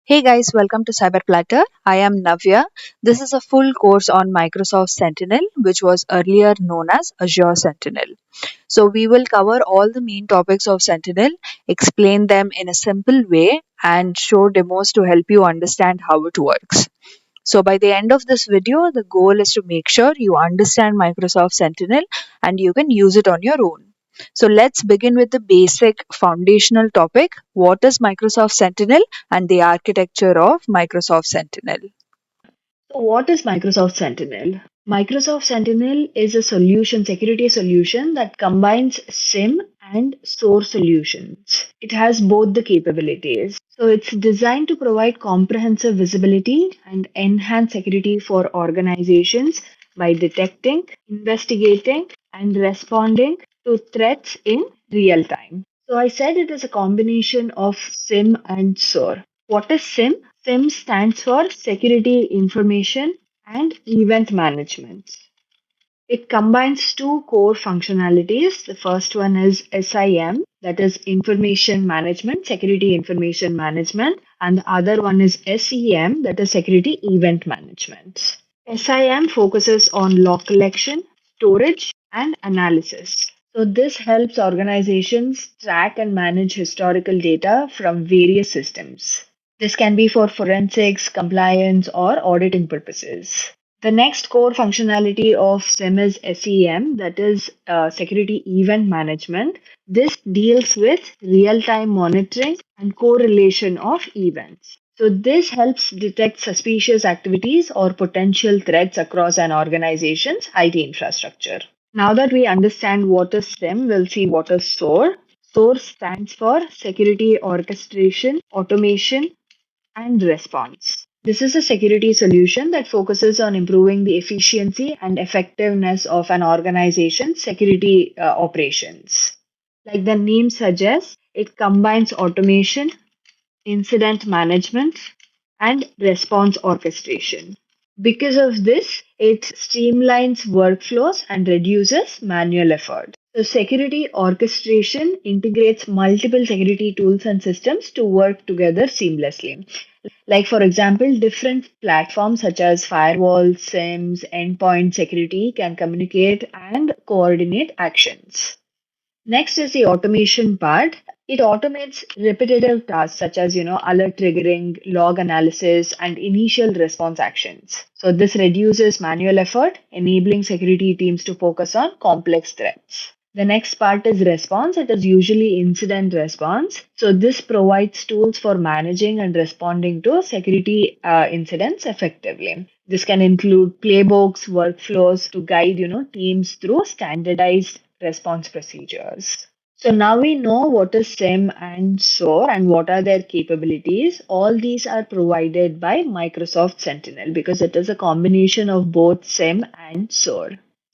Hey guys, welcome to CyberPlatter. I am Navya. This is a full course on Microsoft Sentinel, which was earlier known as Azure Sentinel. So, we will cover all the main topics of Sentinel, explain them in a simple way, and show demos to help you understand how it works. So, by the end of this video, the goal is to make sure you understand Microsoft Sentinel and you can use it on your own. So, let's begin with the basic foundational topic. What is Microsoft Sentinel and the architecture of Microsoft Sentinel? So what is Microsoft Sentinel? Microsoft Sentinel is a security solution that combines SIEM and SOAR solutions. It has both the capabilities. So it's designed to provide comprehensive visibility and enhance security for organizations by detecting, investigating, and responding to threats in real time. So I said it is a combination of SIEM and SOAR. What is SIEM? SIM stands for Security Information and Event Management. It combines two core functionalities. The first one is SIM, that is Information Management, Security Information Management, and the other one is SEM, that is Security Event Management. SIM focuses on log collection, storage, and analysis. So, this helps organizations track and manage historical data from various systems. This can be for forensics, compliance, or auditing purposes. The next core functionality of SIM is SEM, that is Security Event Management. This deals with real time monitoring and correlation of events. So, this helps detect suspicious activities or potential threats across an organization's IT infrastructure. Now that we understand what is SIM, we'll see what is SOAR. SOAR stands for Security Orchestration, Automation, and Response. This is a security solution that focuses on improving the efficiency and effectiveness of an organization's security operations. Like the name suggests, it combines automation, incident management, and response orchestration. Because of this, it streamlines workflows and reduces manual effort. So, security orchestration integrates multiple security tools and systems to work together seamlessly. Like, for example, different platforms such as firewalls, SIEMs, endpoint security can communicate and coordinate actions. Next is the automation part. It automates repetitive tasks such as, alert triggering, log analysis, and initial response actions. So this reduces manual effort, enabling security teams to focus on complex threats. The next part is response. It is usually incident response. So this provides tools for managing and responding to security incidents effectively. This can include playbooks, workflows to guide, teams through standardized response procedures. So now we know what is SIM and SOAR and what are their capabilities. All these are provided by Microsoft Sentinel because it is a combination of both SIM and SOAR.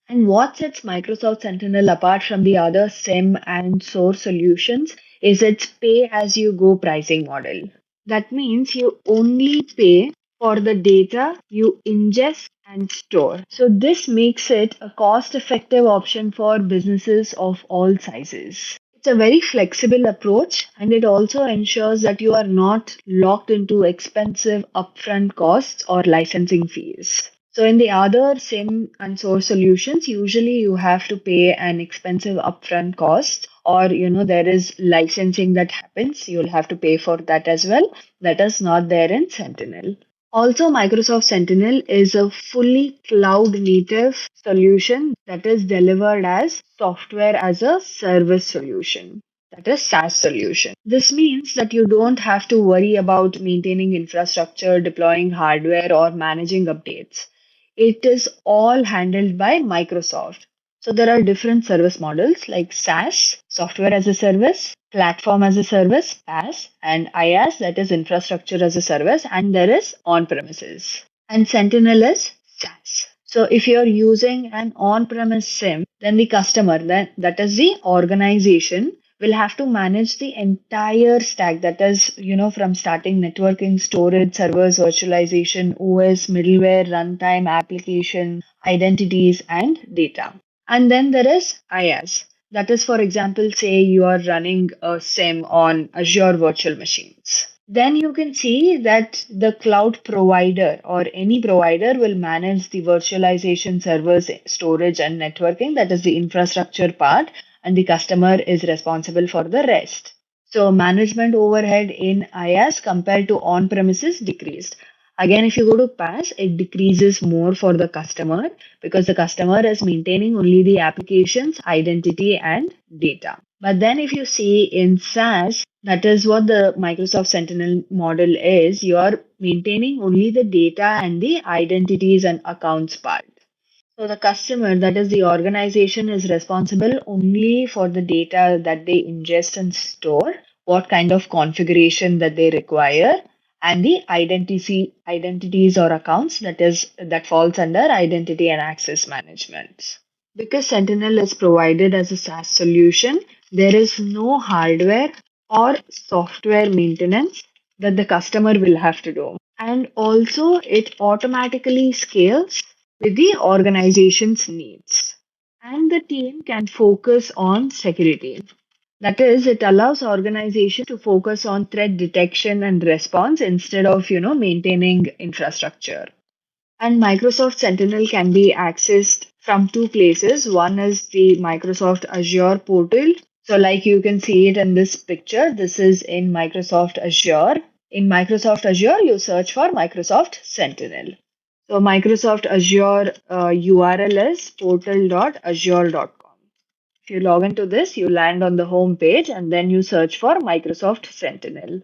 And what sets Microsoft Sentinel apart from the other SIM and SOAR solutions is its pay as you go pricing model. That means you only pay for the data you ingest and store. So, this makes it a cost effective option for businesses of all sizes. It's a very flexible approach and it also ensures that you are not locked into expensive upfront costs or licensing fees. So in the other SIM and source solutions, usually you have to pay an expensive upfront cost or there is licensing that happens. You'll have to pay for that as well. That is not there in Sentinel. Also, Microsoft Sentinel is a fully cloud native solution that is delivered as software as a service solution. That is SaaS solution. This means that you don't have to worry about maintaining infrastructure, deploying hardware, or managing updates. It is all handled by Microsoft. So there are different service models like SaaS, software as a service, platform as a service, PaaS, and IaaS, that is infrastructure as a service, and there is on premises. And Sentinel is SaaS. So if you're using an on-premise SIM, then the customer, that is the organization, will have to manage the entire stack. That is, from starting networking, storage, servers, virtualization, OS, middleware, runtime, application, identities, and data. And then there is IaaS. That is, for example, say you are running a SIM on Azure virtual machines. Then you can see that the cloud provider or any provider will manage the virtualization, servers, storage, and networking, that is the infrastructure part, and the customer is responsible for the rest. So, management overhead in IaaS compared to on premises decreased. Again, if you go to PaaS, it decreases more for the customer because the customer is maintaining only the applications, identity, and data. But then, if you see in SaaS, that is what the Microsoft Sentinel model is. You are maintaining only the data and the identities and accounts part. So the customer, that is the organization, is responsible only for the data that they ingest and store, what kind of configuration that they require, and the identities or accounts that falls under identity and access management. Because Sentinel is provided as a SaaS solution, there is no hardware or software maintenance that the customer will have to do. And also, it automatically scales with the organization's needs. And the team can focus on security. That is, it allows organization to focus on threat detection and response instead of, maintaining infrastructure. And Microsoft Sentinel can be accessed from two places. One is the Microsoft Azure portal. So, like you can see it in this picture, this is in Microsoft Azure. In Microsoft Azure, you search for Microsoft Sentinel. So, Microsoft Azure URL is portal.azure.com. If you log into this, you land on the home page and then you search for Microsoft Sentinel.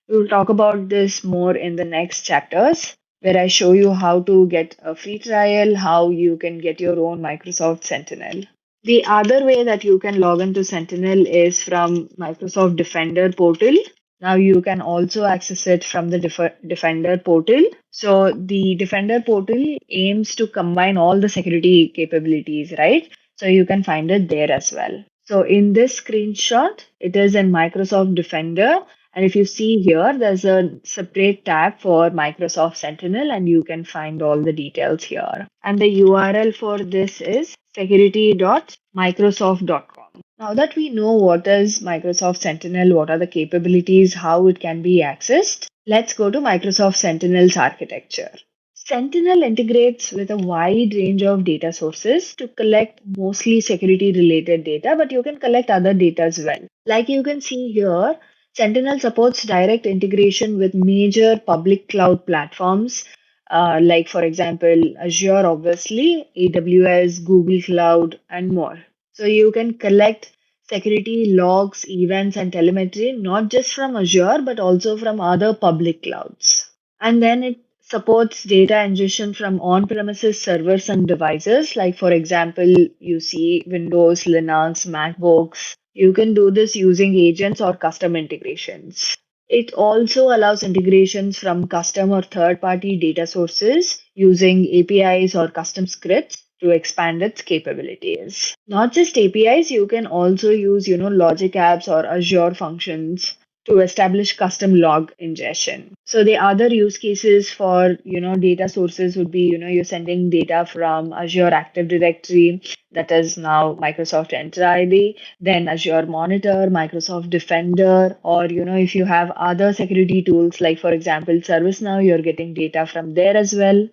We'll talk about this more in the next chapters, where I show you how to get a free trial, how you can get your own Microsoft Sentinel. The other way that you can log into Sentinel is from Microsoft Defender portal. Now you can also access it from the Defender portal. So the Defender portal aims to combine all the security capabilities, right? So you can find it there as well. So in this screenshot, it is in Microsoft Defender. And if you see here, there's a separate tab for Microsoft Sentinel, and you can find all the details here. And the URL for this is security.microsoft.com. Now that we know what is Microsoft Sentinel, what are the capabilities, how it can be accessed, let's go to Microsoft Sentinel's architecture. Sentinel integrates with a wide range of data sources to collect mostly security related data, but you can collect other data as well. Like you can see here, Sentinel supports direct integration with major public cloud platforms, like, for example, Azure, obviously, AWS, Google Cloud, and more. So you can collect security logs, events, and telemetry not just from Azure, but also from other public clouds. And then it supports data ingestion from on premises servers and devices, like, for example, you see Windows, Linux, MacBooks. You can do this using agents or custom integrations. It also allows integrations from custom or third party data sources using APIs or custom scripts to expand its capabilities. Not just APIs, you can also use, logic apps or Azure functions to establish custom log ingestion. So the other use cases for, data sources would be, you're sending data from Azure Active Directory, that is now Microsoft Entra ID, then Azure Monitor, Microsoft Defender, or, if you have other security tools, like, for example, ServiceNow, you're getting data from there as well.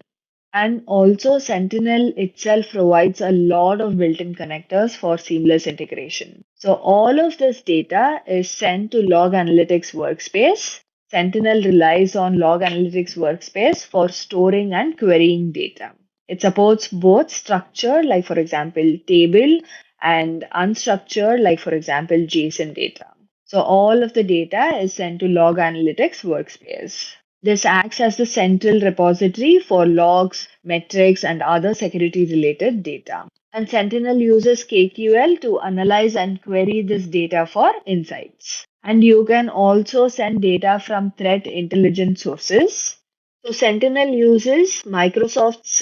And also, Sentinel itself provides a lot of built in connectors for seamless integration. So, all of this data is sent to Log Analytics Workspace. Sentinel relies on Log Analytics Workspace for storing and querying data. It supports both structured, like, for example, table, and unstructured, like, for example, JSON data. So, all of the data is sent to Log Analytics Workspace. This acts as the central repository for logs, metrics, and other security related data. And Sentinel uses KQL to analyze and query this data for insights. And you can also send data from threat intelligence sources. So, Sentinel uses Microsoft's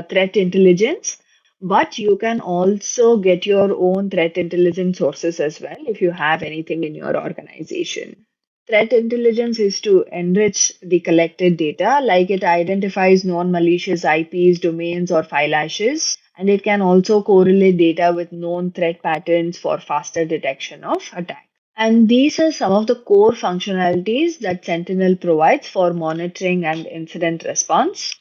threat intelligence, but you can also get your own threat intelligence sources as well if you have anything in your organization. Threat intelligence is to enrich the collected data, like it identifies non malicious IPs, domains, or file hashes, and it can also correlate data with known threat patterns for faster detection of attacks. And these are some of the core functionalities that Sentinel provides for monitoring and incident response.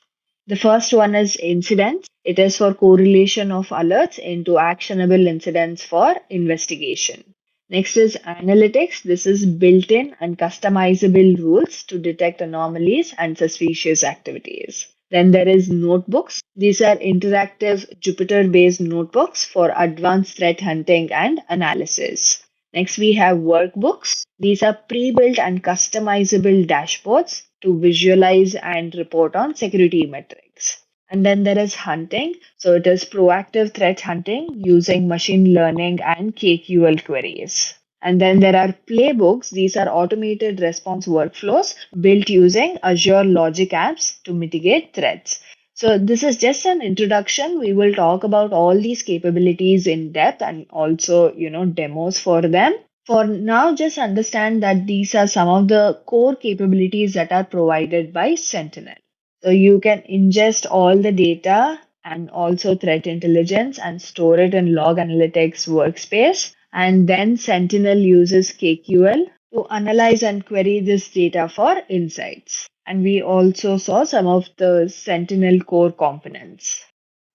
The first one is incidents. It is for correlation of alerts into actionable incidents for investigation. Next is analytics. This is built in and customizable rules to detect anomalies and suspicious activities. Then there is notebooks. These are interactive Jupyter based notebooks for advanced threat hunting and analysis. Next, we have workbooks. These are pre built and customizable dashboards to visualize and report on security metrics. And then there is hunting. So it is proactive threat hunting using machine learning and KQL queries. And then there are playbooks. These are automated response workflows built using Azure Logic apps to mitigate threats. So this is just an introduction. We will talk about all these capabilities in depth and also, demos for them. For now, just understand that these are some of the core capabilities that are provided by Sentinel. So you can ingest all the data and also threat intelligence and store it in log analytics workspace. And then Sentinel uses KQL to analyze and query this data for insights. And we also saw some of the Sentinel core components.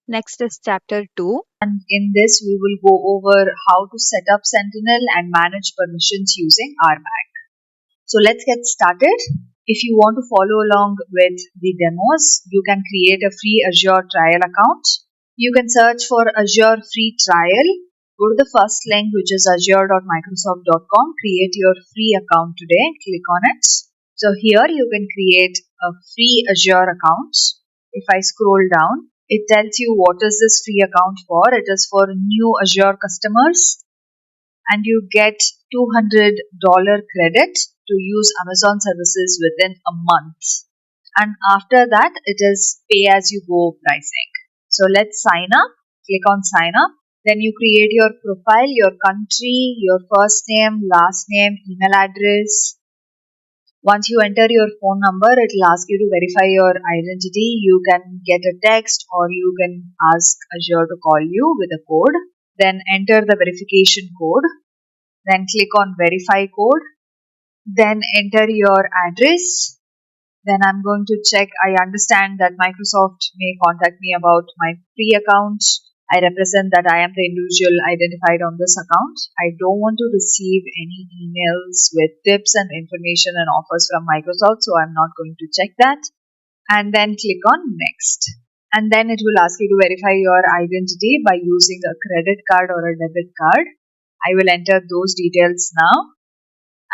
Next is chapter 2, and in this we will go over how to set up Sentinel and manage permissions using RBAC. So let's get started. If you want to follow along with the demos, you can create a free Azure trial account. You can search for Azure free trial. Go to the first link, which is azure.microsoft.com. Create your free account today. Click on it. So here you can create a free Azure account. If I scroll down, it tells you what is this free account for. It is for new Azure customers, and you get $200 credit to use Amazon services within a month. And after that, it is pay as you go pricing. So let's sign up. Click on sign up. Then you create your profile, your country, your first name, last name, email address. Once you enter your phone number, it will ask you to verify your identity. You can get a text or you can ask Azure to call you with a code. Then enter the verification code. Then click on verify code. Then enter your address. Then I'm going to check. I understand that Microsoft may contact me about my free account. I represent that I am the individual identified on this account. I don't want to receive any emails with tips and information and offers from Microsoft, so I'm not going to check that. And then click on next. And then it will ask you to verify your identity by using a credit card or a debit card. I will enter those details now.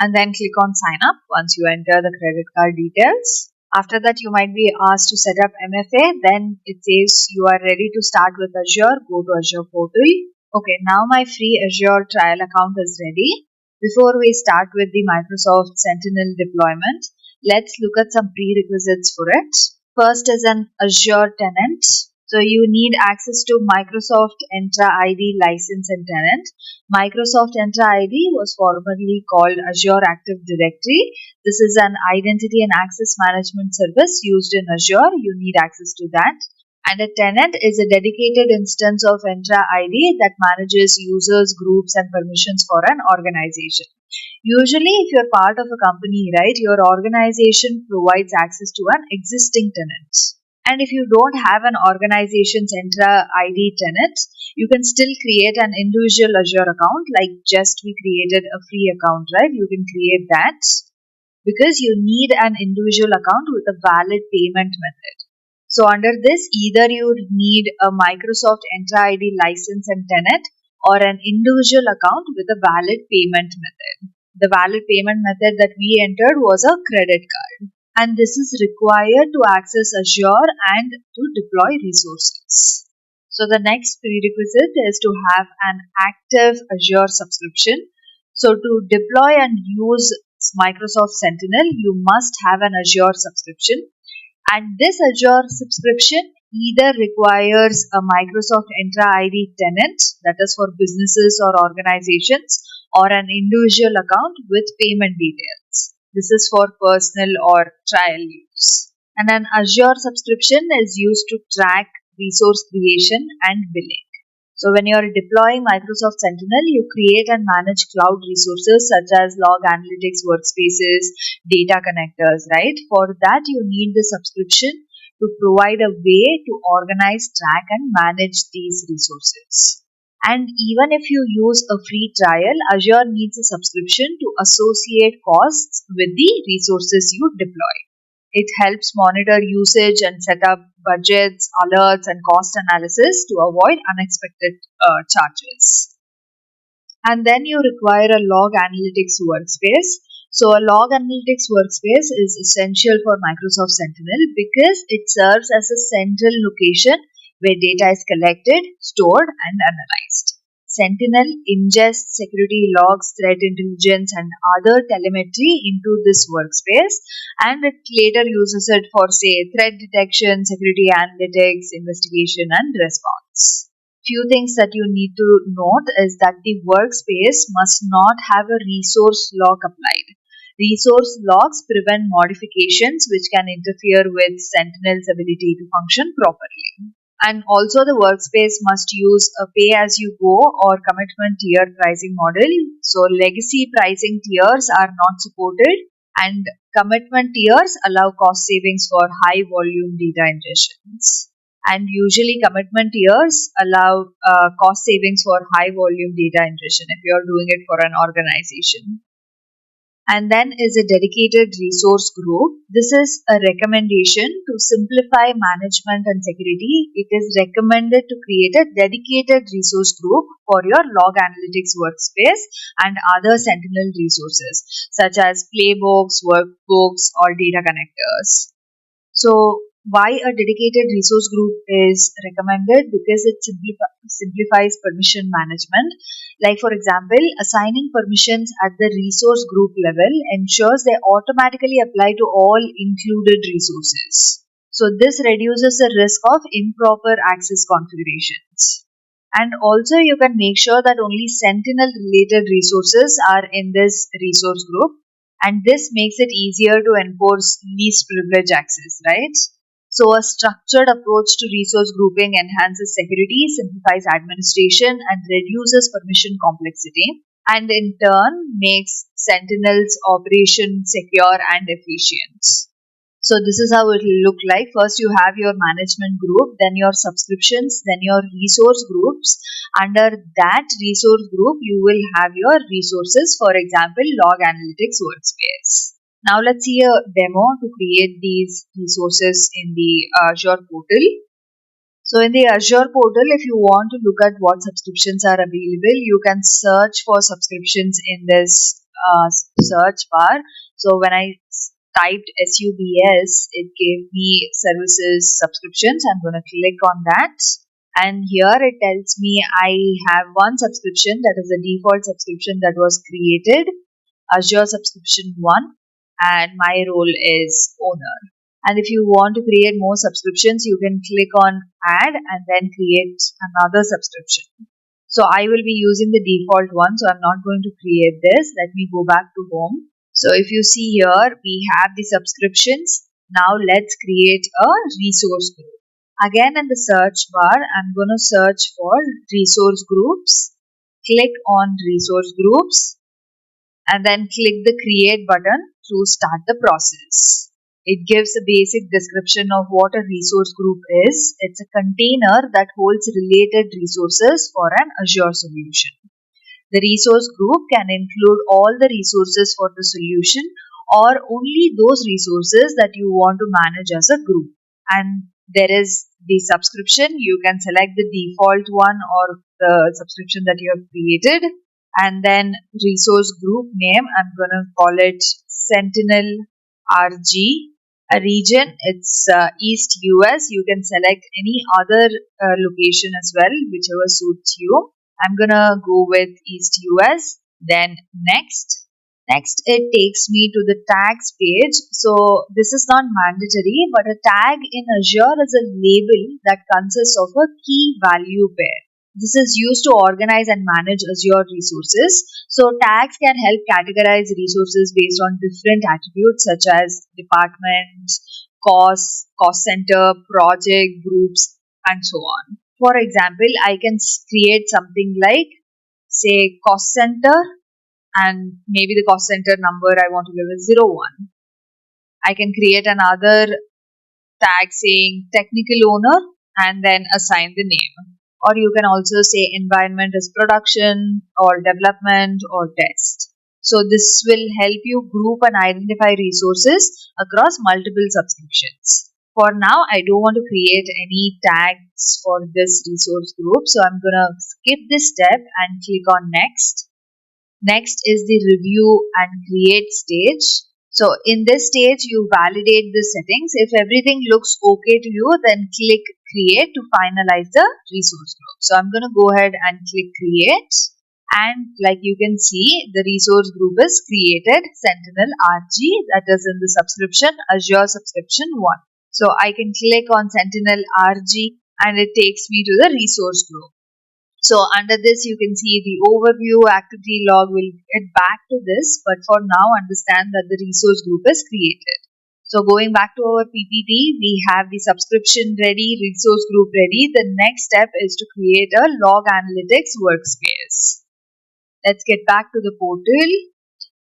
And then click on sign up once you enter the credit card details. After that, you might be asked to set up MFA. Then it says you are ready to start with Azure. Go to Azure portal. Okay, now my free Azure trial account is ready. Before we start with the Microsoft Sentinel deployment, let's look at some prerequisites for it. First is an Azure tenant. So you need access to Microsoft Entra ID license and tenant. Microsoft Entra ID was formerly called Azure Active Directory. This is an identity and access management service used in Azure. You need access to that. And a tenant is a dedicated instance of Entra ID that manages users, groups, and permissions for an organization. Usually, if you're part of a company, right, your organization provides access to an existing tenant. And if you don't have an organization's Entra ID tenant, you can still create an individual Azure account, like just we created a free account, right? You can create that because you need an individual account with a valid payment method. So under this, either you need a Microsoft Entra ID license and tenant or an individual account with a valid payment method. The valid payment method that we entered was a credit card. And this is required to access Azure and to deploy resources. So the next prerequisite is to have an active Azure subscription. So to deploy and use Microsoft Sentinel, you must have an Azure subscription. And this Azure subscription either requires a Microsoft Entra ID tenant, that is for businesses or organizations, or an individual account with payment details. This is for personal or trial use. And an Azure subscription is used to track resource creation and billing. So when you're deploying Microsoft Sentinel, you create and manage cloud resources such as log analytics workspaces, data connectors, right? For that, you need the subscription to provide a way to organize, track, and manage these resources. And even if you use a free trial, Azure needs a subscription to associate costs with the resources you deploy. It helps monitor usage and set up budgets, alerts, and cost analysis to avoid unexpected charges. And then you require a log analytics workspace. So, a log analytics workspace is essential for Microsoft Sentinel because it serves as a central location where data is collected, stored, and analyzed. Sentinel ingests security logs, threat intelligence, and other telemetry into this workspace, and it later uses it for, say, threat detection, security analytics, investigation, and response. Few things that you need to note is that the workspace must not have a resource lock applied. Resource locks prevent modifications which can interfere with Sentinel's ability to function properly. And also, the workspace must use a pay as you go or commitment tier pricing model. So, legacy pricing tiers are not supported, and commitment tiers allow cost savings for high volume data ingestions. And usually, commitment tiers allow cost savings for high volume data ingestion if you are doing it for an organization. And then is a dedicated resource group. This is a recommendation to simplify management and security. It is recommended to create a dedicated resource group for your log analytics workspace and other Sentinel resources such as Playbooks, Workbooks, or data connectors. So, why a dedicated resource group is recommended? Because it simplifies permission management. Like, for example, assigning permissions at the resource group level ensures they automatically apply to all included resources. So, this reduces the risk of improper access configurations. And also, you can make sure that only Sentinel related resources are in this resource group, and this makes it easier to enforce least privilege access, right? So, a structured approach to resource grouping enhances security, simplifies administration, and reduces permission complexity, and in turn makes Sentinel's operation secure and efficient. So, this is how it will look like. First, you have your management group, then your subscriptions, then your resource groups. Under that resource group, you will have your resources, for example, log analytics workspace. Now let's see a demo to create these resources in the Azure portal. So in the Azure portal, if you want to look at what subscriptions are available, you can search for subscriptions in this search bar. So when I typed SUBS, it gave me services subscriptions. I'm going to click on that. And here it tells me I have one subscription, that is a default subscription that was created, Azure subscription 1, and my role is owner. And if you want to create more subscriptions, you can click on add and then create another subscription. So I will be using the default one, so I'm not going to create this. Let me go back to home. So if you see here, we have the subscriptions. Now let's create a resource group. Again, in the search bar, I'm going to search for resource groups. Click on resource groups and then click the create button to start the process. It gives a basic description of what a resource group is. It's a container that holds related resources for an Azure solution. The resource group can include all the resources for the solution or only those resources that you want to manage as a group. And there is the subscription. You can select the default one or the subscription that you have created. And then resource group name, I'm going to call it Sentinel RG. A region, it's East US. You can select any other location as well, whichever suits you. I'm gonna go with East US. Then next. Next, it takes me to the tags page. So this is not mandatory, but a tag in Azure is a label that consists of a key value pair. This is used to organize and manage Azure resources. So tags can help categorize resources based on different attributes such as department, cost center, project, groups, and so on. For example, I can create something like, say, cost center, and maybe the cost center number I want to give is 01. I can create another tag saying technical owner and then assign the name. Or you can also say environment is production or development or test. So this will help you group and identify resources across multiple subscriptions. For now, I don't want to create any tags for this resource group. So I'm going to skip this step and click on next. Next is the review and create stage. So in this stage, you validate the settings. If everything looks okay to you, then click create to finalize the resource group. So I'm going to go ahead and click create. And like you can see, the resource group is created, Sentinel RG, that is in the subscription, Azure subscription 1. So I can click on Sentinel RG and it takes me to the resource group. So under this, you can see the overview, activity log. Will get back to this, but for now, understand that the resource group is created. So going back to our PPT, we have the subscription ready, resource group ready. The next step is to create a log analytics workspace. Let's get back to the portal.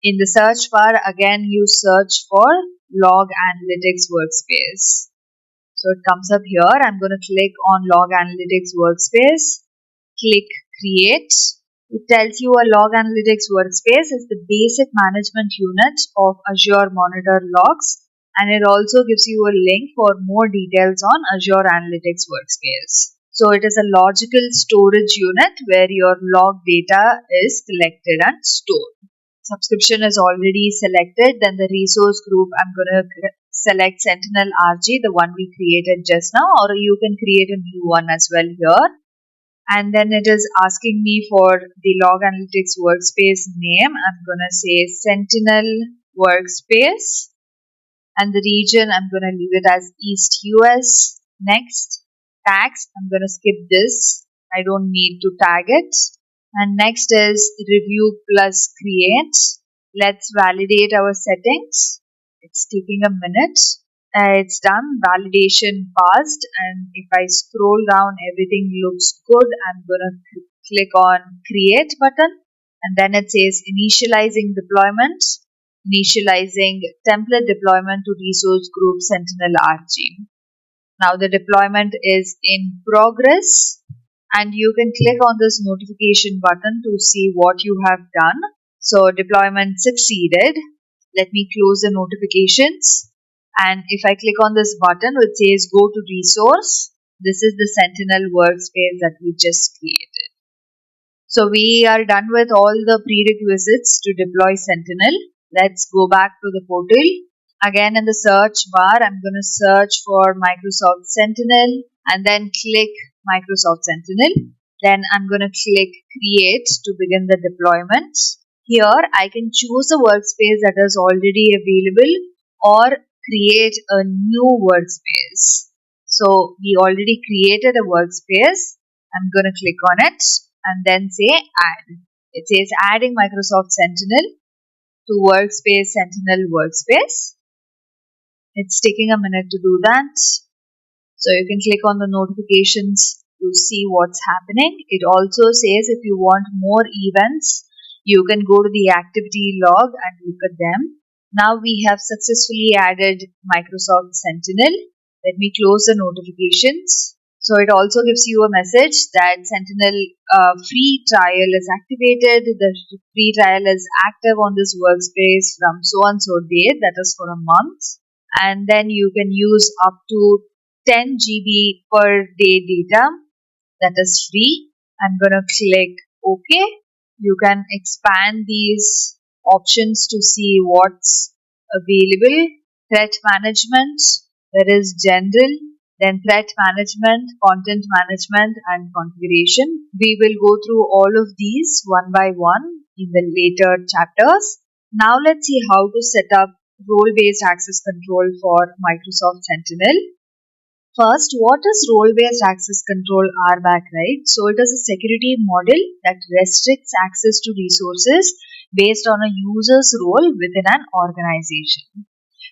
In the search bar, again, you search for log analytics workspace. So it comes up here. I'm going to click on log analytics workspace. Click create. It tells you a log analytics workspace is the basic management unit of Azure Monitor Logs, and it also gives you a link for more details on Azure Analytics workspace. So it is a logical storage unit where your log data is collected and stored. Subscription is already selected. Then the resource group, I'm going to select Sentinel RG, the one we created just now, or you can create a new one as well here. And then it is asking me for the log analytics workspace name. I'm going to say Sentinel Workspace. And the region, I'm going to leave it as East US. Next, tags. I'm going to skip this. I don't need to tag it. And next is review plus create. Let's validate our settings. It's taking a minute. It's done. Validation passed, and if I scroll down, everything looks good. I'm gonna click on create button, and then it says initializing deployment, initializing template deployment to resource group Sentinel RG. Now the deployment is in progress, and you can click on this notification button to see what you have done. So deployment succeeded. Let me close the notifications. And if I click on this button which says go to resource, this is the Sentinel workspace that we just created. So we are done with all the prerequisites to deploy Sentinel. Let's go back to the portal. Again, in the search bar, I'm going to search for Microsoft Sentinel and then click Microsoft Sentinel. Then I'm going to click create to begin the deployment. Here, I can choose a workspace that is already available or create a new workspace. So we already created a workspace. I'm going to click on it and then say add. It says adding Microsoft Sentinel to workspace Sentinel workspace. It's taking a minute to do that. So you can click on the notifications to see what's happening. It also says if you want more events, you can go to the activity log and look at them. Now we have successfully added Microsoft Sentinel. Let me close the notifications. So it also gives you a message that Sentinel free trial is activated. The free trial is active on this workspace from so and so date, that is for a month. And then you can use up to 10 GB per day data, that is free. I'm going to click OK. You can expand these options to see what's available. Threat management, there is general, then threat management, content management, and configuration. We will go through all of these one by one in the later chapters. Now let's see how to set up role-based access control for Microsoft Sentinel. First, what is role-based access control RBAC, right? So it is a security model that restricts access to resources based on a user's role within an organization.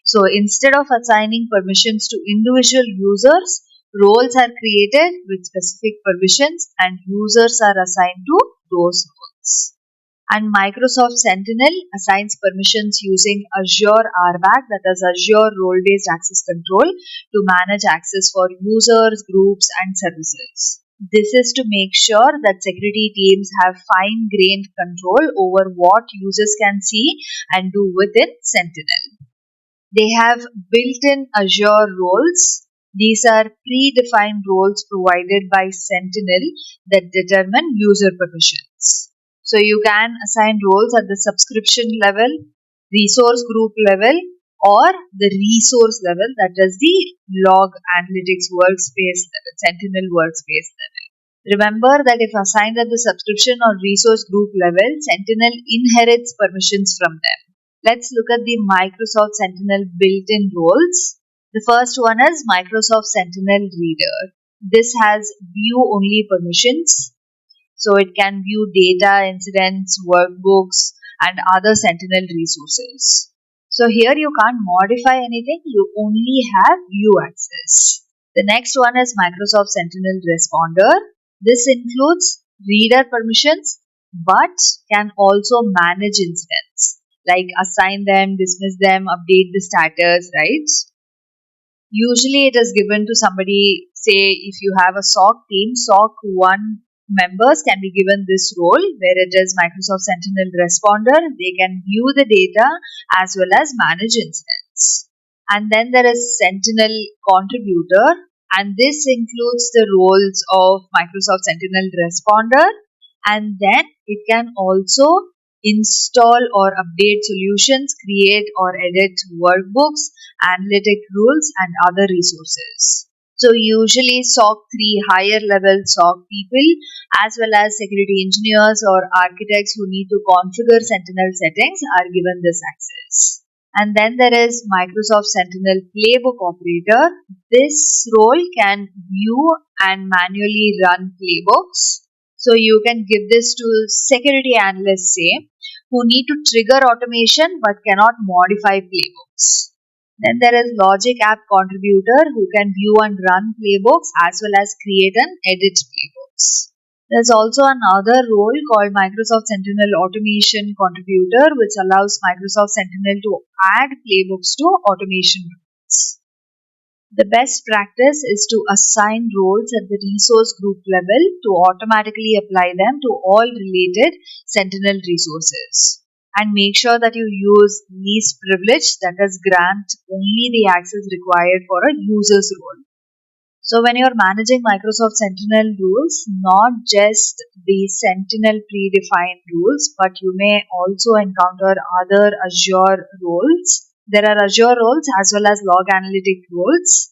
So instead of assigning permissions to individual users, Roles are created with specific permissions and users are assigned to those roles. And Microsoft Sentinel assigns permissions using Azure RBAC, that is Azure Role-Based Access Control, to manage access for users, groups, and services. This is to make sure that security teams have fine-grained control over what users can see and do within Sentinel. They have built-in Azure roles. These are predefined roles provided by Sentinel that determine user permissions. So you can assign roles at the subscription level, resource group level, or the resource level, that is the log analytics workspace level, Sentinel workspace level. Remember that if assigned at the subscription or resource group level, Sentinel inherits permissions from them. Let's look at the Microsoft Sentinel built-in roles. The first one is Microsoft Sentinel Reader. This has view-only permissions. So it can view data, incidents, workbooks, and other Sentinel resources. So here you can't modify anything, you only have view access. The next one is Microsoft Sentinel Responder. This includes reader permissions but can also manage incidents like assign them, dismiss them, update the status, right? Usually it is given to somebody, say if you have a SOC team, SOC 1 members can be given this role where it is Microsoft Sentinel Responder. They can view the data as well as manage incidents. And then there is Sentinel Contributor, and this includes the roles of Microsoft Sentinel Responder, and then it can also install or update solutions, create or edit workbooks, analytic rules, and other resources. So usually SOC 3 higher level SOC people as well as security engineers or architects who need to configure Sentinel settings are given this access. And then there is Microsoft Sentinel Playbook Operator. This role can view and manually run playbooks. So you can give this to security analysts, say, who need to trigger automation but cannot modify playbooks. Then there is Logic App Contributor who can view and run playbooks as well as create and edit playbooks. There's also another role called Microsoft Sentinel Automation Contributor, which allows Microsoft Sentinel to add playbooks to automation rules. The best practice is to assign roles at the resource group level to automatically apply them to all related Sentinel resources. And make sure that you use least privilege, that is, grant only the access required for a user's role. So when you're managing Microsoft Sentinel rules, not just the Sentinel predefined rules, but you may also encounter other Azure roles. There are Azure roles as well as log analytic roles.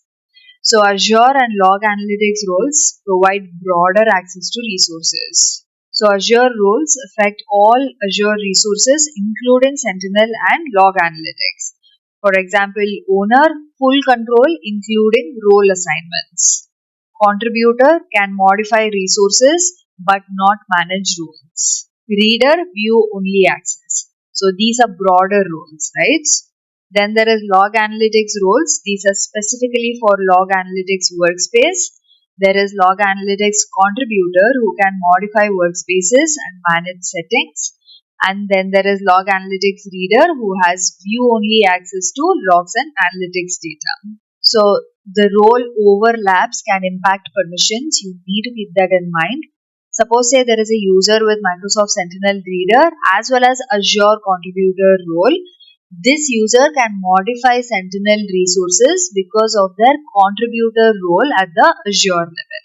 So Azure and log analytics roles provide broader access to resources. So Azure roles affect all Azure resources including Sentinel and log analytics. For example, owner, full control including role assignments. Contributor can modify resources but not manage roles. Reader, view only access. So these are broader roles, right? Then there is log analytics roles. These are specifically for log analytics workspace. There is log analytics contributor who can modify workspaces and manage settings. And then there is log analytics reader who has view only access to logs and analytics data. So the role overlaps can impact permissions. You need to keep that in mind. Suppose say there is a user with Microsoft Sentinel Reader as well as Azure Contributor role. This user can modify Sentinel resources because of their contributor role at the Azure level.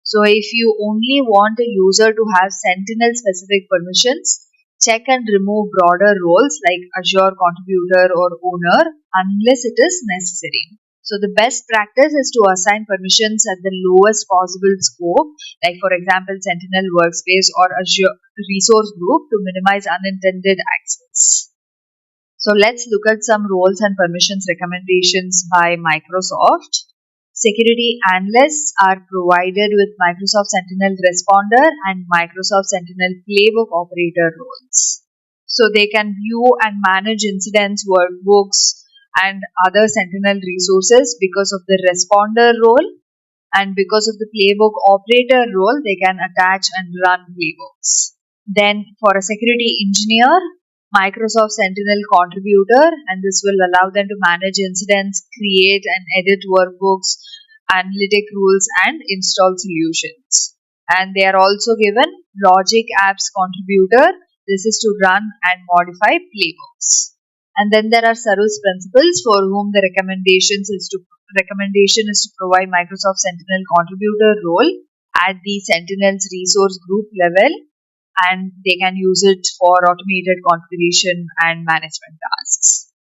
So if you only want a user to have Sentinel specific permissions, check and remove broader roles like Azure Contributor or Owner unless it is necessary. So the best practice is to assign permissions at the lowest possible scope, like for example Sentinel Workspace or Azure Resource Group to minimize unintended access. So let's look at some roles and permissions recommendations by Microsoft. Security analysts are provided with Microsoft Sentinel Responder and Microsoft Sentinel Playbook Operator roles. So they can view and manage incidents, workbooks, and other Sentinel resources because of the Responder role. And because of the playbook operator role, they can attach and run playbooks. Then for a security engineer, Microsoft Sentinel contributor, and this will allow them to manage incidents, create and edit workbooks, analytic rules, and install solutions. And they are also given Logic Apps contributor. This is to run and modify playbooks. And then there are service principals for whom the recommendation is to provide Microsoft Sentinel contributor role at the Sentinel's resource group level, and they can use it for automated configuration and management tasks.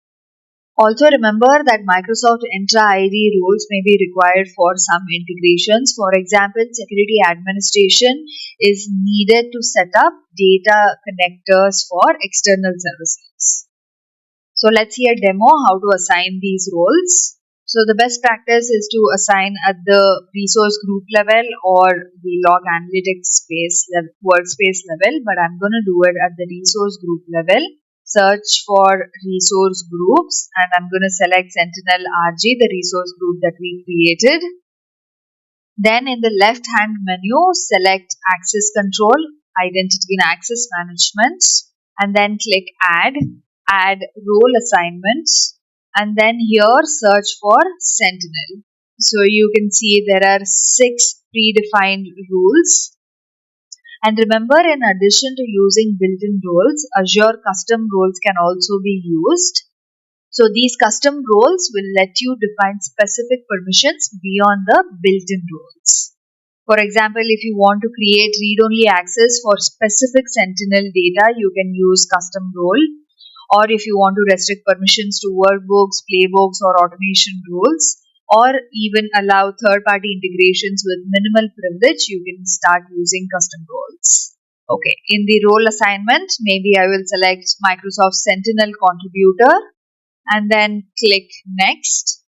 Also remember that Microsoft Entra ID roles may be required for some integrations. For example, security administration is needed to set up data connectors for external services. So let's see a demo how to assign these roles. So the best practice is to assign at the resource group level or the log analytics workspace level, but I'm going to do it at the resource group level. Search for resource groups, and I'm going to select Sentinel RG, the resource group that we created. Then in the left hand menu, select access control, identity and access management, and then click add role assignments, and then here search for Sentinel. So you can see there are 6 predefined rules. And remember, in addition to using built-in roles, Azure custom roles can also be used. So these custom roles will let you define specific permissions beyond the built-in roles. For example, if you want to create read-only access for specific Sentinel data, you can use custom role. Or if you want to restrict permissions to workbooks, playbooks, or automation rules, or even allow third-party integrations with minimal privilege, you can start using custom roles. Okay, in the role assignment, maybe I will select Microsoft Sentinel contributor and then click next.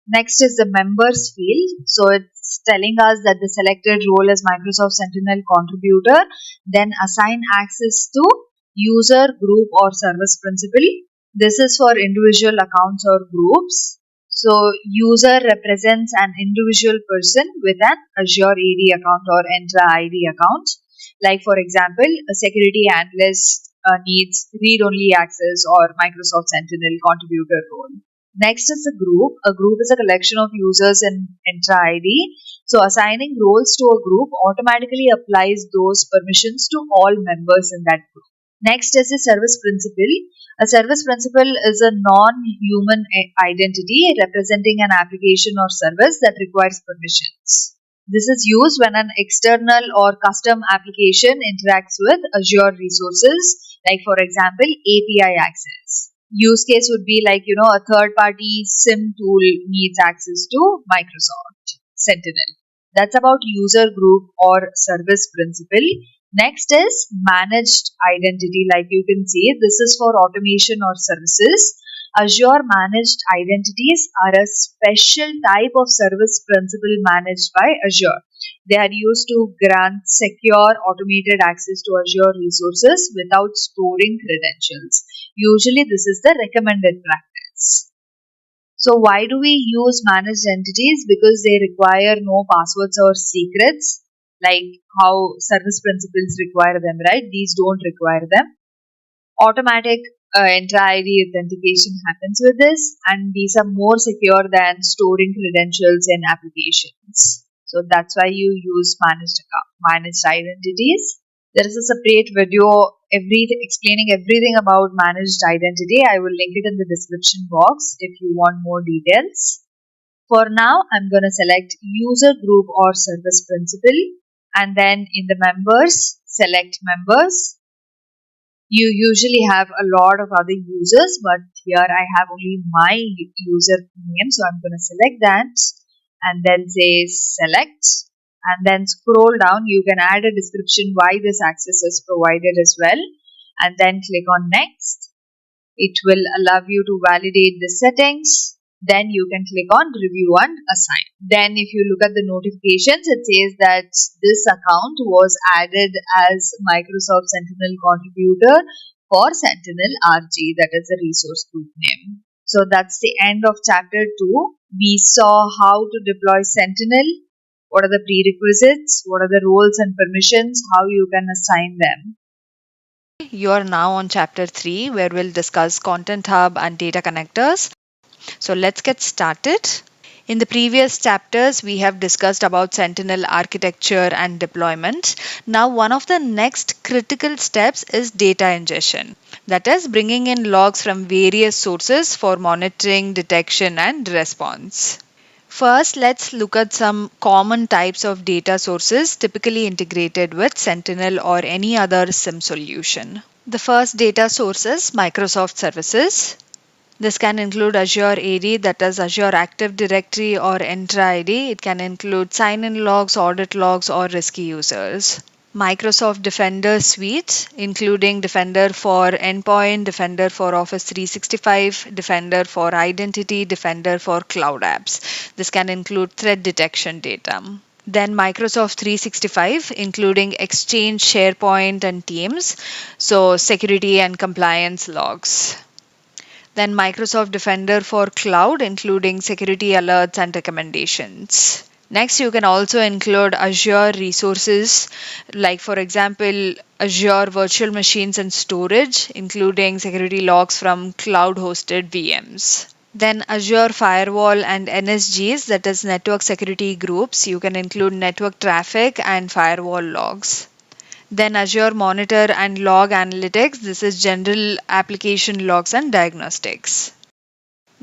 Next is the members field. So it's telling us that the selected role is Microsoft Sentinel contributor. Then assign access to user, group, or service principal. This is for individual accounts or groups. So user represents an individual person with an Azure AD account or Entra ID account. Like for example, a security analyst needs read-only access or Microsoft Sentinel contributor role. Next is a group. A group is a collection of users in Entra ID. So assigning roles to a group automatically applies those permissions to all members in that group. Next is a service principal. A service principal is a non-human identity representing an application or service that requires permissions. This is used when an external or custom application interacts with Azure resources, like for example, API access. Use case would be like, a third-party SIEM tool needs access to Microsoft Sentinel. That's about user group or service principal. Next is managed identity. Like you can see, this is for automation or services. Azure managed identities are a special type of service principal managed by Azure. They are used to grant secure automated access to Azure resources without storing credentials. Usually this is the recommended practice. So why do we use managed entities? Because they require no passwords or secrets, like how service principals require them, right? These don't require them. Automatic Entra ID authentication happens with this, and these are more secure than storing credentials in applications. So that's why you use managed identities. There is a separate video explaining everything about managed identity. I will link it in the description box if you want more details. For now, I'm going to select user group or service principal, and then in the members, select members. You usually have a lot of other users, but here I have only my username, so I'm going to select that and then say select, and then scroll down. You can add a description why this access is provided as well, and then click on next. It will allow you to validate the settings. Then you can click on review and assign. Then if you look at the notifications, it says that this account was added as Microsoft Sentinel contributor for Sentinel RG, that is the resource group name. So that's the end of chapter 2. We saw how to deploy Sentinel, what are the prerequisites, what are the roles and permissions, how you can assign them. You are now on chapter 3 where we'll discuss Content Hub and data connectors. So let's get started. In the previous chapters, we have discussed about Sentinel architecture and deployment. Now, one of the next critical steps is data ingestion. That is, bringing in logs from various sources for monitoring, detection, and response. First, let's look at some common types of data sources typically integrated with Sentinel or any other SIEM solution. The first data source is Microsoft services. This can include Azure AD, that is Azure Active Directory or Entra ID. It can include sign-in logs, audit logs, or risky users. Microsoft Defender Suite, including Defender for Endpoint, Defender for Office 365, Defender for Identity, Defender for Cloud Apps. This can include threat detection data. Then Microsoft 365, including Exchange, SharePoint, and Teams, so security and compliance logs. Then Microsoft Defender for Cloud, including security alerts and recommendations. Next, you can also include Azure resources, like for example, Azure virtual machines and storage, including security logs from cloud-hosted VMs. Then Azure Firewall and NSGs, that is network security groups, you can include network traffic and firewall logs. Then Azure Monitor and Log Analytics, this is general application logs and diagnostics.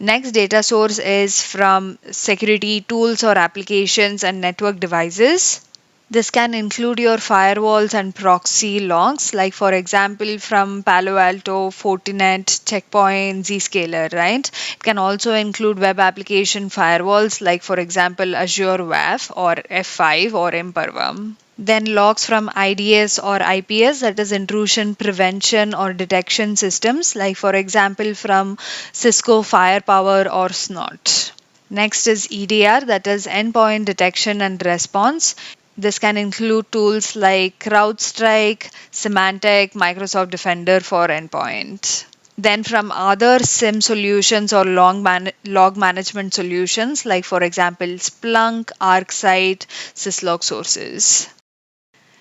Next data source is from security tools or applications and network devices. This can include your firewalls and proxy logs, like for example from Palo Alto, Fortinet, Checkpoint, Zscaler, right? It can also include web application firewalls, like for example Azure WAF or F5 or Imperva. Then logs from IDS or IPS, that is intrusion prevention or detection systems, like for example from Cisco Firepower or SNOT. Next is EDR, that is endpoint detection and response. This can include tools like CrowdStrike, Symantec, Microsoft Defender for endpoint. Then from other SIEM solutions or log management solutions, like for example Splunk, ArcSight, Syslog sources.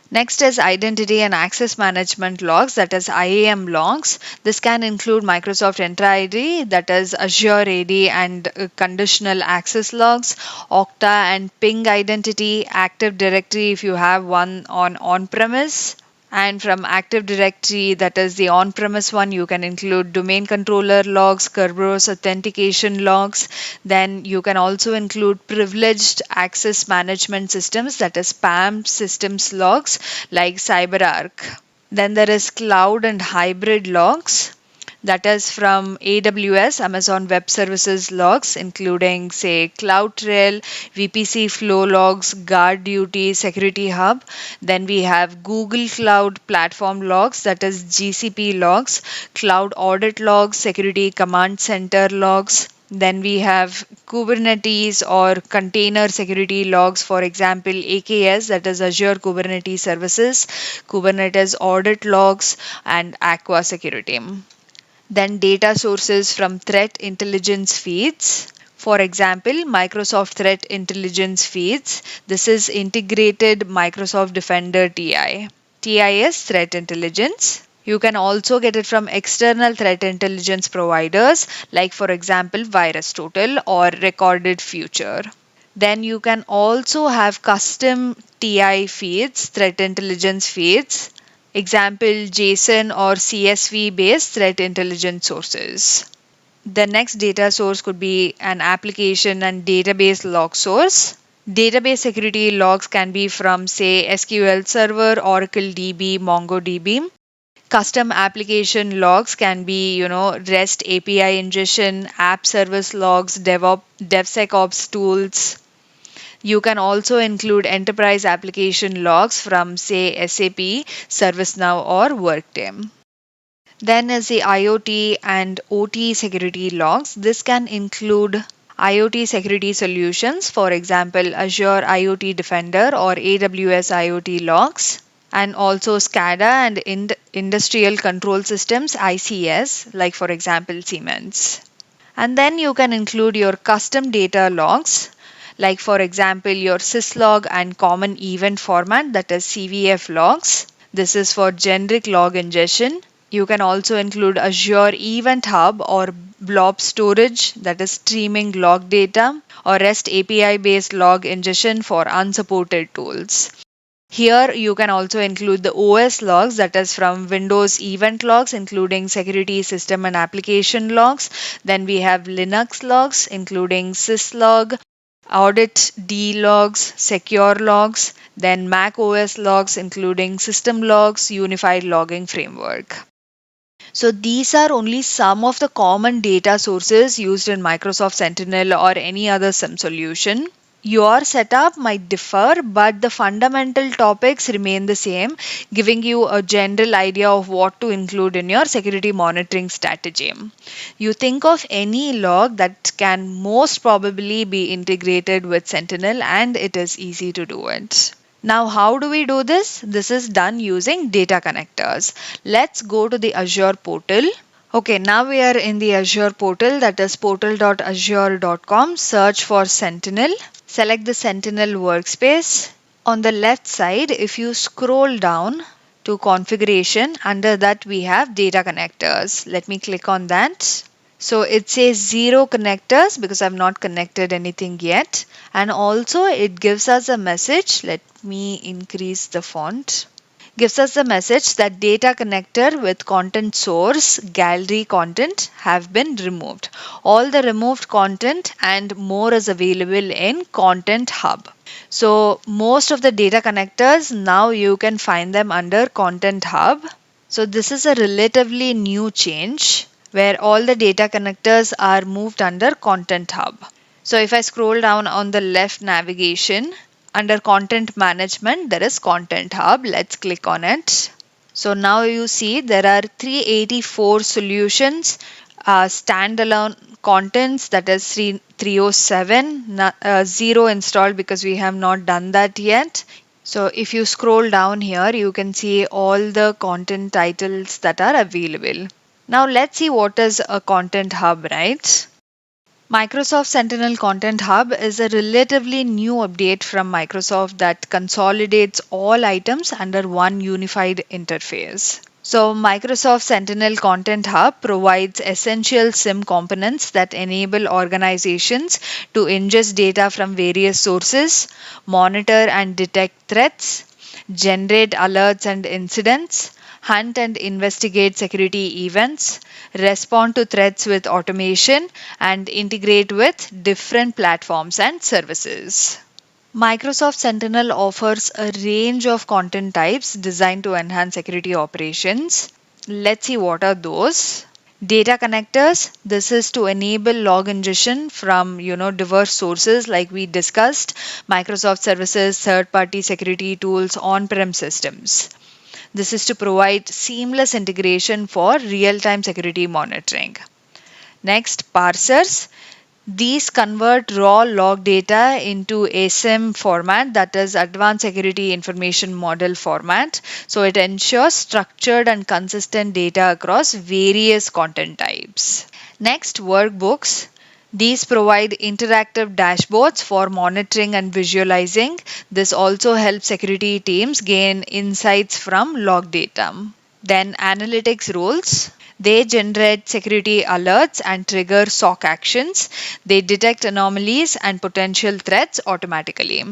Next is Identity and Access Management logs, that is IAM logs. This can include Microsoft Entra ID, that is Azure AD and conditional access logs, Okta and Ping Identity, Active Directory if you have one on-premise. And from Active Directory, that is the on-premise one, you can include domain controller logs, Kerberos authentication logs. Then you can also include privileged access management systems, that is PAM systems logs like CyberArk. Then there is cloud and hybrid logs. That is from AWS, Amazon Web Services logs, including, say, CloudTrail, VPC Flow logs, Guard Duty, Security Hub. Then we have Google Cloud Platform logs, that is GCP logs, Cloud Audit logs, Security Command Center logs. Then we have Kubernetes or container security logs, for example, AKS, that is Azure Kubernetes Services, Kubernetes Audit logs, and Aqua Security. Then data sources from threat intelligence feeds. For example, Microsoft Threat Intelligence Feeds. This is integrated Microsoft Defender TI. TI is Threat Intelligence. You can also get it from external threat intelligence providers, like for example, VirusTotal or Recorded Future. Then you can also have custom TI feeds, threat intelligence feeds. Example, JSON or CSV based threat intelligence sources. The next data source could be an application and database log source. Database security logs can be from, say, SQL Server, Oracle DB, MongoDB. Custom application logs can be, REST API ingestion, app service logs, DevSecOps tools. You can also include enterprise application logs from, say, SAP, ServiceNow, or Workday. Then is the IoT and OT security logs. This can include IoT security solutions, for example, Azure IoT Defender or AWS IoT logs, and also SCADA and Industrial Control Systems, ICS, like for example, Siemens. And then you can include your custom data logs. like for example your syslog and common event format, that is CVF logs. This is for generic log ingestion. You can also include Azure Event Hub or blob storage, that is streaming log data, or REST API based log ingestion for unsupported tools. Here you can also include the OS logs, that is from Windows event logs, including security system and application logs. Then we have Linux logs, including syslog, audit D logs, secure logs, then Mac OS logs, including system logs, unified logging framework. So these are only some of the common data sources used in Microsoft Sentinel or any other SIEM solution. Your setup might differ, but the fundamental topics remain the same, giving you a general idea of what to include in your security monitoring strategy. You think of any log that can most probably be integrated with Sentinel, and it is easy to do it. Now, how do we do this? This is done using data connectors. Let's go to the Azure portal. Okay, now we are in the Azure portal, that is portal.azure.com. Search for Sentinel. Select the Sentinel workspace. On the left side, if you scroll down to configuration, under that we have data connectors. Let me click on that. So it says 0 connectors because I've not connected anything yet. And also it gives us a message. Let me increase the font. Gives us the message that data connector with content source gallery content have been removed. All the removed content and more is available in Content Hub. So most of the data connectors now you can find them under Content Hub. So this is a relatively new change where all the data connectors are moved under Content Hub. So if I scroll down on the left navigation, under Content Management, there is Content Hub. Let's click on it. So now you see there are 384 solutions, standalone contents, that is 307, 0 installed because we have not done that yet. So if you scroll down here, you can see all the content titles that are available. Now let's see what is a Content Hub, right? Microsoft Sentinel Content Hub is a relatively new update from Microsoft that consolidates all items under one unified interface. So Microsoft Sentinel Content Hub provides essential SIEM components that enable organizations to ingest data from various sources, monitor and detect threats, generate alerts and incidents, hunt and investigate security events, respond to threats with automation, and integrate with different platforms and services. Microsoft Sentinel offers a range of content types designed to enhance security operations. Let's see what are those. Data connectors, this is to enable log ingestion from diverse sources like we discussed, Microsoft services, third-party security tools, on-prem systems. This is to provide seamless integration for real-time security monitoring. Next, parsers. These convert raw log data into ASIM format, that is Advanced Security Information Model format. So it ensures structured and consistent data across various content types. Next, workbooks. These provide interactive dashboards for monitoring and visualizing. This also helps security teams gain insights from log data. Then analytics roles. They generate security alerts and trigger SOC actions. They detect anomalies and potential threats automatically.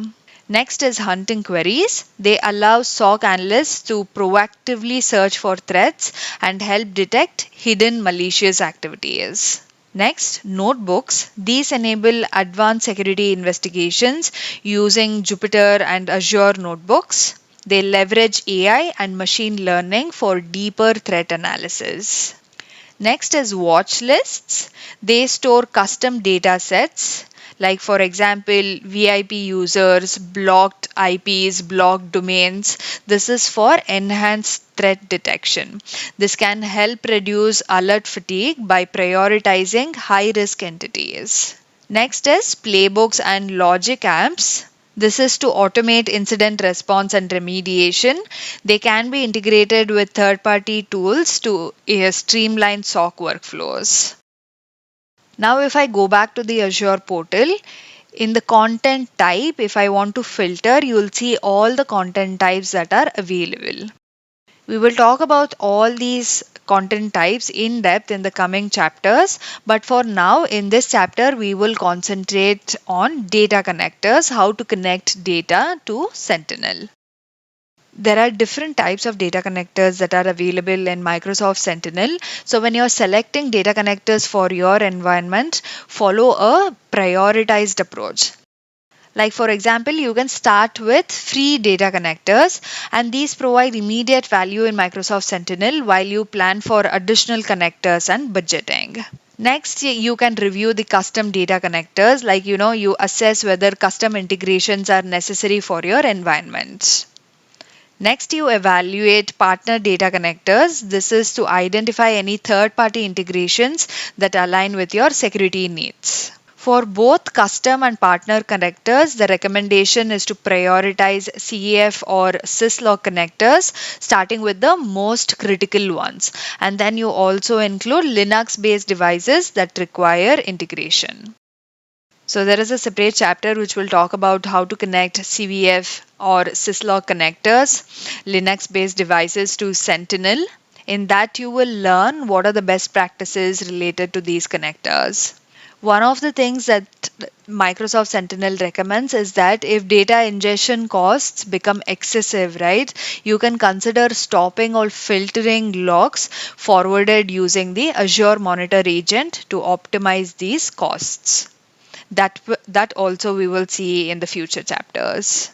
Next is hunting queries. They allow SOC analysts to proactively search for threats and help detect hidden malicious activities. Next, notebooks. These enable advanced security investigations using Jupyter and Azure notebooks. They leverage AI and machine learning for deeper threat analysis. Next is watch lists. They store custom data sets, like for example, VIP users, blocked IPs, blocked domains. This is for enhanced threat detection. This can help reduce alert fatigue by prioritizing high-risk entities. Next is playbooks and logic apps. This is to automate incident response and remediation. They can be integrated with third-party tools to streamline SOC workflows. Now, if I go back to the Azure portal, In the content type, if I want to filter, you'll see all the content types that are available. We will talk about all these content types in depth in the coming chapters, but for now, in this chapter, we will concentrate on data connectors, how to connect data to Sentinel. There are different types of data connectors that are available in Microsoft Sentinel. So when you're selecting data connectors for your environment, follow a prioritized approach. Like for example, you can start with free data connectors, and these provide immediate value in Microsoft Sentinel while you plan for additional connectors and budgeting. Next, you can review the custom data connectors, like you assess whether custom integrations are necessary for your environment. Next, you evaluate partner data connectors. This is to identify any third-party integrations that align with your security needs. For both custom and partner connectors, the recommendation is to prioritize CEF or syslog connectors, starting with the most critical ones. And then you also include Linux-based devices that require integration. So there is a separate chapter which will talk about how to connect CVF or syslog connectors, Linux-based devices to Sentinel. In that, you will learn what are the best practices related to these connectors. One of the things that Microsoft Sentinel recommends is that if data ingestion costs become excessive, right, you can consider stopping or filtering logs forwarded using the Azure Monitor agent to optimize these costs. That also we will see in the future chapters.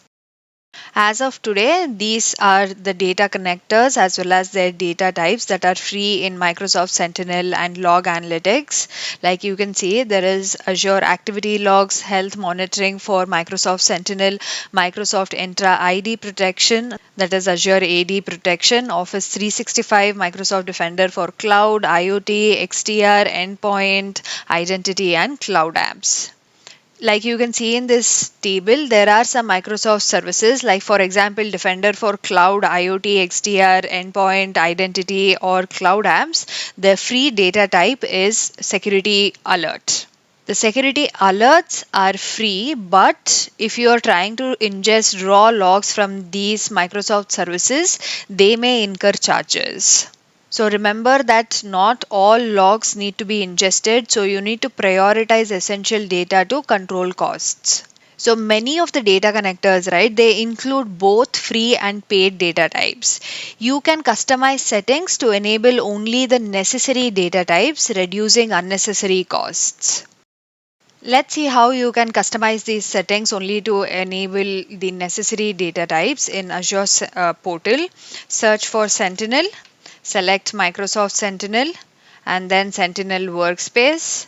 As of today, these are the data connectors as well as their data types that are free in Microsoft Sentinel and Log Analytics. Like you can see, there is Azure Activity Logs, Health Monitoring for Microsoft Sentinel, Microsoft Entra ID Protection, that is Azure AD Protection, Office 365, Microsoft Defender for Cloud, IoT, XDR, Endpoint, Identity, and Cloud Apps. Like you can see in this table, there are some Microsoft services, like for example, Defender for Cloud, IoT, XDR, Endpoint, Identity, or Cloud Apps. The free data type is Security Alert. The security alerts are free, but if you are trying to ingest raw logs from these Microsoft services, they may incur charges. So remember that not all logs need to be ingested, so you need to prioritize essential data to control costs. So many of the data connectors, right, they include both free and paid data types. You can customize settings to enable only the necessary data types, reducing unnecessary costs. Let's see how you can customize these settings only to enable the necessary data types in Azure portal. Search for Sentinel. Select Microsoft Sentinel and then Sentinel Workspace.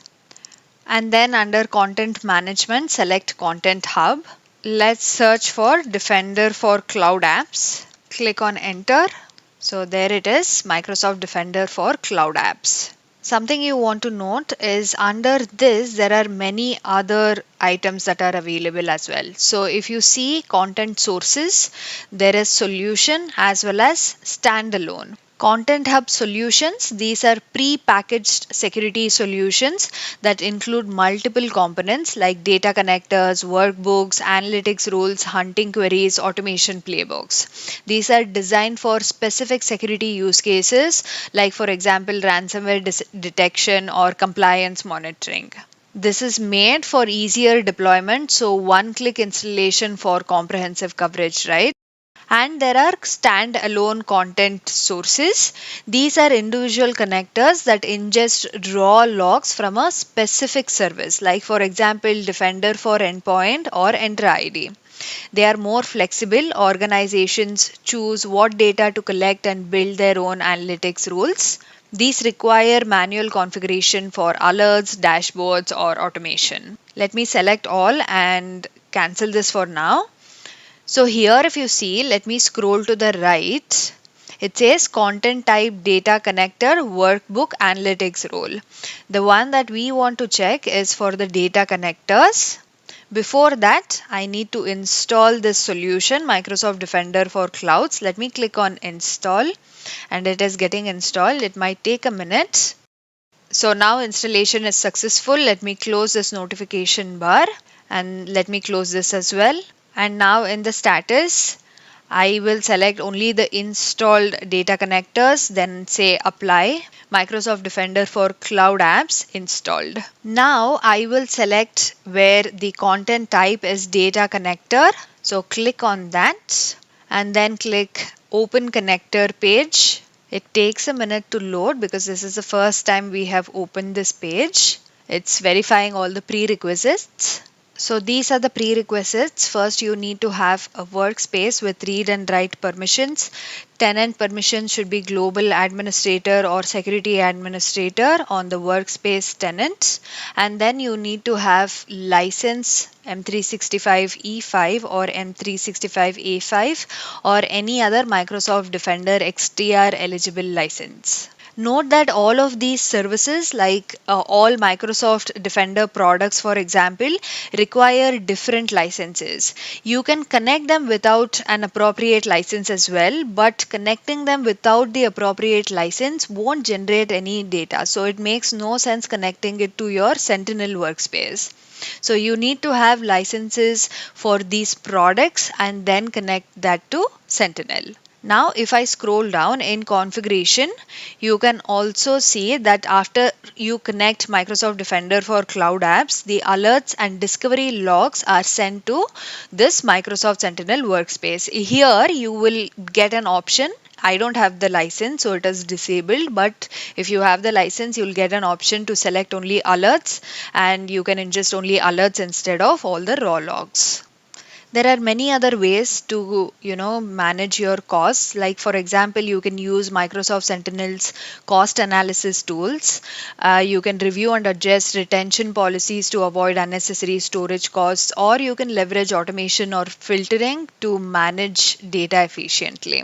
And then under Content Management, select Content Hub. Let's search for Defender for Cloud Apps. Click on Enter. So there it is, Microsoft Defender for Cloud Apps. Something you want to note is under this, there are many other items that are available as well. So if you see content sources, there is solution as well as standalone. Content Hub solutions, these are pre-packaged security solutions that include multiple components like data connectors, workbooks, analytics rules, hunting queries, automation playbooks. These are designed for specific security use cases like for example ransomware detection or compliance monitoring. This is made for easier deployment, so one-click installation for comprehensive coverage, right? And there are standalone content sources. These are individual connectors that ingest raw logs from a specific service, like for example, Defender for Endpoint or Entra ID. They are more flexible. Organizations choose what data to collect and build their own analytics rules. These require manual configuration for alerts, dashboards, or automation. Let me select all and cancel this for now. So here if you see, let me scroll to the right. It says content type data connector workbook analytics role. The one that we want to check is for the data connectors. Before that, I need to install this solution, Microsoft Defender for Clouds. Let me click on install and it is getting installed. It might take a minute. So now installation is successful. Let me close this notification bar. And let me close this as well. And now in the status, I will select only the installed data connectors, then say apply. Microsoft Defender for Cloud Apps installed. Now I will select where the content type is data connector. So click on that and then click open connector page. It takes a minute to load because this is the first time we have opened this page. It's verifying all the prerequisites. So these are the prerequisites. First, you need to have a workspace with read and write permissions. Tenant permissions should be global administrator or security administrator on the workspace tenant. And then you need to have license M365E5 or M365A5 or any other Microsoft Defender XDR eligible license. Note that all of these services, like all Microsoft Defender products, for example, require different licenses. You can connect them without an appropriate license as well, but connecting them without the appropriate license won't generate any data. So it makes no sense connecting it to your Sentinel workspace. So you need to have licenses for these products and then connect that to Sentinel. Now, if I scroll down in configuration, you can also see that after you connect Microsoft Defender for Cloud Apps, the alerts and discovery logs are sent to this Microsoft Sentinel workspace. Here, you will get an option. I don't have the license, so it is disabled. But if you have the license, you'll get an option to select only alerts, and you can ingest only alerts instead of all the raw logs. There are many other ways to manage your costs. Like for example, you can use Microsoft Sentinel's cost analysis tools. You can review and adjust retention policies to avoid unnecessary storage costs, or you can leverage automation or filtering to manage data efficiently.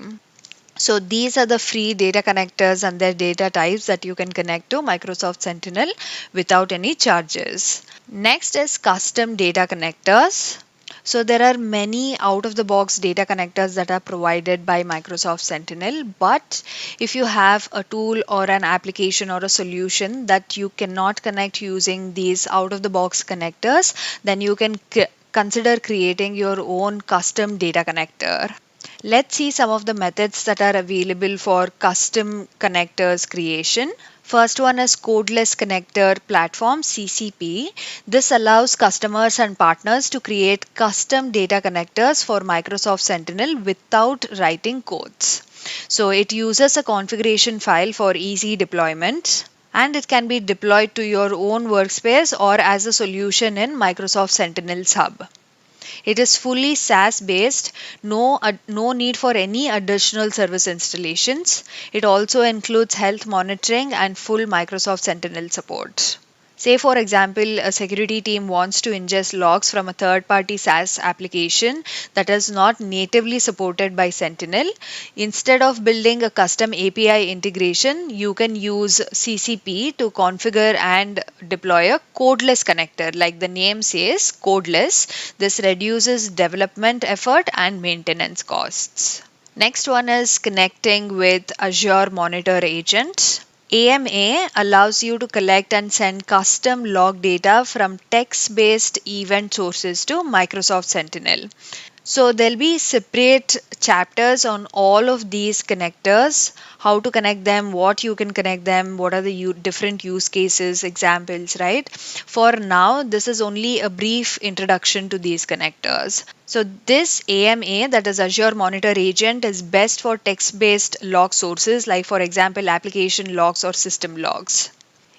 So these are the free data connectors and their data types that you can connect to Microsoft Sentinel without any charges. Next is custom data connectors. So there are many out-of-the-box data connectors that are provided by Microsoft Sentinel, but if you have a tool or an application or a solution that you cannot connect using these out-of-the-box connectors, then you can consider creating your own custom data connector. Let's see some of the methods that are available for custom connectors creation. First one is Codeless Connector Platform (CCP). This allows customers and partners to create custom data connectors for Microsoft Sentinel without writing codes. So it uses a configuration file for easy deployment, and it can be deployed to your own workspace or as a solution in Microsoft Sentinel's hub. It is fully SaaS based, no need for any additional service installations. It also includes health monitoring and full Microsoft Sentinel support. Say, for example, a security team wants to ingest logs from a third-party SaaS application that is not natively supported by Sentinel. Instead of building a custom API integration, you can use CCP to configure and deploy a codeless connector. Like the name says, codeless. This reduces development effort and maintenance costs. Next one is connecting with Azure Monitor Agent. AMA allows you to collect and send custom log data from text-based event sources to Microsoft Sentinel. So there'll be separate chapters on all of these connectors, how to connect them, what you can connect them, what are the different use cases, examples, right? For now, this is only a brief introduction to these connectors. So this AMA, that is Azure Monitor Agent, is best for text-based log sources, like for example, application logs or system logs.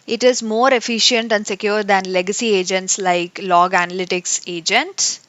It is more efficient and secure than legacy agents like Log Analytics Agent.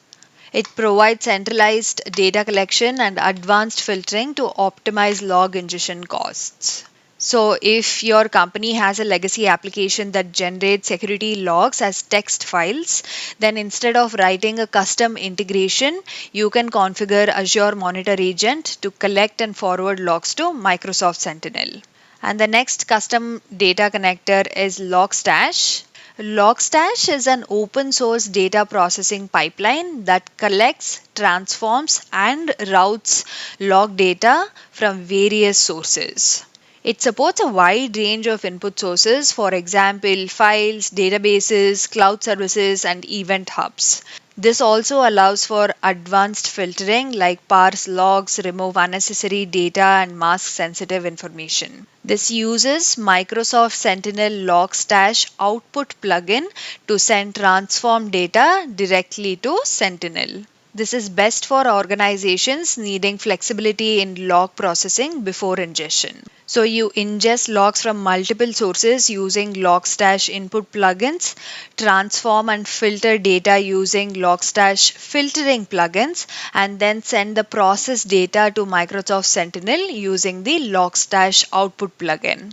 It provides centralized data collection and advanced filtering to optimize log ingestion costs. So if your company has a legacy application that generates security logs as text files, then instead of writing a custom integration, you can configure Azure Monitor Agent to collect and forward logs to Microsoft Sentinel. And the next custom data connector is Logstash. Logstash is an open source data processing pipeline that collects, transforms, and routes log data from various sources. It supports a wide range of input sources, for example, files, databases, cloud services, and event hubs. This also allows for advanced filtering like parse logs, remove unnecessary data, and mask sensitive information. This uses Microsoft Sentinel Log Stash output plugin to send transform data directly to Sentinel. This is best for organizations needing flexibility in log processing before ingestion. So you ingest logs from multiple sources using Logstash input plugins, transform and filter data using Logstash filtering plugins, and then send the processed data to Microsoft Sentinel using the Logstash output plugin.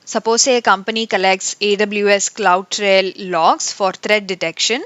Suppose say a company collects AWS CloudTrail logs for threat detection.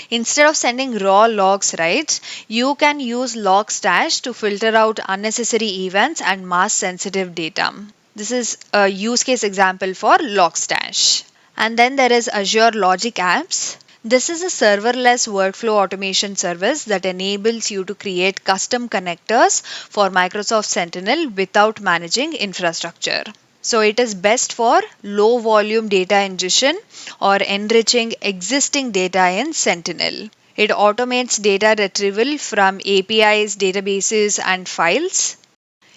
Instead of sending raw logs, right, you can use Logstash to filter out unnecessary events and mask sensitive data. This is a use case example for Logstash. And then there is Azure Logic Apps. This is a serverless workflow automation service that enables you to create custom connectors for Microsoft Sentinel without managing infrastructure. So it is best for low volume data ingestion or enriching existing data in Sentinel. It automates data retrieval from APIs, databases, and files.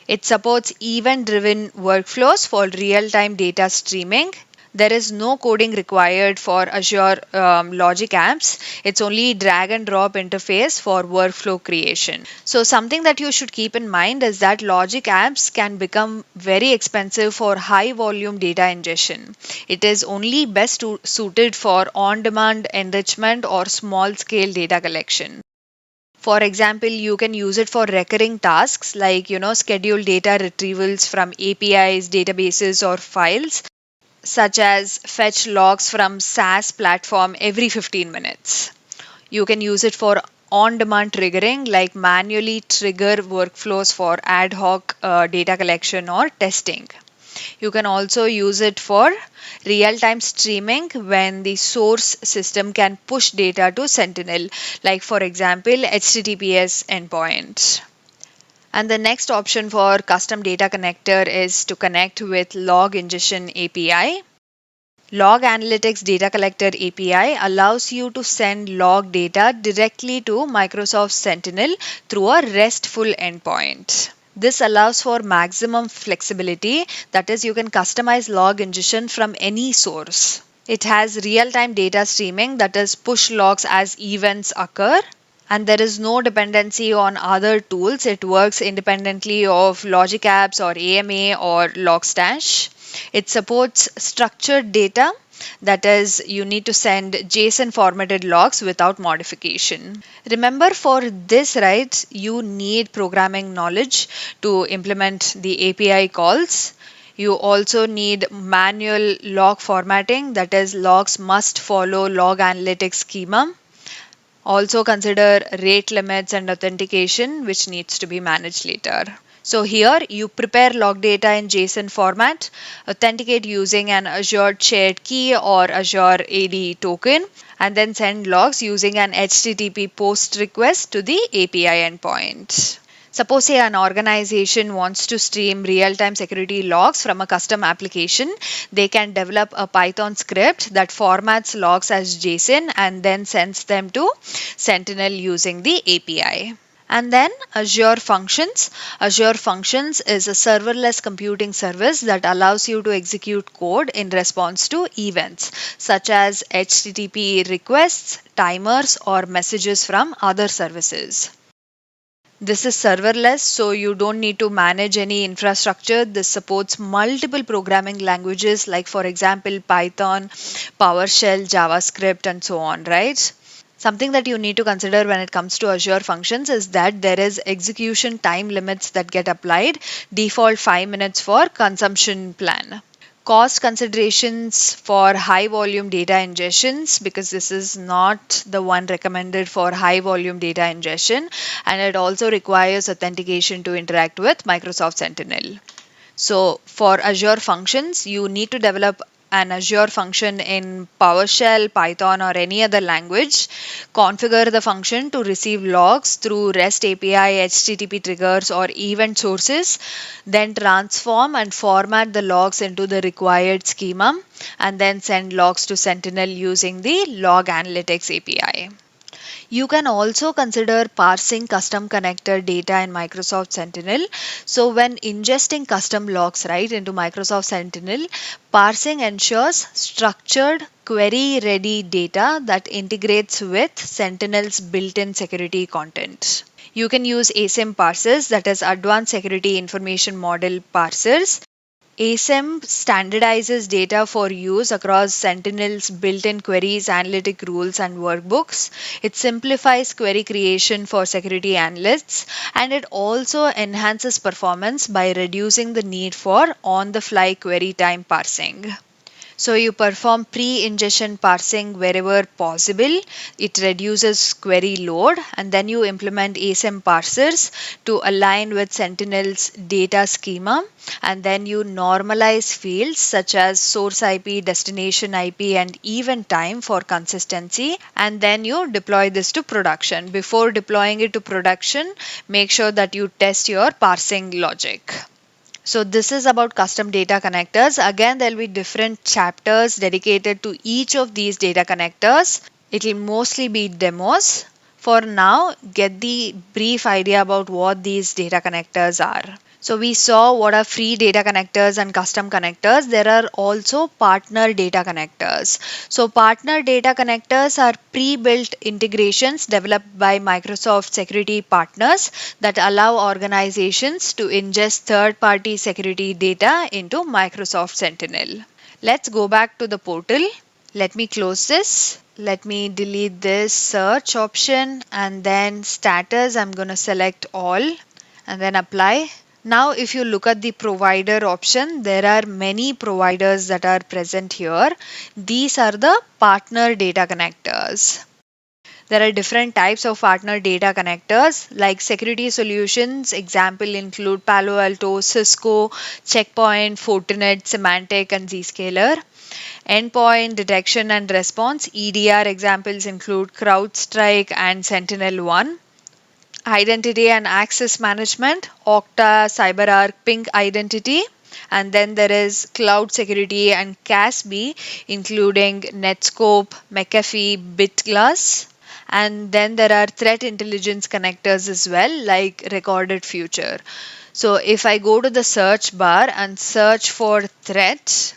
It supports event-driven workflows for real-time data streaming. There is no coding required for Azure Logic Apps. It's only drag and drop interface for workflow creation. So something that you should keep in mind is that Logic Apps can become very expensive for high volume data ingestion. It is only best suited for on-demand enrichment or small-scale data collection. For example, you can use it for recurring tasks like, schedule data retrievals from APIs, databases, or files, such as fetch logs from SaaS platform every 15 minutes. You can use it for on-demand triggering like manually trigger workflows for ad hoc data collection or testing. You can also use it for real-time streaming when the source system can push data to Sentinel, like for example, HTTPS endpoint. And the next option for custom data connector is to connect with Log Ingestion API. Log Analytics Data Collector API allows you to send log data directly to Microsoft Sentinel through a RESTful endpoint. This allows for maximum flexibility, that is, you can customize log ingestion from any source. It has real-time data streaming, that is, push logs as events occur. And there is no dependency on other tools. It works independently of Logic Apps or AMA or Logstash. It supports structured data, that is, you need to send JSON formatted logs without modification. Remember, for this, right, you need programming knowledge to implement the API calls. You also need manual log formatting, that is, logs must follow log analytics schema. Also consider rate limits and authentication, which needs to be managed later. So here you prepare log data in JSON format, authenticate using an Azure shared key or Azure AD token, and then send logs using an HTTP post request to the API endpoint. Suppose say an organization wants to stream real-time security logs from a custom application, they can develop a Python script that formats logs as JSON and then sends them to Sentinel using the API. And then Azure Functions. Azure Functions is a serverless computing service that allows you to execute code in response to events, such as HTTP requests, timers, or messages from other services. This is serverless, so you don't need to manage any infrastructure. This supports multiple programming languages like, for example, Python, PowerShell, JavaScript, and so on, right? Something that you need to consider when it comes to Azure Functions is that there is execution time limits that get applied, default 5 minutes for consumption plan. Cost considerations for high volume data ingestions, because this is not the one recommended for high volume data ingestion, and it also requires authentication to interact with Microsoft Sentinel. So for Azure Functions, you need to develop an Azure function in PowerShell, Python, or any other language. Configure the function to receive logs through REST API, HTTP triggers, or event sources. Then transform and format the logs into the required schema, and then send logs to Sentinel using the Log Analytics API. You can also consider parsing custom connector data in Microsoft Sentinel. So when ingesting custom logs right into Microsoft Sentinel, parsing ensures structured query ready data that integrates with Sentinel's built-in security content. You can use ASIM parsers, that is Advanced Security Information Model parsers. ASIM standardizes data for use across Sentinel's built-in queries, analytic rules, and workbooks. It simplifies query creation for security analysts, and it also enhances performance by reducing the need for on-the-fly query time parsing. So you perform pre-ingestion parsing wherever possible. It reduces query load, and then you implement ASIM parsers to align with Sentinel's data schema, and then you normalize fields such as source IP, destination IP, and event time for consistency, and then you deploy this to production. Before deploying it to production, make sure that you test your parsing logic. So this is about custom data connectors. Again, there will be different chapters dedicated to each of these data connectors. It will mostly be demos. For now, get the brief idea about what these data connectors are. So we saw what are free data connectors and custom connectors. There are also partner data connectors. So partner data connectors are pre-built integrations developed by Microsoft security partners that allow organizations to ingest third-party security data into Microsoft Sentinel. Let's go back to the portal. Let me close this. Let me delete this search option and then status. I'm going to select all and then apply. Now, if you look at the provider option, there are many providers that are present here. These are the partner data connectors. There are different types of partner data connectors like security solutions. Example include Palo Alto, Cisco, Checkpoint, Fortinet, Symantec, and Zscaler. Endpoint detection and response EDR examples include CrowdStrike and SentinelOne. Identity and access management, Okta, CyberArk, Ping Identity. And then there is cloud security and CASB, including Netscope, McAfee, BitGlass. And then there are threat intelligence connectors as well, like Recorded Future. So if I go to the search bar and search for threat,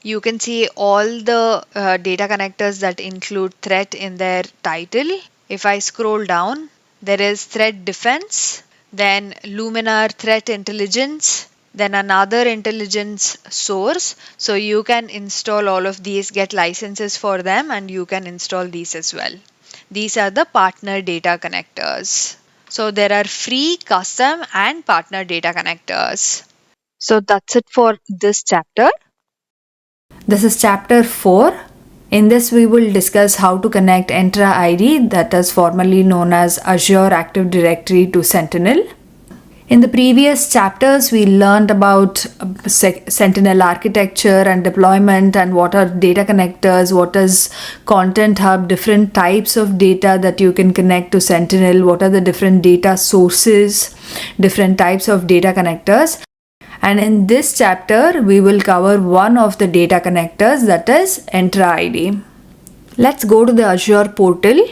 you can see all the data connectors that include threat in their title. If I scroll down, there is threat defense, then Luminar threat intelligence, then another intelligence source. So you can install all of these, get licenses for them, and you can install these as well. These are the partner data connectors. So there are free, custom, and partner data connectors. So that's it for this chapter. This is chapter 4. In this, we will discuss how to connect Entra ID, that is formerly known as Azure Active Directory, to Sentinel. In the previous chapters, we learned about Sentinel architecture and deployment and what are data connectors, what is Content Hub, different types of data that you can connect to Sentinel, what are the different data sources, different types of data connectors. And in this chapter, we will cover one of the data connectors, that is Entra ID. Let's go to the Azure portal.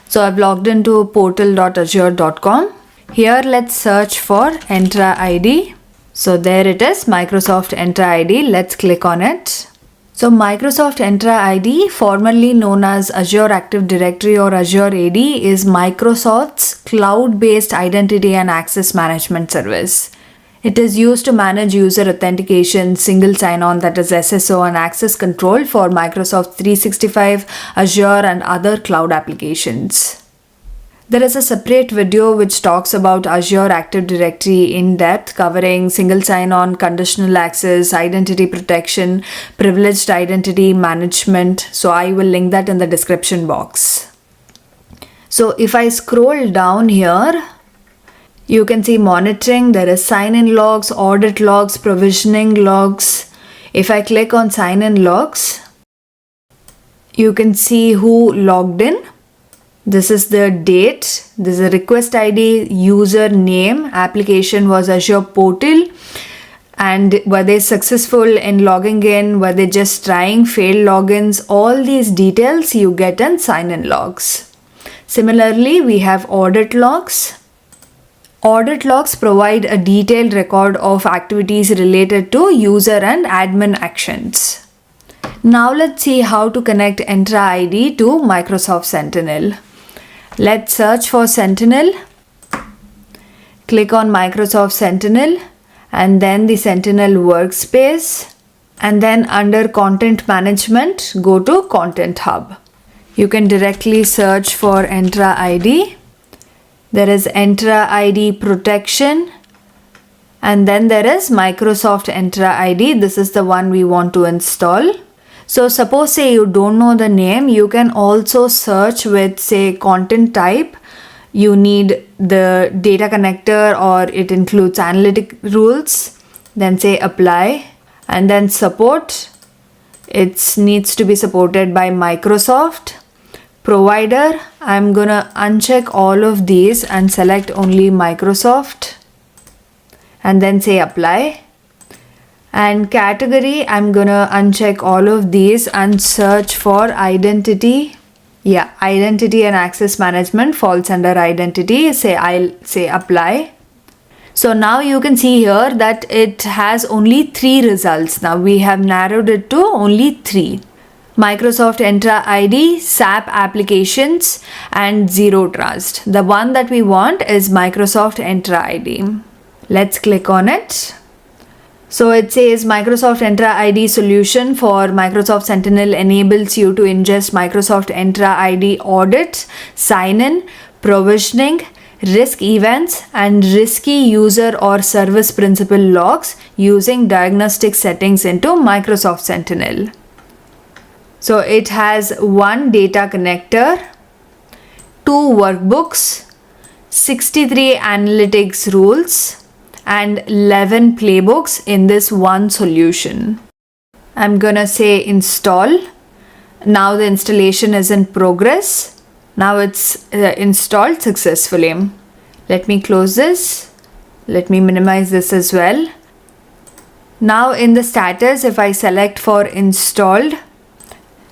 So I've logged into portal.azure.com. Here, let's search for Entra ID. So there it is, Microsoft Entra ID. Let's click on it. So Microsoft Entra ID, formerly known as Azure Active Directory or Azure AD, is Microsoft's cloud-based identity and access management service. It is used to manage user authentication, single sign-on, that is SSO, and access control for Microsoft 365, Azure, and other cloud applications. There is a separate video which talks about Azure Active Directory in depth, covering single sign-on, conditional access, identity protection, privileged identity management. So I will link that in the description box. So if I scroll down here, you can see monitoring, there is sign-in logs, audit logs, provisioning logs. If I click on sign-in logs, you can see who logged in. This is the date, this is a request ID, user name, application was Azure portal, and were they successful in logging in, were they just trying, failed logins, all these details you get in sign-in logs. Similarly, we have audit logs. Audit logs provide a detailed record of activities related to user and admin actions. Now let's see how to connect Entra ID to Microsoft Sentinel. Let's search for Sentinel. Click on Microsoft Sentinel and then the Sentinel Workspace, and then under Content Management, go to Content Hub. You can directly search for Entra ID. There is Entra ID Protection, and then there is Microsoft Entra ID. This is the one we want to install. So suppose say you don't know the name, you can also search with say content type. You need the data connector or it includes analytic rules. Then say apply and then support. It needs to be supported by Microsoft. Provider, I'm gonna uncheck all of these and select only Microsoft and then say apply. And category, I'm gonna uncheck all of these and search for identity. Yeah, identity and access management falls under identity. I'll say apply. So now you can see here that it has only 3 results. Now we have narrowed it to only 3. Microsoft Entra ID, SAP applications and Zero Trust. The one that we want is Microsoft Entra ID. Let's click on it. So it says Microsoft Entra ID solution for Microsoft Sentinel enables you to ingest Microsoft Entra ID audit, sign-in, provisioning, risk events and risky user or service principal logs using diagnostic settings into Microsoft Sentinel. So it has 1 data connector, 2 workbooks, 63 analytics rules, and 11 playbooks in this one solution. I'm gonna say install. Now the installation is in progress. Now it's installed successfully. Let me close this. Let me minimize this as well. Now in the status, if I select for installed,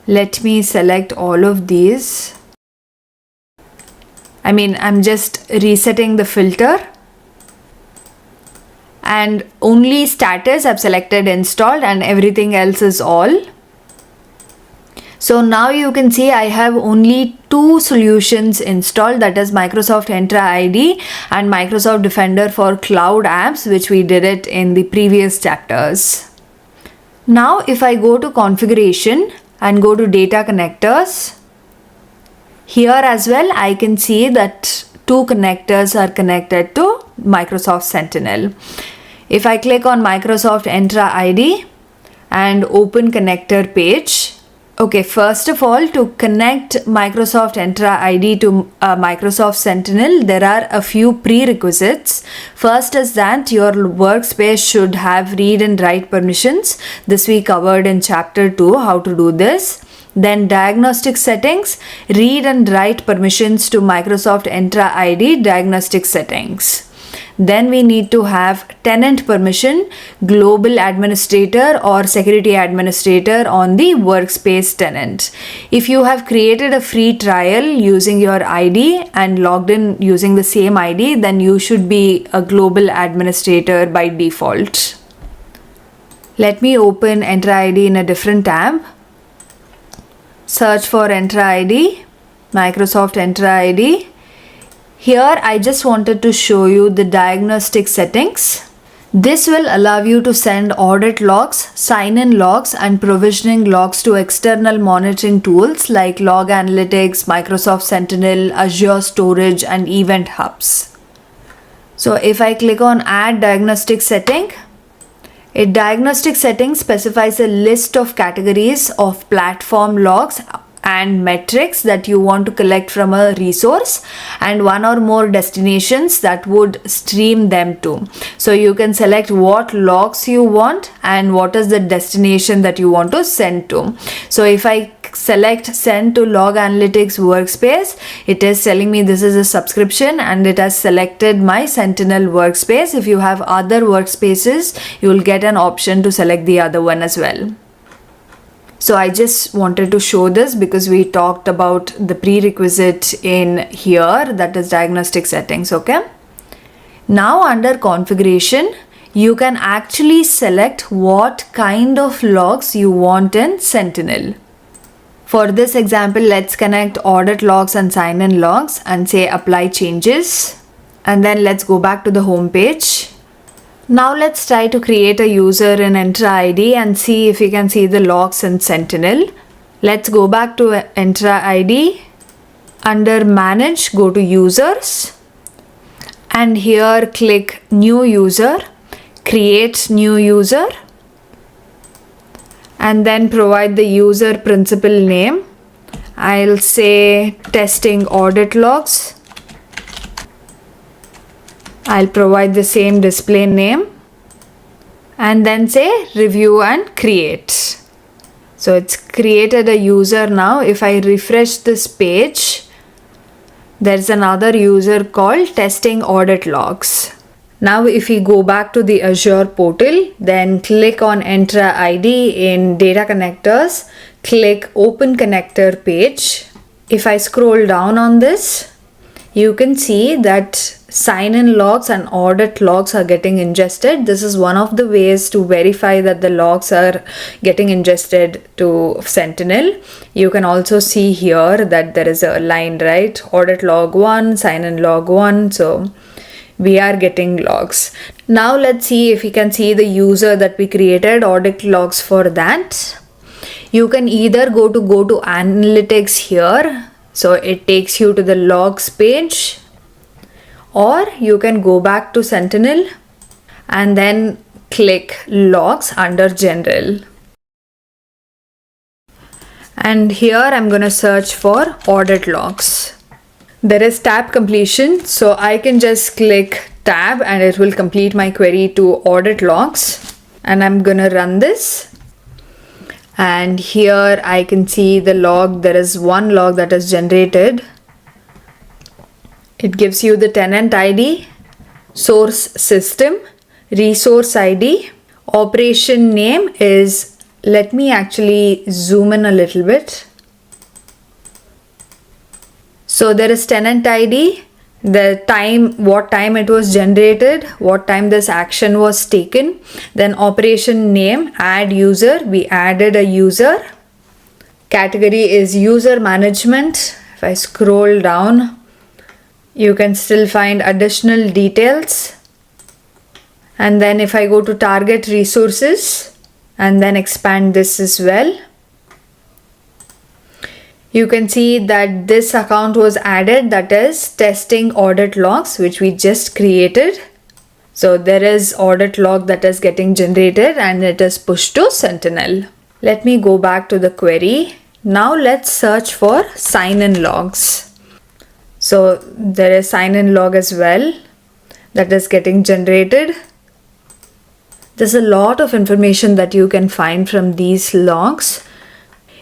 let me select all of these. I'm just resetting the filter. And only status I've selected installed and everything else is all. So now you can see I have only 2 solutions installed, that is Microsoft Entra ID and Microsoft Defender for Cloud Apps, which we did it in the previous chapters. Now if I go to configuration and go to data connectors, here as well I can see that 2 connectors are connected to Microsoft Sentinel. If I click on Microsoft Entra ID and open connector page, okay, first of all, to connect Microsoft Entra ID to Microsoft Sentinel, there are a few prerequisites. First is that your workspace should have read and write permissions. This we covered in chapter 2, how to do this. Then diagnostic settings, read and write permissions to Microsoft Entra ID diagnostic settings. Then we need to have tenant permission, global administrator or security administrator on the workspace tenant. If you have created a free trial using your ID and logged in using the same ID, then you should be a global administrator by default. Let me open Entra ID in a different tab. Search for Entra ID, Microsoft Entra ID. Here I just wanted to show you the diagnostic settings. This will allow you to send audit logs, sign-in logs and provisioning logs to external monitoring tools like Log Analytics, Microsoft Sentinel, Azure Storage and Event Hubs. So if I click on Add Diagnostic Setting, a diagnostic setting specifies a list of categories of platform logs and metrics that you want to collect from a resource and 1 or more destinations that would stream them to. So you can select what logs you want and what is the destination that you want to send to. So if I select send to Log Analytics Workspace, it is telling me this is a subscription and it has selected my Sentinel Workspace. If you have other workspaces, you will get an option to select the other one as well. So I just wanted to show this because we talked about the prerequisite in here, that is diagnostic settings. Okay. Now under configuration, you can actually select what kind of logs you want in Sentinel. For this example, let's connect audit logs and sign-in logs and say apply changes. And then let's go back to the home page. Now let's try to create a user in Entra ID and see if we can see the logs in Sentinel. Let's go back to Entra ID. Under manage, go to users. And here click new user, create new user. And then provide the user principal name. I'll say testing audit logs. I'll provide the same display name and then say review and create. So it's created a user now. If I refresh this page, there's another user called testing audit logs. Now if we go back to the Azure portal, then click on Entra ID in data connectors, click open connector page. If I scroll down on this, you can see that sign-in logs and audit logs are getting ingested. This is one of the ways to verify that the logs are getting ingested to Sentinel. You can also see here that there is a line, right? Audit log 1, sign-in log 1. So we are getting logs. Now let's see if we can see the user that we created, audit logs. For that, you can either go to analytics here. So it takes you to the logs page, or you can go back to Sentinel and then click logs under general. And here I'm going to search for audit logs. There is tab completion, so I can just click tab and it will complete my query to audit logs. And I'm gonna run this. And here I can see the log. There is one log that is generated. It gives you the tenant ID, source system, resource ID, operation name is, let me actually zoom in a little bit. So there is tenant ID, the time, what time it was generated, what time this action was taken, then operation name, add user, we added a user. Category is user management. If I scroll down, you can still find additional details. And then if I go to target resources and then expand this as well, you can see that this account was added, that is testing audit logs, which we just created. So there is audit log that is getting generated and it is pushed to Sentinel. Let me go back to the query. Now let's search for sign-in logs. So there is sign-in log as well that is getting generated. There's a lot of information that you can find from these logs.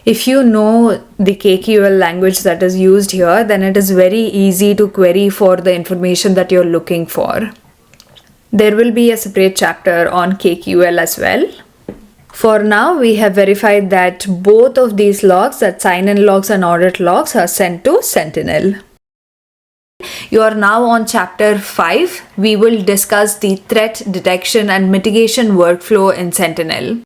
If you know the KQL language that is used here, then it is very easy to query for the information that you're looking for. There will be a separate chapter on KQL as well. For now, we have verified that both of these logs, that sign-in logs and audit logs, are sent to Sentinel. You are now on chapter 5. We will discuss the threat detection and mitigation workflow in Sentinel.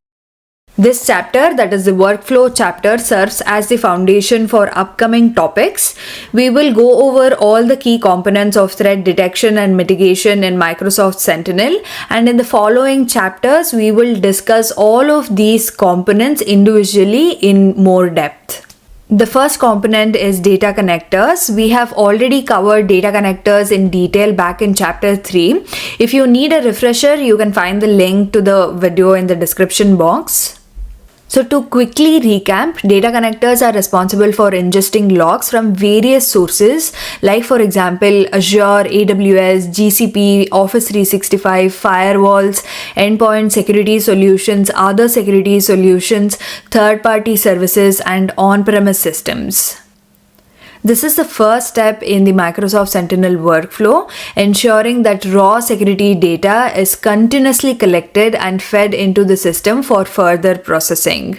This chapter, that is the workflow chapter, serves as the foundation for upcoming topics. We will go over all the key components of threat detection and mitigation in Microsoft Sentinel, and in the following chapters we will discuss all of these components individually in more depth. The first component is data connectors. We have already covered data connectors in detail back in chapter 3. If you need a refresher, you can find the link to the video in the description box. So to quickly recap, data connectors are responsible for ingesting logs from various sources, like for example Azure, AWS, GCP, Office 365, firewalls, endpoint security solutions, other security solutions, third-party services, and on-premise systems. This is the first step in the Microsoft Sentinel workflow, ensuring that raw security data is continuously collected and fed into the system for further processing.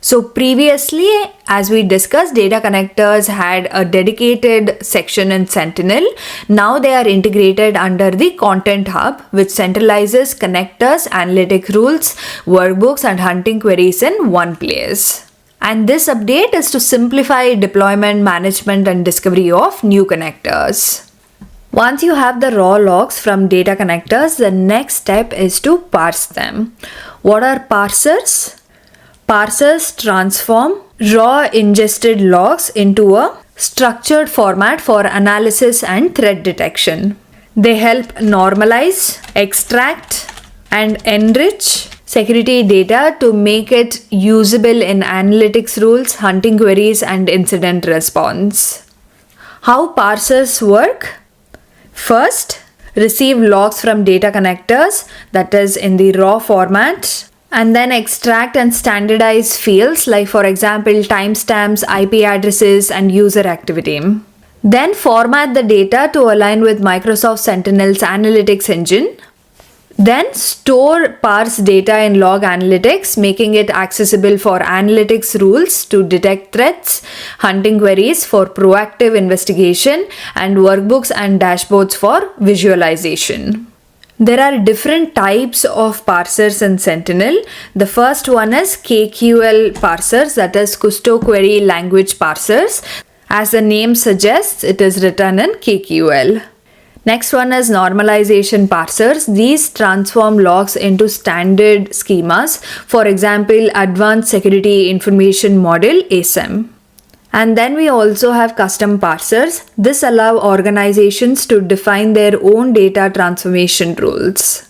So previously, as we discussed, data connectors had a dedicated section in Sentinel. Now they are integrated under the Content Hub, which centralizes connectors, analytic rules, workbooks, and hunting queries in one place. And this update is to simplify deployment, management, and discovery of new connectors. Once you have the raw logs from data connectors, the next step is to parse them. What are parsers? Parsers transform raw ingested logs into a structured format for analysis and threat detection. They help normalize, extract, and enrich security data to make it usable in analytics rules, hunting queries, and incident response. How parsers work? First, receive logs from data connectors, that is in the raw format, and then extract and standardize fields like, for example, timestamps, IP addresses, and user activity. Then format the data to align with Microsoft Sentinel's analytics engine. Then store parsed data in log analytics, making it accessible for analytics rules to detect threats, hunting queries for proactive investigation, and workbooks and dashboards for visualization. There are different types of parsers in Sentinel. The first one is KQL parsers, that is Custo Query Language Parsers. As the name suggests, it is written in KQL. Next one is normalization parsers. These transform logs into standard schemas, for example, Advanced Security Information Model (ASIM). And then we also have custom parsers. This allows organizations to define their own data transformation rules.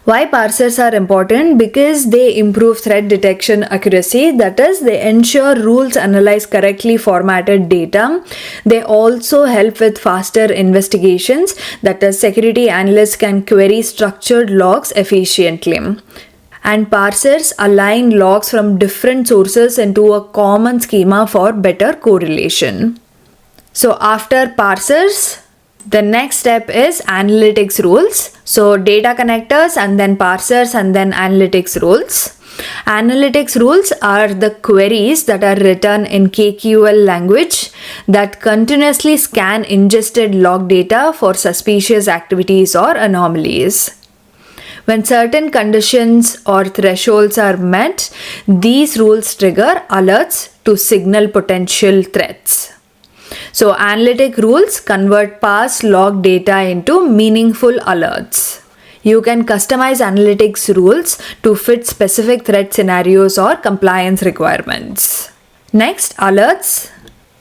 Why parsers are important? Because they improve threat detection accuracy, that is, they ensure rules analyze correctly formatted data. They also help with faster investigations, that is, security analysts can query structured logs efficiently. And parsers align logs from different sources into a common schema for better correlation. So after parsers, the next step is analytics rules. So data connectors and then parsers and then analytics rules. Analytics rules are the queries that are written in KQL language that continuously scan ingested log data for suspicious activities or anomalies. When certain conditions or thresholds are met, these rules trigger alerts to signal potential threats. So analytic rules convert parsed log data into meaningful alerts. You can customize analytics rules to fit specific threat scenarios or compliance requirements. Next, alerts.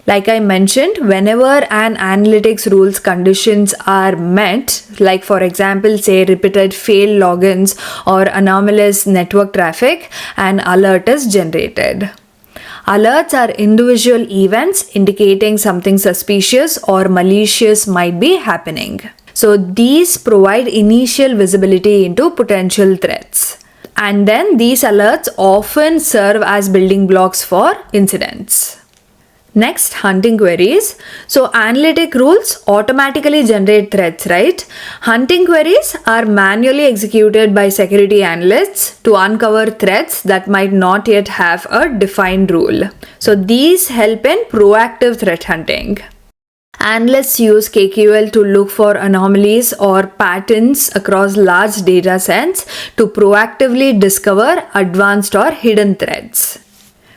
Like I mentioned, whenever an analytics rules conditions are met, like for example, say repeated failed logins or anomalous network traffic, an alert is generated. Alerts are individual events indicating something suspicious or malicious might be happening. So these provide initial visibility into potential threats. And then these alerts often serve as building blocks for incidents. Next, hunting queries. So analytic rules automatically generate threats, right? Hunting queries are manually executed by security analysts to uncover threats that might not yet have a defined rule. So these help in proactive threat hunting. Analysts use KQL to look for anomalies or patterns across large data sets to proactively discover advanced or hidden threats.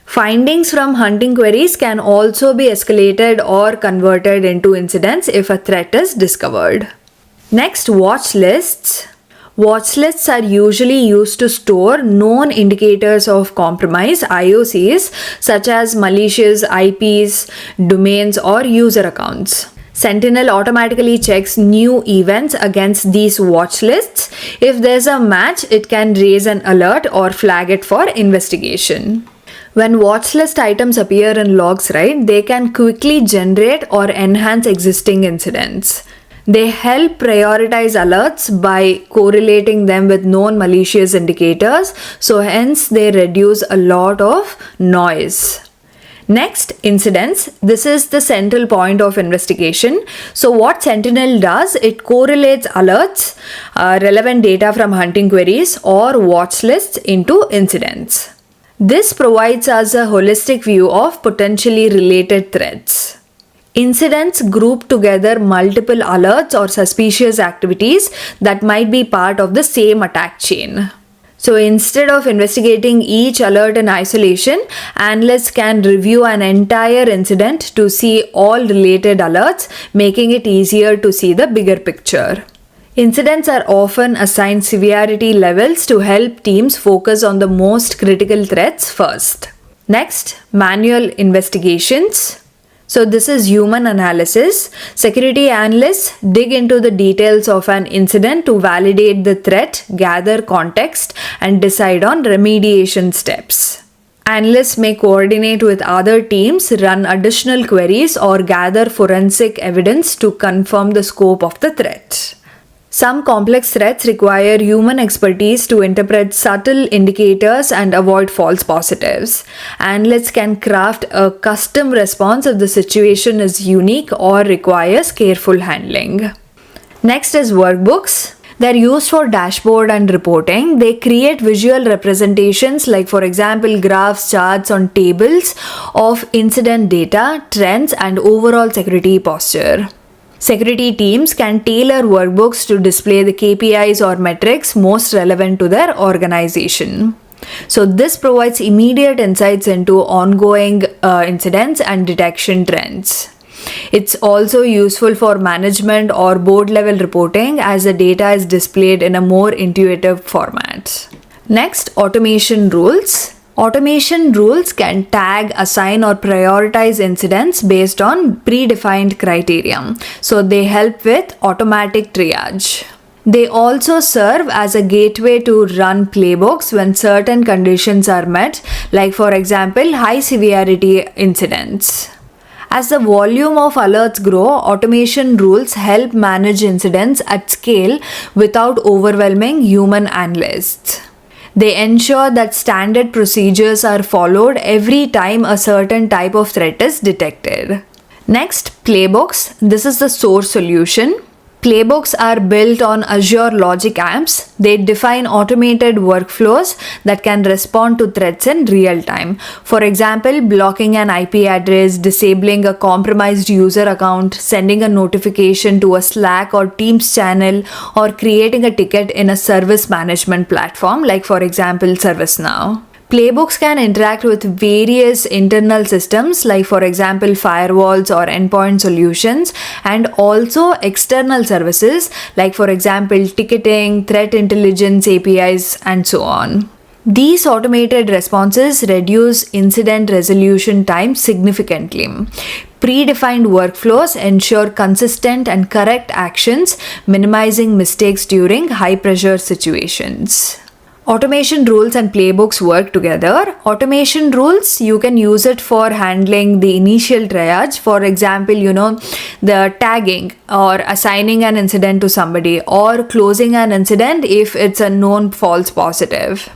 Findings from hunting queries can also be escalated or converted into incidents if a threat is discovered. Next, watch lists. Watch lists are usually used to store known indicators of compromise (IOCs) such as malicious IPs, domains, or user accounts. Sentinel automatically checks new events against these watch lists. If there's a match, it can raise an alert or flag it for investigation. When watchlist items appear in logs, right, they can quickly generate or enhance existing incidents. They help prioritize alerts by correlating them with known malicious indicators, so hence they reduce a lot of noise. Next, incidents. This is the central point of investigation. So what Sentinel does, it correlates alerts, relevant data from hunting queries or watch lists into incidents. This provides us a holistic view of potentially related threats. Incidents group together multiple alerts or suspicious activities that might be part of the same attack chain. So instead of investigating each alert in isolation, analysts can review an entire incident to see all related alerts, making it easier to see the bigger picture. Incidents are often assigned severity levels to help teams focus on the most critical threats first. Next, manual investigations. So this is human analysis. Security analysts dig into the details of an incident to validate the threat, gather context, and decide on remediation steps. Analysts may coordinate with other teams, run additional queries, or gather forensic evidence to confirm the scope of the threat. Some complex threats require human expertise to interpret subtle indicators and avoid false positives. Analysts can craft a custom response if the situation is unique or requires careful handling. Next is workbooks. They're used for dashboard and reporting. They create visual representations like, for example, graphs, charts on tables of incident data, trends, and overall security posture. Security teams can tailor workbooks to display the KPIs or metrics most relevant to their organization. So this provides immediate insights into ongoing incidents and detection trends. It's also useful for management or board level reporting as the data is displayed in a more intuitive format. Next, automation rules. Automation rules can tag, assign, or prioritize incidents based on predefined criteria. So they help with automatic triage. They also serve as a gateway to run playbooks when certain conditions are met, like for example, high severity incidents. As the volume of alerts grow, automation rules help manage incidents at scale without overwhelming human analysts. They ensure that standard procedures are followed every time a certain type of threat is detected. Next, Playbooks. This is the source solution. Playbooks are built on Azure Logic Apps. They define automated workflows that can respond to threats in real time. For example, blocking an IP address, disabling a compromised user account, sending a notification to a Slack or Teams channel, or creating a ticket in a service management platform like, for example, ServiceNow. Playbooks can interact with various internal systems like, for example, firewalls or endpoint solutions, and also external services like, for example, ticketing, threat intelligence APIs, and so on. These automated responses reduce incident resolution time significantly. Predefined workflows ensure consistent and correct actions, minimizing mistakes during high-pressure situations. Automation rules and playbooks work together. Automation rules, you can use it for handling the initial triage. For example, the tagging or assigning an incident to somebody or closing an incident if it's a known false positive.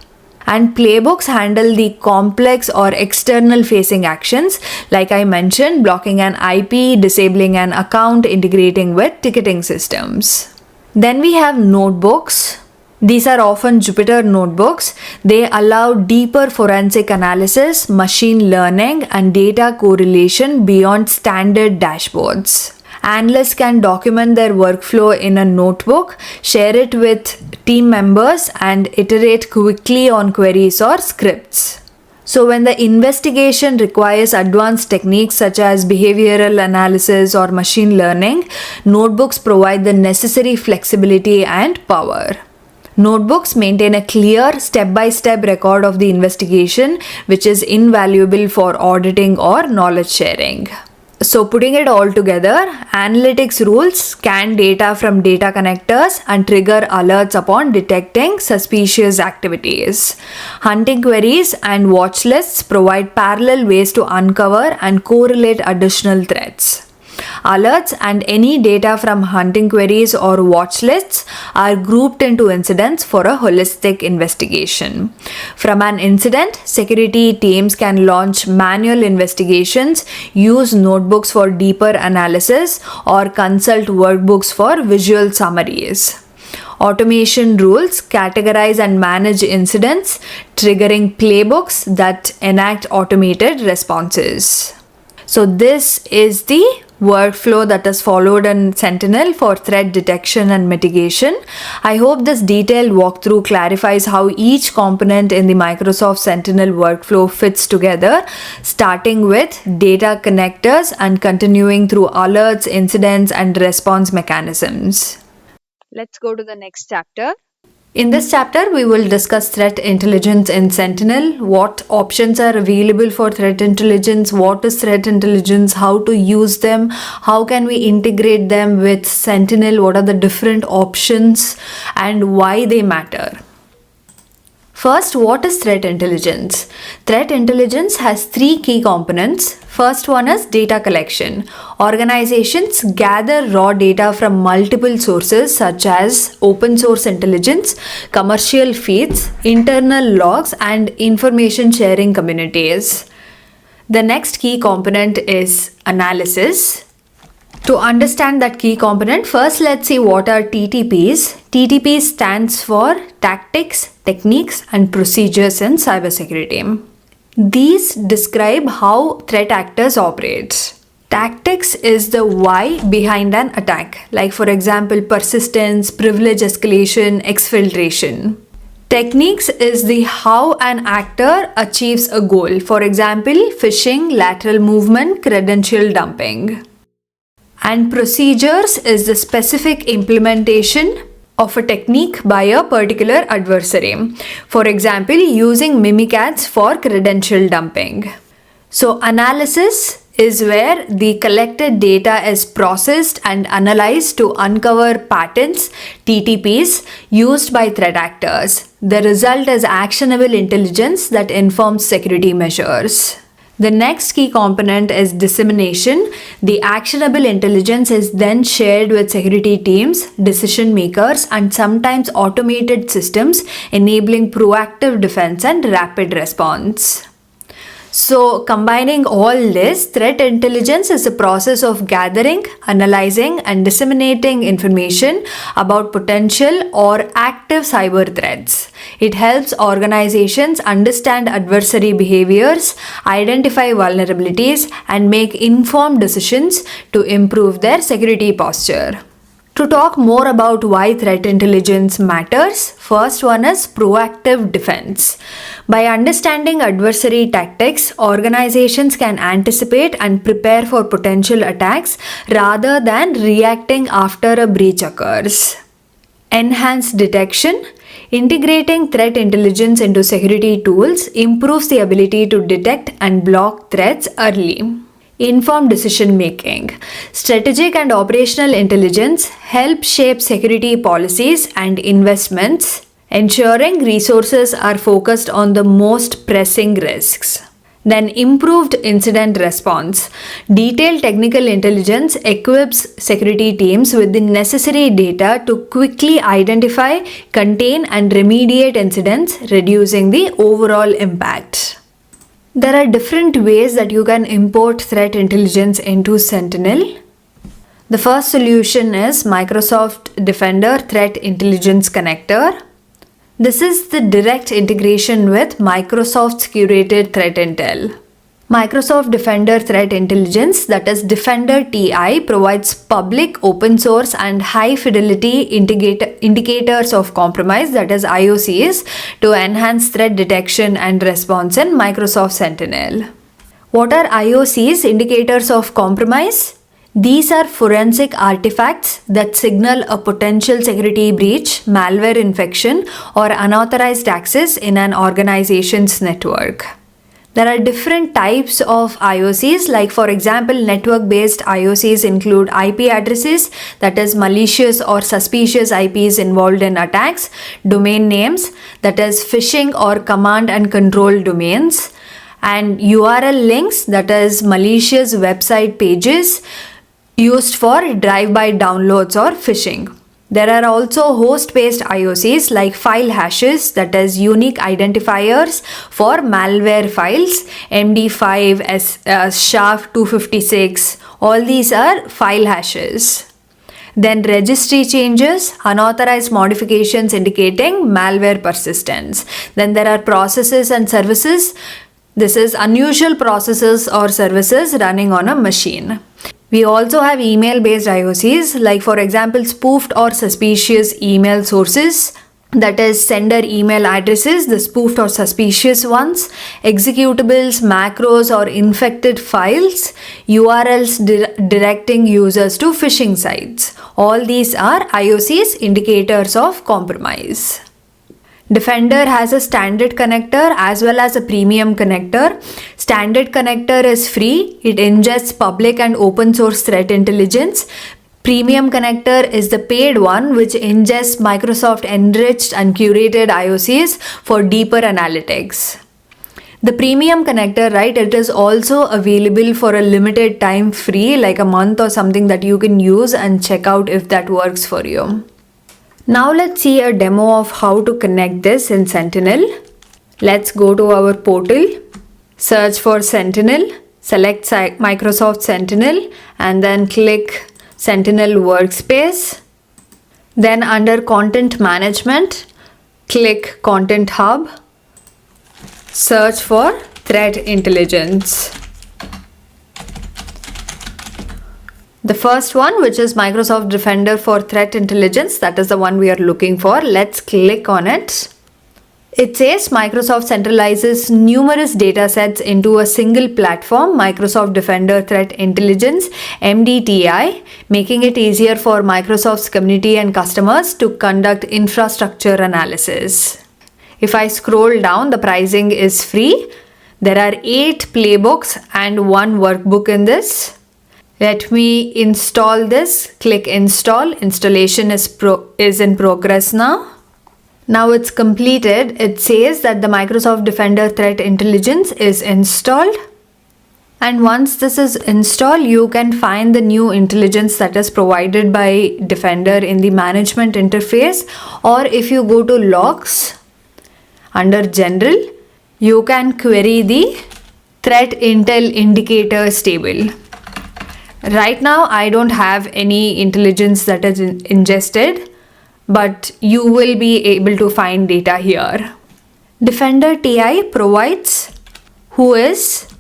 And playbooks handle the complex or external facing actions like I mentioned, blocking an IP, disabling an account, integrating with ticketing systems. Then we have notebooks. These are often Jupyter notebooks. They allow deeper forensic analysis, machine learning, and data correlation beyond standard dashboards. Analysts can document their workflow in a notebook, share it with team members, and iterate quickly on queries or scripts. So when the investigation requires advanced techniques such as behavioral analysis or machine learning, notebooks provide the necessary flexibility and power. Notebooks maintain a clear step-by-step record of the investigation, which is invaluable for auditing or knowledge sharing. So putting it all together, analytics rules scan data from data connectors and trigger alerts upon detecting suspicious activities. Hunting queries and watch lists provide parallel ways to uncover and correlate additional threats. Alerts and any data from hunting queries or watch lists are grouped into incidents for a holistic investigation. From an incident, security teams can launch manual investigations, use notebooks for deeper analysis, or consult workbooks for visual summaries. Automation rules categorize and manage incidents, triggering playbooks that enact automated responses. So this is the workflow that is followed in Sentinel for threat detection and mitigation. I hope this detailed walkthrough clarifies how each component in the Microsoft Sentinel workflow fits together, starting with data connectors and continuing through alerts, incidents, and response mechanisms. Let's go to the next chapter. In this chapter, we will discuss threat intelligence in Sentinel, what options are available for threat intelligence, what is threat intelligence, how to use them, how can we integrate them with Sentinel, what are the different options, and why they matter. First, what is threat intelligence? Threat intelligence has three key components. First one is data collection. Organizations gather raw data from multiple sources such as open source intelligence, commercial feeds, internal logs, and information sharing communities. The next key component is analysis. To understand that key component, first let's see what are TTPs. TTP stands for Tactics, Techniques, and Procedures in Cybersecurity. These describe how threat actors operate. Tactics is the why behind an attack, like for example persistence, privilege escalation, exfiltration. Techniques is the how an actor achieves a goal, for example phishing, lateral movement, credential dumping. And procedures is the specific implementation of a technique by a particular adversary. For example, using mimikatz for credential dumping. So analysis is where the collected data is processed and analyzed to uncover patterns, TTPs, used by threat actors. The result is actionable intelligence that informs security measures. The next key component is dissemination. The actionable intelligence is then shared with security teams, decision makers, and sometimes automated systems, enabling proactive defense and rapid response. So, combining all this, threat intelligence is the process of gathering, analyzing, and disseminating information about potential or active cyber threats. It helps organizations understand adversary behaviors, identify vulnerabilities, and make informed decisions to improve their security posture. To talk more about why threat intelligence matters, first one is proactive defense. By understanding adversary tactics, organizations can anticipate and prepare for potential attacks rather than reacting after a breach occurs. Enhanced detection. Integrating threat intelligence into security tools improves the ability to detect and block threats early. Informed decision making. Strategic and operational intelligence help shape security policies and investments, ensuring resources are focused on the most pressing risks. Then improved incident response. Detailed technical intelligence equips security teams with the necessary data to quickly identify, contain, and remediate incidents, reducing the overall impact. There are different ways that you can import threat intelligence into Sentinel. The first solution is Microsoft Defender Threat Intelligence Connector. This is the direct integration with Microsoft's curated threat intel. Microsoft Defender Threat Intelligence, that is Defender TI, provides public, open source, and high fidelity indicators of compromise, that is IOCs, to enhance threat detection and response in Microsoft Sentinel. What are IOCs, indicators of compromise? These are forensic artifacts that signal a potential security breach, malware infection, or unauthorized access in an organization's network. There are different types of IOCs, like for example, network-based IOCs include IP addresses, that is malicious or suspicious IPs involved in attacks, domain names, that is phishing or command and control domains, and URL links, that is malicious website pages used for drive-by downloads or phishing. There are also host-based IOCs like file hashes, that is unique identifiers for malware files, MD5, SHA-256, all these are file hashes. Then registry changes, unauthorized modifications indicating malware persistence. Then there are processes and services. This is unusual processes or services running on a machine. We also have email-based IOCs, like for example spoofed or suspicious email sources, that is sender email addresses, the spoofed or suspicious ones, executables, macros or infected files, URLs directing users to phishing sites. All these are IOCs, indicators of compromise. Defender has a standard connector as well as a premium connector. Standard connector is free. It ingests public and open source threat intelligence. Premium connector is the paid one, which ingests Microsoft enriched and curated IOCs for deeper analytics. The premium connector, right, it is also available for a limited time free, like a month or something, that you can use and check out if that works for you. Now let's see a demo of how to connect this in Sentinel. Let's go to our portal, search for Sentinel, select Microsoft Sentinel and then click Sentinel Workspace. Then under Content Management, click Content Hub, search for Threat Intelligence. The first one, which is Microsoft Defender for Threat Intelligence, that is the one we are looking for. Let's click on it. It says Microsoft centralizes numerous data sets into a single platform, Microsoft Defender Threat Intelligence, MDTI, making it easier for Microsoft's community and customers to conduct infrastructure analysis. If I scroll down, the pricing is free. There are 8 playbooks and 1 workbook in this. Let me install this. Click install. Installation is in progress now. Now it's completed. It says that the Microsoft Defender Threat Intelligence is installed. And once this is installed, you can find the new intelligence that is provided by Defender in the management interface. Or if you go to logs, under general, you can query the threat intel indicators table. Right now, I don't have any intelligence that is ingested, but you will be able to find data here. Defender TI provides whois,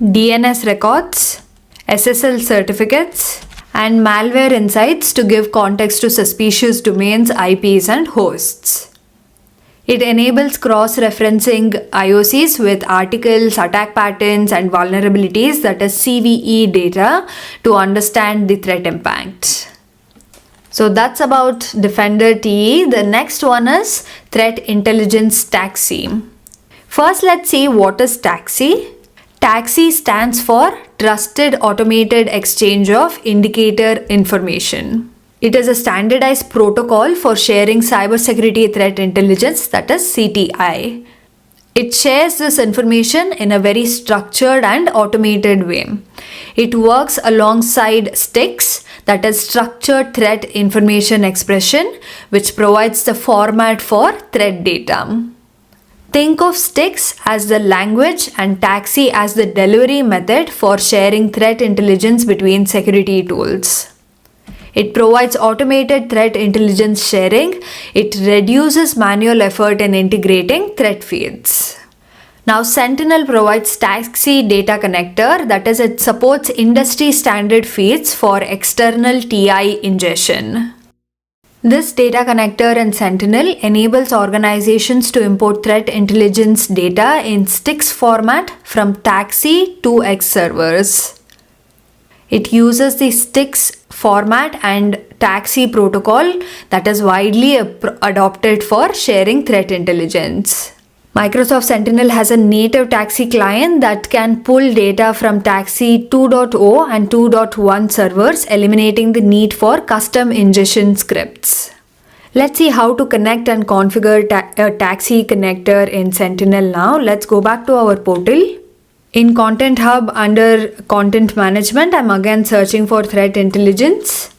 DNS records, SSL certificates, and malware insights to give context to suspicious domains, IPs, and hosts. It enables cross-referencing IOCs with articles, attack patterns, and vulnerabilities, that is CVE data, to understand the threat impact. So that's about Defender TE. The next one is Threat Intelligence Taxi. First, let's see what is Taxi. Taxi stands for Trusted Automated Exchange of Indicator Information. It is a standardized protocol for sharing cybersecurity threat intelligence, that is CTI. It shares this information in a very structured and automated way. It works alongside STIX, that is Structured Threat Information Expression, which provides the format for threat data. Think of STIX as the language and Taxi as the delivery method for sharing threat intelligence between security tools. It provides automated threat intelligence sharing. It reduces manual effort in integrating threat feeds. Now, Sentinel provides Taxi Data Connector, that is, it supports industry standard feeds for external TI ingestion. This data connector in Sentinel enables organizations to import threat intelligence data in STIX format from Taxi to X servers. It uses the STIX format and Taxi protocol that is widely adopted for sharing threat intelligence. Microsoft Sentinel has a native Taxi client that can pull data from Taxi 2.0 and 2.1 servers, eliminating the need for custom ingestion scripts. Let's see how to connect and configure a Taxi connector in Sentinel now. Let's go back to our portal. In Content Hub under Content Management, I'm again searching for Threat Intelligence.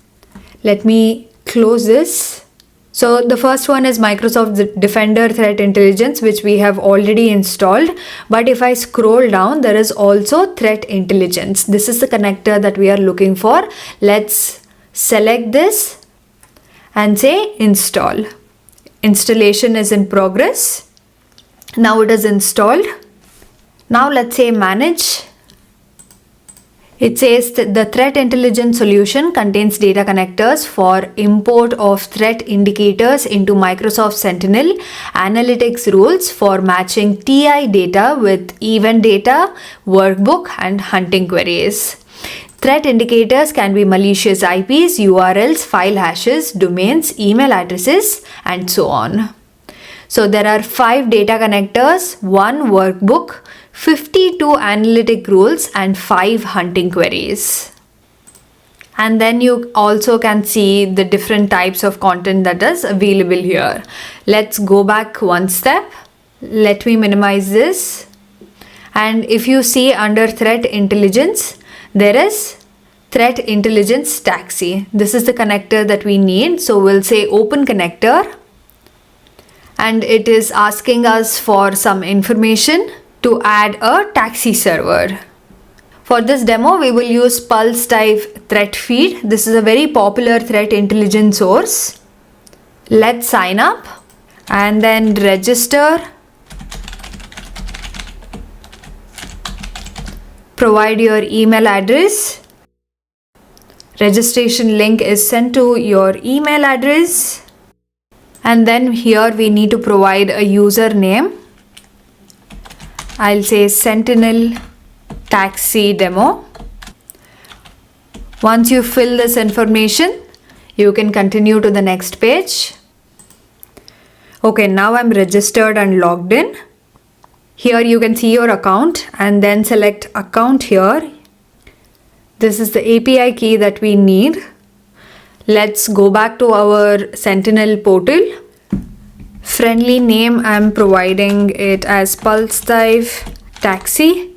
Let me close this. So the first one is Microsoft Defender Threat Intelligence, which we have already installed. But if I scroll down, there is also Threat Intelligence. This is the connector that we are looking for. Let's select this and say install. Installation is in progress. Now it is installed. Now let's say manage. It says that the threat intelligence solution contains data connectors for import of threat indicators into Microsoft Sentinel, analytics rules for matching TI data with event data, workbook, and hunting queries. Threat indicators can be malicious IPs, URLs, file hashes, domains, email addresses, and so on. So there are 5 data connectors, 1 workbook, 52 analytic rules, and 5 hunting queries. And then you also can see the different types of content that is available here. Let's go back one step. Let me minimize this. And if you see under threat intelligence, there is threat intelligence taxi. This is the connector that we need. So we'll say open connector. And it is asking us for some information to add a taxi server. For this demo, we will use Pulse type threat feed. This is a very popular threat intelligence source. Let's sign up and then register. Provide your email address. Registration link is sent to your email address. And then here we need to provide a username. I'll say Sentinel Taxi Demo. Once you fill this information, you can continue to the next page. Okay, now I'm registered and logged in. Here you can see your account and then select account here. This is the API key that we need. Let's go back to our Sentinel portal. Friendly name, I'm providing it as Pulse type taxi.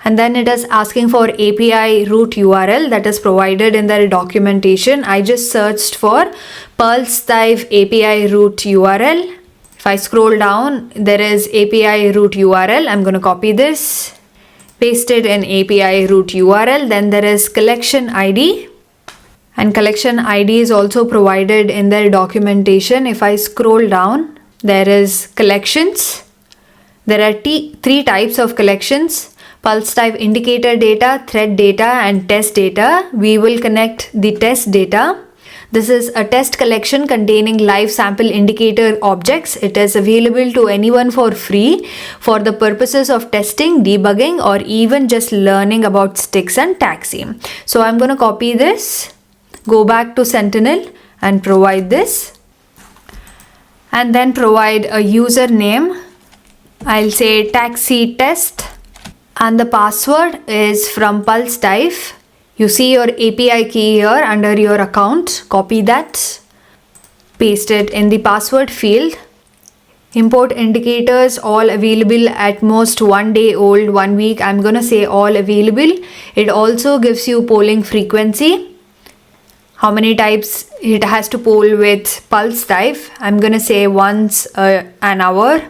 And then it is asking for API root URL that is provided in the documentation. I just searched for Pulse type API root URL. If I scroll down, there is API root URL. I'm going to copy this, paste it in API root URL. Then there is collection ID. And collection ID is also provided in their documentation. If I scroll down, there is collections. There are 3 types of collections: pulse type indicator data, threat data, and test data. We will connect the test data. This is a test collection containing live sample indicator objects. It is available to anyone for free for the purposes of testing, debugging, or even just learning about sticks and taxi. So I'm going to copy this. Go back to Sentinel and provide this. And then provide a username. I'll say taxi test. And the password is from Pulse type. You see your API key here under your account. Copy that. Paste it in the password field. Import indicators all available, at most 1 day old, 1 week. I'm going to say all available. It also gives you polling frequency. How many types it has to poll with pulse type. I'm going to say once an hour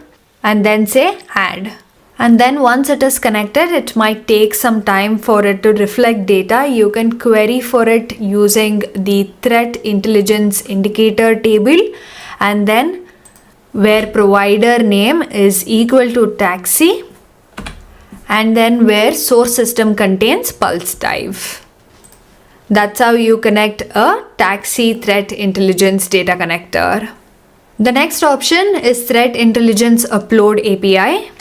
and then say add. And then once it is connected, it might take some time for it to reflect data. You can query for it using the threat intelligence indicator table, and then where provider name is equal to taxi, and then where source system contains pulse type. That's how you connect a taxi threat intelligence data connector. The next option is threat intelligence upload API.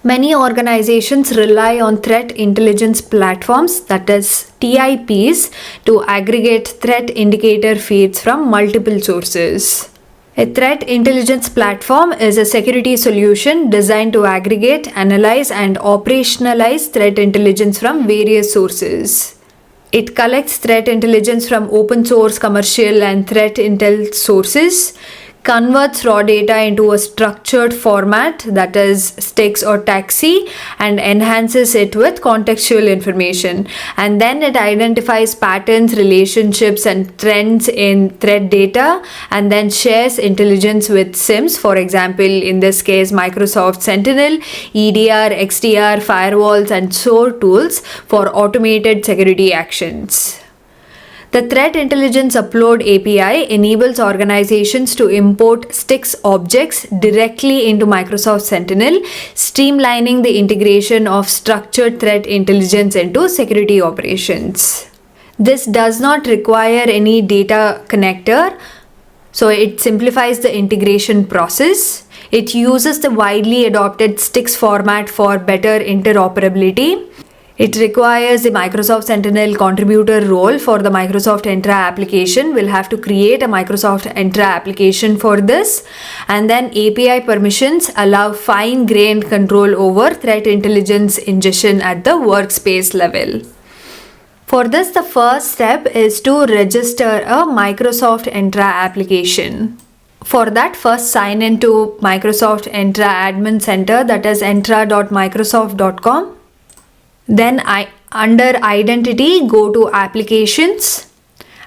Many organizations rely on threat intelligence platforms, that is TIPs, to aggregate threat indicator feeds from multiple sources. A threat intelligence platform is a security solution designed to aggregate, analyze, and operationalize threat intelligence from various sources. It collects threat intelligence from open source, commercial, and threat intel sources, converts raw data into a structured format, that is sticks or taxi, and enhances it with contextual information. And then it identifies patterns, relationships, and trends in threat data, and then shares intelligence with SIEMs. For example, in this case, Microsoft Sentinel, EDR, XDR, firewalls, and SOAR tools for automated security actions. The Threat Intelligence Upload API enables organizations to import STIX objects directly into Microsoft Sentinel, streamlining the integration of structured threat intelligence into security operations. This does not require any data connector, so it simplifies the integration process. It uses the widely adopted STIX format for better interoperability. It requires the Microsoft Sentinel contributor role for the Microsoft Entra application. We'll have to create a Microsoft Entra application for this. And then API permissions allow fine-grained control over threat intelligence ingestion at the workspace level. For this, the first step is to register a Microsoft Entra application. For that, first sign into Microsoft Entra Admin Center, that is entra.microsoft.com. Then under Identity, go to Applications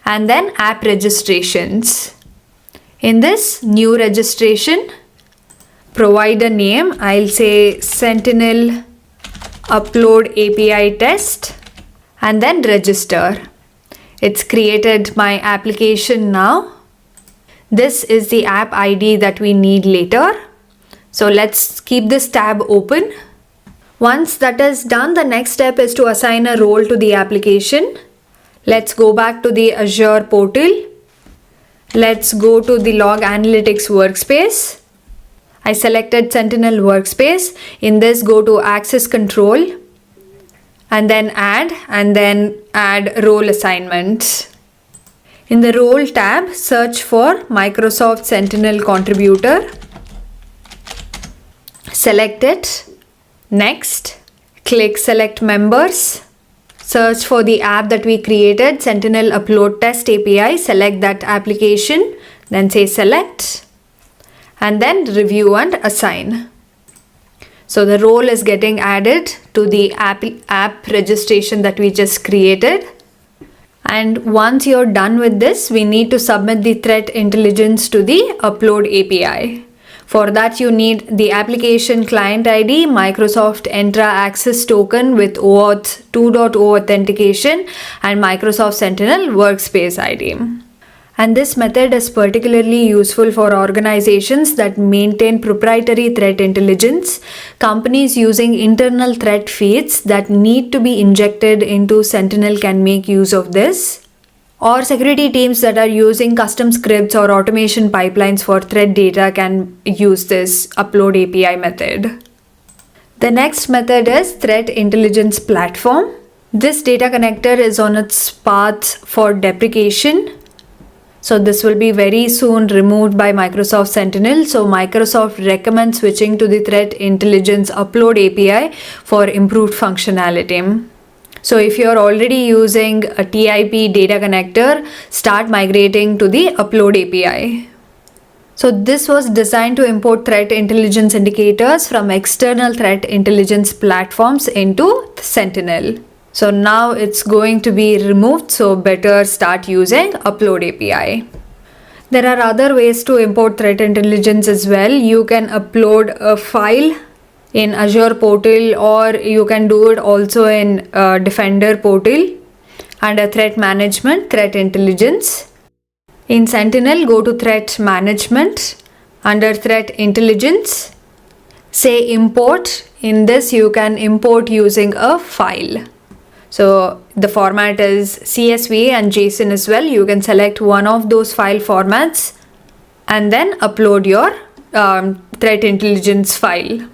and then App Registrations. In this new registration, provide a name. I'll say Sentinel Upload API Test and then register. It's created my application now. This is the app ID that we need later. So let's keep this tab open. Once that is done, the next step is to assign a role to the application. Let's go back to the Azure portal. Let's go to the Log Analytics workspace. I selected Sentinel Workspace. In this, go to Access Control and then add role assignment. In the Role tab, search for Microsoft Sentinel Contributor. Select it. Next, click Select Members. Search for the app that we created, Sentinel Upload Test API. Select that application, then say Select, and then Review and Assign. So the role is getting added to the app registration that we just created. And once you're done with this, we need to submit the threat intelligence to the Upload API. For that, you need the application client ID, Microsoft Entra Access Token with OAuth 2.0 authentication, and Microsoft Sentinel Workspace ID. And this method is particularly useful for organizations that maintain proprietary threat intelligence, companies using internal threat feeds that need to be injected into Sentinel can make use of this, or security teams that are using custom scripts or automation pipelines for threat data can use this upload API method. The next method is Threat Intelligence Platform. This data connector is on its path for deprecation. So this will be very soon removed by Microsoft Sentinel. So Microsoft recommends switching to the Threat Intelligence Upload API for improved functionality. So if you're already using a TIP data connector, start migrating to the Upload API. So this was designed to import threat intelligence indicators from external threat intelligence platforms into Sentinel. So now it's going to be removed, so better start using Upload API. There are other ways to import threat intelligence as well. You can upload a file in Azure portal, or you can do it also in Defender portal under Threat Management, Threat Intelligence. In Sentinel, go to Threat Management. Under Threat Intelligence, say Import. In this, you can import using a file. So the format is CSV and JSON as well. You can select one of those file formats and then upload your threat intelligence file.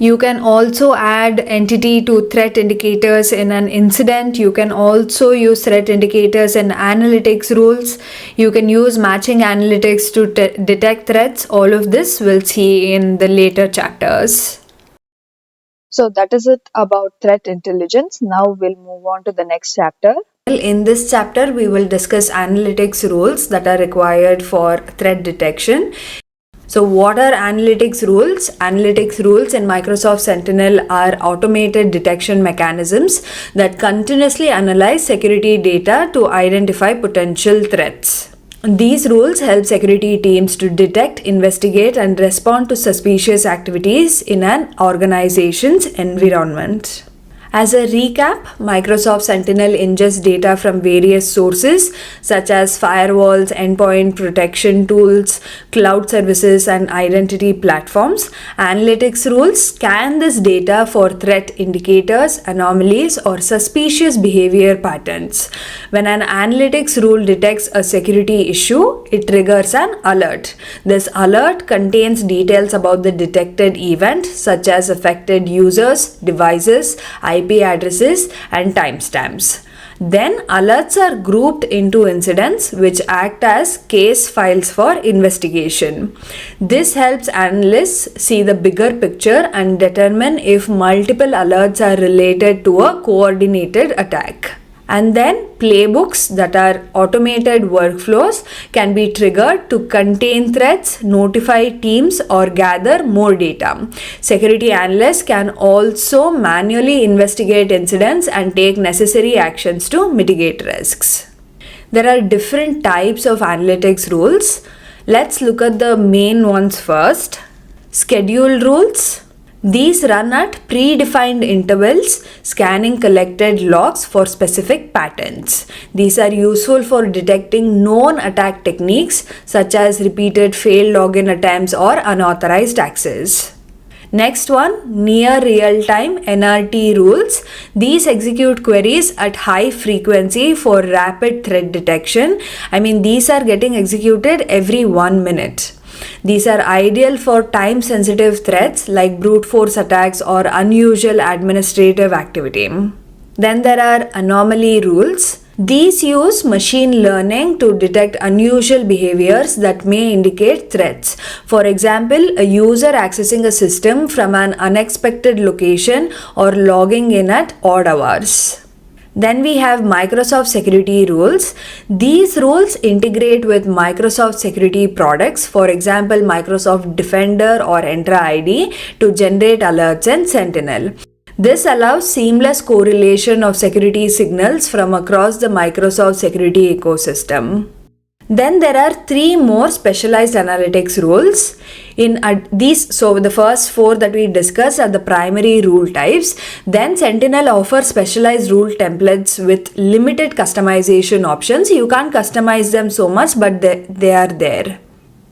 You can also add entity to threat indicators in an incident. You can also use threat indicators in analytics rules. You can use matching analytics to detect threats. All of this we'll see in the later chapters. So that is it about threat intelligence. Now we'll move on to the next chapter. In this chapter, we will discuss analytics rules that are required for threat detection. So what are analytics rules? Analytics rules in Microsoft Sentinel are automated detection mechanisms that continuously analyze security data to identify potential threats. These rules help security teams to detect, investigate, and respond to suspicious activities in an organization's environment. As a recap, Microsoft Sentinel ingests data from various sources such as firewalls, endpoint protection tools, cloud services, and identity platforms. Analytics rules scan this data for threat indicators, anomalies, or suspicious behavior patterns. When an analytics rule detects a security issue, it triggers an alert. This alert contains details about the detected event such as affected users, devices, IP addresses, and timestamps. Then alerts are grouped into incidents which act as case files for investigation. This helps analysts see the bigger picture and determine if multiple alerts are related to a coordinated attack. And then playbooks, that are automated workflows, can be triggered to contain threats, notify teams, or gather more data. Security analysts can also manually investigate incidents and take necessary actions to mitigate risks. There are different types of analytics rules. Let's look at the main ones first. Schedule rules. These run at predefined intervals, scanning collected logs for specific patterns. These are useful for detecting known attack techniques such as repeated failed login attempts or unauthorized access. Next one, near real-time NRT rules. These execute queries at high frequency for rapid threat detection. These are getting executed every 1 minute. These are ideal for time-sensitive threats like brute force attacks or unusual administrative activity. Then there are anomaly rules. These use machine learning to detect unusual behaviors that may indicate threats. For example, a user accessing a system from an unexpected location or logging in at odd hours. Then we have Microsoft security rules. These rules integrate with Microsoft security products, for example, Microsoft Defender or Entra ID, to generate alerts in Sentinel. This allows seamless correlation of security signals from across the Microsoft security ecosystem. Then there are 3 more specialized analytics rules. The first 4 that we discussed are the primary rule types. Then Sentinel offers specialized rule templates with limited customization options. You can't customize them so much, but they are there.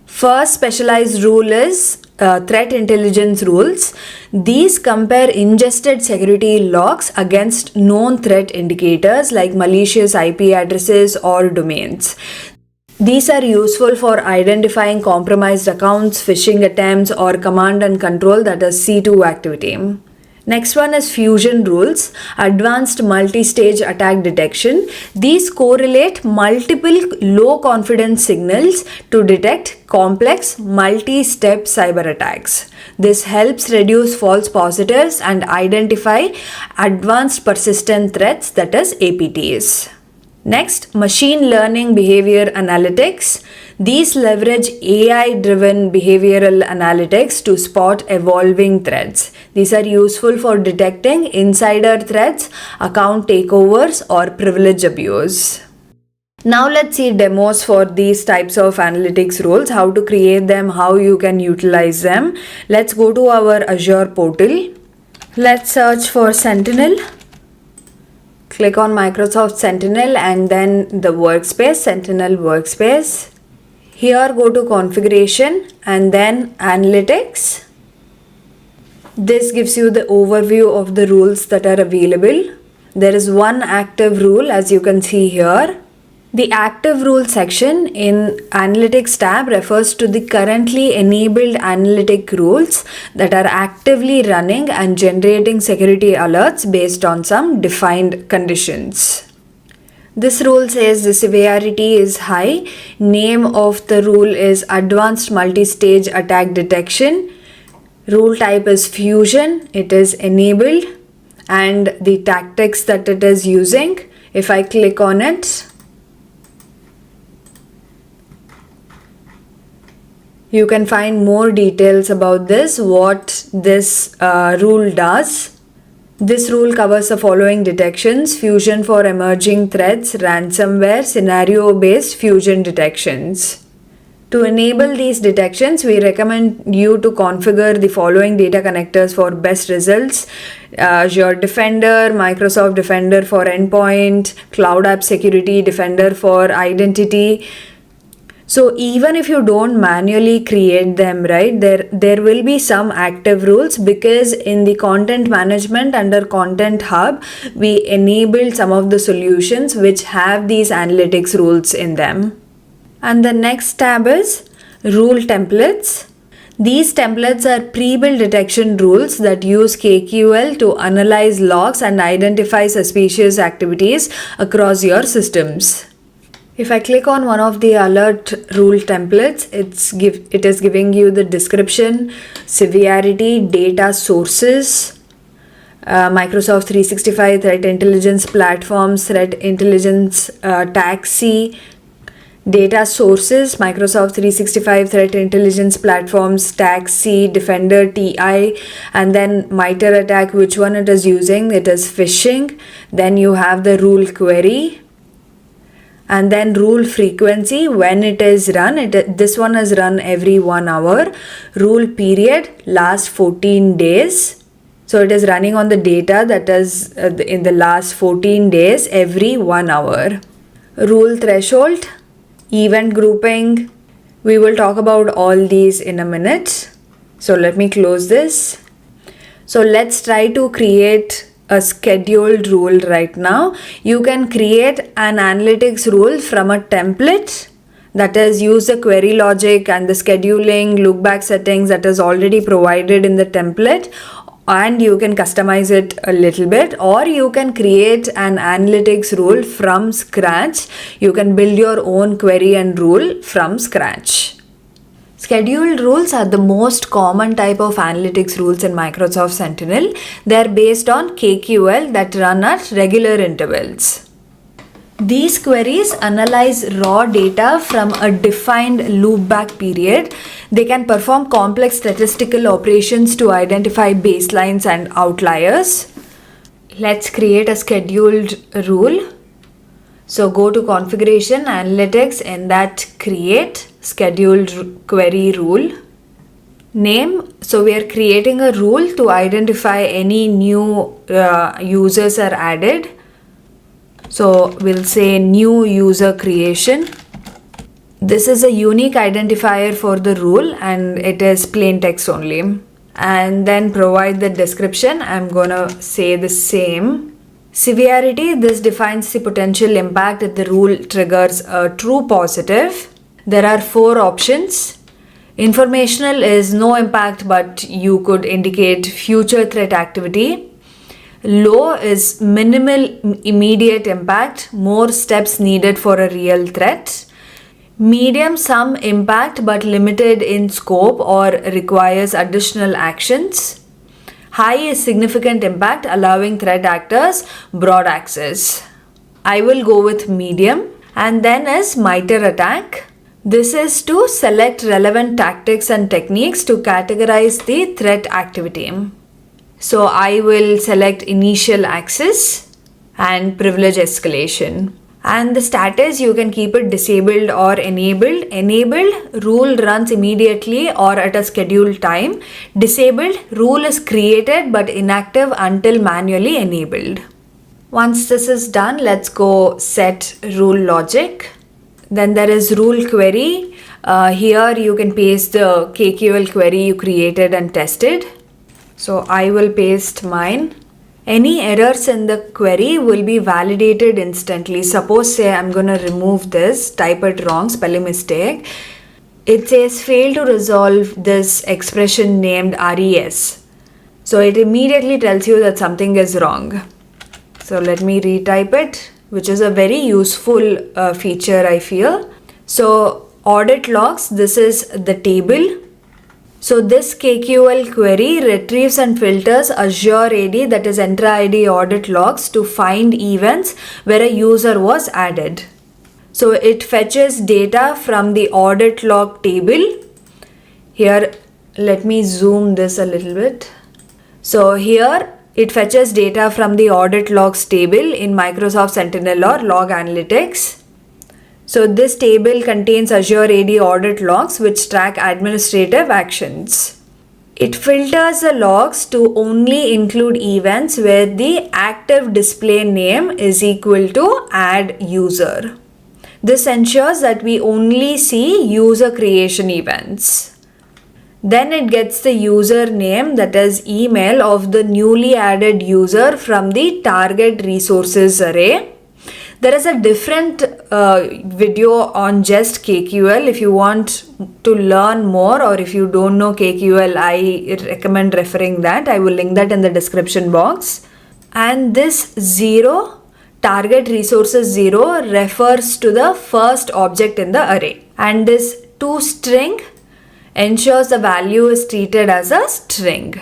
First specialized rule is threat intelligence rules. These compare ingested security logs against known threat indicators like malicious IP addresses or domains. These are useful for identifying compromised accounts, phishing attempts, or command and control, that is C2 activity. Next one is fusion rules, advanced multi-stage attack detection. These correlate multiple low confidence signals to detect complex multi-step cyber attacks. This helps reduce false positives and identify advanced persistent threats, that is APTs. Next, machine learning behavior analytics. These leverage AI-driven behavioral analytics to spot evolving threats. These are useful for detecting insider threats, account takeovers, or privilege abuse. Now let's see demos for these types of analytics rules, how to create them, how you can utilize them. Let's go to our Azure portal. Let's search for Sentinel. Click on Microsoft Sentinel and then the workspace, Sentinel Workspace. Here go to configuration and then analytics. This gives you the overview of the rules that are available. There is one active rule, as you can see here. The active rule section in Analytics tab refers to the currently enabled analytic rules that are actively running and generating security alerts based on some defined conditions. This rule says the severity is high. Name of the rule is Advanced Multi-Stage Attack Detection. Rule type is Fusion. It is enabled. And the tactics that it is using, if I click on it, you can find more details about this, what this rule does. This rule covers the following detections: fusion for emerging threats, ransomware, scenario-based fusion detections. To enable these detections, we recommend you to configure the following data connectors for best results: Azure Defender, Microsoft Defender for Endpoint, Cloud App Security, Defender for Identity. So even if you don't manually create them, right, there will be some active rules, because in the content management under Content Hub, we enabled some of the solutions which have these analytics rules in them. And the next tab is Rule Templates. These templates are pre-built detection rules that use KQL to analyze logs and identify suspicious activities across your systems. If I click on one of the alert rule templates, it is giving you the description, severity, data sources, Microsoft 365 Threat Intelligence Platforms, Threat Intelligence Taxi, data sources, Microsoft 365 Threat Intelligence Platforms, Taxi, Defender, TI, and then MITRE ATT&CK, which one it is using. It is phishing. Then you have the rule query, and then rule frequency, when it is run. This one is run every 1 hour. Rule period, last 14 days. So it is running on the data that is in the last 14 days every 1 hour. Rule threshold, event grouping. We will talk about all these in a minute. So let me close this. So let's try to create a scheduled rule right now. You can create an analytics rule from a template, that is, use the query logic and the scheduling loopback settings that is already provided in the template, and you can customize it a little bit, or you can create an analytics rule from scratch. You can build your own query and rule from scratch. Scheduled rules are the most common type of analytics rules in Microsoft Sentinel. They are based on KQL that run at regular intervals. These queries analyze raw data from a defined loopback period. They can perform complex statistical operations to identify baselines and outliers. Let's create a scheduled rule. So go to Configuration, Analytics, and that create scheduled query rule. Name, so we are creating a rule to identify any new users are added. So we'll say new user creation. This is a unique identifier for the rule and it is plain text only. And then provide the description. I'm gonna say the same. Severity, this defines the potential impact if the rule triggers a true positive. There are 4 options. Informational is no impact, but you could indicate future threat activity. Low is minimal immediate impact, more steps needed for a real threat. Medium, some impact but limited in scope or requires additional actions. High is significant impact, allowing threat actors broad access. I will go with medium. And then is MITRE ATT&CK. This is to select relevant tactics and techniques to categorize the threat activity. So I will select initial access and privilege escalation. And the status, you can keep it disabled or enabled. Enabled, rule runs immediately or at a scheduled time. Disabled, rule is created but inactive until manually enabled. Once this is done, let's go set rule logic. Then there is rule query. Here you can paste the KQL query you created and tested. So I will paste mine. Any errors in the query will be validated instantly. Suppose say I'm going to remove this, type it wrong, spelling mistake. It says fail to resolve this expression named RES. So it immediately tells you that something is wrong. So let me retype it, which is a very useful feature I feel. So audit logs, this is the table. So this KQL query retrieves and filters Azure AD, that is Entra ID audit logs, to find events where a user was added. So it fetches data from the audit log table. Here, let me zoom this a little bit. So here it fetches data from the audit logs table in Microsoft Sentinel or Log Analytics. So this table contains Azure AD audit logs which track administrative actions. It filters the logs to only include events where the active display name is equal to add user. This ensures that we only see user creation events. Then it gets the username, that is email, of the newly added user from the target resources array. There is a different video on just KQL. If you want to learn more or if you don't know KQL, I recommend referring that. I will link that in the description box. And this 0, target resources 0, refers to the first object in the array. And this toString ensures the value is treated as a string.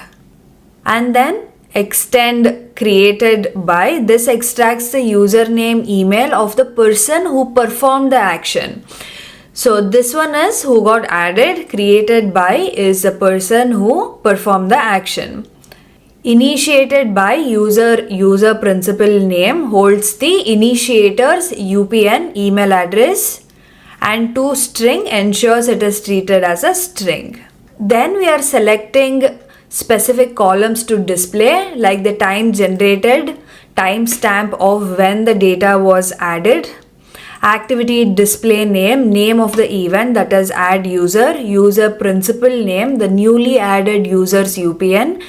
And then extend created by, this extracts the username email of the person who performed the action. So this one is who got added, created by is the person who performed the action. Initiated by user principal name holds the initiator's UPN email address, and toString ensures it is treated as a string. Then we are selecting specific columns to display, like the time generated, timestamp of when the data was added, activity display name, name of the event, that is add user, user principal name, the newly added user's UPN,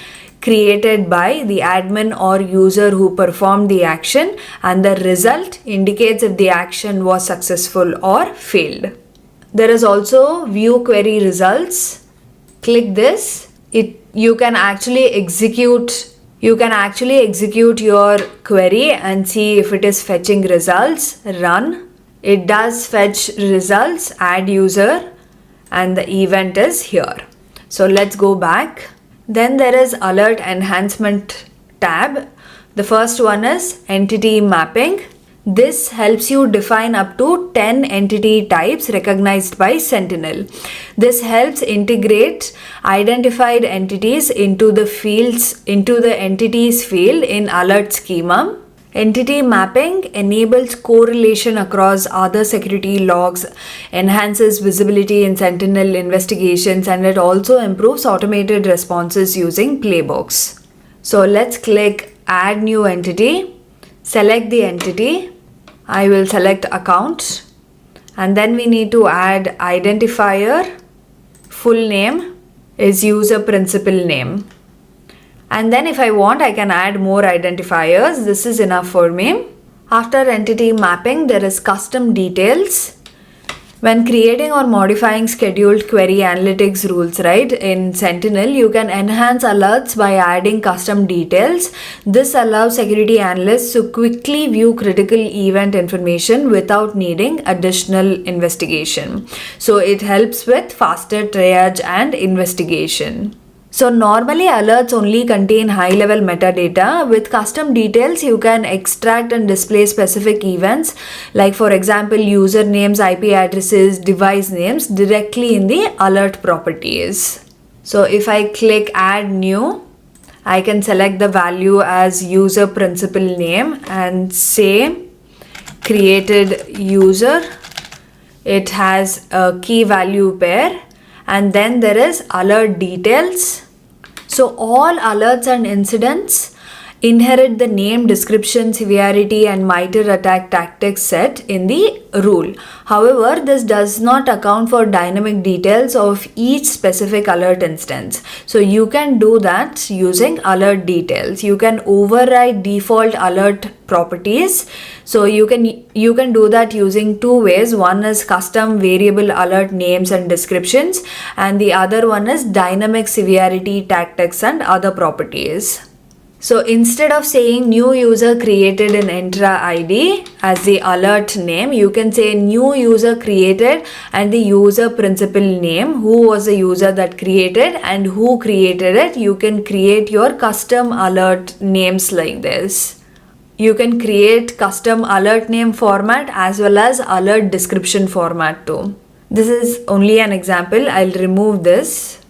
created by the admin or user who performed the action, and the result indicates if the action was successful or failed. There is also view query results. Click this. You can actually execute your query and see if it is fetching results. Run. It does fetch results, add user, and the event is here. So let's go back. Then there is alert enhancement tab. The first one is entity mapping. This helps you define up to 10 entity types recognized by Sentinel. This helps integrate identified entities into the entities field in alert schema. Entity mapping enables correlation across other security logs, enhances visibility in Sentinel investigations, and it also improves automated responses using Playbooks. So let's click Add New Entity, select the entity. I will select account, and then we need to add identifier. Full name is user principal name. And then if I want, I can add more identifiers. This is enough for me. After entity mapping, there is custom details. When creating or modifying scheduled query analytics rules, right, in Sentinel, you can enhance alerts by adding custom details. This allows security analysts to quickly view critical event information without needing additional investigation. So it helps with faster triage and investigation. So normally alerts only contain high-level metadata. With custom details, you can extract and display specific events, like for example usernames, IP addresses, device names, directly in the alert properties. So if I click add new, I can select the value as user principal name and say created user. It has a key value pair, and then there is alert details. So all alerts and incidents inherit the name, description, severity, and MITRE attack tactics set in the rule. However, this does not account for dynamic details of each specific alert instance. So you can do that using alert details. You can override default alert properties. So you can do that using two ways. One is custom variable alert names and descriptions, and the other one is dynamic severity tactics and other properties. So instead of saying new user created in Entra ID as the alert name, you can say new user created and the user principal name, who was the user that created and who created it. You can create your custom alert names like this. You can create custom alert name format as well as alert description format too. This is only an example. I'll remove this.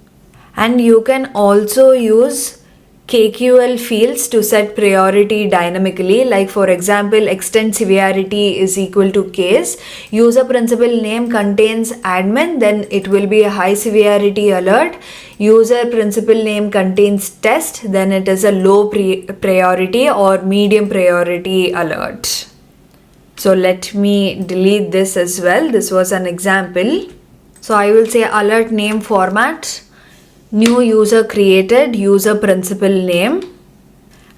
And you can also use KQL fields to set priority dynamically. Like for example, extend severity is equal to case. User principal name contains admin, then it will be a high severity alert. User principal name contains test, then it is a low priority or medium priority alert. So let me delete this as well. This was an example. So I will say alert name format, new user created, user principal name,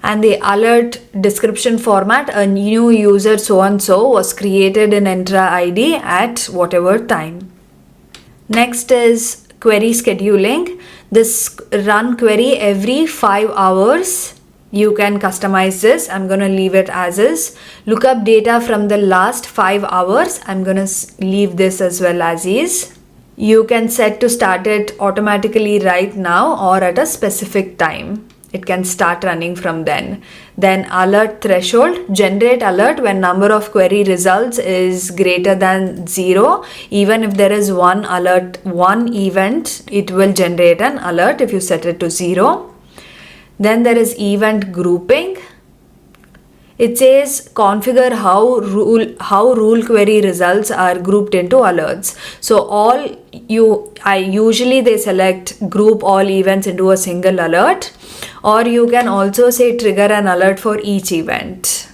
and the alert description format, a new user so and so was created in Entra ID at whatever time. Next is query scheduling. This run query every 5 hours. You can customize this. I'm going to leave it as is. Look up data from the last 5 hours. I'm going to leave this as well as is. You can set to start it automatically right now or at a specific time. It can start running from then. Then alert threshold, generate alert when number of query results is greater than 0. Even if there is one alert, one event, it will generate an alert if you set it to 0. Then there is event grouping. It says configure how rule query results are grouped into alerts. So usually they select group all events into a single alert, or you can also say trigger an alert for each event.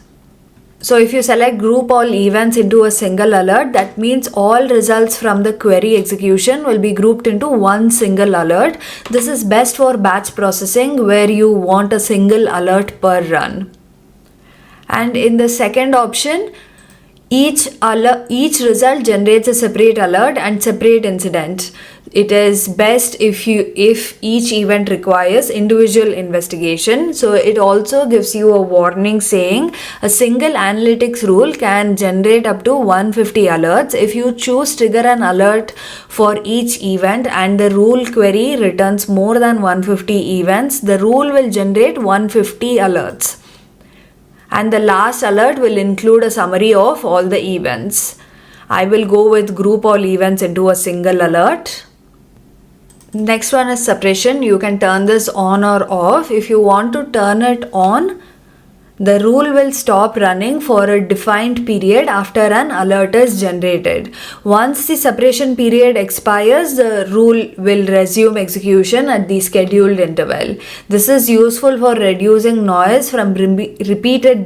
So if you select group all events into a single alert, that means all results from the query execution will be grouped into one single alert. This is best for batch processing where you want a single alert per run. And in the second option, each result generates a separate alert and separate incident. It is best if each event requires individual investigation. So it also gives you a warning saying a single analytics rule can generate up to 150 alerts. If you choose trigger an alert for each event and the rule query returns more than 150 events, the rule will generate 150 alerts. And the last alert will include a summary of all the events. I will go with group all events into a single alert. Next one is suppression. You can turn this on or off. If you want to turn it on, the rule will stop running for a defined period after an alert is generated. Once the suppression period expires, the rule will resume execution at the scheduled interval. This is useful for reducing noise from repeated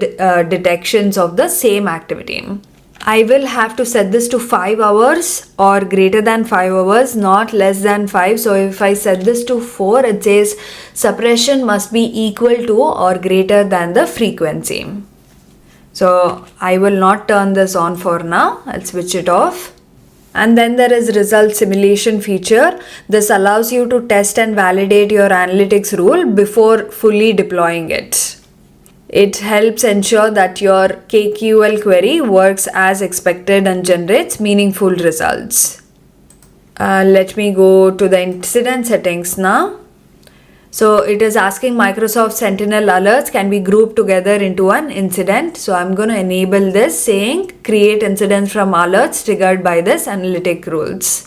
detections of the same activity. I will have to set this to 5 hours or greater than 5 hours, not less than 5. So if I set this to 4, it says suppression must be equal to or greater than the frequency. So I will not turn this on for now. I'll switch it off. And then there is result simulation feature. This allows you to test and validate your analytics rule before fully deploying it. It helps ensure that your KQL query works as expected and generates meaningful results. Let me go to the incident settings now. So it is asking Microsoft Sentinel alerts can be grouped together into an incident. So I'm going to enable this saying create incidents from alerts triggered by this analytic rules.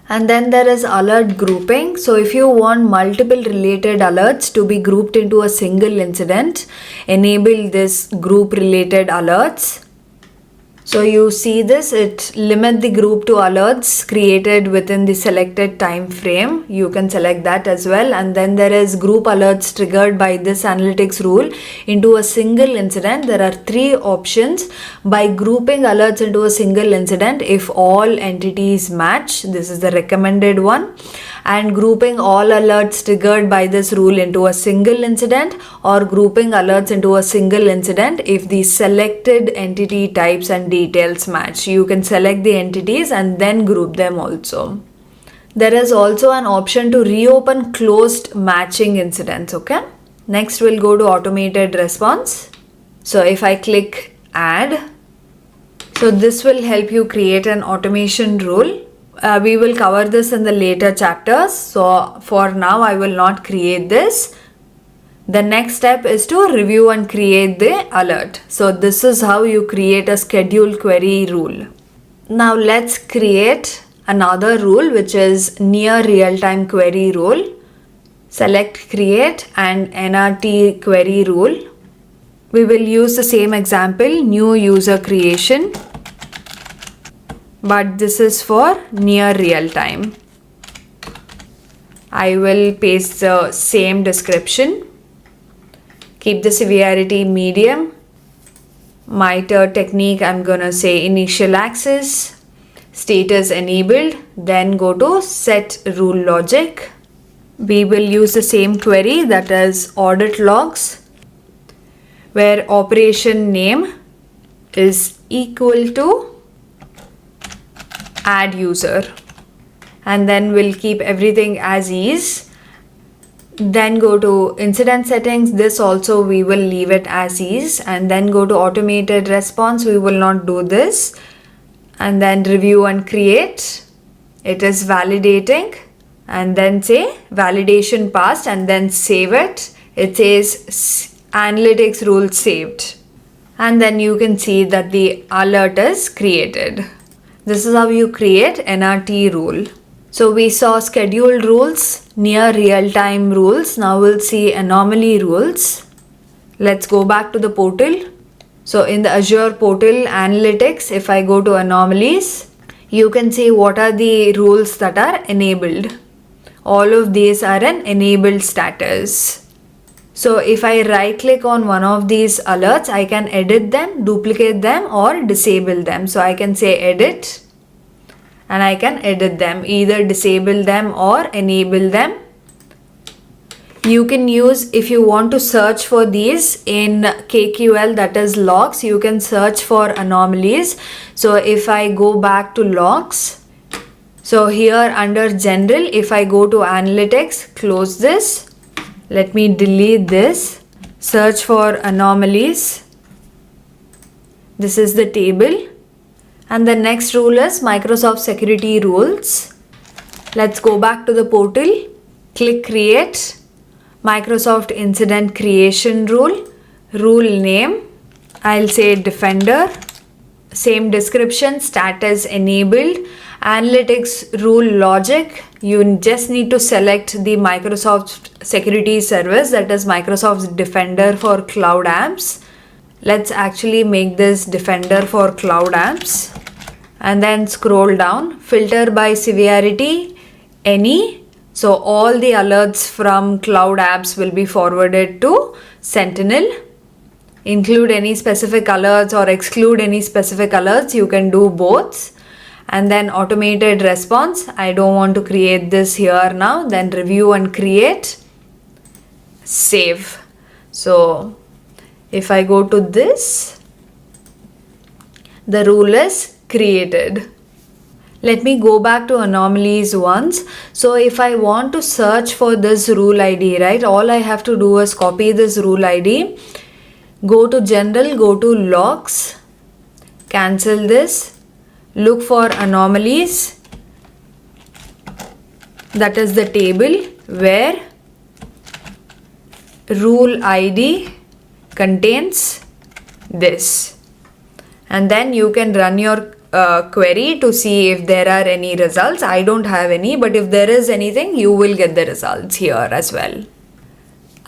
And then there is alert grouping. So if you want multiple related alerts to be grouped into a single incident, enable this group related alerts. So you see this, it limits the group to alerts created within the selected time frame. You can select that as well. And then there is group alerts triggered by this analytics rule into a single incident. There are 3 options. By grouping alerts into a single incident, if all entities match, this is the recommended one. And grouping all alerts triggered by this rule into a single incident, or grouping alerts into a single incident if the selected entity types and details match. You can select the entities and then group them also. There is also an option to reopen closed matching incidents. Okay. Next we'll go to automated response. So if I click add, so this will help you create an automation rule. We will cover this in the later chapters. So for now, I will not create this. The next step is to review and create the alert. So this is how you create a scheduled query rule. Now let's create another rule, which is near real-time query rule. select create and NRT query rule. We will use the same example, new user creation, but this is for near real time. I will paste the same description. Keep the severity medium. MITRE technique, I'm gonna say initial access, status enabled, then go to set rule logic. We will use the same query, that is audit logs, where operation name is equal to add user, and then we'll keep everything as is. Then go to incident settings, this also we will leave it as is, and then go to automated response, we will not do this, and then review and create. It is validating, and then say validation passed, and then save it. It says analytics rule saved, and then you can see that the alert is created. This is how you create NRT rule. So we saw scheduled rules, near real-time rules. Now we'll see anomaly rules. Let's go back to the portal. So in the Azure portal analytics, if I go to anomalies, you can see what are the rules that are enabled. All of these are an enabled status. So if I right click on one of these alerts, I can edit them, duplicate them, or disable them. So I can say edit, and I can edit them, either disable them or enable them. You can use, if you want to search for these in KQL, that is logs, you can search for anomalies. So if I go back to logs, so here under general, if I go to analytics, close this, let me delete this, search for anomalies. This is the table. And the next rule is Microsoft security rules. Let's go back to the portal, click create, Microsoft incident creation rule, rule name, I'll say defender, same description, status enabled, analytics rule logic. You just need to select the Microsoft security service, that is Microsoft Defender for cloud apps. Let's actually make this Defender for cloud apps, and then scroll down, filter by severity, any. So all the alerts from cloud apps will be forwarded to Sentinel. Include any specific alerts or exclude any specific alerts, you can do both. And then automated response, I don't want to create this here now. Then review and create, save. So if I go to this, the rule is created. Let me go back to anomalies once. So if I want to search for this rule ID, right, all I have to do is copy this rule ID, go to general, go to logs, cancel this, look for anomalies, that is the table where rule ID contains this, and then you can run your query to see if there are any results. I don't have any, but if there is anything, you will get the results here as well.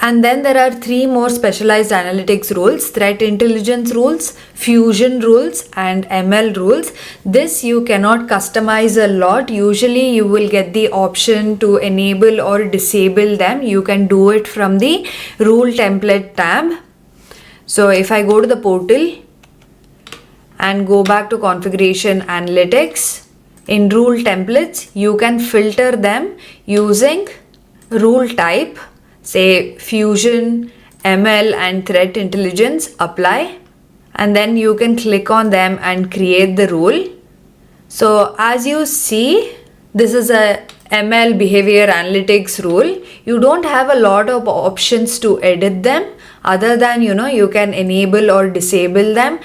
And then there are 3 more specialized analytics rules: threat intelligence rules, fusion rules, and ML rules. This you cannot customize a lot. Usually you will get the option to enable or disable them. You can do it from the rule template tab. So if I go to the portal and go back to configuration analytics, in rule templates, you can filter them using rule type, say fusion, ML, and threat intelligence, apply, and then you can click on them and create the rule. So as you see, this is a ML behavior analytics rule. You don't have a lot of options to edit them other than, you can enable or disable them.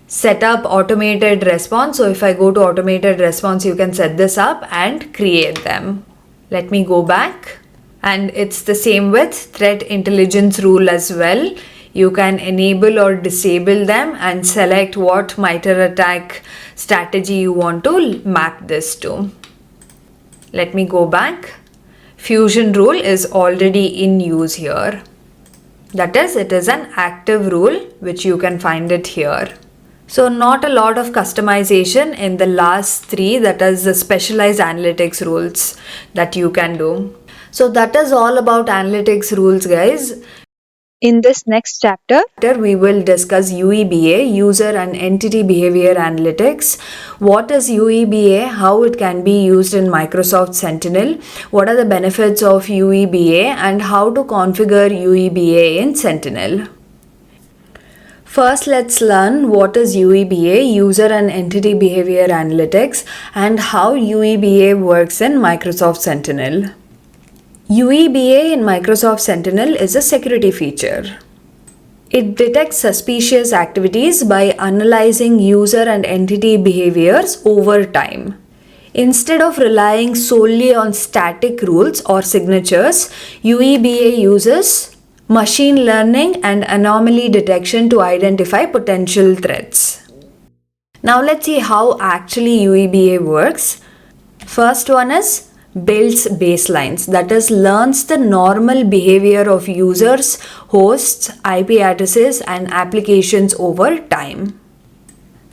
Set up automated response. So if I go to automated response, you can set this up and create them. Let me go back, and it's the same with threat intelligence rule as well. You can enable or disable them and select what MITRE attack strategy you want to map this to. Let me go back. fusion rule is already in use here. That is, it is an active rule which you can find it here. So not a lot of customization in the last three, that is the specialized analytics rules that you can do. So that is all about analytics rules, guys. In this next chapter, We will discuss UEBA, User and Entity Behavior Analytics. What is UEBA? How it can be used in Microsoft Sentinel? What are the benefits of UEBA and how to configure UEBA in Sentinel? First, let's learn what is UEBA, User and Entity Behavior Analytics, and how UEBA works in Microsoft Sentinel. UEBA in Microsoft Sentinel is a security feature. It detects suspicious activities by analyzing user and entity behaviors over time. Instead of relying solely on static rules or signatures, UEBA uses machine learning and anomaly detection to identify potential threats. Now let's see how actually UEBA works. First one is builds baselines, that is, learns the normal behavior of users, hosts, IP addresses and applications over time.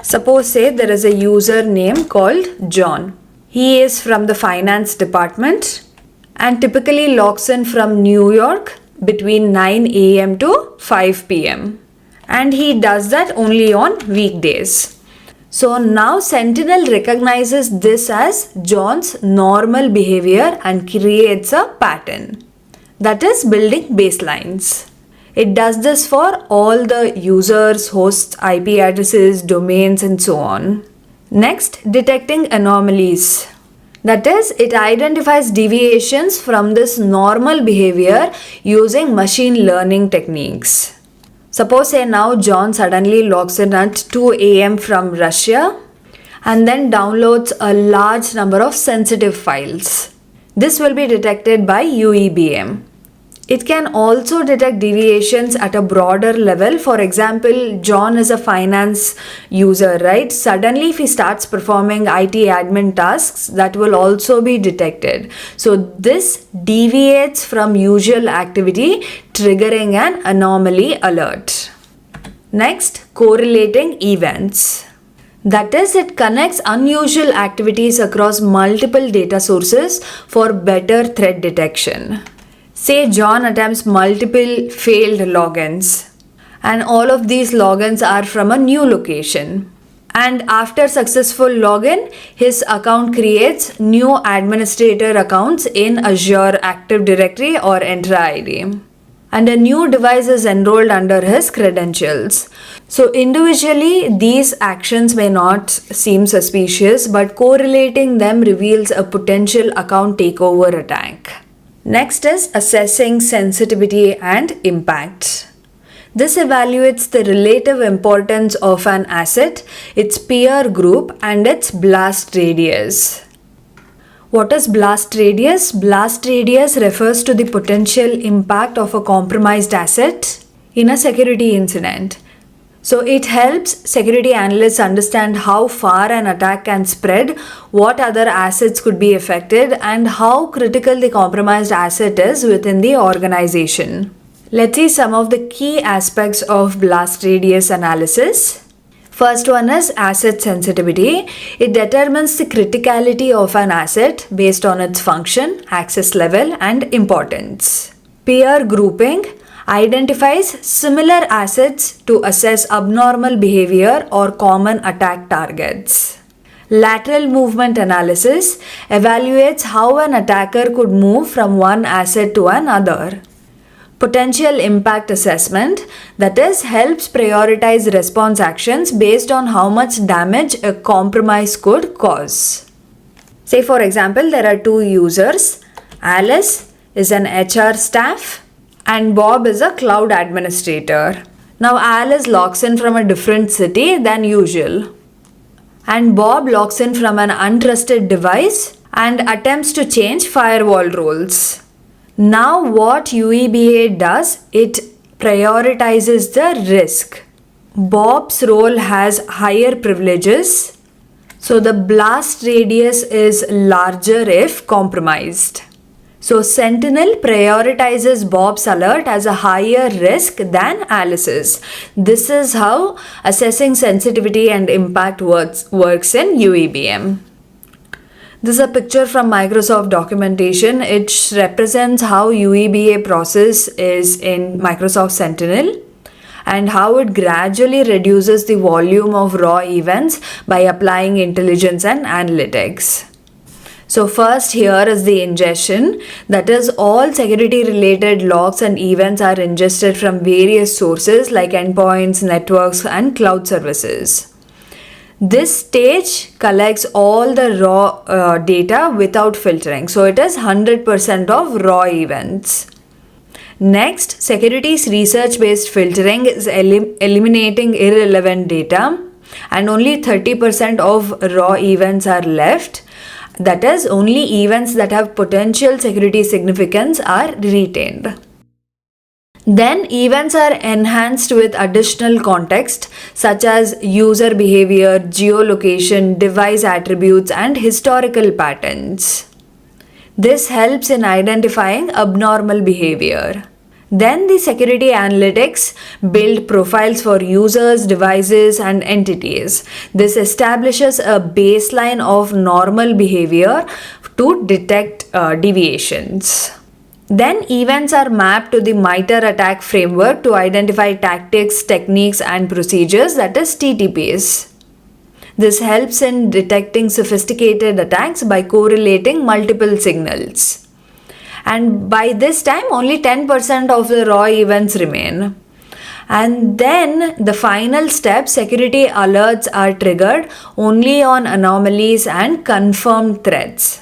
Suppose say there is a user name called John. He is from the finance department and typically logs in from New York between 9 a.m. to 5 p.m. and he does that only on weekdays. So now Sentinel recognizes this as John's normal behavior and creates a pattern. That is building baselines. It does this for all the users, hosts, IP addresses, domains and so on. Next, detecting anomalies. That is, it identifies deviations from this normal behavior using machine learning techniques. Suppose say now John suddenly logs in at 2 a.m. from Russia and then downloads a large number of sensitive files. This will be detected by UEBM. It can also detect deviations at a broader level. For example, John is a finance user, right? Suddenly if he starts performing IT admin tasks, that will also be detected. So this deviates from usual activity, triggering an anomaly alert. Next, correlating events. That is, it connects unusual activities across multiple data sources for better threat detection. Say John attempts multiple failed logins and all of these logins are from a new location. And after successful login, his account creates new administrator accounts in Azure Active Directory or Entra ID. And a new device is enrolled under his credentials. So individually, these actions may not seem suspicious, but correlating them reveals a potential account takeover attack. Next is assessing sensitivity and impact. This evaluates the relative importance of an asset, its peer group, and its blast radius. What is blast radius? Blast radius refers to the potential impact of a compromised asset in a security incident. So it helps security analysts understand how far an attack can spread, what other assets could be affected, and how critical the compromised asset is within the organization. Let's see some of the key aspects of blast radius analysis. First one is asset sensitivity. It determines the criticality of an asset based on its function, access level, and importance. Peer grouping identifies similar assets to assess abnormal behavior or common attack targets. Lateral movement analysis evaluates how an attacker could move from one asset to another. Potential impact assessment, that is, helps prioritize response actions based on how much damage a compromise could cause. Say for example, there are two users. Alice is an HR staff and Bob is a cloud administrator. Now Alice logs in from a different city than usual. And Bob logs in from an untrusted device and attempts to change firewall rules. Now what UEBA does, it prioritizes the risk. Bob's role has higher privileges, so the blast radius is larger if compromised. So Sentinel prioritizes Bob's alert as a higher risk than Alice's. This is how assessing sensitivity and impact works in UEBM. This is a picture from Microsoft documentation. It represents how UEBA process is in Microsoft Sentinel and how it gradually reduces the volume of raw events by applying intelligence and analytics. So first here is the ingestion, that is all security related logs and events are ingested from various sources like endpoints, networks and cloud services. This stage collects all the raw data without filtering. So it is 100% of raw events. Next, security's research-based filtering is eliminating irrelevant data and only 30% of raw events are left. That is, only events that have potential security significance are retained. Then events are enhanced with additional context such as user behavior, geolocation, device attributes and historical patterns. This helps in identifying abnormal behavior. Then the security analytics build profiles for users, devices and entities. This establishes a baseline of normal behavior to detect deviations. Then events are mapped to the MITRE ATT&CK framework to identify tactics, techniques and procedures, that is TTPs. This helps in detecting sophisticated attacks by correlating multiple signals. And by this time only 10% of the raw events remain. And then the final step, security alerts are triggered only on anomalies and confirmed threats.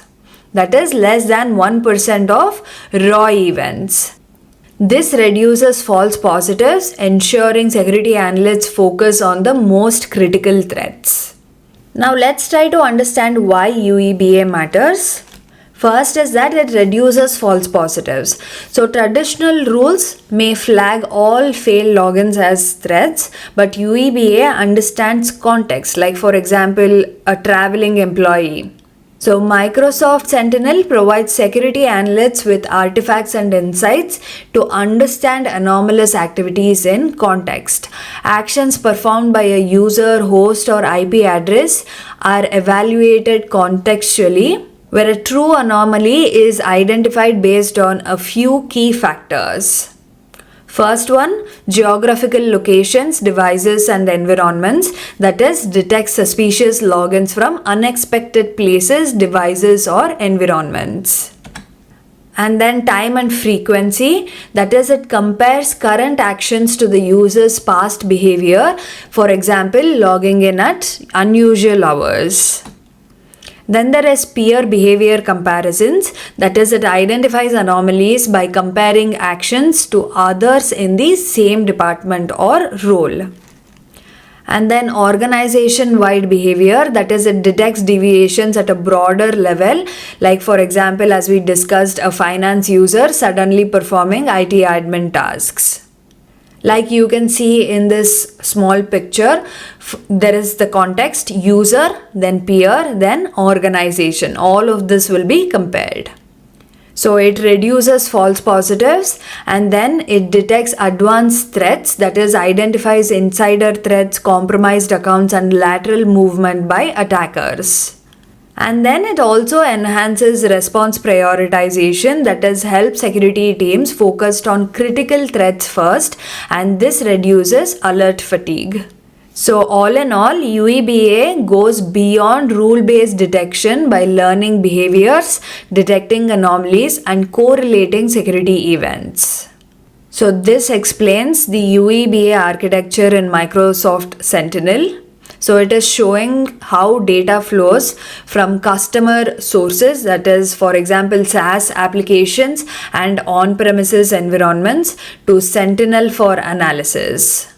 That is less than 1% of raw events. This reduces false positives, ensuring security analysts focus on the most critical threats. Now let's try to understand why UEBA matters. First is that it reduces false positives. So traditional rules may flag all failed logins as threats, but UEBA understands context, like for example, a traveling employee. So Microsoft Sentinel provides security analysts with artifacts and insights to understand anomalous activities in context. Actions performed by a user, host or IP address are evaluated contextually, where a true anomaly is identified based on a few key factors. First one, geographical locations, devices and environments, that is, detects suspicious logins from unexpected places, devices or environments. And then time and frequency, that is, it compares current actions to the user's past behavior, for example, logging in at unusual hours. Then there is peer behavior comparisons, that is, it identifies anomalies by comparing actions to others in the same department or role. And then organization-wide behavior, that is, it detects deviations at a broader level, like for example, as we discussed, a finance user suddenly performing IT admin tasks. Like you can see in this small picture, there is the context, user, then peer, then organization. All of this will be compared. So it reduces false positives and then it detects advanced threats, that is, identifies insider threats, compromised accounts and lateral movement by attackers. And then it also enhances response prioritization, that is, helps security teams focused on critical threats first, and this reduces alert fatigue. So all in all, UEBA goes beyond rule-based detection by learning behaviors, detecting anomalies and correlating security events. So this explains the UEBA architecture in Microsoft Sentinel. So it is showing how data flows from customer sources, that is, for example, SaaS applications and on-premises environments, to Sentinel for analysis.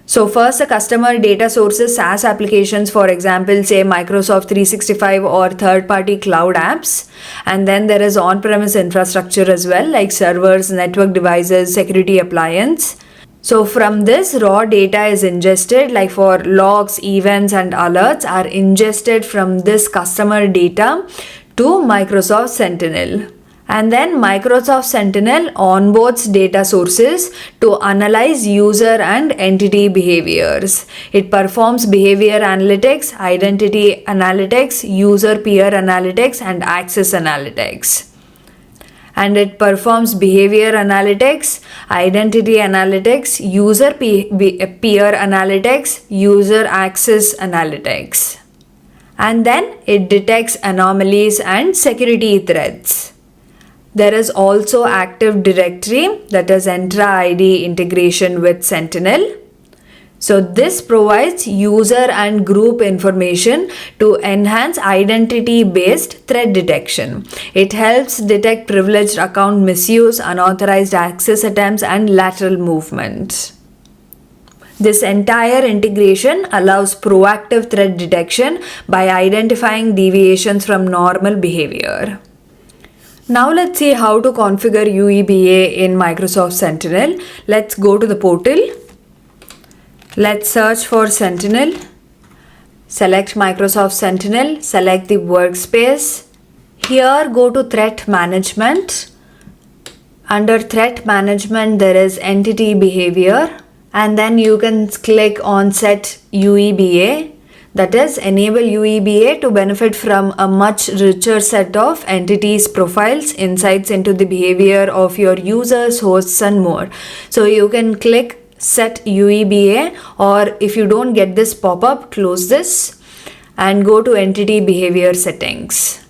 So first, the customer data sources, SaaS applications, for example, say Microsoft 365 or third-party cloud apps. And then there is on-premise infrastructure as well, like servers, network devices, security appliance. So from this, raw data is ingested, like for logs, events and alerts are ingested from this customer data to Microsoft Sentinel. And then Microsoft Sentinel onboards data sources to analyze user and entity behaviors. It performs behavior analytics, identity analytics, user peer analytics, and access analytics. And it performs behavior analytics, identity analytics, user peer analytics, user access analytics. And then it detects anomalies and security threats. There is also Active Directory, that is Entra ID integration with Sentinel. So this provides user and group information to enhance identity-based threat detection. It helps detect privileged account misuse, unauthorized access attempts, and lateral movement. This entire integration allows proactive threat detection by identifying deviations from normal behavior. Now let's see how to configure UEBA in Microsoft Sentinel. Let's go to the portal. Let's search for Sentinel. Select Microsoft Sentinel. Select the workspace. Here go to Threat Management. Under Threat Management there is Entity Behavior. And then you can click on Set UEBA. That is, enable UEBA to benefit from a much richer set of entities, profiles, insights into the behavior of your users, hosts, and more. So you can click Set UEBA, or if you don't get this pop-up, close this and go to Entity Behavior Settings.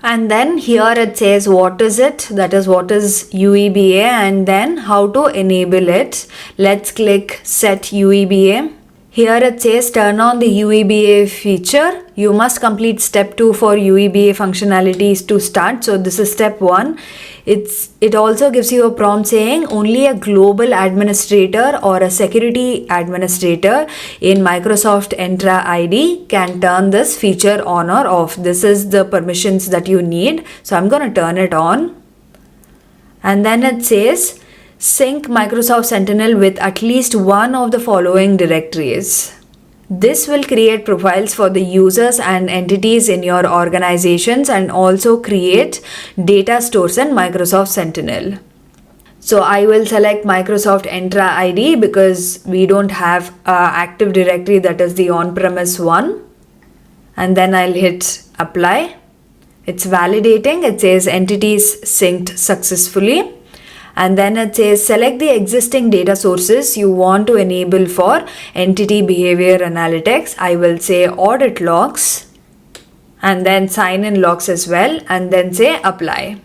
And then here it says what is it, that is what is UEBA, and then how to enable it. Let's click Set UEBA. Here it says turn on the UEBA feature. You must complete step 2 for UEBA functionalities to start. So this is step 1. It also gives you a prompt saying only a global administrator or a security administrator in Microsoft Entra ID can turn this feature on or off. This is the permissions that you need. So I'm going to turn it on. And then it says sync Microsoft Sentinel with at least one of the following directories. This will create profiles for the users and entities in your organizations and also create data stores in Microsoft Sentinel. So I will select Microsoft Entra ID because we don't have Active Directory, that is the on-premise one. And then I'll hit apply. It's validating. It says entities synced successfully. And then it says select the existing data sources you want to enable for entity behavior analytics. I will say audit logs and then sign in logs as well, and then say apply.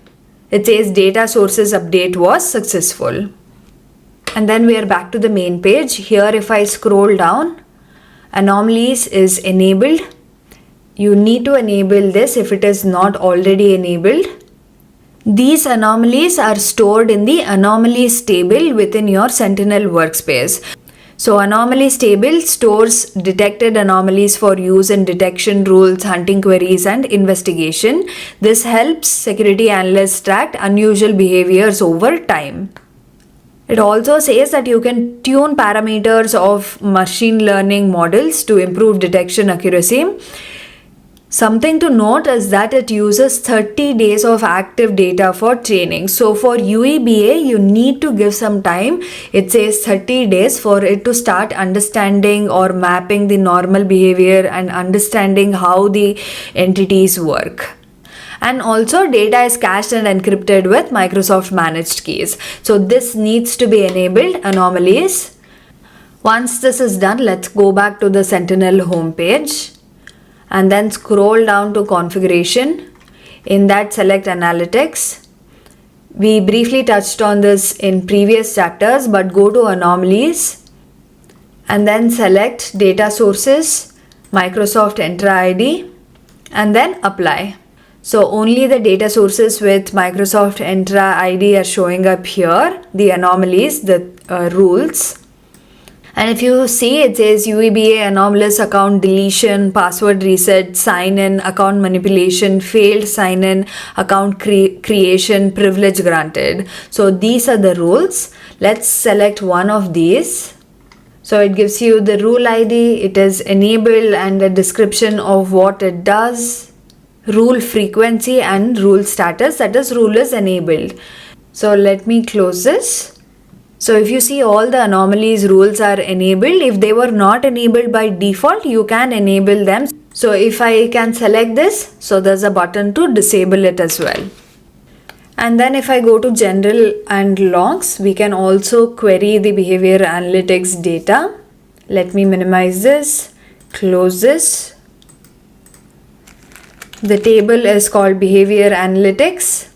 It says data sources update was successful. And then we are back to the main page. Here if I scroll down, anomalies is enabled. You need to enable this if it is not already enabled. These anomalies are stored in the anomalies table within your Sentinel workspace. So anomalies table stores detected anomalies for use in detection rules, hunting queries, and investigation. This helps security analysts track unusual behaviors over time. It also says that you can tune parameters of machine learning models to improve detection accuracy. Something to note is that it uses 30 days of active data for training. So for UEBA, you need to give some time. It says 30 days for it to start understanding or mapping the normal behavior and understanding how the entities work. And also data is cached and encrypted with Microsoft managed keys. So this needs to be enabled, anomalies. Once this is done, let's go back to the Sentinel homepage. And then scroll down to configuration. In that, select analytics. We briefly touched on this in previous chapters, but go to anomalies and then select data sources, Microsoft Entra ID, and then apply. So only the data sources with Microsoft Entra ID are showing up here, the anomalies, the rules. And if you see, it says UEBA anomalous account deletion, password reset, sign-in, account manipulation, failed sign-in, account creation, privilege granted. So these are the rules. Let's select one of these. So it gives you the rule ID, it is enabled and a description of what it does. rule frequency and rule status, that is rule is enabled. So let me close this. So if you see, all the anomalies rules are enabled. If they were not enabled by default, you can enable them. So if I can select this, so there's a button to disable it as well. And then if I go to general and logs, we can also query the behavior analytics data. Let me minimize this, close this. The table is called behavior analytics.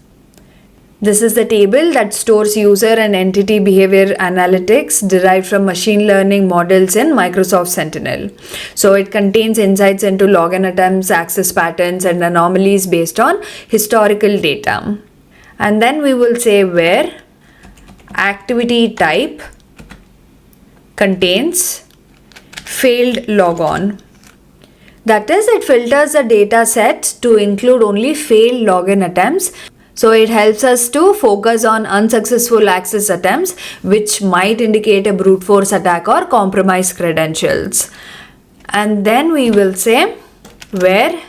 This is the table that stores user and entity behavior analytics derived from machine learning models in Microsoft Sentinel. So it contains insights into login attempts, access patterns, and anomalies based on historical data. And then we will say where activity type contains failed logon. That is, it filters the data set to include only failed login attempts. So it helps us to focus on unsuccessful access attempts, which might indicate a brute force attack or compromised credentials. And then we will say where,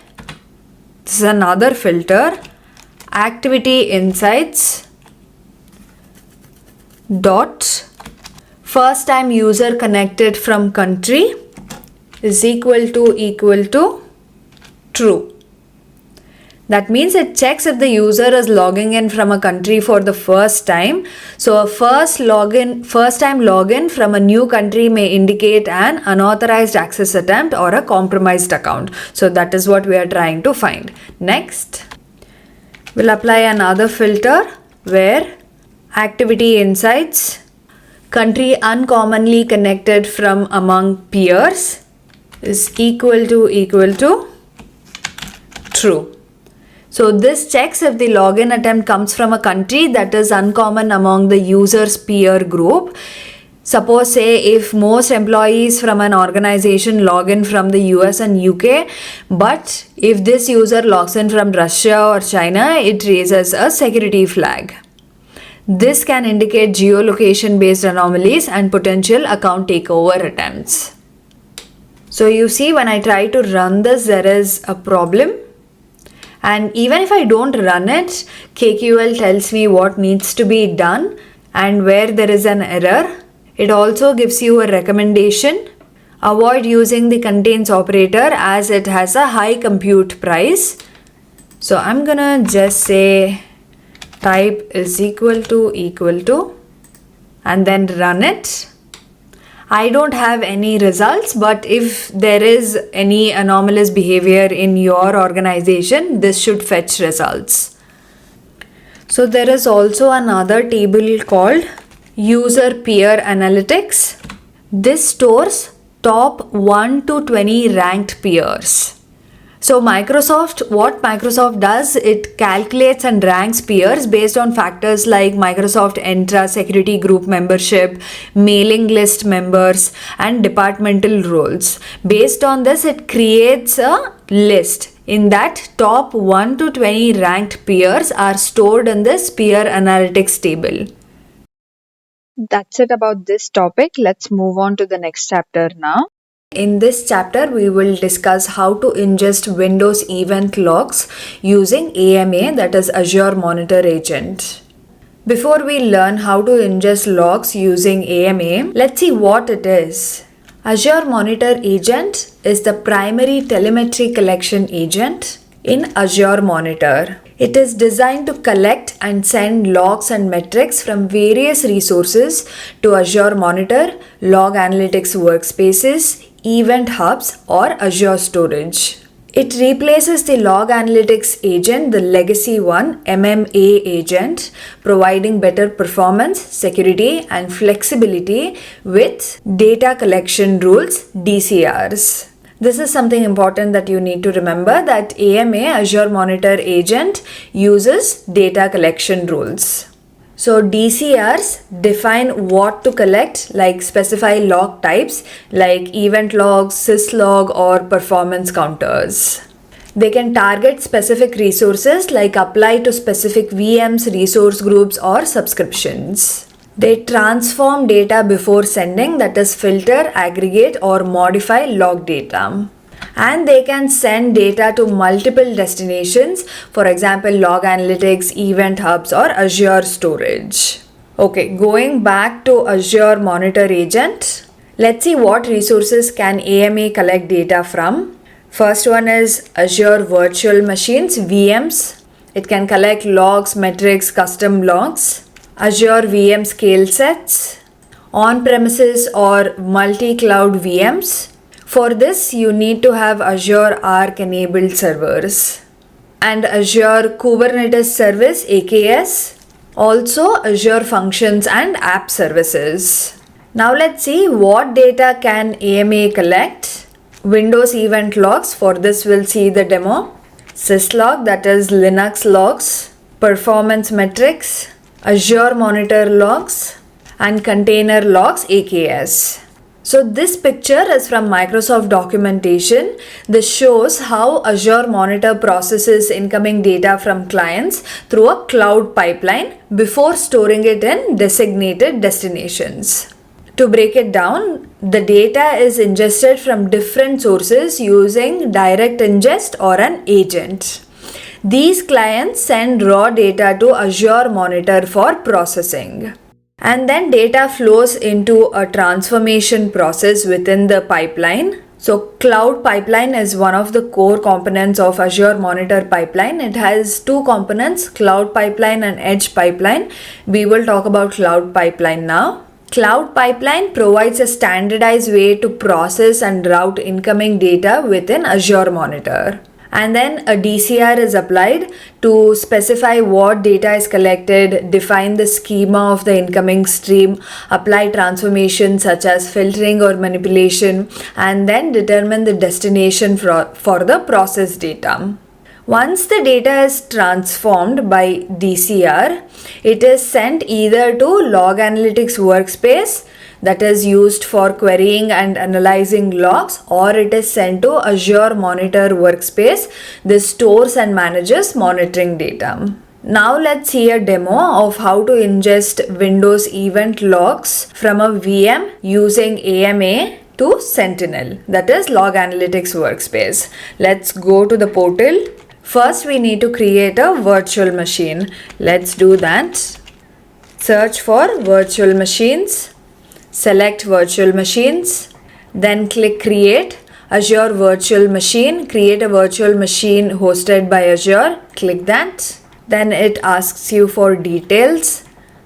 this is another filter, activity insights dot first time user connected from country is equal to true. That means it checks if the user is logging in from a country for the first time. So a first time login from a new country may indicate an unauthorized access attempt or a compromised account. So that is what we are trying to find. Next, we'll apply another filter where activity insights country uncommonly connected from among peers is equal to true. So this checks if the login attempt comes from a country that is uncommon among the user's peer group. Suppose say if most employees from an organization log in from the US and UK, but if this user logs in from Russia or China, it raises a security flag. This can indicate geolocation based anomalies and potential account takeover attempts. So you see, when I try to run this, there is a problem. And even if I don't run it, KQL tells me what needs to be done and where there is an error. It also gives you a recommendation. Avoid using the contains operator as it has a high compute price. So I'm gonna just say type is equal to and then run it. I don't have any results, but if there is any anomalous behavior in your organization, this should fetch results. So there is also another table called user peer analytics. This stores top 1 to 20 ranked peers. So what Microsoft does, it calculates and ranks peers based on factors like Microsoft Entra security group membership, mailing list members, and departmental roles. Based on this, it creates a list. In that, top 1 to 20 ranked peers are stored in this peer analytics table. That's it about this topic. Let's move on to the next chapter now. In this chapter, we will discuss how to ingest Windows event logs using AMA, that is Azure Monitor Agent. Before we learn how to ingest logs using AMA, let's see what it is. Azure Monitor Agent is the primary telemetry collection agent in Azure Monitor. It is designed to collect and send logs and metrics from various resources to Azure Monitor, Log Analytics Workspaces, Event Hubs, or Azure Storage. It replaces the Log Analytics agent, the legacy one, MMA agent, providing better performance, security, and flexibility with data collection rules, DCRs. This is something important that you need to remember, that AMA, Azure Monitor Agent, uses data collection rules. So DCRs define what to collect, like specify log types like event logs, syslog, or performance counters. They can target specific resources like apply to specific VMs, resource groups, or subscriptions. They transform data before sending, that is filter, aggregate, or modify log data. and they can send data to multiple destinations, for example, log analytics, event hubs, or Azure storage. Okay, going back to Azure Monitor Agent, let's see what resources can AMA collect data from. First one is Azure Virtual Machines, VMs. It can collect logs, metrics, custom logs. Azure VM scale sets, on-premises or multi-cloud VMs. For this, you need to have Azure Arc enabled servers and Azure Kubernetes Service, AKS, also Azure Functions and App Services. Now let's see what data can AMA collect. Windows event logs, for this we'll see the demo. Syslog, that is Linux logs, performance metrics, Azure monitor logs, and container logs, AKS. So this picture is from Microsoft documentation. This shows how Azure Monitor processes incoming data from clients through a cloud pipeline before storing it in designated destinations. To break it down, the data is ingested from different sources using direct ingest or an agent. These clients send raw data to Azure Monitor for processing. And then data flows into a transformation process within the pipeline. So Cloud Pipeline is one of the core components of Azure Monitor Pipeline. It has two components, Cloud Pipeline and Edge Pipeline. We will talk about Cloud Pipeline now. Cloud Pipeline provides a standardized way to process and route incoming data within Azure Monitor. And then a DCR is applied to specify what data is collected, define the schema of the incoming stream, apply transformations such as filtering or manipulation, and then determine the destination for the processed data. Once the data is transformed by DCR, it is sent either to Log Analytics Workspace, that is used for querying and analyzing logs, or it is sent to Azure Monitor Workspace. This stores and manages monitoring data. Now let's see a demo of how to ingest Windows event logs from a VM using AMA to Sentinel, that is Log Analytics Workspace. Let's go to the portal. First, we need to create a virtual machine. Let's do that. Search for virtual machines. Select virtual machines, then click create Azure virtual machine. Create a virtual machine hosted by Azure. Click that. Then it asks you for details.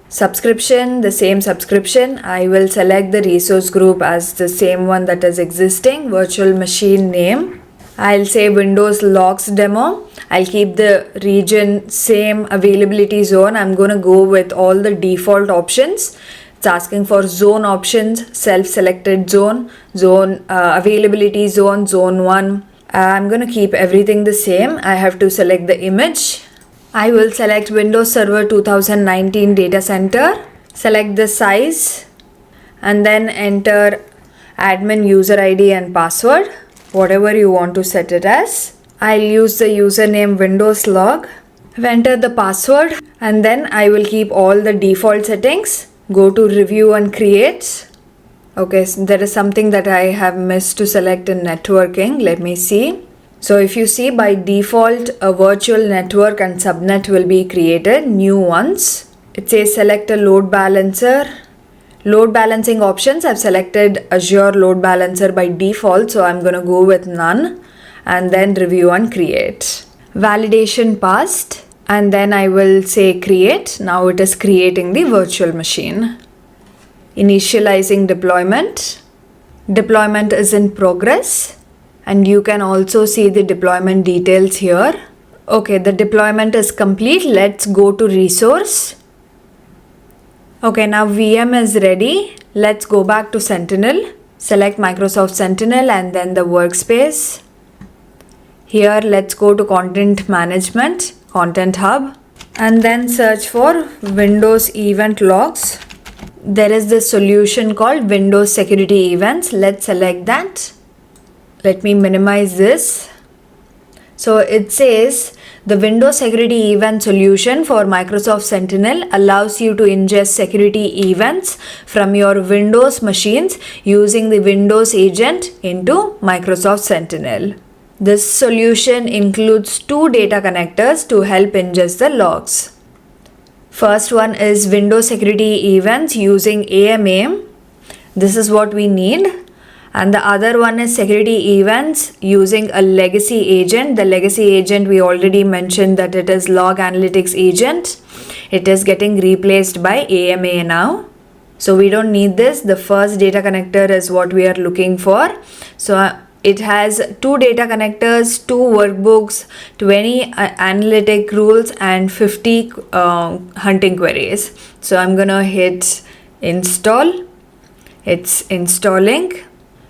Subscription, the same subscription. I will select the resource group as the same one that is existing. Virtual machine name. I'll say Windows Logs Demo. I'll keep the region same, availability zone. I'm going to go with all the default options. It's asking for zone options, self-selected zone, availability zone, zone 1. I'm going to keep everything the same. I have to select the image. I will select Windows Server 2019 data center. Select the size and then enter admin user ID and password, whatever you want to set it as. I'll use the username Windows Log. I've entered the password and then I will keep all the default settings. Go to review and create. Okay, so there is something that I have missed to select in networking. Let me see. So if you see, by default a virtual network and subnet will be created, new ones. It says select a load balancer. Load balancing options, I've selected Azure load balancer by default, so I'm going to go with none and then review and create. Validation passed. And then I will say create. Now it is creating the virtual machine. Initializing deployment. Deployment is in progress. And you can also see the deployment details here. Okay, the deployment is complete. Let's go to resource. Okay, now VM is ready. Let's go back to Sentinel. Select Microsoft Sentinel and then the workspace. Here, let's go to Content Management. Content Hub, and then search for Windows Event Logs. There is this solution called Windows Security Events. Let's select that. Let me minimize this. So it says The Windows Security Event solution for Microsoft Sentinel allows you to ingest security events from your Windows machines using the Windows agent into Microsoft Sentinel. This solution includes two data connectors to help ingest the logs. First one is Windows Security Events using AMA. This is what we need. And the other one is security events using a legacy agent. The legacy agent, we already mentioned that it is Log Analytics agent. It is getting replaced by AMA now. So we don't need this. The first data connector is what we are looking for. So it has two data connectors, two workbooks, 20 analytic rules and 50 hunting queries. So I'm gonna hit install. It's installing.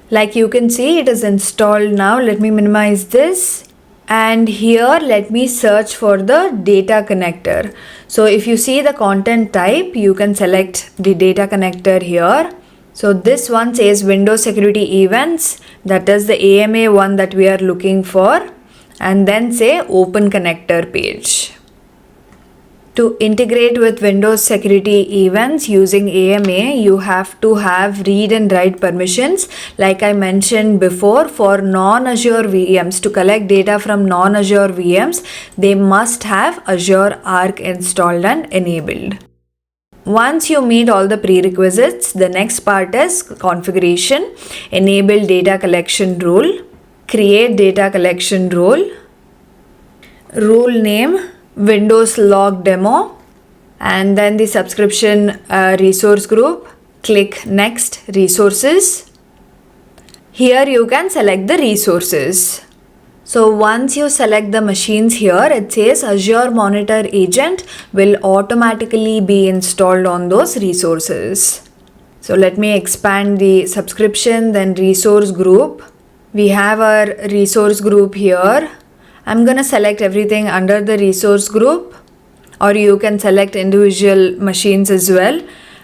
Like you can see, it is installed now. Let me minimize this. And here, let me search for the data connector. So if you see the content type, you can select the data connector here. So this one says Windows Security Events. That is the AMA one that we are looking for. And then say Open Connector page. To integrate with Windows Security Events using AMA, you have to have read and write permissions. Like I mentioned before, for non-Azure VMs, to collect data from non-Azure VMs, they must have Azure Arc installed and enabled. Once you meet all the prerequisites, the next part is configuration. Enable data collection rule. Create data collection rule. Rule name Windows Log Demo, and then the subscription resource group. Click Next Resources. Here you can select the resources. So once you select the machines here, it says Azure Monitor Agent will automatically be installed on those resources. So let me expand the subscription, then resource group. We have our resource group here. I'm gonna select everything under the resource group, or you can select individual machines as well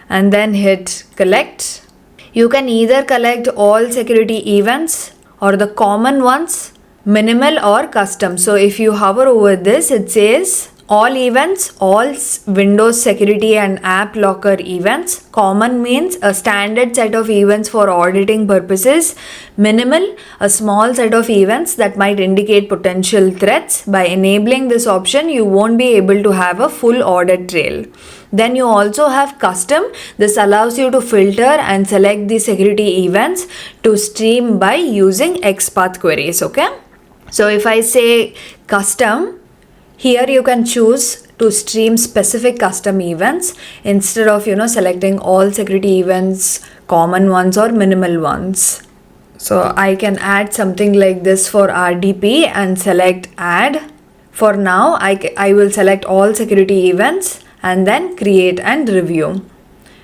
and then hit collect. You can either collect all security events or the common ones, minimal or custom. So if you hover over this, it says all events, all Windows security and app locker events. Common means a standard set of events for auditing purposes. Minimal, a small set of events that might indicate potential threats. By enabling this option, you won't be able to have a full audit trail. Then you also have custom. This allows you to filter and select the security events to stream by using XPath queries. Okay. So if I say custom, here you can choose to stream specific custom events instead of selecting all security events, common ones or minimal ones. So I can add something like this for RDP and select add. For now, I will select all security events and then create and review.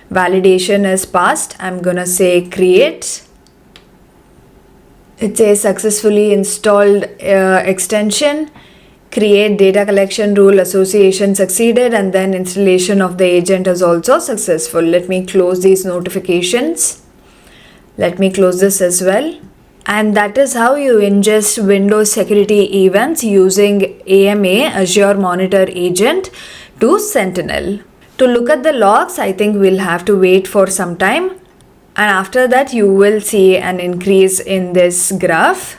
Validation is passed. I'm gonna say create. It says successfully installed extension. Create data collection rule association succeeded, and then installation of the agent is also successful. Let me close these notifications. Let me close this as well. And that is how you ingest Windows security events using AMA, Azure Monitor Agent, to Sentinel. To look at the logs, I think we'll have to wait for some time. And after that, you will see an increase in this graph.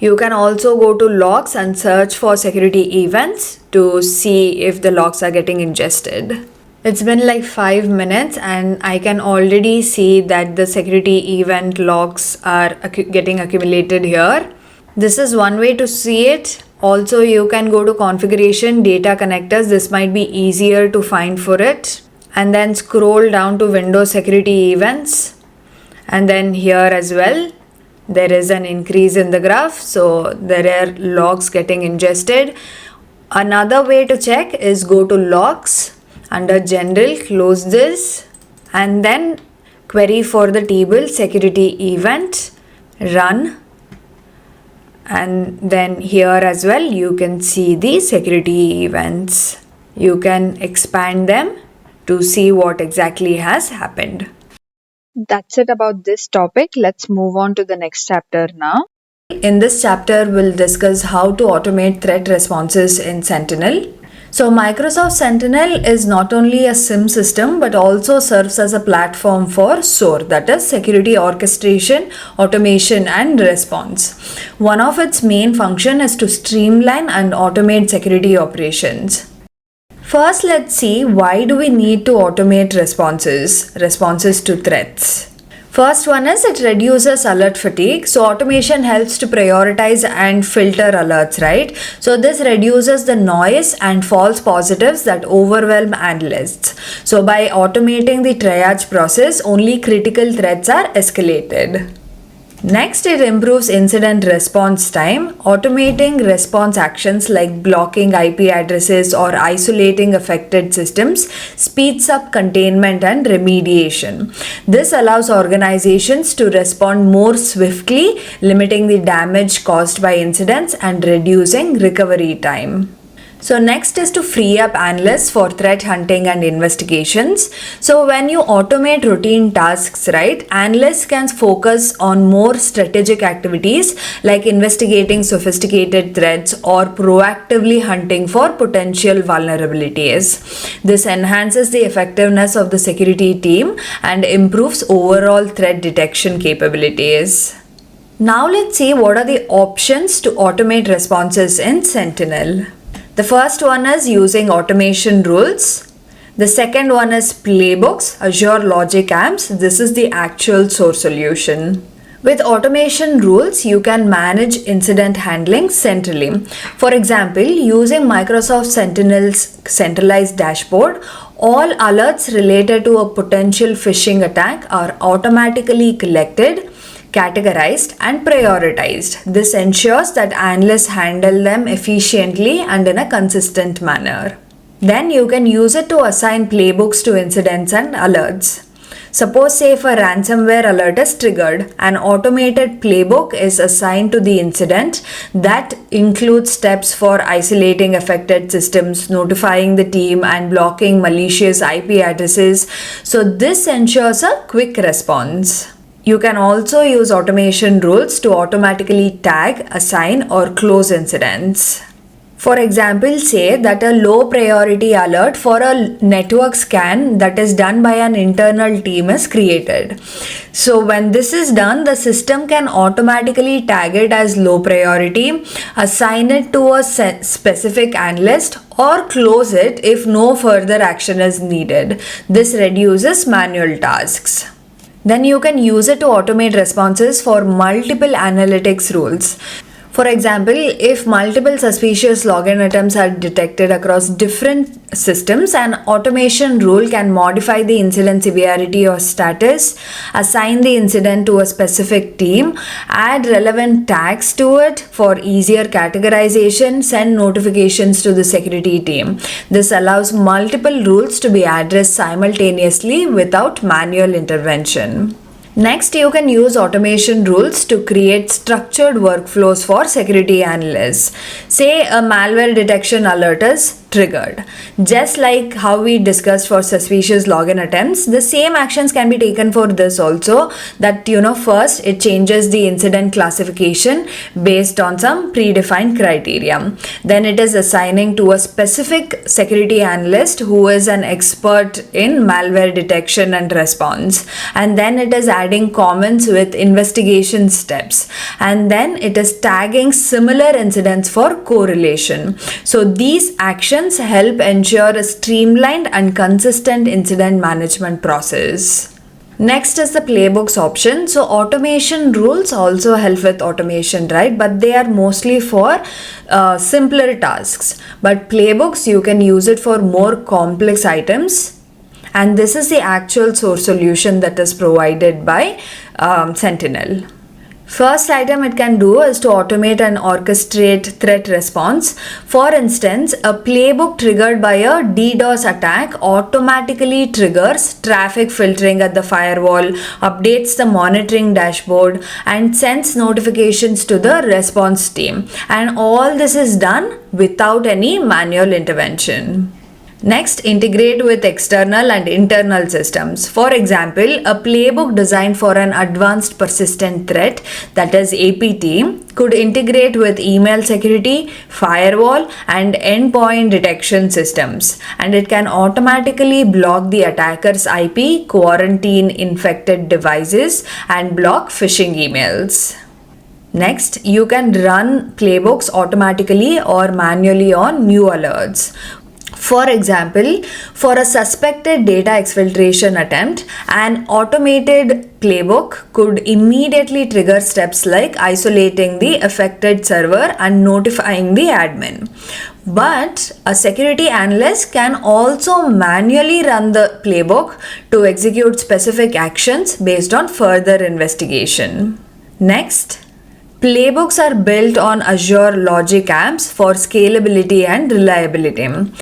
You can also go to logs and search for security events to see if the logs are getting ingested. It's been like 5 minutes and I can already see that the security event logs are getting accumulated here. This is one way to see it. Also, you can go to configuration, data connectors. This might be easier to find for it. And then scroll down to Windows security events. And then here as well, there is an increase in the graph. So there are logs getting ingested. Another way to check is go to logs. Under general, close this and then query for the table security event, run, and then here as well you can see the security events. You can expand them to see what exactly has happened. That's it about this topic. Let's move on to the next chapter now. In this chapter, we'll discuss how to automate threat responses in Sentinel. So Microsoft Sentinel is not only a SIEM system but also serves as a platform for SOAR, that is security orchestration, automation and response. One of its main function is to streamline and automate security operations. First, let's see why do we need to automate responses to threats. First one is it reduces alert fatigue. So automation helps to prioritize and filter alerts, right? So this reduces the noise and false positives that overwhelm analysts. So by automating the triage process, only critical threats are escalated. Next, it improves incident response time. Automating response actions like blocking IP addresses or isolating affected systems speeds up containment and remediation. This allows organizations to respond more swiftly, limiting the damage caused by incidents and reducing recovery time. So next is to free up analysts for threat hunting and investigations. So when you automate routine tasks, right, analysts can focus on more strategic activities like investigating sophisticated threats or proactively hunting for potential vulnerabilities. This enhances the effectiveness of the security team and improves overall threat detection capabilities. Now let's see what are the options to automate responses in Sentinel. The first one is using automation rules. The second one is Playbooks, Azure Logic Amps. This is the actual source solution. With automation rules, you can manage incident handling centrally. For example, using Microsoft Sentinel's centralized dashboard, all alerts related to a potential phishing attack are automatically collected, categorized and prioritized. This ensures that analysts handle them efficiently and in a consistent manner. Then you can use it to assign playbooks to incidents and alerts. Suppose say if a ransomware alert is triggered, an automated playbook is assigned to the incident that includes steps for isolating affected systems, notifying the team and blocking malicious IP addresses. So this ensures a quick response. You can also use automation rules to automatically tag, assign or close incidents. For example, say that a low priority alert for a network scan that is done by an internal team is created. So when this is done, the system can automatically tag it as low priority, assign it to a specific analyst or close it if no further action is needed. This reduces manual tasks. Then you can use it to automate responses for multiple analytics rules. For example, if multiple suspicious login attempts are detected across different systems, an automation rule can modify the incident severity or status, assign the incident to a specific team, add relevant tags to it for easier categorization, send notifications to the security team. This allows multiple rules to be addressed simultaneously without manual intervention. Next, you can use automation rules to create structured workflows for security analysts. Say a malware detection alert is triggered. Just like how we discussed for suspicious login attempts, the same actions can be taken for this also. That first it changes the incident classification based on some predefined criteria. Then it is assigning to a specific security analyst who is an expert in malware detection and response. And then it is adding comments with investigation steps. And then it is tagging similar incidents for correlation. So these actions help ensure a streamlined and consistent incident management process. Next is the playbooks option. So automation rules also help with automation, right? But they are mostly for simpler tasks. But playbooks, you can use it for more complex items. And this is the actual source solution that is provided by Sentinel. First item it can do is to automate and orchestrate threat response. For instance, a playbook triggered by a DDoS attack automatically triggers traffic filtering at the firewall, updates the monitoring dashboard, and sends notifications to the response team. And all this is done without any manual intervention. Next, integrate with external and internal systems. For example, a playbook designed for an advanced persistent threat, that is APT, could integrate with email security, firewall, and endpoint detection systems. And it can automatically block the attacker's IP, quarantine infected devices, and block phishing emails. Next, you can run playbooks automatically or manually on new alerts. For example, for a suspected data exfiltration attempt, an automated playbook could immediately trigger steps like isolating the affected server and notifying the admin. But a security analyst can also manually run the playbook to execute specific actions based on further investigation. Next, playbooks are built on Azure Logic Apps for scalability and reliability.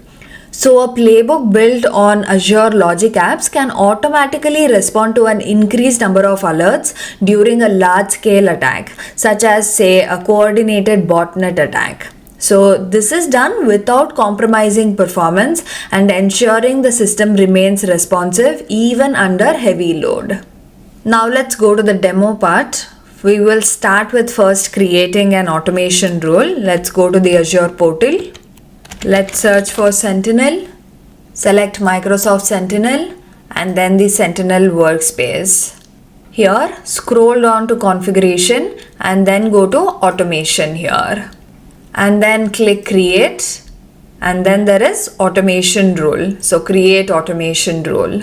So a playbook built on Azure Logic Apps can automatically respond to an increased number of alerts during a large-scale attack, such as, say, a coordinated botnet attack. So this is done without compromising performance and ensuring the system remains responsive even under heavy load. Now let's go to the demo part. We will start with first creating an automation rule. Let's go to the Azure portal. Let's search for Sentinel, select Microsoft Sentinel and then the Sentinel Workspace. Here, scroll down to configuration and then go to automation here. And then click create and then there is automation rule. So create automation rule.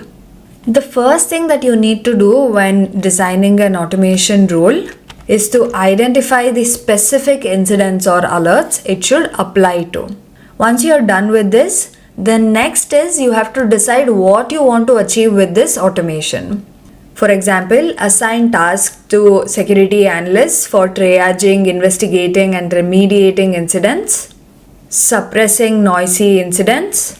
The first thing that you need to do when designing an automation rule is to identify the specific incidents or alerts it should apply to. Once you are done with this, the next is you have to decide what you want to achieve with this automation. For example, assign tasks to security analysts for triaging, investigating and remediating incidents, suppressing noisy incidents,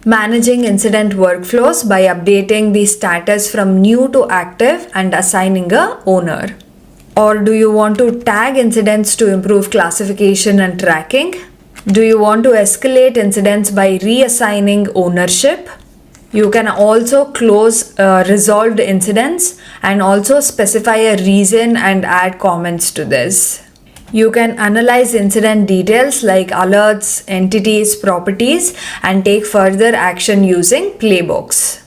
managing incident workflows by updating the status from new to active and assigning a owner. Or do you want to tag incidents to improve classification and tracking? Do you want to escalate incidents by reassigning ownership? You can also close resolved incidents and also specify a reason and add comments to this. You can analyze incident details like alerts, entities, properties and take further action using playbooks.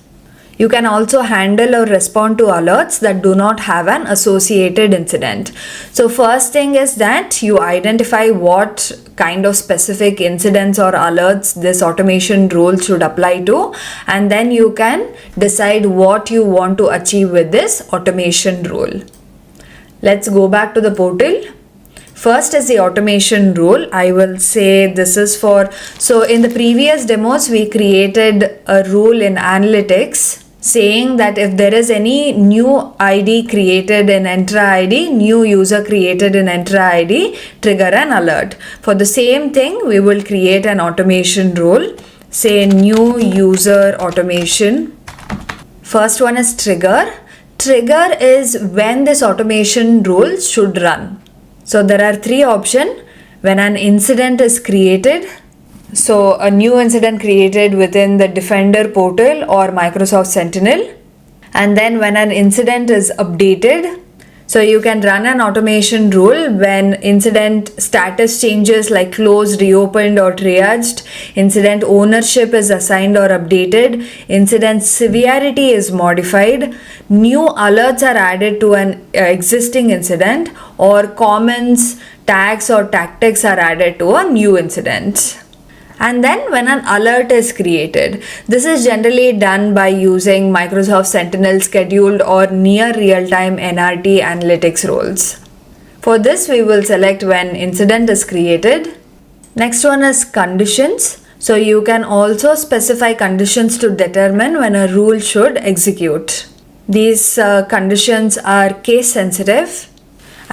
You can also handle or respond to alerts that do not have an associated incident. So first thing is that you identify what kind of specific incidents or alerts this automation rule should apply to, and then you can decide what you want to achieve with this automation rule. Let's go back to the portal. First is the automation rule. I will say this is for, so in the previous demos we created a rule in analytics saying that if there is any new ID created in Entra ID, new user created in Entra ID, trigger an alert. For the same thing, we will create an automation rule. Say new user automation. First one is trigger. Trigger is when this automation rule should run. So there are three options. When an incident is created, so a new incident created within the Defender portal or Microsoft Sentinel, and then when an incident is updated, so you can run an automation rule when incident status changes like closed, reopened or triaged, incident ownership is assigned or updated, incident severity is modified, new alerts are added to an existing incident, or comments, tags or tactics are added to a new incident. And then when an alert is created, this is generally done by using Microsoft Sentinel scheduled or near real-time NRT analytics roles. For this, we will select when incident is created. Next one is conditions. So you can also specify conditions to determine when a rule should execute. These conditions are case sensitive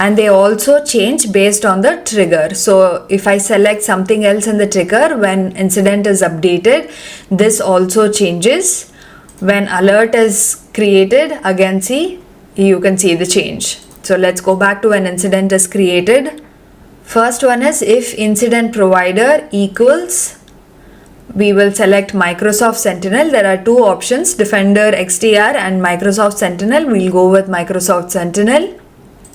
and they also change based on the trigger. So if I select something else in the trigger when incident is updated, this also changes. When alert is created, again you can see the change. So let's go back to when incident is created. First one is if incident provider equals we will select Microsoft Sentinel. There are two options, Defender XDR and Microsoft Sentinel. We'll go with Microsoft Sentinel.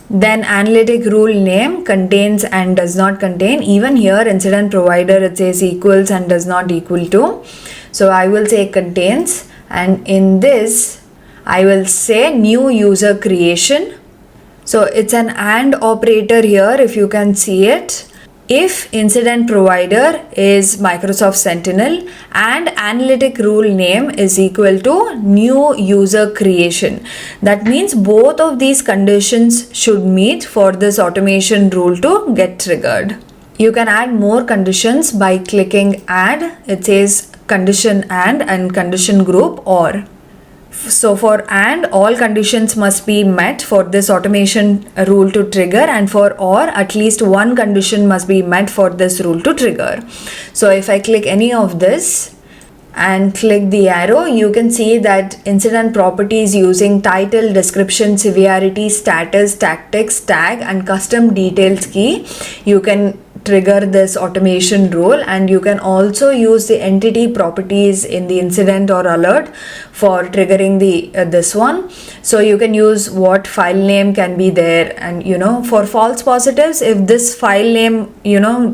Then analytic rule name, contains and does not contain. Even here incident provider it says equals and does not equal to. So I will say contains, and in this I will say new user creation. So it's an AND operator here if you can see it. If incident provider is Microsoft Sentinel and analytic rule name is equal to new user creation, that means both of these conditions should meet for this automation rule to get triggered. You can add more conditions by clicking add. It says condition and condition group or. So for AND, all conditions must be met for this automation rule to trigger, and for OR, at least one condition must be met for this rule to trigger. So if I click any of this and click the arrow, you can see that incident properties using title, description, severity, status, tactics, tag and custom details key, you can trigger this automation rule, and you can also use the entity properties in the incident or alert for triggering the this one. So you can use what file name can be there, and for false positives, if this file name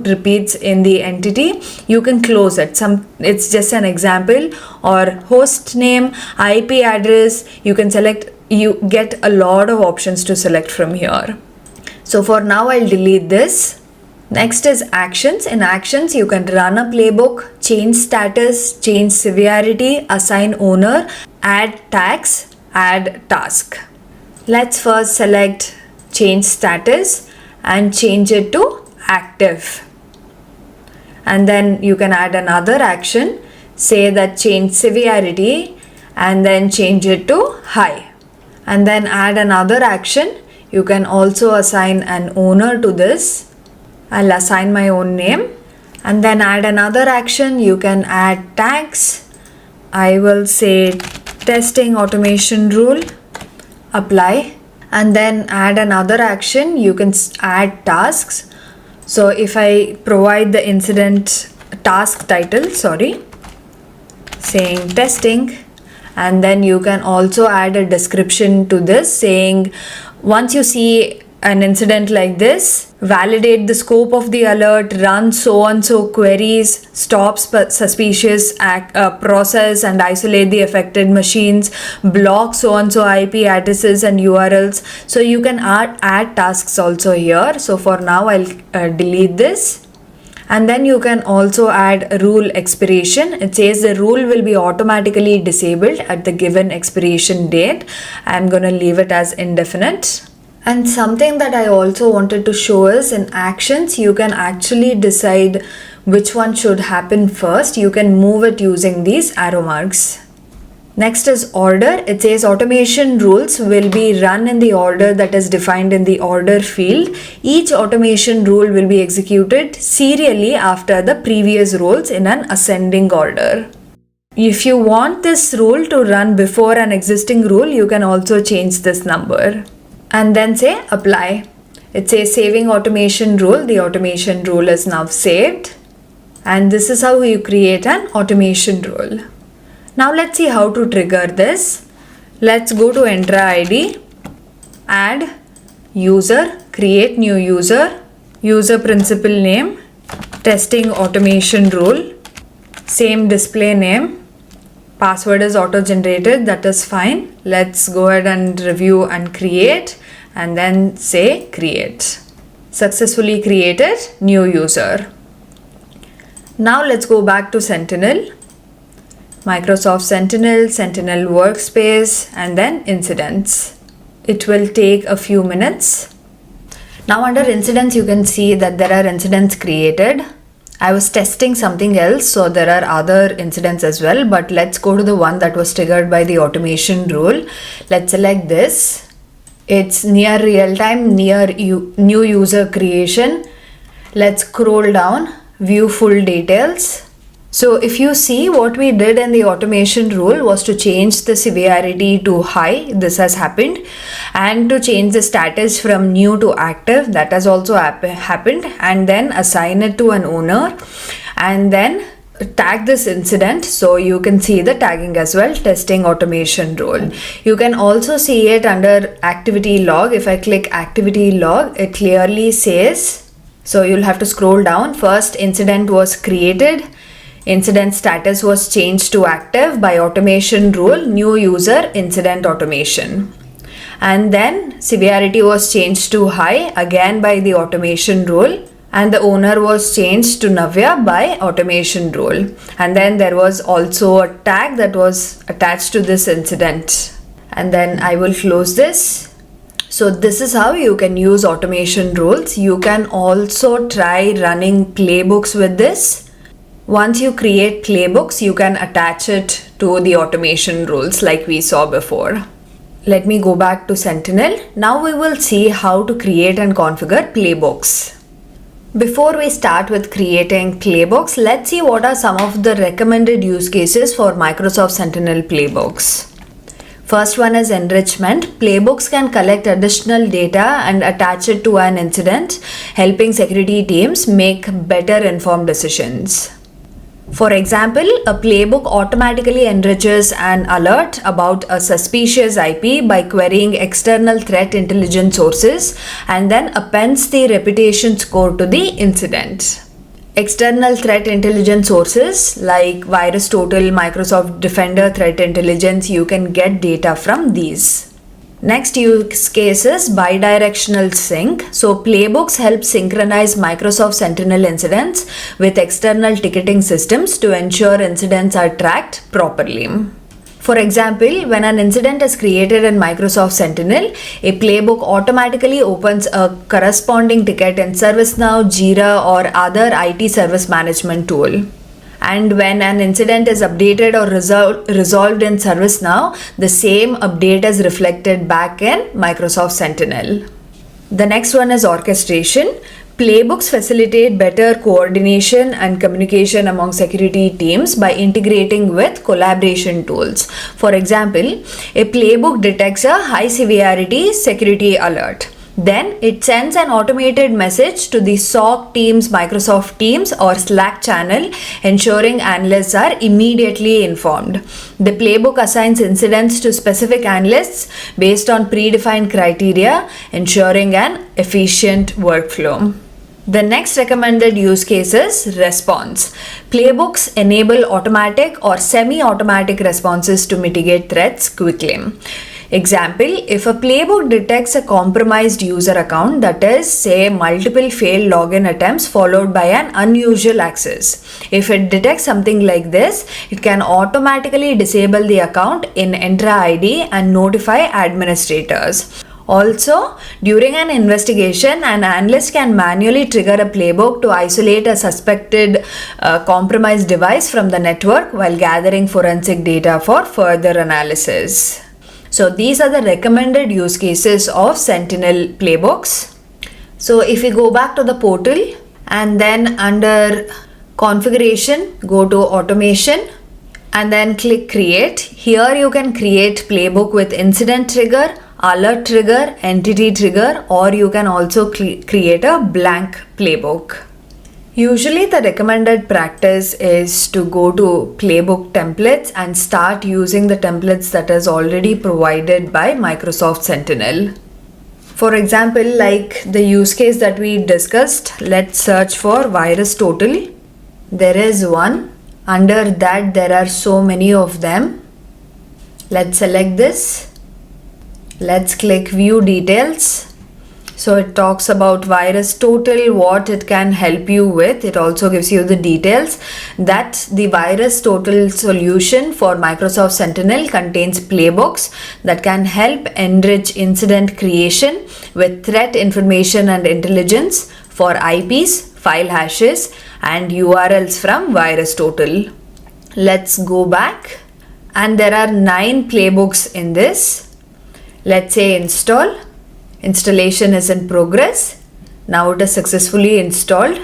repeats in the entity, you can close it. It's just an example. Or host name, IP address, you can select. You get a lot of options to select from here. So for now I'll delete this. Next is actions. In actions, you can run a playbook, change status, change severity, assign owner, add tags, add task. Let's first select change status and change it to active. And then you can add another action, say that change severity and then change it to high. And then add another action. You can also assign an owner to this. I'll assign my own name, and then add another action. You can add tags. I will say testing automation rule, apply, and then add another action. You can add tasks. So if I provide the incident task title, saying testing, and then you can also add a description to this saying once you see an incident like this, validate the scope of the alert, run so and so queries, stop suspicious process and isolate the affected machines, block so and so IP addresses and URLs. So you can add tasks also here. So for now I'll delete this. And then you can also add rule expiration. It says the rule will be automatically disabled at the given expiration date. I'm going to leave it as indefinite. And something that I also wanted to show is in actions, you can actually decide which one should happen first. You can move it using these arrow marks. Next is order. It says automation rules will be run in the order that is defined in the order field. Each automation rule will be executed serially after the previous rules in an ascending order. If you want this rule to run before an existing rule, you can also change this number. And then say apply. It says saving automation rule. The automation rule is now saved. And this is how you create an automation rule. Now let's see how to trigger this. Let's go to Entra ID, add user, create new user, user principal name, testing automation rule, same display name. Password is auto-generated, that is fine. Let's go ahead and review and create, and then say create. Successfully created new user. Now let's go back to Sentinel. Microsoft Sentinel, Sentinel Workspace, and then incidents. It will take a few minutes. Now under incidents, you can see that there are incidents created. I was testing something else, so there are other incidents as well, but let's go to the one that was triggered by the automation rule. Let's select this. It's near real time, near new user creation. Let's scroll down, view full details. So if you see, what we did in the automation rule was to change the severity to high. This has happened. And to change the status from new to active. That has also happened. And then assign it to an owner. And then tag this incident, so you can see the tagging as well, testing automation role. You can also see it under activity log. If I click activity log, it clearly says, so you'll have to scroll down. First incident was created, incident status was changed to active by automation rule, new user, incident automation. And then severity was changed to high, again by the automation rule. And the owner was changed to Navya by automation rule. And then there was also a tag that was attached to this incident. And then I will close this. So this is how you can use automation rules. You can also try running playbooks with this. Once you create playbooks, you can attach it to the automation rules like we saw before. Let me go back to Sentinel. Now we will see how to create and configure playbooks. Before we start with creating playbooks, let's see what are some of the recommended use cases for Microsoft Sentinel playbooks. First one is enrichment. Playbooks can collect additional data and attach it to an incident, helping security teams make better informed decisions. For example, a playbook automatically enriches an alert about a suspicious IP by querying external threat intelligence sources and then appends the reputation score to the incident. External threat intelligence sources like VirusTotal, Microsoft Defender Threat Intelligence, you can get data from these. Next use case is bidirectional sync. So playbooks help synchronize Microsoft Sentinel incidents with external ticketing systems to ensure incidents are tracked properly. For example, when an incident is created in Microsoft Sentinel, a playbook automatically opens a corresponding ticket in ServiceNow, Jira, or other IT service management tool. And when an incident is updated or resolved in ServiceNow, the same update is reflected back in Microsoft Sentinel. The next one is orchestration. Playbooks facilitate better coordination and communication among security teams by integrating with collaboration tools. For example, a playbook detects a high severity security alert. Then it sends an automated message to the SOC teams, Microsoft Teams or Slack channel, ensuring analysts are immediately informed. The playbook assigns incidents to specific analysts based on predefined criteria, ensuring an efficient workflow. The next recommended use case is response. Playbooks enable automatic or semi-automatic responses to mitigate threats quickly. Example, if a playbook detects a compromised user account, that is, say, multiple failed login attempts followed by an unusual access. If it detects something like this, it can automatically disable the account in Entra ID and notify administrators. Also, during an investigation, an analyst can manually trigger a playbook to isolate a suspected compromised device from the network while gathering forensic data for further analysis. So these are the recommended use cases of Sentinel playbooks. So if we go back to the portal and then under configuration, go to automation and then click create. Here you can create playbook with incident trigger, alert trigger, entity trigger, or you can also create a blank playbook. Usually the recommended practice is to go to playbook templates and start using the templates that is already provided by Microsoft Sentinel. For example, like the use case that we discussed, let's search for VirusTotal. There is one. Under that there are so many of them. Let's select this. Let's click view details. So it talks about VirusTotal, what it can help you with. It also gives you the details that the VirusTotal solution for Microsoft Sentinel contains playbooks that can help enrich incident creation with threat information and intelligence for IPs, file hashes, and URLs from VirusTotal. Let's go back, and there are 9 playbooks in this. Let's say install. Installation is in progress. Now it is successfully installed.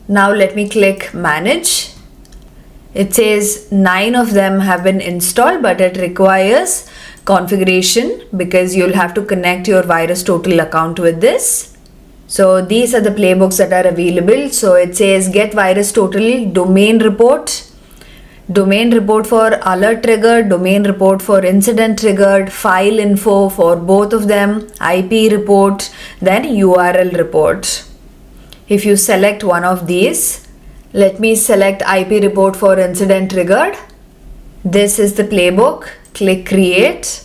Now let me click manage. It says 9 of them have been installed, but it requires configuration because you'll have to connect your VirusTotal account with this. So these are the playbooks that are available. So it says get VirusTotal domain report. domain report for alert triggered, domain report for incident triggered, file info for both of them, IP report, then URL report. If you select one of these, let me select IP report for incident triggered. This is the playbook. Click create.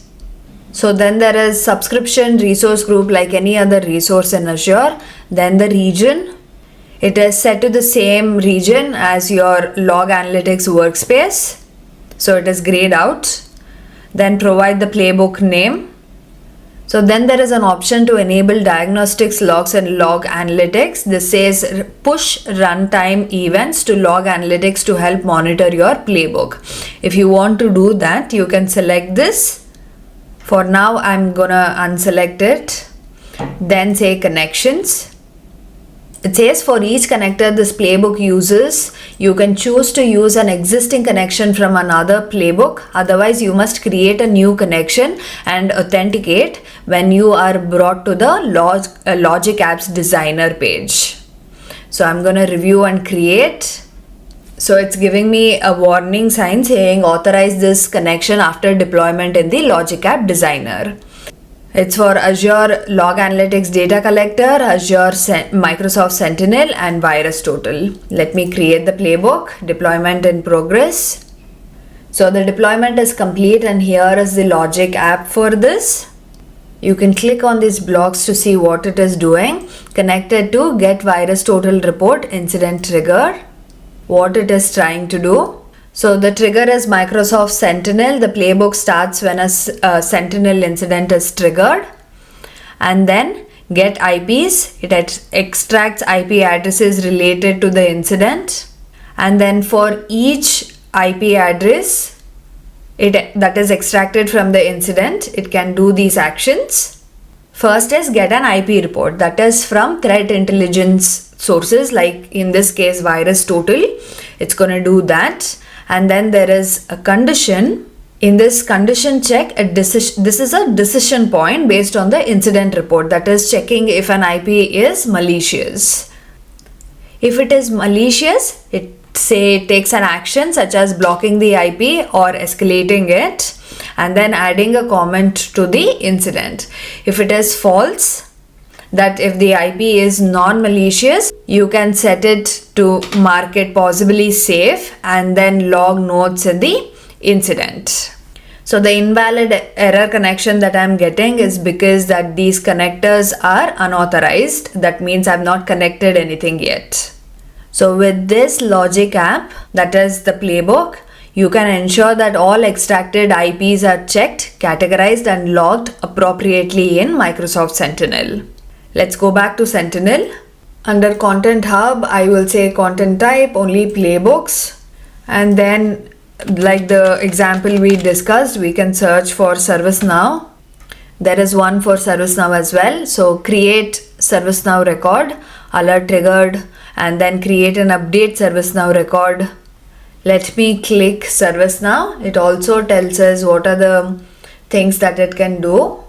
So then there is subscription resource group like any other resource in Azure. Then the region. It is set to the same region as your log analytics workspace. So it is grayed out. Then provide the playbook name. So then there is an option to enable diagnostics, logs and log analytics. This says push runtime events to log analytics to help monitor your playbook. If you want to do that, you can select this. For now, I'm gonna unselect it. Then say connections. It says for each connector this playbook uses, you can choose to use an existing connection from another playbook. Otherwise, you must create a new connection and authenticate when you are brought to the Logic Apps Designer page. So I'm going to review and create. So it's giving me a warning sign saying authorize this connection after deployment in the Logic App Designer. It's for Azure Log Analytics Data Collector, Azure Microsoft Sentinel and VirusTotal. Let me create the playbook. Deployment in progress. So the deployment is complete and here is the Logic app for this. You can click on these blocks to see what it is doing. Connected to Get VirusTotal Report Incident Trigger. What it is trying to do. So the trigger is Microsoft Sentinel. The playbook starts when a Sentinel incident is triggered. And then get IPs. It extracts IP addresses related to the incident. And then for each IP address that is extracted from the incident, it can do these actions. First is get an IP report. That is from threat intelligence sources, like in this case VirusTotal. It's going to do that. And then there is a condition. In this condition check, this is a decision point based on the incident report, that is checking if an IP is malicious. If it is malicious, it takes an action such as blocking the IP or escalating it and then adding a comment to the incident. If it is false, that if the IP is non-malicious, you can set it to mark it possibly safe and then log notes in the incident. So the invalid error connection that I'm getting is because that these connectors are unauthorized. That means I've not connected anything yet. So with this Logic app, that is the playbook, you can ensure that all extracted IPs are checked, categorized and logged appropriately in Microsoft Sentinel. Let's go back to Sentinel. Under Content Hub, I will say content type, only playbooks. And then like the example we discussed, we can search for ServiceNow. There is one for ServiceNow as well. So create ServiceNow record, alert triggered, and then create an update ServiceNow record. Let me click ServiceNow. It also tells us what are the things that it can do.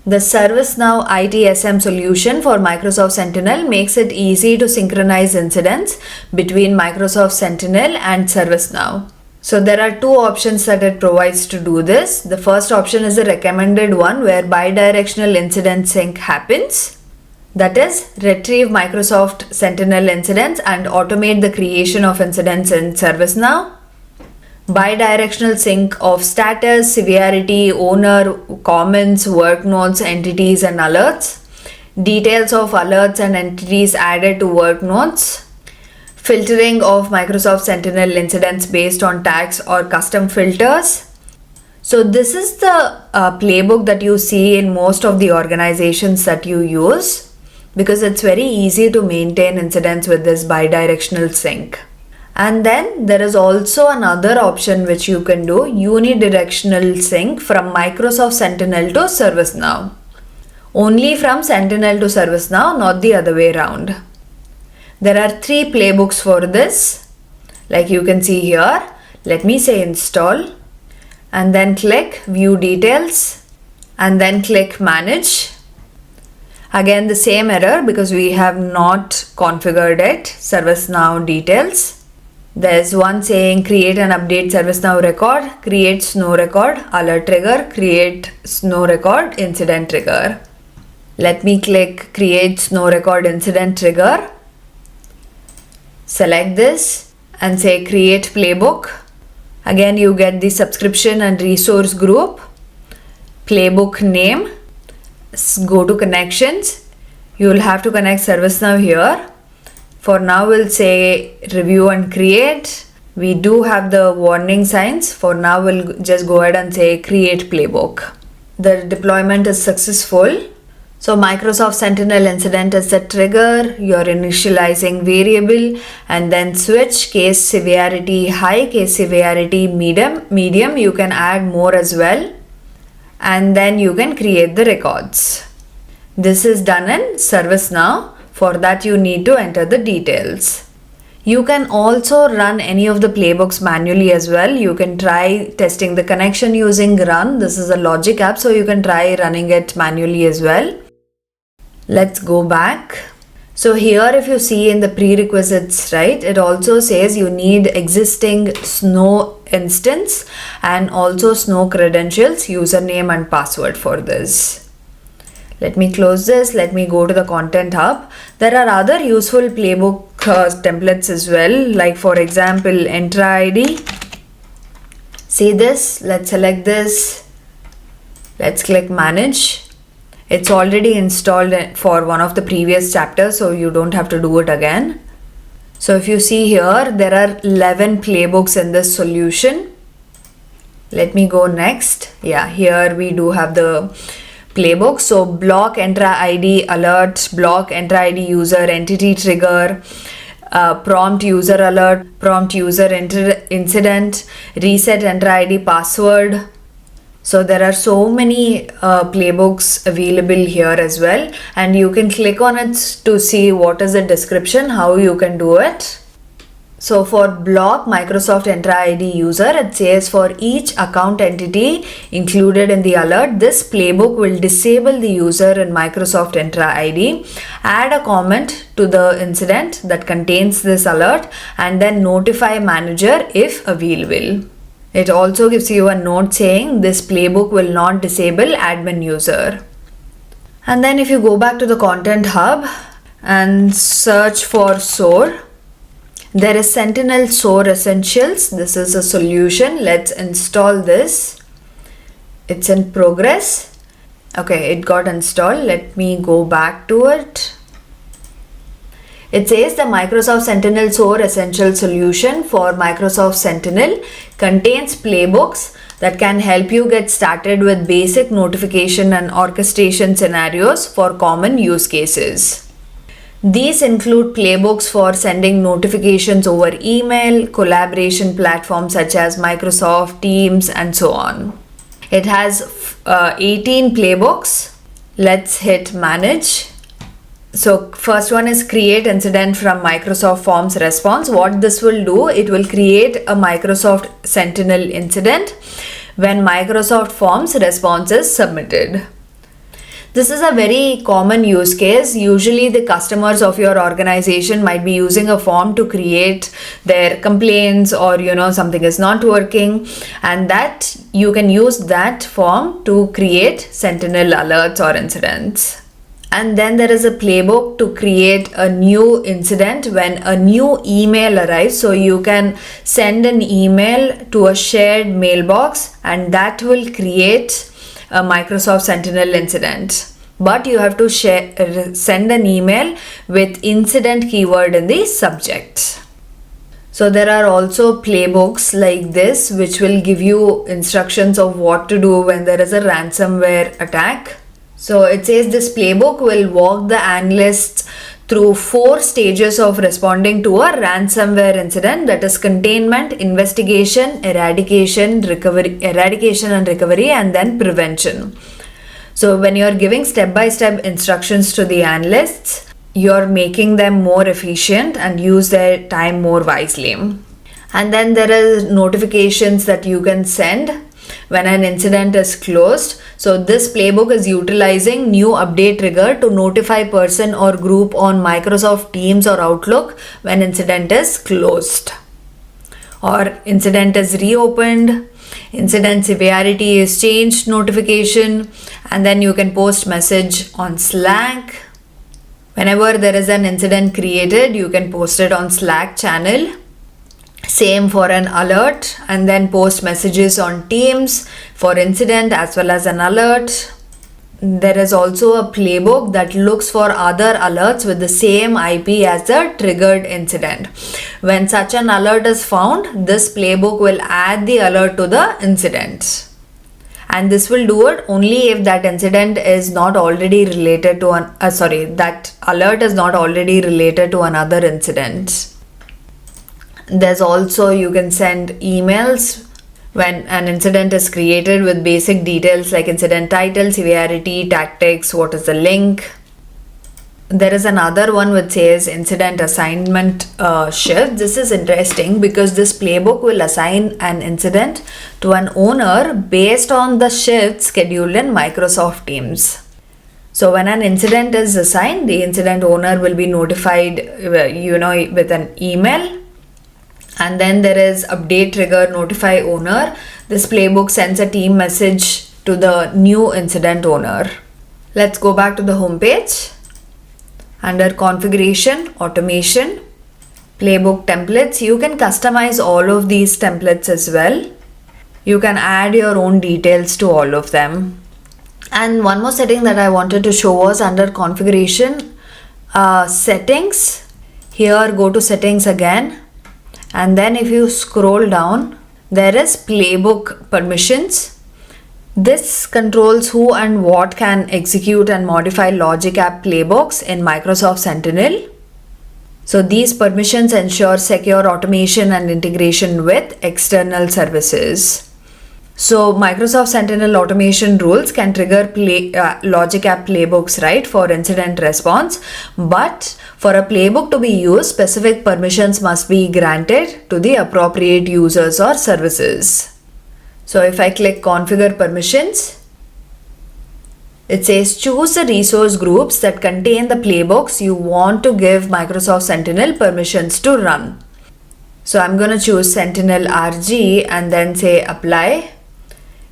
The ServiceNow ITSM solution for Microsoft Sentinel makes it easy to synchronize incidents between Microsoft Sentinel and ServiceNow. So there are two options that it provides to do this. The first option is the recommended one where bidirectional incident sync happens. That is, retrieve Microsoft Sentinel incidents and automate the creation of incidents in ServiceNow. Bidirectional sync of status, severity, owner, comments, work notes, entities and alerts. Details of alerts and entities added to work notes. Filtering of Microsoft Sentinel incidents based on tags or custom filters. So this is the playbook that you see in most of the organizations that you use, because it's very easy to maintain incidents with this bidirectional sync. And then there is also another option which you can do, unidirectional sync from Microsoft Sentinel to ServiceNow. Only from Sentinel to ServiceNow, not the other way around. There are 3 playbooks for this, like you can see here. Let me say install and then click view details and then click manage. Again the same error because we have not configured it, ServiceNow details. There's one saying create and update ServiceNow record, create snow record, alert trigger, create snow record, incident trigger. Let me click create snow record incident trigger. Select this and say create playbook. Again, you get the subscription and resource group, playbook name. Go to connections. You will have to connect ServiceNow here. For now, we'll say review and create. We do have the warning signs. For now, we'll just go ahead and say create playbook. The deployment is successful. So Microsoft Sentinel incident is the trigger. You're initializing variable and then switch case severity high, case severity medium. You can add more as well. And then you can create the records. This is done in ServiceNow. For that, you need to enter the details. You can also run any of the playbooks manually as well. You can try testing the connection using run. This is a logic app, so you can try running it manually as well. Let's go back. So here, if you see in the prerequisites, right, it also says you need existing Snow instance and also Snow credentials, username and password for this. Let me close this. Let me go to the Content Hub. There are other useful playbook templates as well, like for example, Entra ID. See this? Let's select this. Let's click Manage. It's already installed for one of the previous chapters, so you don't have to do it again. So if you see here, there are 11 playbooks in this solution. Let me go next. Yeah, here we do have the playbook. So block Entra ID alert, block Entra ID user entity trigger, prompt user alert, prompt user incident, reset Entra ID password. So there are so many playbooks available here as well, and you can click on it to see what is the description, how you can do it. So for block Microsoft Entra ID user, it says for each account entity included in the alert, this playbook will disable the user in Microsoft Entra ID, add a comment to the incident that contains this alert, and then notify manager if available. It also gives you a note saying this playbook will not disable admin user. And then if you go back to the Content Hub and search for SOAR, there is Sentinel SOAR Essentials. This is a solution. Let's install this. It's in progress. Okay, it got installed. Let me go back to it. It says the Microsoft Sentinel SOAR Essential solution for Microsoft Sentinel contains playbooks that can help you get started with basic notification and orchestration scenarios for common use cases. These include playbooks for sending notifications over email, collaboration platforms such as Microsoft Teams, and so on. It has 18 playbooks. Let's hit manage. So first one is create incident from Microsoft Forms response. What this will do, it will create a Microsoft Sentinel incident when Microsoft Forms response is submitted. This is a very common use case. Usually the customers of your organization might be using a form to create their complaints, or something is not working, and that you can use that form to create Sentinel alerts or incidents. And then there is a playbook to create a new incident when a new email arrives. So you can send an email to a shared mailbox, and that will create a Microsoft Sentinel incident. But you have to send an email with incident keyword in the subject. So there are also playbooks like this, which will give you instructions of what to do when there is a ransomware attack. So it says this playbook will walk the analysts through 4 stages of responding to a ransomware incident, that is containment, investigation, eradication and recovery, and then prevention. So when you're giving step-by-step instructions to the analysts, you're making them more efficient and use their time more wisely. And then there are notifications that you can send when an incident is closed. So this playbook is utilizing new update trigger to notify person or group on Microsoft Teams or Outlook when incident is closed. or incident is reopened, incident severity is changed notification, and then you can post message on Slack. Whenever there is an incident created, you can post it on Slack channel. Same for an alert, and then post messages on Teams for incident as well as an alert. There is also a playbook that looks for other alerts with the same IP as the triggered incident. When such an alert is found, this playbook will add the alert to the incident. And this will do it only if that incident is not already related to that alert is not already related to another incident. There's also, you can send emails when an incident is created with basic details like incident title, severity, tactics, what is the link. There is another one which says incident assignment shift. This is interesting because this playbook will assign an incident to an owner based on the shift scheduled in Microsoft Teams. So when an incident is assigned, the incident owner will be notified with an email. And then there is update trigger notify owner. This playbook sends a team message to the new incident owner. Let's go back to the home page. Under configuration, automation, playbook templates, you can customize all of these templates as well. You can add your own details to all of them. And one more setting that I wanted to show was under configuration, settings. Here go to settings again. And then if you scroll down, there is playbook permissions. This controls who and what can execute and modify logic app playbooks in Microsoft Sentinel. So these permissions ensure secure automation and integration with external services. So Microsoft Sentinel automation rules can trigger logic app playbooks, right, for incident response. But for a playbook to be used, specific permissions must be granted to the appropriate users or services. So if I click configure permissions, it says choose the resource groups that contain the playbooks you want to give Microsoft Sentinel permissions to run. So I'm going to choose Sentinel RG and then say apply.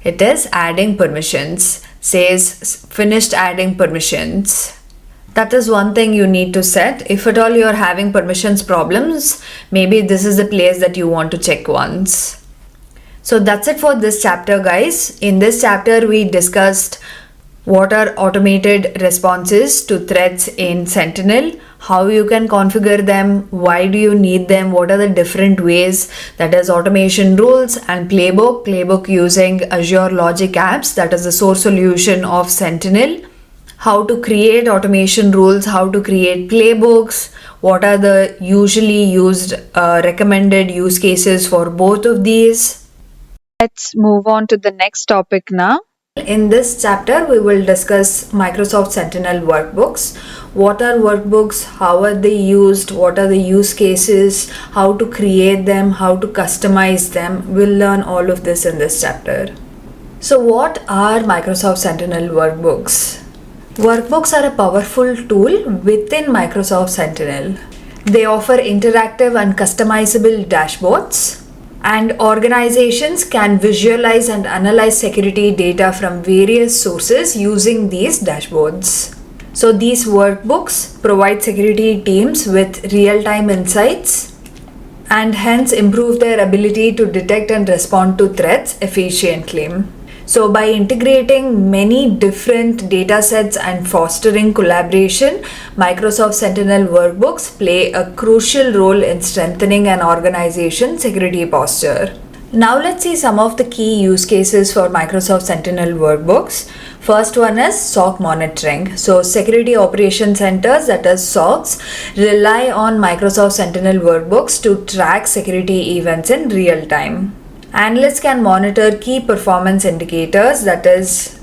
It is adding permissions, says finished adding permissions. That is one thing you need to set. If at all you're having permissions problems, maybe this is the place that you want to check once. So that's it for this chapter, guys. In this chapter, we discussed what are automated responses to threats in Sentinel, how you can configure them, why do you need them, what are the different ways, that is automation rules, and playbook using Azure Logic Apps, that is the source solution of Sentinel, how to create automation rules, how to create playbooks, what are the usually used recommended use cases for both of these. Let's move on to the next topic now. In this chapter, we will discuss Microsoft Sentinel Workbooks. What are workbooks? How are they used? What are the use cases? How to create them? How to customize them? We'll learn all of this in this chapter. So what are Microsoft Sentinel Workbooks? Workbooks are a powerful tool within Microsoft Sentinel. They offer interactive and customizable dashboards, and organizations can visualize and analyze security data from various sources using these dashboards. So these workbooks provide security teams with real-time insights and hence improve their ability to detect and respond to threats efficiently. So by integrating many different data sets and fostering collaboration, Microsoft Sentinel Workbooks play a crucial role in strengthening an organization's security posture. Now let's see some of the key use cases for Microsoft Sentinel Workbooks. First one is SOC monitoring. So Security Operations Centers, that is SOCs, rely on Microsoft Sentinel Workbooks to track security events in real time. Analysts can monitor key performance indicators, that is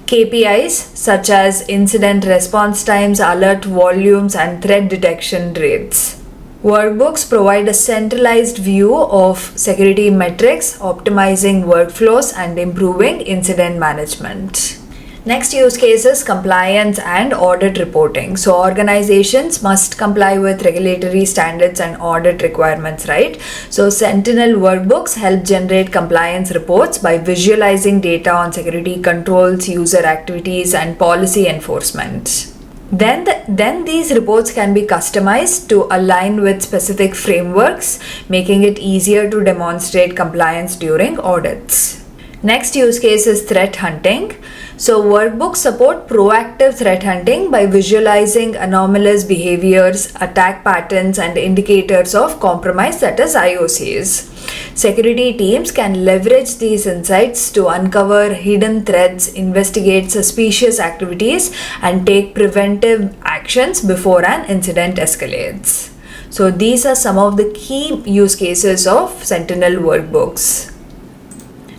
KPIs, such as incident response times, alert volumes, and threat detection rates. Workbooks provide a centralized view of security metrics, optimizing workflows and improving incident management. Next use case is compliance and audit reporting. So organizations must comply with regulatory standards and audit requirements, right? So Sentinel Workbooks help generate compliance reports by visualizing data on security controls, user activities, and policy enforcement. Then these reports can be customized to align with specific frameworks, making it easier to demonstrate compliance during audits. Next use case is threat hunting. So workbooks support proactive threat hunting by visualizing anomalous behaviors, attack patterns, and indicators of compromise, that is IOCs. Security teams can leverage these insights to uncover hidden threats, investigate suspicious activities, and take preventive actions before an incident escalates. So these are some of the key use cases of Sentinel workbooks.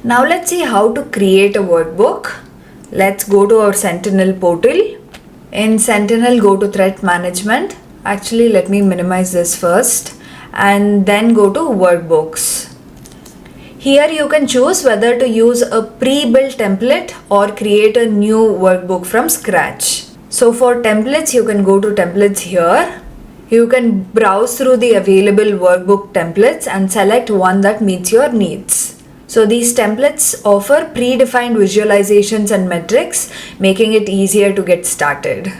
Now let's see how to create a workbook. Let's go to our Sentinel portal. In Sentinel, go to Threat Management. Actually, let me minimize this first and then go to Workbooks. Here you can choose whether to use a pre-built template or create a new workbook from scratch. So for templates, you can go to Templates here. You can browse through the available workbook templates and select one that meets your needs. So these templates offer predefined visualizations and metrics, making it easier to get started.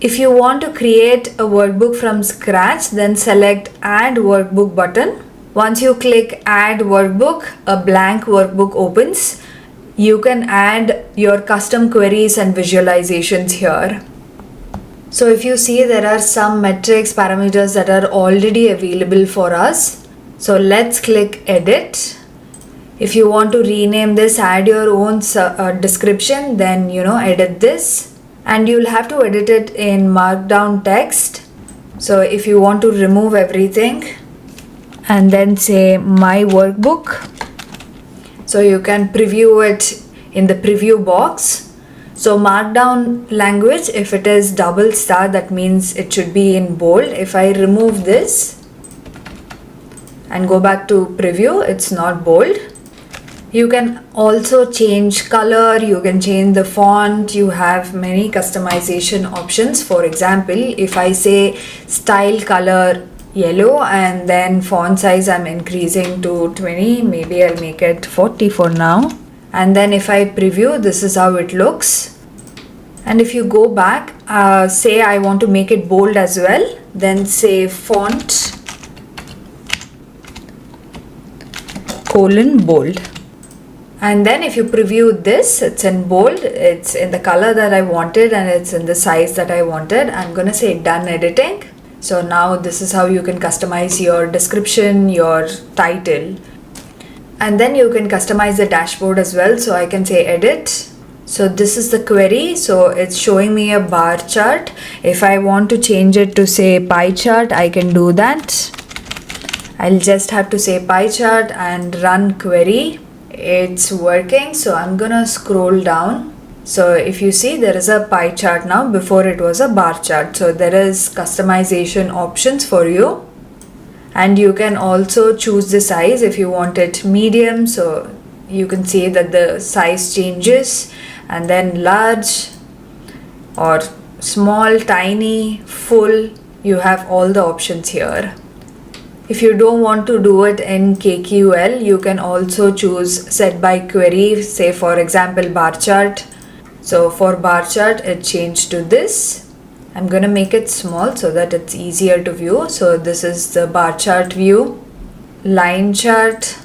If you want to create a workbook from scratch, then select Add Workbook button. Once you click Add Workbook, a blank workbook opens. You can add your custom queries and visualizations here. So if you see, there are some metrics parameters that are already available for us. So let's click Edit. If you want to rename this, add your own description, then edit this, and you'll have to edit it in markdown text. So if you want to remove everything and then say my workbook, so you can preview it in the preview box. So markdown language, if it is double star, that means it should be in bold. If I remove this and go back to preview, it's not bold. You can also change color, you can change the font, you have many customization options. For example, if I say style color yellow and then font size I'm increasing to 20, maybe I'll make it 40 for now. And then if I preview, this is how it looks. And if you go back, say I want to make it bold as well, then say font :bold. And then if you preview this, it's in bold, it's in the color that I wanted, and it's in the size that I wanted. I'm going to say done editing. So now this is how you can customize your description, your title. And then you can customize the dashboard as well. So I can say edit. So this is the query. So it's showing me a bar chart. If I want to change it to say pie chart, I can do that. I'll just have to say pie chart and run query. It's working, so I'm gonna scroll down. So if you see, there is a pie chart now. Before it was a bar chart. So there is customization options for you, and you can also choose the size if you want it medium. So you can see that the size changes, and then large or small, tiny, full. You have all the options here. If you don't want to do it in KQL, you can also choose set by query, say for example bar chart. So for bar chart, it changed to this. I'm going to make it small so that it's easier to view. So this is the bar chart view, line chart,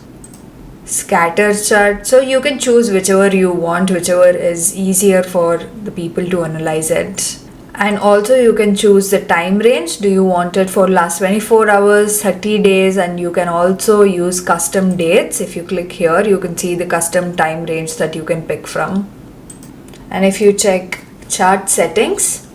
scatter chart. So you can choose whichever you want, whichever is easier for the people to analyze it. And also you can choose the time range. Do you want it for last 24 hours, 30 days, and you can also use custom dates. If you click here, you can see the custom time range that you can pick from. And if you check chart settings,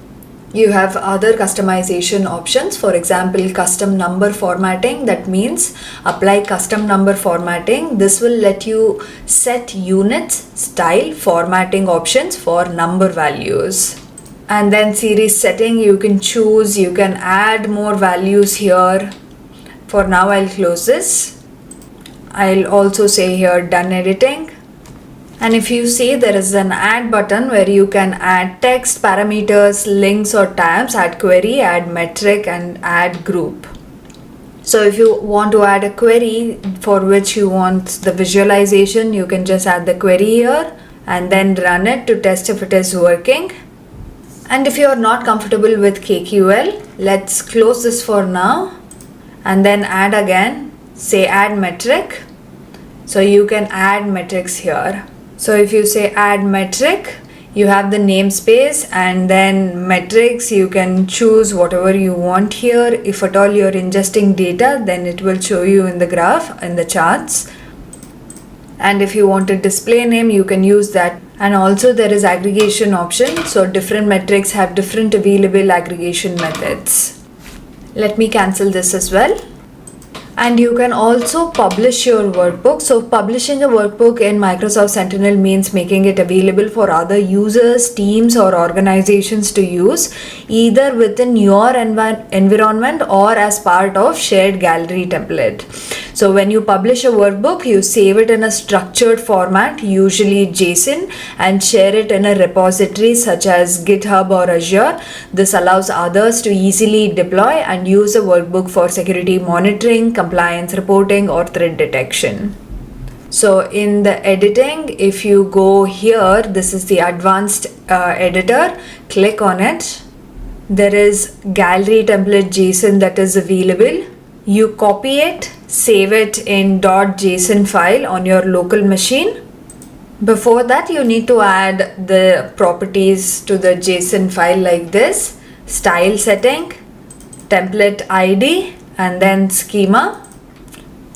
you have other customization options. For example, custom number formatting. That means apply custom number formatting. This will let you set units, style, formatting options for number values. And then series setting, you can choose, you can add more values here. For now, I'll close this. I'll also say here done editing. And if you see, there is an add button where you can add text, parameters, links or tabs, add query, add metric and add group. So if you want to add a query for which you want the visualization, you can just add the query here and then run it to test if it is working. And if you are not comfortable with KQL, let's close this for now and then add again, say add metric. So you can add metrics here. So if you say add metric, you have the namespace and then metrics. You can choose whatever you want here. If at all you're ingesting data, then it will show you in the graph, in the charts. And if you want a display name, you can use that. And also there is aggregation option. So different metrics have different available aggregation methods. Let me cancel this as well. And you can also publish your workbook. So publishing a workbook in Microsoft Sentinel means making it available for other users, teams or organizations to use, either within your environment or as part of shared gallery template. So when you publish a workbook, you save it in a structured format, usually JSON, and share it in a repository such as GitHub or Azure. This allows others to easily deploy and use a workbook for security monitoring, compliance reporting or threat detection. So in the editing, if you go here, this is the advanced editor, click on it. There is gallery template JSON that is available. You copy it, save it in .json file on your local machine. Before that, you need to add the properties to the JSON file like this: style setting, template ID, and then schema.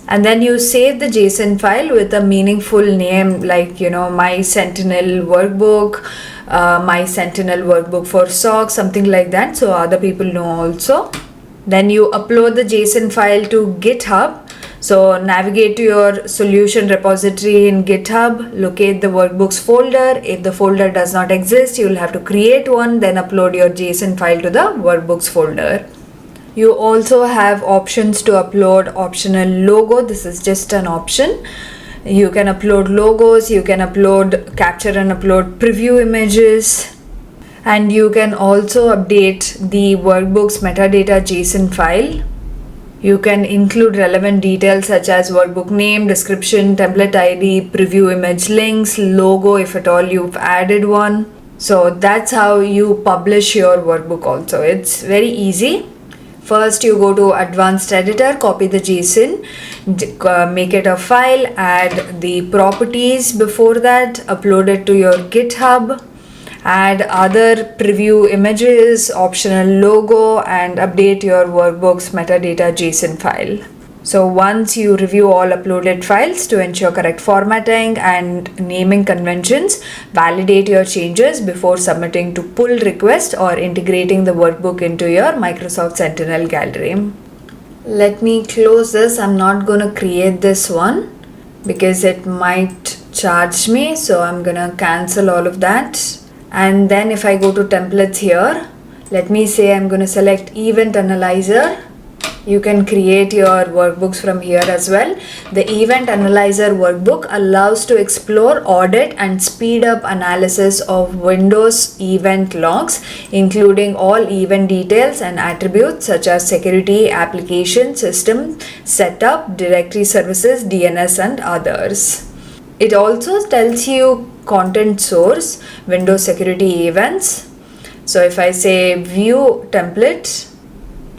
And then you save the JSON file with a meaningful name like, my Sentinel workbook, my Sentinel workbook for SOC, something like that, so other people know also. Then you upload the JSON file to GitHub. So navigate to your solution repository in GitHub, locate the workbooks folder. If the folder does not exist, you will have to create one, then upload your JSON file to the workbooks folder. You also have options to upload optional logo. This is just an option. You can upload logos, you can capture and upload preview images. And you can also update the workbook's metadata JSON file. You can include relevant details such as workbook name, description, template ID, preview image links, logo if at all you've added one. So that's how you publish your workbook also. It's very easy. First you go to advanced editor, copy the JSON, make it a file, add the properties before that, upload it to your GitHub. Add other preview images, optional logo, and update your workbook's metadata JSON file. So once you review all uploaded files to ensure correct formatting and naming conventions, validate your changes before submitting to pull request or integrating the workbook into your Microsoft Sentinel gallery. Let me close this. I'm not going to create this one because it might charge me. So I'm going to cancel all of that. And then if I go to templates here, let me say I'm going to select Event Analyzer. You can create your workbooks from here as well. The Event Analyzer workbook allows to explore, audit, and speed up analysis of Windows event logs, including all event details and attributes such as security, application, system, setup, directory services, DNS, and others. It also tells you content source, Windows security events. So if I say view template,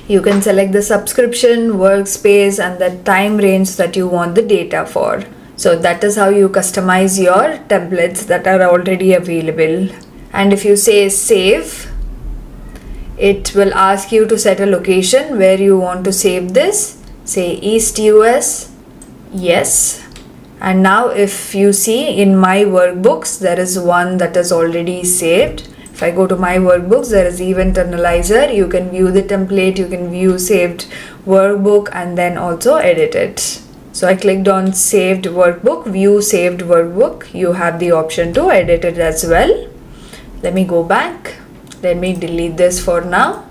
you can select the subscription, workspace, and the time range that you want the data for. So that is how you customize your templates that are already available. And if you say save, it will ask you to set a location where you want to save this. Say East US, yes. And now if you see in my workbooks, there is one that is already saved. If I go to my workbooks, there is Event Analyzer. You can view the template, you can view saved workbook, and then also edit it. So I clicked on saved workbook, view saved workbook. You have the option to edit it as well. Let me go back. Let me delete this for now.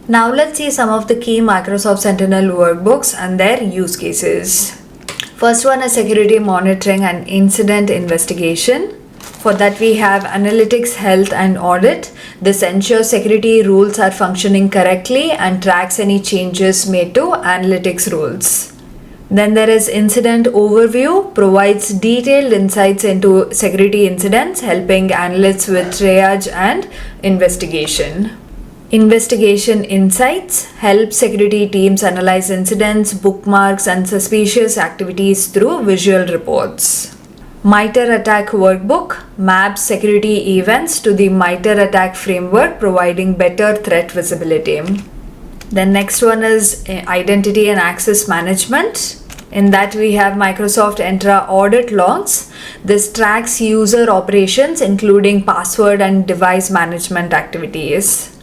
Now let's see some of the key Microsoft Sentinel workbooks and their use cases. First one is security monitoring and incident investigation. For that we have analytics, health and audit. This ensures security rules are functioning correctly and tracks any changes made to analytics rules. Then there is incident overview, provides detailed insights into security incidents, helping analysts with triage and investigation. Investigation insights help security teams analyze incidents, bookmarks and suspicious activities through visual reports. MITRE ATT&CK Workbook maps security events to the MITRE ATT&CK framework, providing better threat visibility. Then next one is identity and access management. In that we have Microsoft Entra audit logs. This tracks user operations including password and device management activities.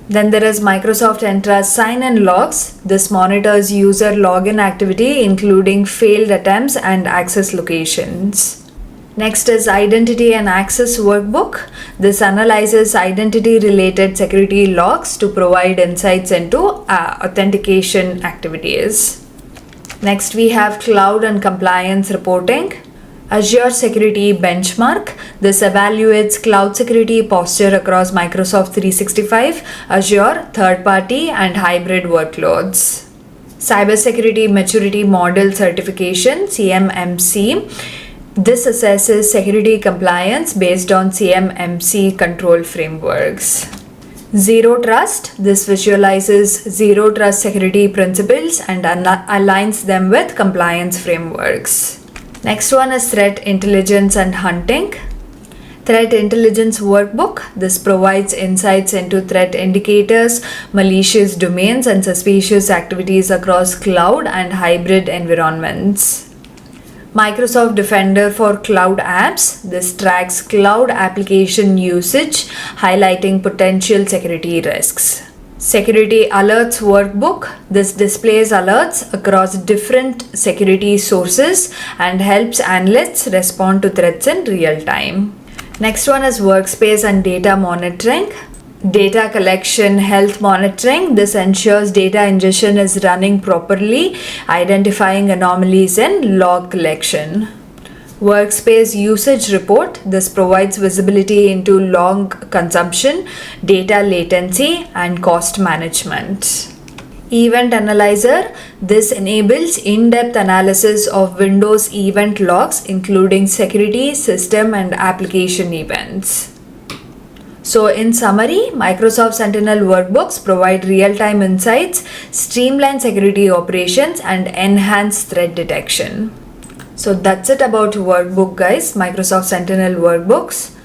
Then there is Microsoft Entra sign-in logs. This monitors user login activity including failed attempts and access locations. Next is Identity and Access Workbook. This analyzes identity-related security logs to provide insights into authentication activities. Next we have Cloud and Compliance Reporting. Azure Security Benchmark. This evaluates cloud security posture across Microsoft 365, Azure, third-party and hybrid workloads. Cybersecurity Maturity Model Certification, CMMC. This assesses security compliance based on CMMC control frameworks. Zero Trust. This visualizes Zero Trust security principles and aligns them with compliance frameworks. Next one is Threat Intelligence and Hunting. Threat Intelligence Workbook. This provides insights into threat indicators, malicious domains and suspicious activities across cloud and hybrid environments. Microsoft Defender for Cloud Apps. This tracks cloud application usage, highlighting potential security risks. Security Alerts Workbook. This displays alerts across different security sources and helps analysts respond to threats in real time. Next one is Workspace and Data Monitoring. Data collection, health monitoring. This ensures data ingestion is running properly, identifying anomalies in log collection. Workspace Usage Report. This provides visibility into log consumption, data latency, and cost management. Event Analyzer. This enables in-depth analysis of Windows event logs, including security, system, and application events. So in summary, Microsoft Sentinel Workbooks provide real-time insights, streamline security operations, and enhance threat detection. So that's it about workbook, guys. Microsoft Sentinel Workbooks.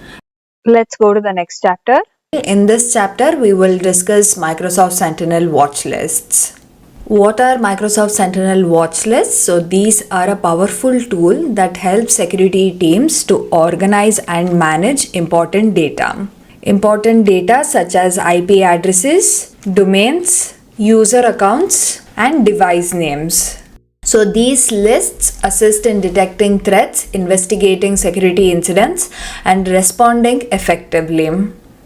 Let's go to the next chapter. In this chapter, we will discuss Microsoft Sentinel Watchlists. What are Microsoft Sentinel Watchlists? So these are a powerful tool that helps security teams to organize and manage important data. Important data such as IP addresses, domains, user accounts, and device names. So these lists assist in detecting threats, investigating security incidents, and responding effectively.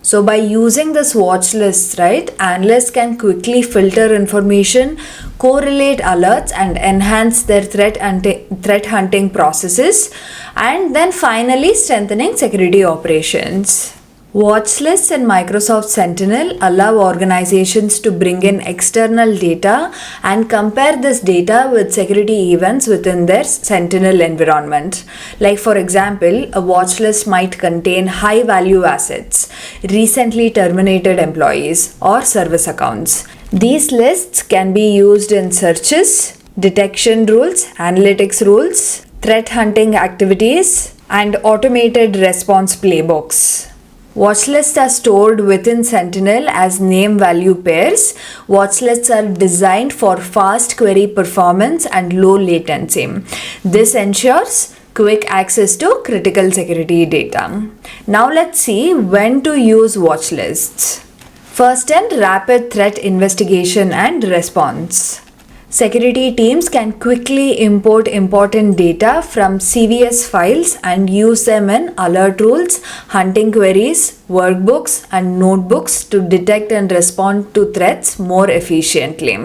So by using this watch list, right, analysts can quickly filter information, correlate alerts, and enhance their threat hunting processes, and then finally strengthening security operations. Watch lists in Microsoft Sentinel allow organizations to bring in external data and compare this data with security events within their Sentinel environment. Like for example, a watch list might contain high value assets, recently terminated employees, or service accounts. These lists can be used in searches, detection rules, analytics rules, threat hunting activities, and automated response playbooks. Watchlists are stored within Sentinel as name-value pairs. Watchlists are designed for fast query performance and low latency. This ensures quick access to critical security data. Now let's see when to use watchlists. First, in rapid threat investigation and response. Security teams can quickly import important data from CVS files and use them in alert rules, hunting queries, workbooks, and notebooks to detect and respond to threats more efficiently.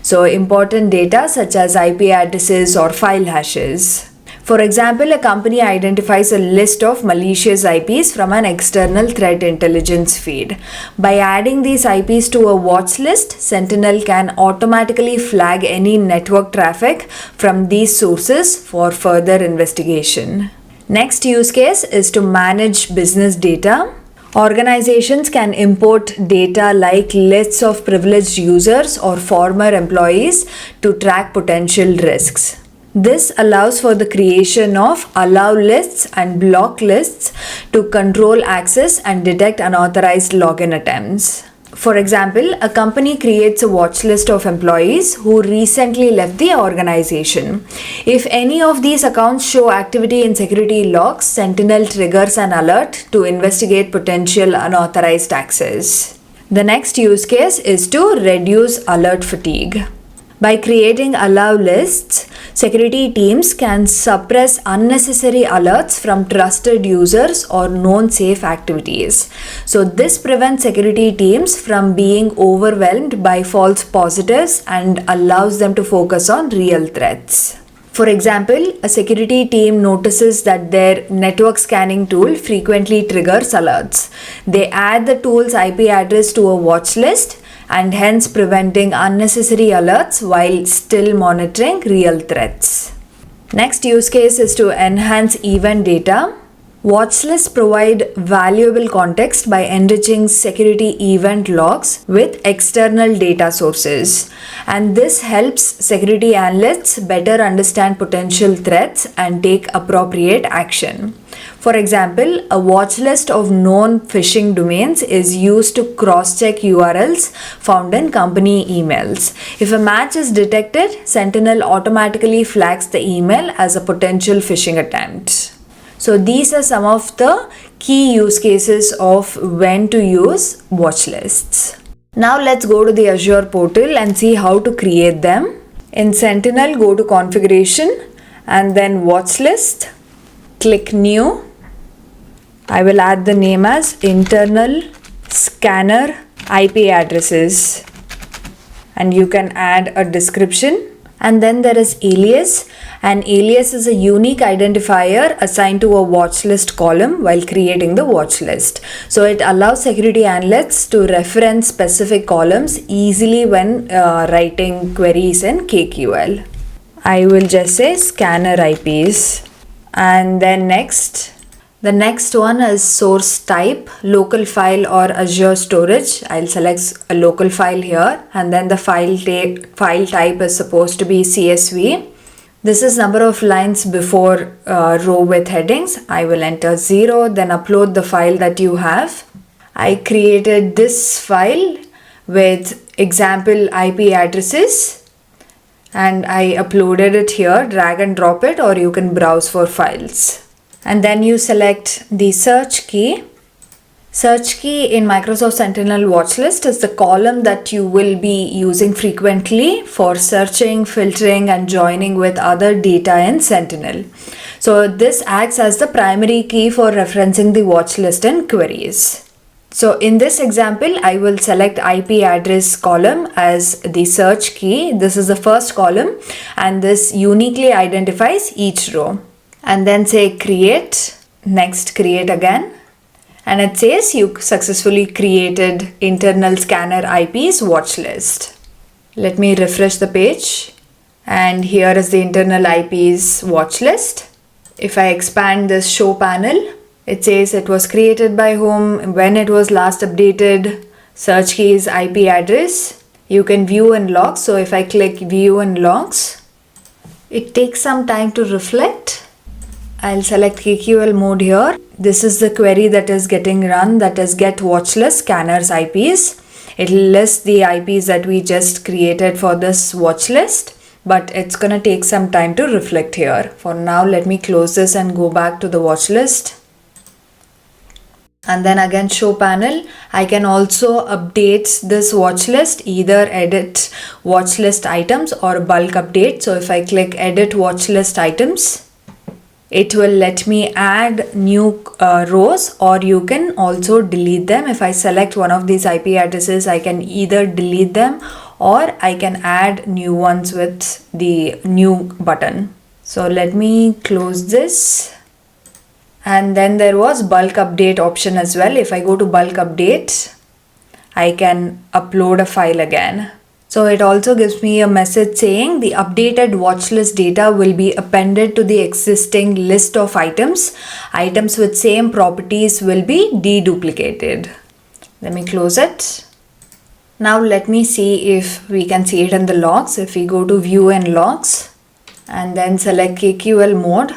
So, important data such as IP addresses or file hashes. For example, a company identifies a list of malicious IPs from an external threat intelligence feed. By adding these IPs to a watch list, Sentinel can automatically flag any network traffic from these sources for further investigation. Next use case is to manage business data. Organizations can import data like lists of privileged users or former employees to track potential risks. This allows for the creation of allow lists and block lists to control access and detect unauthorized login attempts. For example, a company creates a watch list of employees who recently left the organization. If any of these accounts show activity in security logs, Sentinel triggers an alert to investigate potential unauthorized access. The next use case is to reduce alert fatigue. By creating allow lists, security teams can suppress unnecessary alerts from trusted users or known safe activities. So this prevents security teams from being overwhelmed by false positives and allows them to focus on real threats. For example, a security team notices that their network scanning tool frequently triggers alerts. They add the tool's IP address to a watch list and hence preventing unnecessary alerts while still monitoring real threats. Next use case is to enhance event data. Watchlists provide valuable context by enriching security event logs with external data sources, and this helps security analysts better understand potential threats and take appropriate action. For example, a watch list of known phishing domains is used to cross-check URLs found in company emails. If a match is detected, Sentinel automatically flags the email as a potential phishing attempt. So these are some of the key use cases of when to use watch lists. Now let's go to the Azure portal and see how to create them. In Sentinel, go to configuration and then watch list. Click new. I will add the name as internal scanner IP addresses, and you can add a description. And then there is alias. An alias is a unique identifier assigned to a watch list column while creating the watch list. So it allows security analysts to reference specific columns easily when writing queries in KQL. I will just say scanner IPs. And then the next one is source type, local file or Azure storage. I'll select a local file here, and then the file type is supposed to be CSV. This is number of lines before row with headings. I will enter 0, then upload the file that you have. I created this file with example IP addresses and I uploaded it here. Drag and drop it, or you can browse for files. And then you select the search key. Search key in Microsoft Sentinel Watchlist is the column that you will be using frequently for searching, filtering, and joining with other data in Sentinel. So this acts as the primary key for referencing the watchlist in queries. So in this example, I will select IP address column as the search key. This is the first column, and this uniquely identifies each row. And then say create, next create again. And it says you successfully created internal scanner IPs watch list. Let me refresh the page. And here is the internal IPs watch list. If I expand this show panel, it says it was created by whom, when it was last updated, search key is IP address. You can view in logs. So if I click view in logs, it takes some time to reflect. I'll select KQL mode here. This is the query that is getting run, that is get watchlist scanners IPs. It lists the IPs that we just created for this watchlist, but it's gonna take some time to reflect here. For now, let me close this and go back to the watchlist. And then again show panel. I can also update this watchlist, either edit watchlist items or bulk update. So if I click edit watchlist items, it will let me add new rows, or you can also delete them. If I select one of these IP addresses, I can either delete them or I can add new ones with the new button. So let me close this. And then there was bulk update option as well. If I go to bulk update, I can upload a file again. So it also gives me a message saying the updated watch list data will be appended to the existing list of items. Items with same properties will be deduplicated. Let me close it. Now let me see if we can see it in the logs. If we go to view and logs and then select KQL mode.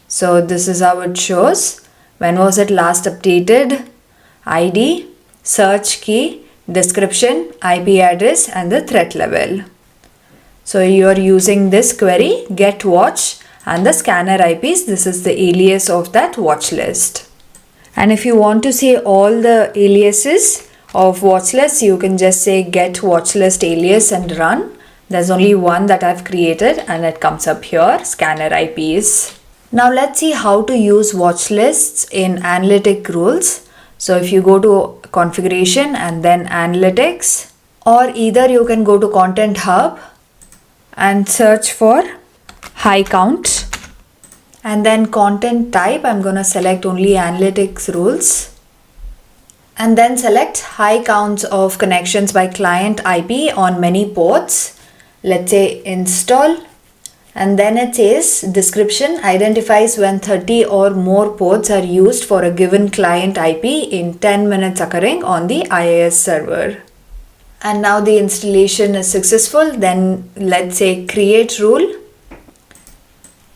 So this is how it shows. When was it last updated? ID, search key, description, IP address and the threat level. So you are using this query get watch and the scanner IPs. This is the alias of that watch list. And if you want to see all the aliases of watch lists, you can just say get watch list alias and run. There's only one that I've created and it comes up here, scanner IPs. Now let's see how to use watch lists in analytic rules. So if you go to configuration and then analytics, or either you can go to content hub and search for high count, and then content type, I'm going to select only analytics rules, and then select high counts of connections by client IP on many ports. Let's say install, and then it says description identifies when 30 or more ports are used for a given client IP in 10 minutes occurring on the IIS server. And now the installation is successful. Then let's say create rule,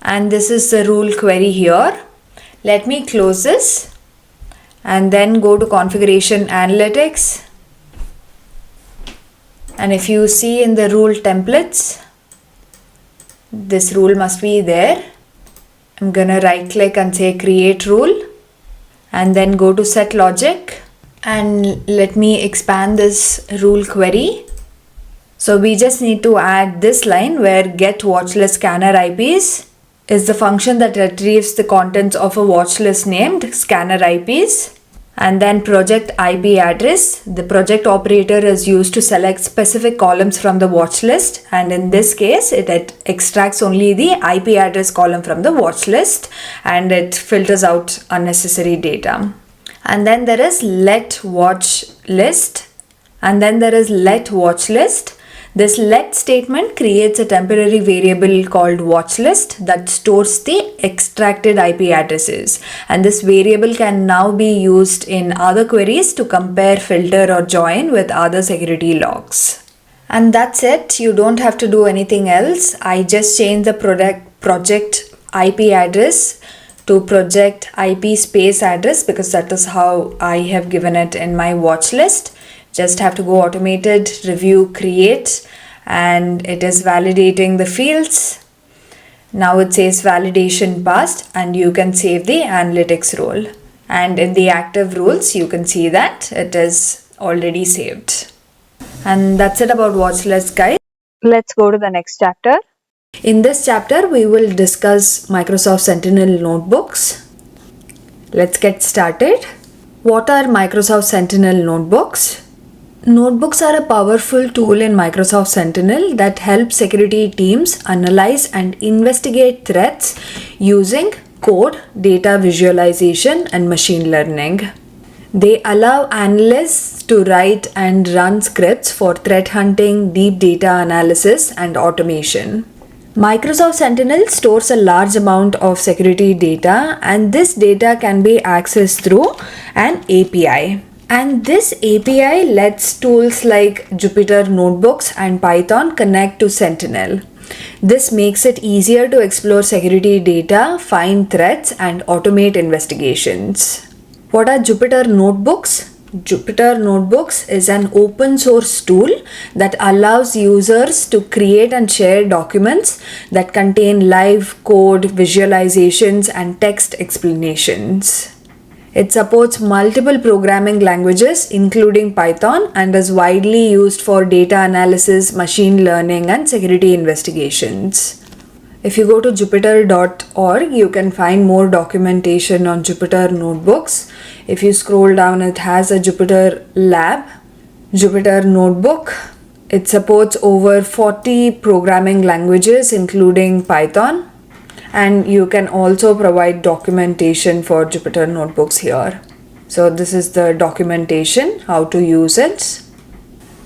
and this is the rule query here. Let me close this and then go to configuration analytics, and if you see in the rule templates, this rule must be there. I'm gonna right click and say create rule and then go to set logic, and let me expand this rule query. So we just need to add this line where get watchlist scanner IPs is the function that retrieves the contents of a watchlist named scanner IPs. And then project IP address. The project operator is used to select specific columns from the watch list, and in this case it extracts only the IP address column from the watch list and it filters out unnecessary data. And then there is let watch list, and then there is let watch list. This let statement creates a temporary variable called watchlist that stores the extracted IP addresses, and this variable can now be used in other queries to compare, filter or join with other security logs. And that's it. You don't have to do anything else. I just changed the project IP address to project IP space address because that is how I have given it in my watch list. Just have to go automated review create, and it is validating the fields. Now it says validation passed, and you can save the analytics role, and in the active rules you can see that it is already saved. And that's it about watch list, guys. Let's go to the next chapter. In this chapter we will discuss Microsoft Sentinel Notebooks. Let's get started. What are Microsoft Sentinel Notebooks? Notebooks are a powerful tool in Microsoft Sentinel that helps security teams analyze and investigate threats using code, data visualization, and machine learning. They allow analysts to write and run scripts for threat hunting, deep data analysis, and automation. Microsoft Sentinel stores a large amount of security data, and this data can be accessed through an API. And this API lets tools like Jupyter Notebooks and Python connect to Sentinel. This makes it easier to explore security data, find threats, and automate investigations. What are Jupyter Notebooks? Jupyter Notebooks is an open source tool that allows users to create and share documents that contain live code, visualizations, and text explanations. It supports multiple programming languages including Python and is widely used for data analysis, machine learning, and security investigations. If you go to jupyter.org, you can find more documentation on Jupyter Notebooks. If you scroll down, it has a Jupyter Lab, Jupyter Notebook. It supports over 40 programming languages including Python. and you can also provide documentation for Jupyter Notebooks here. So this is the documentation, how to use it.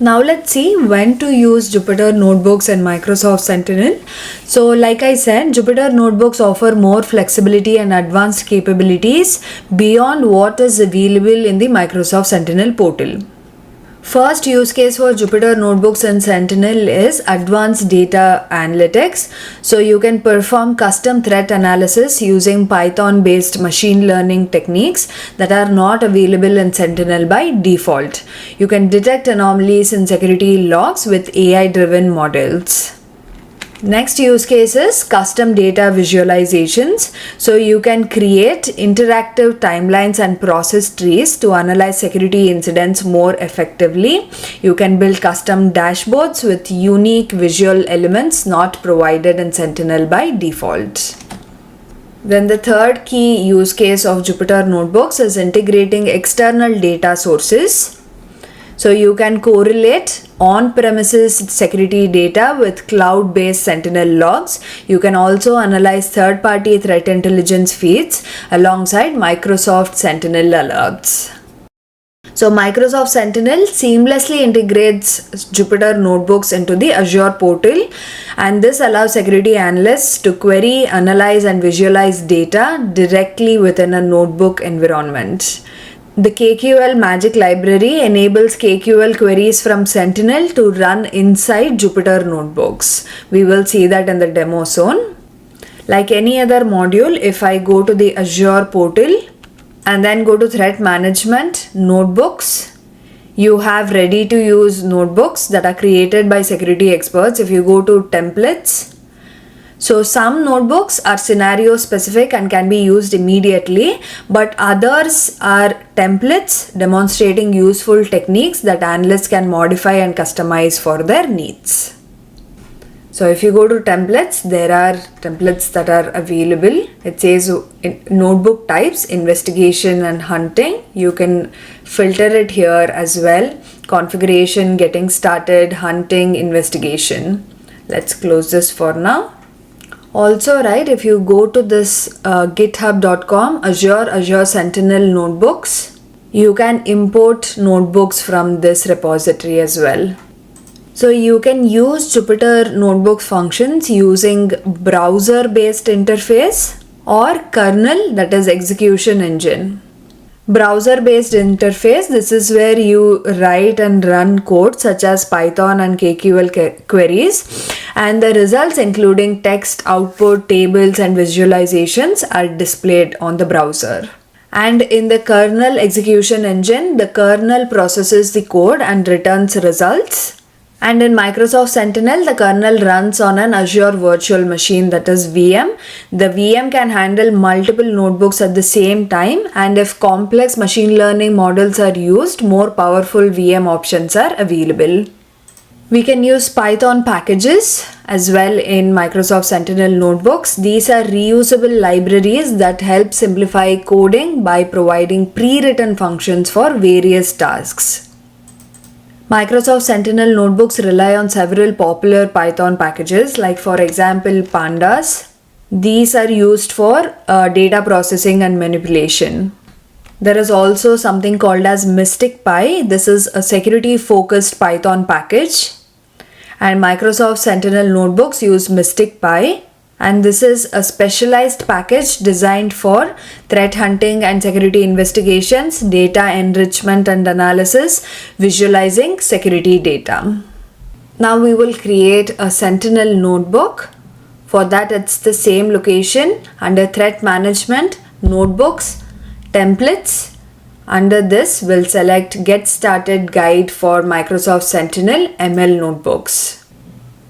Now let's see when to use Jupyter Notebooks and Microsoft Sentinel. So like I said, Jupyter Notebooks offer more flexibility and advanced capabilities beyond what is available in the Microsoft Sentinel portal. First use case for Jupyter Notebooks and Sentinel is advanced data analytics. So you can perform custom threat analysis using Python based machine learning techniques that are not available in Sentinel by default. You can detect anomalies in security logs with AI driven models. Next use case is custom data visualizations. So you can create interactive timelines and process trees to analyze security incidents more effectively. You can build custom dashboards with unique visual elements not provided in Sentinel by default. Then the third key use case of Jupyter Notebooks is integrating external data sources. So you can correlate on-premises security data with cloud-based Sentinel logs. You can also analyze third-party threat intelligence feeds alongside Microsoft Sentinel alerts. So Microsoft Sentinel seamlessly integrates Jupyter Notebooks into the Azure portal, and this allows security analysts to query, analyze and visualize data directly within a notebook environment. The KQL Magic Library enables KQL queries from Sentinel to run inside Jupyter Notebooks. We will see that in the demo zone. Like any other module, if I go to the Azure portal and then go to Threat Management, Notebooks, you have ready to use notebooks that are created by security experts. If you go to Templates, so some notebooks are scenario specific and can be used immediately, but others are templates demonstrating useful techniques that analysts can modify and customize for their needs. So if you go to templates, there are templates that are available. It says notebook types, investigation and hunting. You can filter it here as well. Configuration, getting started, hunting, investigation. Let's close this for now. Also, right, if you go to this github.com, Azure Sentinel Notebooks, you can import notebooks from this repository as well. So you can use Jupyter Notebooks functions using browser-based interface or kernel, that is execution engine. Browser-based interface, this is where you write and run code such as Python and KQL queries, and the results including text, output, tables and visualizations are displayed on the browser. And in the kernel execution engine, the kernel processes the code and returns results. And in Microsoft Sentinel, the kernel runs on an Azure virtual machine, that is VM. The VM can handle multiple notebooks at the same time, and if complex machine learning models are used, more powerful VM options are available. We can use Python packages as well in Microsoft Sentinel Notebooks. These are reusable libraries that help simplify coding by providing pre-written functions for various tasks. Microsoft Sentinel Notebooks rely on several popular Python packages, like for example Pandas. These are used for data processing and manipulation. There is also something called as Mystic Py. This is a security focused Python package, and Microsoft Sentinel Notebooks use Mystic Py, and this is a specialized package designed for threat hunting and security investigations, data enrichment and analysis, visualizing security data. Now we will create a Sentinel notebook. For that, it's the same location under Threat Management, Notebooks, Templates. Under this, we'll select Get Started Guide for Microsoft Sentinel ML Notebooks.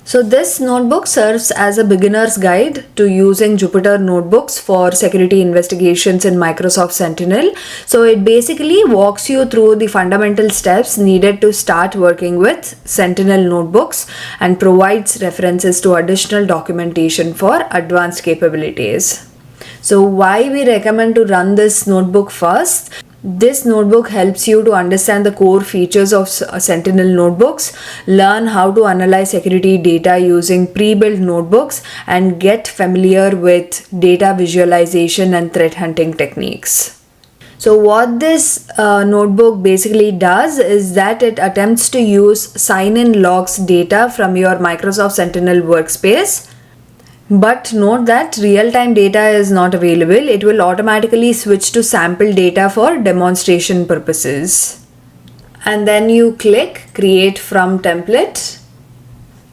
So this notebook serves as a beginner's guide to using Jupyter Notebooks for security investigations in Microsoft Sentinel. So it basically walks you through the fundamental steps needed to start working with Sentinel Notebooks and provides references to additional documentation for advanced capabilities. So why we recommend to run this notebook first? This notebook helps you to understand the core features of Sentinel notebooks, learn how to analyze security data using pre-built notebooks, and get familiar with data visualization and threat hunting techniques. So what this notebook basically does is that it attempts to use sign-in logs data from your Microsoft Sentinel workspace. But note that real-time data is not available. It will automatically switch to sample data for demonstration purposes. And then you click Create from Template.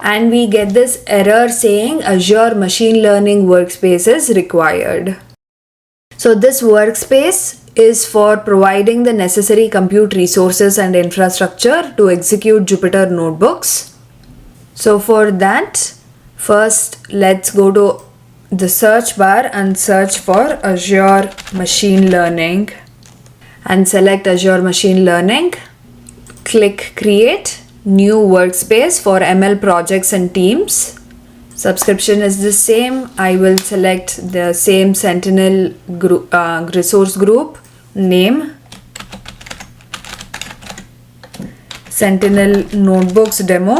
And we get this error saying Azure Machine Learning Workspace is required. So this workspace is for providing the necessary compute resources and infrastructure to execute Jupyter notebooks. So for that, first, let's go to the search bar and search for Azure Machine Learning and select Azure Machine Learning. Click Create New Workspace for ML projects and teams. Subscription is the same. I will select the same Sentinel group, resource group name, Sentinel Notebooks Demo.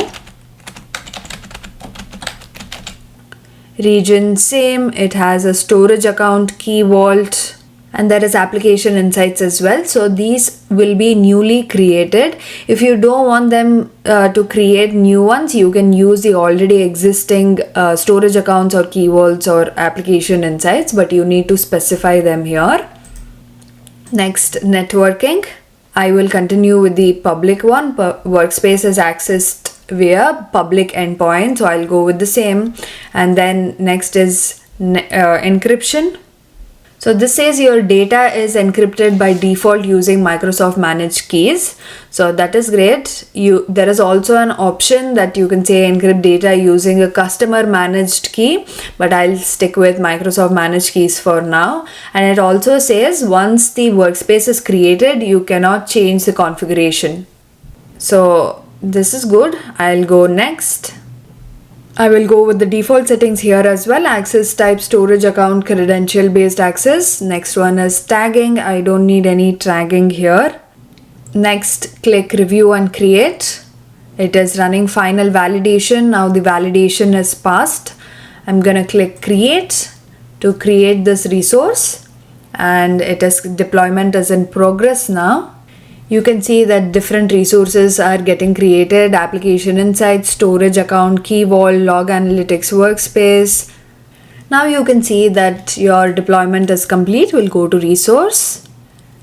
Region same, it has a storage account, key vault, and there is application insights as well. So these will be newly created. If you don't want them to create new ones, you can use the already existing storage accounts or key vaults or application insights, but you need to specify them here. Next, networking. I will continue with the public one. Workspace is accessed via public endpoint, so I'll go with the same. And then next is encryption. So this says your data is encrypted by default using Microsoft managed keys. So that is great. There is also an option that you can say encrypt data using a customer managed key, but I'll stick with Microsoft managed keys for now. And it also says once the workspace is created, you cannot change the configuration. So this is good. I'll go next. I will go with the default settings here as well. Access type, storage account, credential based access. Next one is tagging. I don't need any tagging here. Next, click review and create. It is running final validation. Now the validation is passed. I'm gonna click create to create this resource, and deployment is in progress now. You can see that different resources are getting created: application insights, storage account, key vault, log analytics workspace. Now you can see that your deployment is complete. We'll go to resource,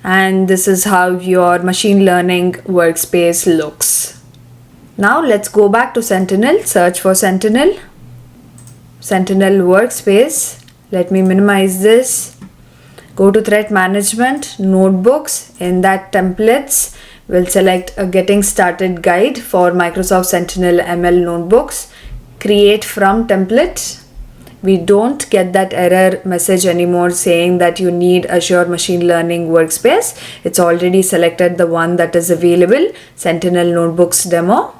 and this is how your machine learning workspace looks. Now let's go back to Sentinel, search for Sentinel workspace. Let me minimize this. Go to threat management, notebooks. In that templates, we'll select a getting started guide for Microsoft Sentinel ML notebooks. Create from template. We don't get that error message anymore saying that you need Azure Machine Learning Workspace. It's already selected the one that is available, Sentinel Notebooks Demo.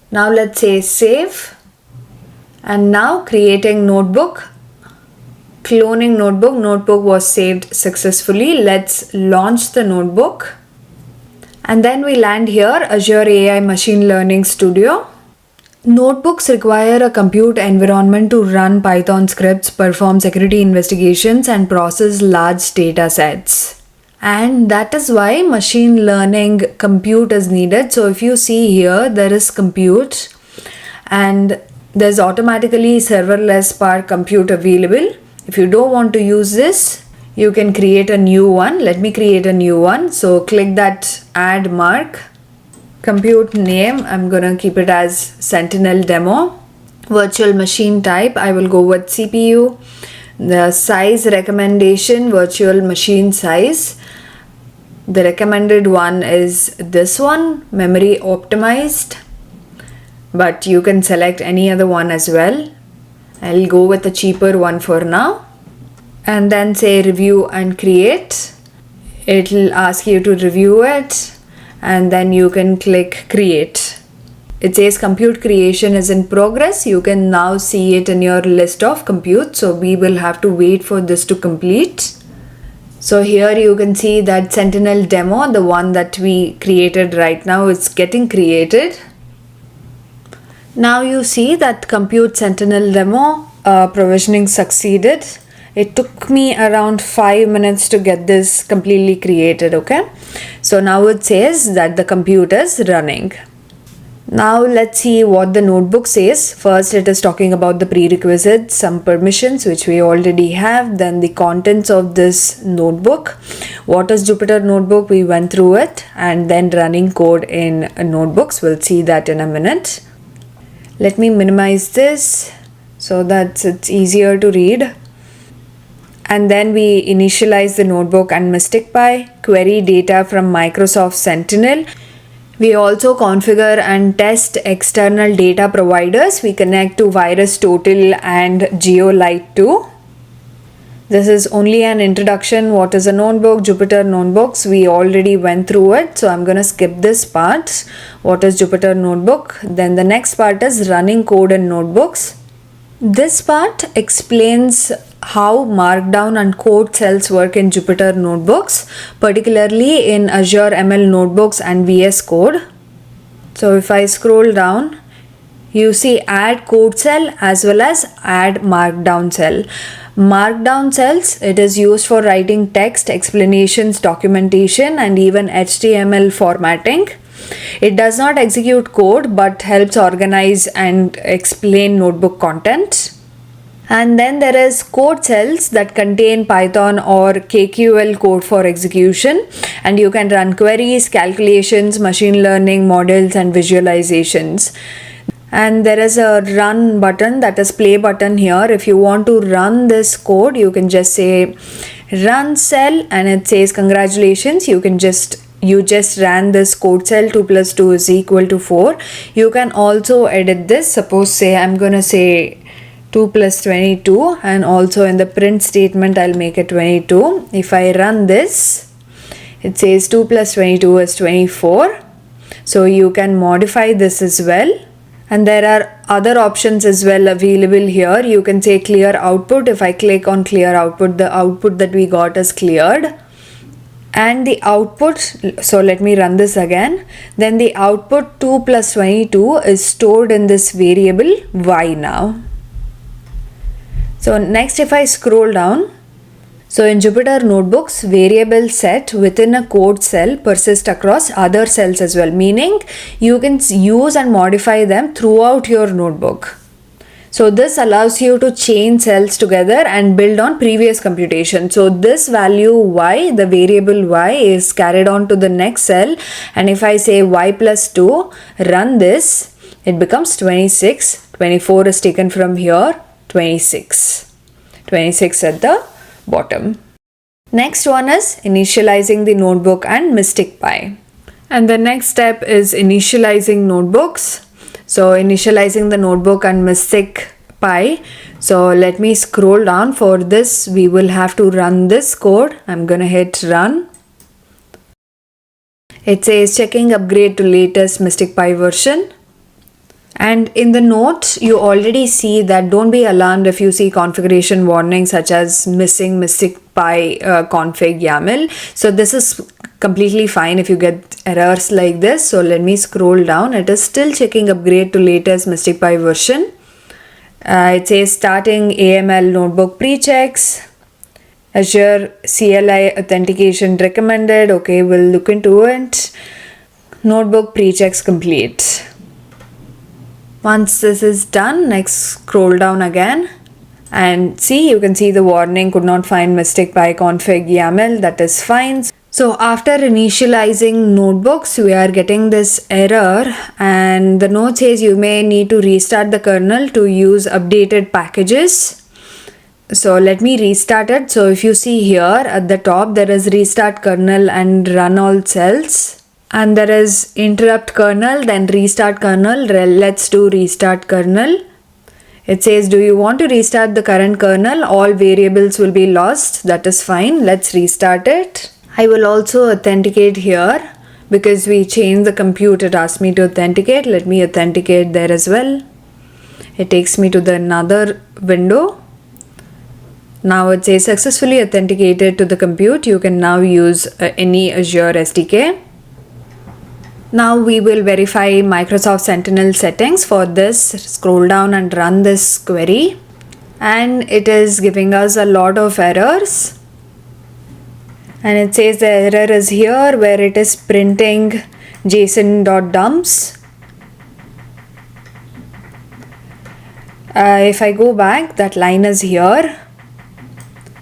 Now let's say save. And now creating notebook. Cloning notebook was saved successfully. Let's launch the notebook. And then we land here, Azure AI Machine Learning Studio. Notebooks require a compute environment to run Python scripts, perform security investigations, and process large data sets. And that is why machine learning compute is needed. So if you see here, there is compute and there's automatically serverless Spark compute available. If you don't want to use this, you can create a new one. Let me create a new one. So click that add mark. Compute name, I'm gonna keep it as Sentinel Demo. Virtual machine type, I will go with CPU. The size recommendation, virtual machine size. The recommended one is this one, memory optimized. But you can select any other one as well. I'll go with the cheaper one for now. And then say review and create. It'll ask you to review it. And then you can click create. It says compute creation is in progress. You can now see it in your list of compute. So we will have to wait for this to complete. So here you can see that Sentinel demo, the one that we created right now, is getting created. Now you see that compute Sentinel demo provisioning succeeded. It took me around 5 minutes to get this completely created, okay? So now it says that the compute is running. Now let's see what the notebook says. First it is talking about the prerequisites, some permissions which we already have, then the contents of this notebook. What is Jupyter Notebook? We went through it, and then running code in notebooks. We'll see that in a minute. Let me minimize this so that it's easier to read. And then we initialize the notebook and Mystic Pi, query data from Microsoft Sentinel. We also configure and test external data providers. We connect to VirusTotal and GeoLite too. This is only an introduction. What is a notebook? Jupyter Notebooks. We already went through it, so I'm gonna skip this part. What is Jupyter Notebook? Then the next part is running code in notebooks. This part explains how Markdown and code cells work in Jupyter Notebooks, particularly in Azure ML Notebooks and VS Code. So if I scroll down, you see add code cell as well as add markdown cell. Markdown cells, it is used for writing text, explanations, documentation, and even HTML formatting. It does not execute code but helps organize and explain notebook content. And then there is code cells that contain Python or KQL code for execution, and you can run queries, calculations, machine learning models, and visualizations. And there is a run button, that is play button here. If you want to run this code, you can just say run cell and it says congratulations. You just ran this code cell. 2 plus 2 is equal to 4. You can also edit this. Suppose say I'm gonna say 2 plus 22, and also in the print statement I'll make it 22. If I run this, it says 2 plus 22 is 24. So you can modify this as well. And there are other options as well available here. You can say clear output. If I click on clear output, the output that we got is cleared. And the output, so let me run this again. Then the output 2 plus 22 is stored in this variable y now. So next, if I scroll down, so in Jupyter Notebooks, variable set within a code cell persist across other cells as well, meaning you can use and modify them throughout your notebook. So this allows you to chain cells together and build on previous computation. So this value y, the variable y, is carried on to the next cell, and if I say y plus 2, run this, it becomes 26. 24 is taken from here, 26. 26 at the bottom. Next one is initializing the notebook and Mystic Pi. And the next step is initializing notebooks. So initializing the notebook and Mystic Pi. So let me scroll down. For this, we will have to run this code. I'm gonna hit run. It says checking upgrade to latest Mystic Pi version. And in the notes, you already see that don't be alarmed if you see configuration warnings such as missing Mystic Pi config YAML. So this is completely fine if you get errors like this. So let me scroll down. It is still checking upgrade to latest Mystic Pi version. It says starting AML notebook pre-checks. Azure CLI authentication recommended. Okay, we'll look into it. Notebook pre-checks complete. Once this is done, next scroll down again and see, you can see the warning could not find Mystic Pi config YAML. That is fine. So after initializing notebooks, we are getting this error, and the note says you may need to restart the kernel to use updated packages. So let me restart it. So if you see here at the top, there is restart kernel and run all cells. And there is interrupt kernel, then restart kernel. Let's do restart kernel. It says, do you want to restart the current kernel? All variables will be lost. That is fine. Let's restart it. I will also authenticate here because we changed the compute. It asked me to authenticate. Let me authenticate there as well. It takes me to the another window. Now it says successfully authenticated to the compute. You can now use any Azure SDK. Now we will verify Microsoft Sentinel settings. For this, scroll down and run this query. And it is giving us a lot of errors. And it says the error is here where it is printing json.dumps. If I go back, that line is here.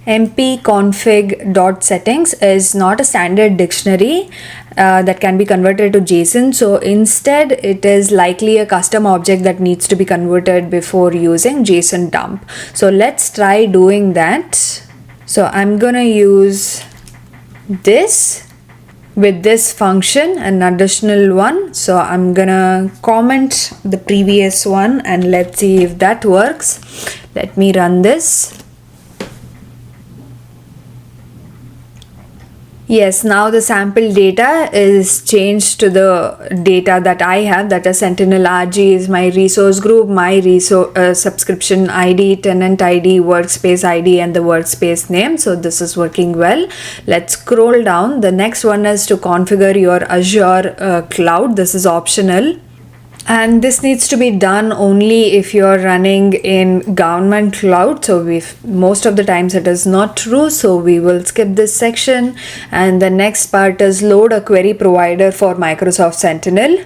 mpconfig.settings is not a standard dictionary that can be converted to JSON. So instead, it is likely a custom object that needs to be converted before using JSON dump. So let's try doing that. So I'm gonna use this with this function, an additional one. So I'm gonna comment the previous one and let's see if that works. Let me run this. Yes, now the sample data is changed to the data that I have, that is Sentinel RG is my resource group, my subscription ID, tenant ID, workspace ID and the workspace name. So this is working well. Let's scroll down. The next one is to configure your Azure cloud. This is optional. And this needs to be done only if you're running in government cloud. So most of the times it is not true. So we will skip this section. And the next part is load a query provider for Microsoft Sentinel.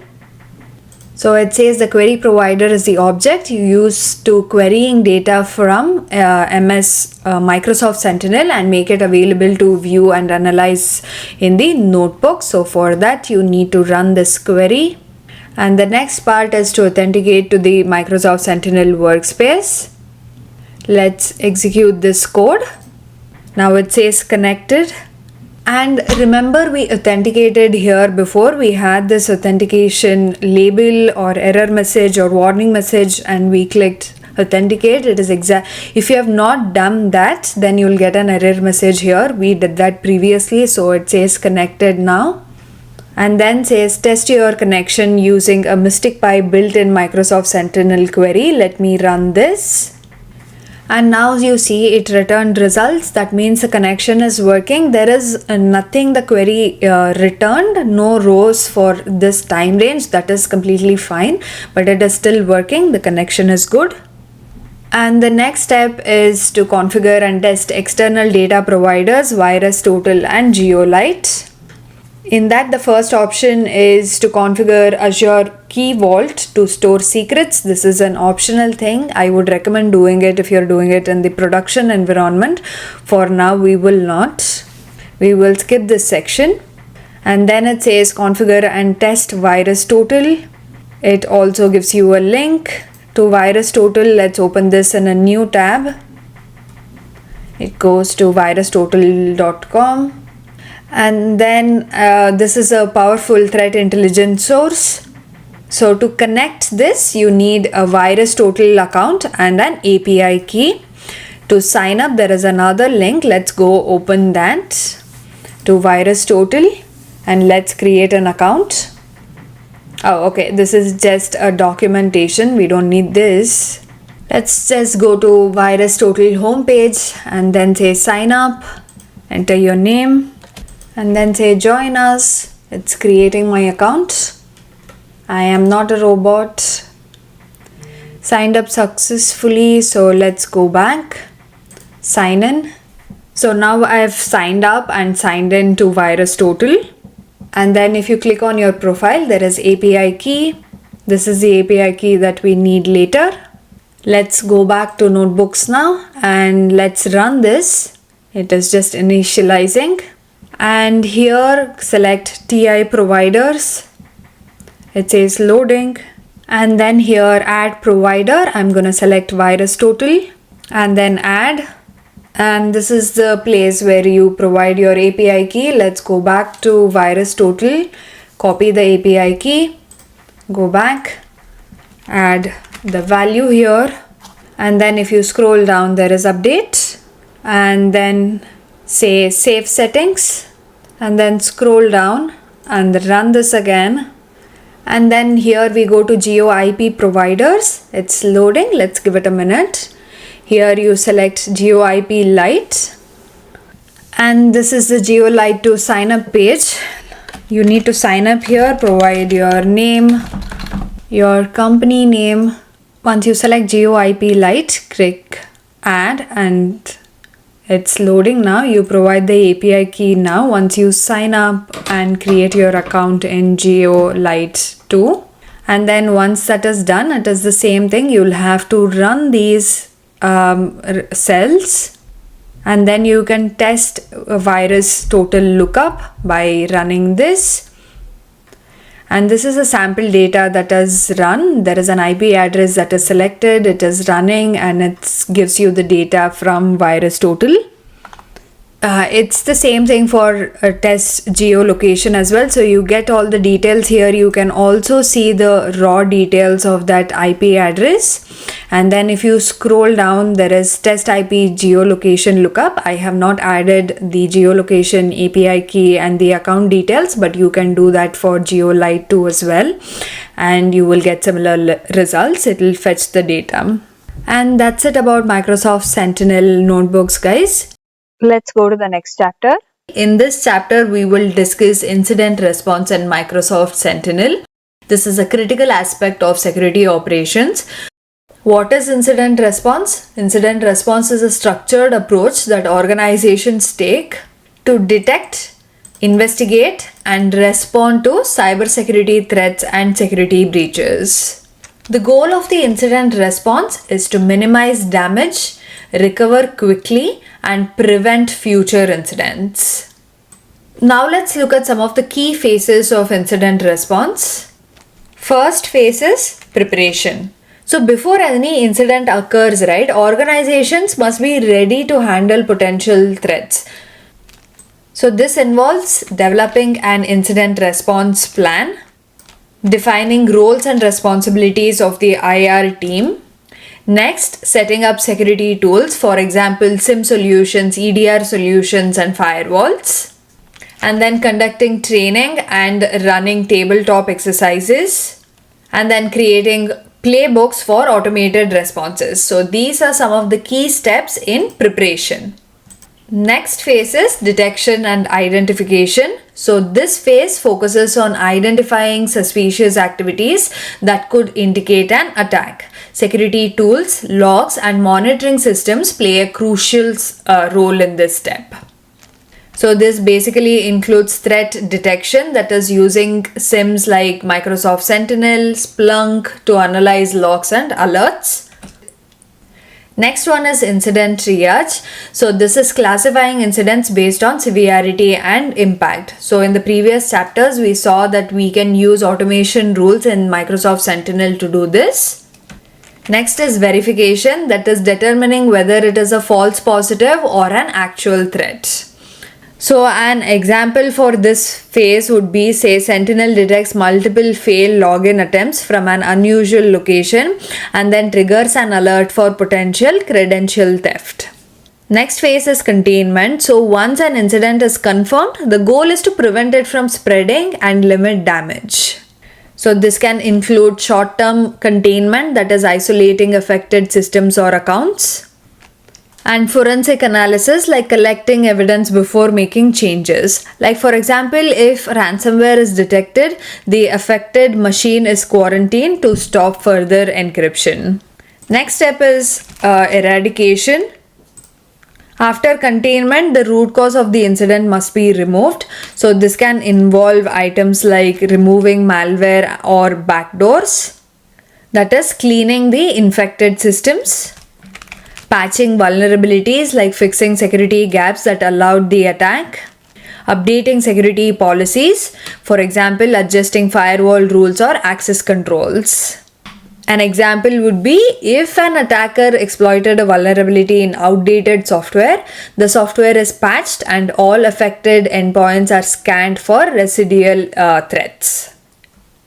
So it says the query provider is the object you use to querying data from Microsoft Sentinel and make it available to view and analyze in the notebook. So for that you need to run this query. And the next part is to authenticate to the Microsoft Sentinel workspace. Let's execute this code. Now it says connected. And remember, we authenticated here before. We had this authentication label or error message or warning message and we clicked authenticate. It is exact. If you have not done that, then you'll get an error message here. We did that previously. So it says connected now. And then says test your connection using a Mystic Pi built-in Microsoft Sentinel query. Let me run this. And now you see it returned results. That means the connection is working. There is nothing the query returned, no rows for this time range. That is completely fine, but it is still working. The connection is good. And the next step is to configure and test external data providers, VirusTotal and Geolite. In that, the first option is to configure Azure Key Vault to store secrets. This is an optional thing. I would recommend doing it if you're doing it in the production environment. For now, we will not. We will skip this section. And then it says configure and test VirusTotal. It also gives you a link to VirusTotal. Let's open this in a new tab. It goes to virustotal.com. And then this is a powerful threat intelligence source. So to connect this, you need a VirusTotal account and an API key. To sign up, there is another link. Let's go open that to VirusTotal and let's create an account. Oh, okay. This is just a documentation. We don't need this. Let's just go to VirusTotal homepage and then say sign up, enter your name. And then say join us. It's creating my account. I am not a robot. Signed up successfully. So let's go back. Sign in. So now I have signed up and signed in to VirusTotal. And then if you click on your profile, there is API key. This is the API key that we need later. Let's go back to notebooks now and let's run this. It is just initializing. And here select TI providers. It says loading. And then here add provider. I'm going to select VirusTotal and then add. And this is the place where you provide your API key. Let's go back to VirusTotal. Copy the API key. Go back. Add the value here. And then if you scroll down, there is update. And then say save settings and then scroll down and run this again. And then here we go to Geo IP providers. It's loading. Let's give it a minute. Here you select GeoIP Lite, and this is the GeoLite to sign up page. You need to sign up here, provide your name, your company name. Once you select GeoIP Lite, click add, and it's loading now. You provide the API key now once you sign up and create your account in GeoLite 2. And then once that is done, it is the same thing. You'll have to run these cells, and then you can test a virus total lookup by running this. And this is a sample data that is run. There is an IP address that is selected, it is running, and it gives you the data from virus total. It's the same thing for test geolocation as well. So you get all the details here. You can also see the raw details of that IP address. And then if you scroll down, there is test IP geolocation lookup. I have not added the geolocation API key and the account details, but you can do that for GeoLite 2 as well. And you will get similar results. It will fetch the data. And that's it about Microsoft Sentinel notebooks, guys. Let's go to the next chapter. In this chapter, we will discuss incident response in Microsoft Sentinel. This is a critical aspect of security operations. What is incident response? Incident response is a structured approach that organizations take to detect, investigate, and respond to cybersecurity threats and security breaches. The goal of the incident response is to minimize damage, recover quickly, and prevent future incidents. Now let's look at some of the key phases of incident response. First phase is preparation. So before any incident occurs, right, organizations must be ready to handle potential threats. So this involves developing an incident response plan, defining roles and responsibilities of the IR team. Next, setting up security tools, for example, SIEM solutions, EDR solutions, and firewalls. And then conducting training and running tabletop exercises. And then creating playbooks for automated responses. So these are some of the key steps in preparation. Next phase is detection and identification. So this phase focuses on identifying suspicious activities that could indicate an attack. Security tools, logs, and monitoring systems play a crucial role in this step. So this basically includes threat detection, that is using SIEMs like Microsoft Sentinel, Splunk to analyze logs and alerts. Next one is incident triage. So this is classifying incidents based on severity and impact. So in the previous chapters, we saw that we can use automation rules in Microsoft Sentinel to do this. Next is verification, that is determining whether it is a false positive or an actual threat. So an example for this phase would be, say, Sentinel detects multiple failed login attempts from an unusual location and then triggers an alert for potential credential theft. Next phase is containment. So once an incident is confirmed, the goal is to prevent it from spreading and limit damage. So this can include short-term containment, that is isolating affected systems or accounts, and forensic analysis, like collecting evidence before making changes. Like for example, if ransomware is detected, the affected machine is quarantined to stop further encryption. Next step is eradication. After containment, the root cause of the incident must be removed. So this can involve items like removing malware or backdoors, that is cleaning the infected systems, patching vulnerabilities like fixing security gaps that allowed the attack, updating security policies, for example, adjusting firewall rules or access controls. An example would be if an attacker exploited a vulnerability in outdated software, the software is patched and all affected endpoints are scanned for residual threats.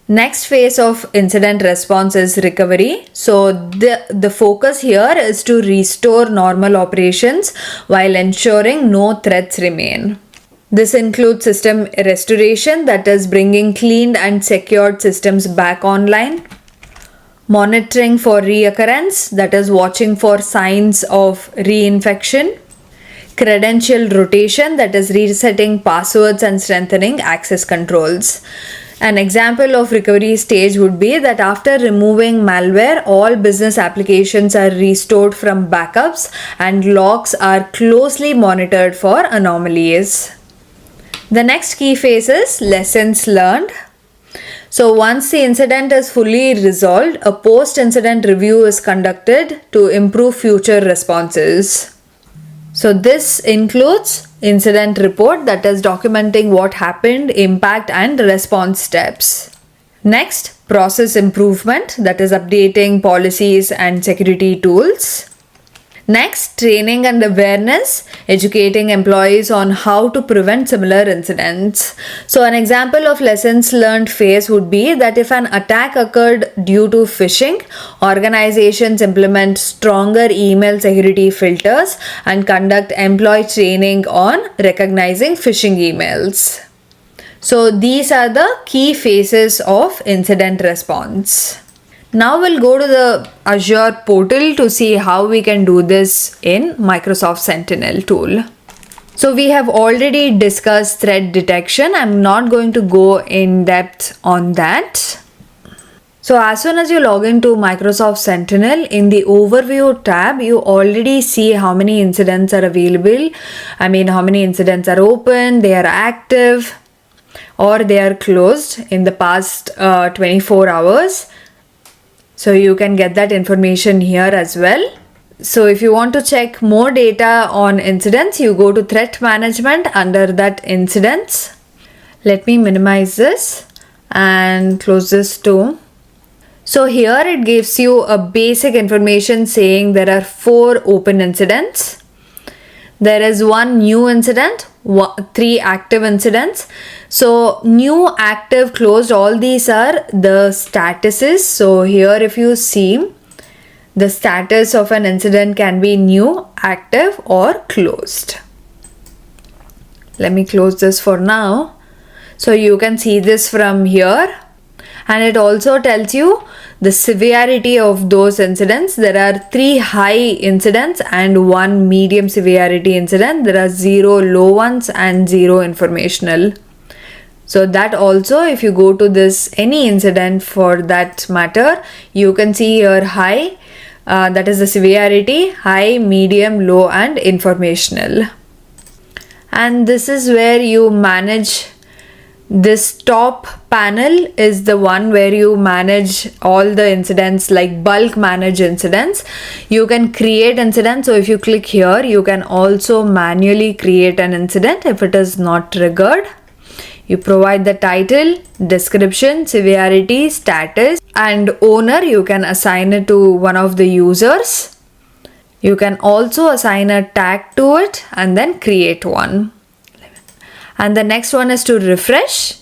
Next phase of incident response is recovery. So the focus here is to restore normal operations while ensuring no threats remain. This includes system restoration, that is bringing cleaned and secured systems back online. monitoring for reoccurrence, that is watching for signs of reinfection, credential rotation, that is resetting passwords and strengthening access controls. An example of recovery stage would be that after removing malware, all business applications are restored from backups and logs are closely monitored for anomalies. The next key phase is lessons learned. So once the incident is fully resolved, a post-incident review is conducted to improve future responses. So this includes incident report, that is documenting what happened, impact and response steps. Next, process improvement, that is updating policies and security tools. Next, training and awareness, educating employees on how to prevent similar incidents. So an example of lessons learned phase would be that if an attack occurred due to phishing, organizations implement stronger email security filters and conduct employee training on recognizing phishing emails. So these are the key phases of incident response. Now we'll go to the Azure portal to see how we can do this in Microsoft Sentinel tool. So we have already discussed threat detection. I'm not going to go in depth on that. So as soon as you log into Microsoft Sentinel, in the overview tab, you already see how many incidents are available. How many incidents are open, they are active, or they are closed in the past 24 hours. So you can get that information here as well. So if you want to check more data on incidents, you go to threat management under that incidents. Let me minimize this and close this too. So here it gives you a basic information saying there are 4 open incidents. There is 1 new incident, 3 active incidents. So new, active, closed, all these are the statuses. So here if you see, the status of an incident can be new, active or closed. Let me close this for now. So you can see this from here. And it also tells you the severity of those incidents. There are 3 high incidents and 1 medium severity incident. There are 0 low ones and 0 informational. So that also, if you go to this any incident for that matter, you can see here high, that is the severity, high, medium, low and informational. And this is where you manage. This top panel is the one where you manage all the incidents, like bulk manage incidents. You can create incidents. So if you click here, you can also manually create an incident if it is not triggered. You provide the title, description, severity, status and owner. You can assign it to one of the users. You can also assign a tag to it and then create one. And the next one is to refresh.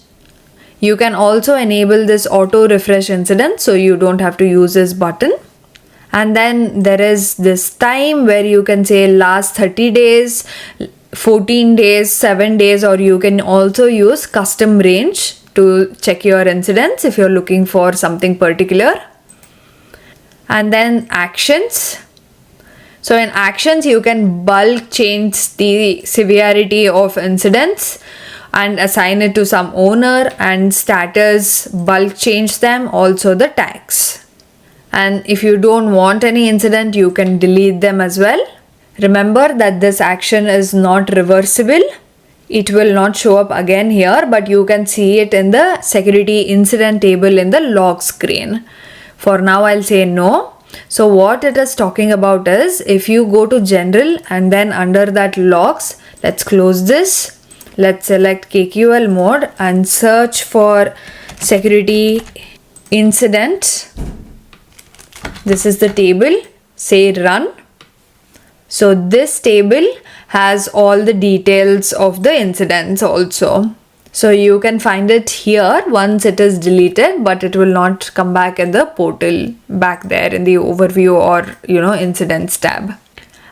You can also enable this auto refresh incident, so you don't have to use this button. And then there is this time where you can say last 30 days, 14 days, 7 days, or you can also use custom range to check your incidents if you're looking for something particular. And then actions. So in actions, you can bulk change the severity of incidents and assign it to some owner, and status, bulk change them, also the tags. And if you don't want any incident, you can delete them as well. Remember that this action is not reversible. It will not show up again here, but you can see it in the security incident table in the log screen. For now, I'll say no. So what it is talking about is, if you go to general and then under that logs, let's close this. Let's select KQL mode and search for security incident. This is the table. Say run. So this table has all the details of the incidents also. So you can find it here once it is deleted, but it will not come back in the portal back there in the overview or incidents tab.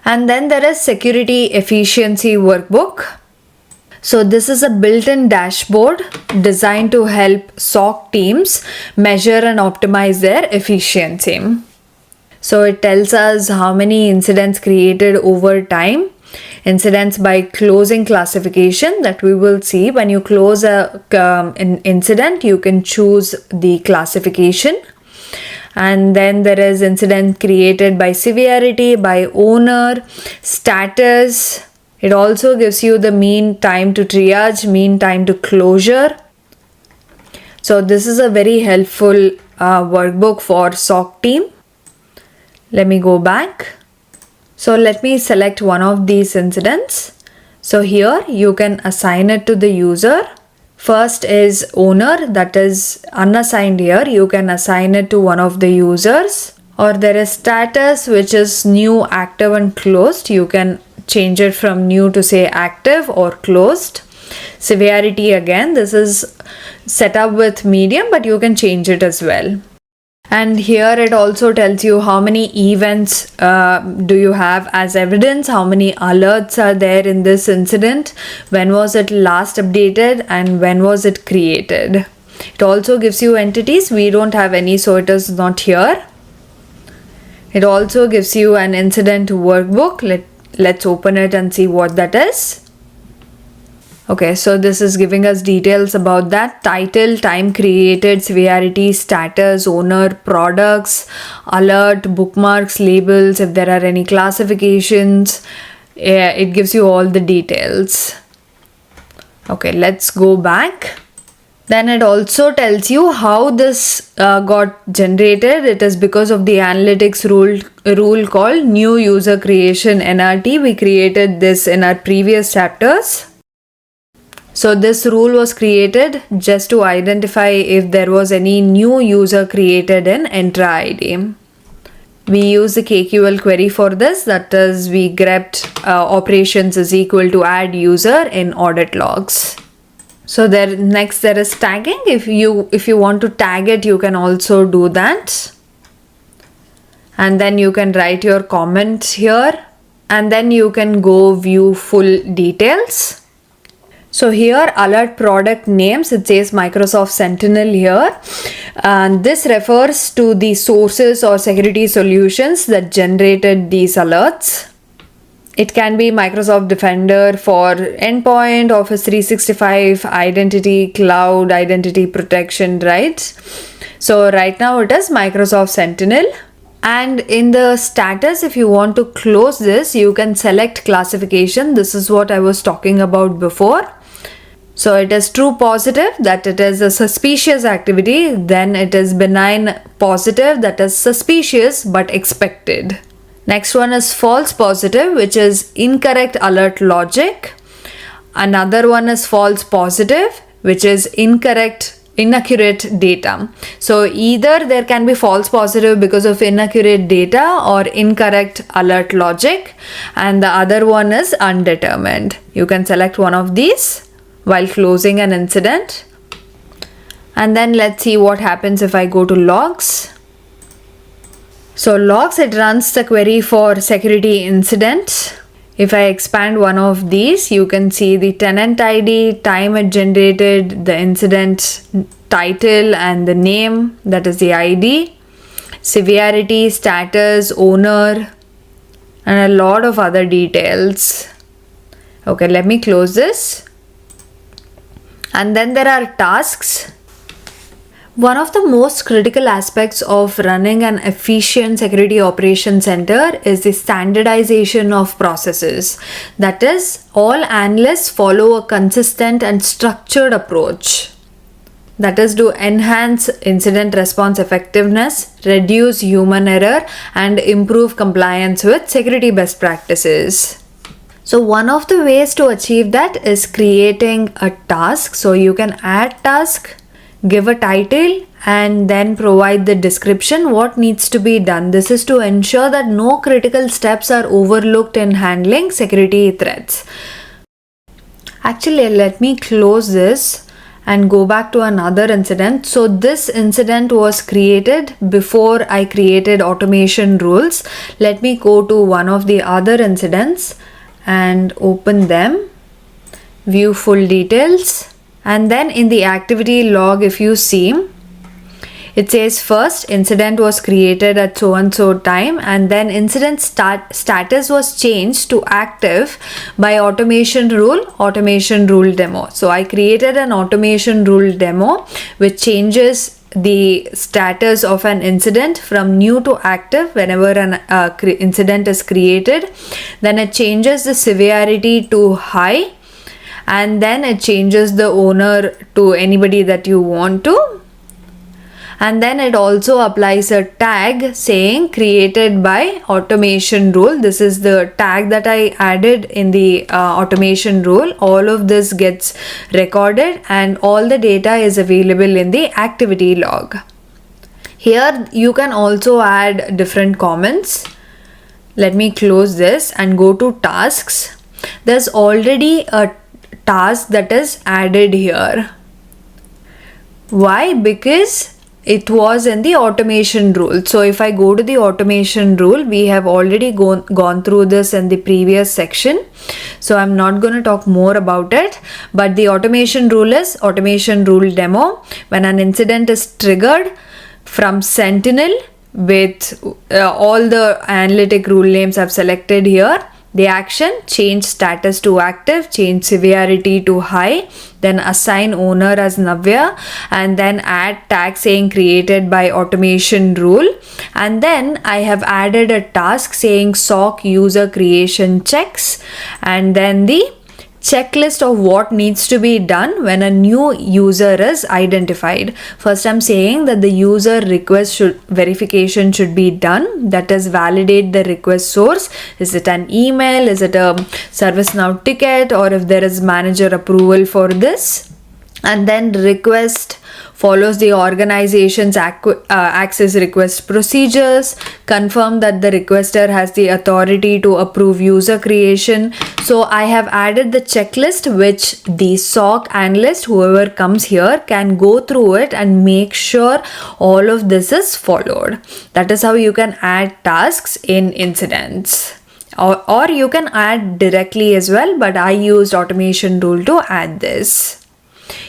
And then there is security efficiency workbook. So this is a built-in dashboard designed to help SOC teams measure and optimize their efficiency. So it tells us how many incidents created over time, incidents by closing classification that we will see. When you close an incident, you can choose the classification. And then there is incident created by severity, by owner, status. It also gives you the mean time to triage, mean time to closure. So this is a very helpful workbook for SOC team. Let me go back. So let me select one of these incidents. So here you can assign it to the user. First is owner, that is unassigned here. You can assign it to one of the users. Or there is status, which is new, active and closed. You can change it from new to say active or closed. Severity, again, this is set up with medium, but you can change it as well. And here it also tells you how many events do you have as evidence, how many alerts are there in this incident, when was it last updated, and when was it created. It also gives you entities. We don't have any, so it is not here. It also gives you an incident workbook. Let's open it and see what that is. Okay, so this is giving us details about that. Title, time created, severity, status, owner, products, alert, bookmarks, labels, if there are any classifications. It gives you all the details. Okay, let's go back. Then it also tells you how this got generated. It is because of the analytics rule called new user creation NRT. We created this in our previous chapters. So this rule was created just to identify if there was any new user created in Entra ID. We use the KQL query for this. That is, we grept operations is equal to add user in audit logs. So next there is tagging. If you want to tag it, you can also do that. And then you can write your comment here. And then you can go view full details. So here, alert product names, it says Microsoft Sentinel here. And this refers to the sources or security solutions that generated these alerts. It can be Microsoft Defender for endpoint, Office 365, identity, cloud, identity protection, right? So right now it is Microsoft Sentinel. And in the status, if you want to close this, you can select classification. This is what I was talking about before. So it is true positive, that it is a suspicious activity. Then it is benign positive, that is suspicious but expected. Next one is false positive, which is incorrect alert logic. Another one is false positive, which is inaccurate data. So either there can be false positive because of inaccurate data or incorrect alert logic, and the other one is undetermined. You can select one of these while closing an incident. And then let's see what happens if I go to logs. So logs, it runs the query for security incident. If I expand one of these, you can see the tenant ID, time it generated, the incident title and the name, that is the ID, severity, status, owner, and a lot of other details. Okay, let me close this. And then there are tasks. One of the most critical aspects of running an efficient security operations center is the standardization of processes. That is, all analysts follow a consistent and structured approach. That is to enhance incident response effectiveness, reduce human error, and improve compliance with security best practices. So one of the ways to achieve that is creating a task. So you can add task, give a title, and then provide the description what needs to be done. This is to ensure that no critical steps are overlooked in handling security threats. Actually, let me close this and go back to another incident. So this incident was created before I created automation rules. Let me go to one of the other incidents and open them. view full details. And then in the activity log, if you see, it says first incident was created at so and so time, and then incident status was changed to active by automation rule demo. So I created an automation rule demo which changes the status of an incident from new to active whenever an incident is created. Then it changes the severity to high, and then it changes the owner to anybody that you want to. And then it also applies a tag saying created by automation rule. This is the tag that I added in the automation rule. All of this gets recorded and all the data is available in the activity log. Here you can also add different comments. Let me close this and go to tasks. There's already a task that is added here. Why? Because it was in the automation rule. So if I go to the automation rule, we have already gone through this in the previous section. So I'm not going to talk more about it. But the automation rule is automation rule demo. When an incident is triggered from Sentinel with all the analytic rule names I've selected here, the action, change status to active, change severity to high, then assign owner as Navya, and then add tag saying created by automation rule. And then I have added a task saying SOC user creation checks, and then the checklist of what needs to be done when a new user is identified. First, I'm saying that the user request verification should be done. That is, validate the request source. Is it an email? Is it a ServiceNow ticket? Or if there is manager approval for this? And then request follows the organization's access request procedures, confirm that the requester has the authority to approve user creation. So I have added the checklist which the SOC analyst, whoever comes here, can go through it and make sure all of this is followed. That is how you can add tasks in incidents. Or you can add directly as well, but I used automation rule to add this.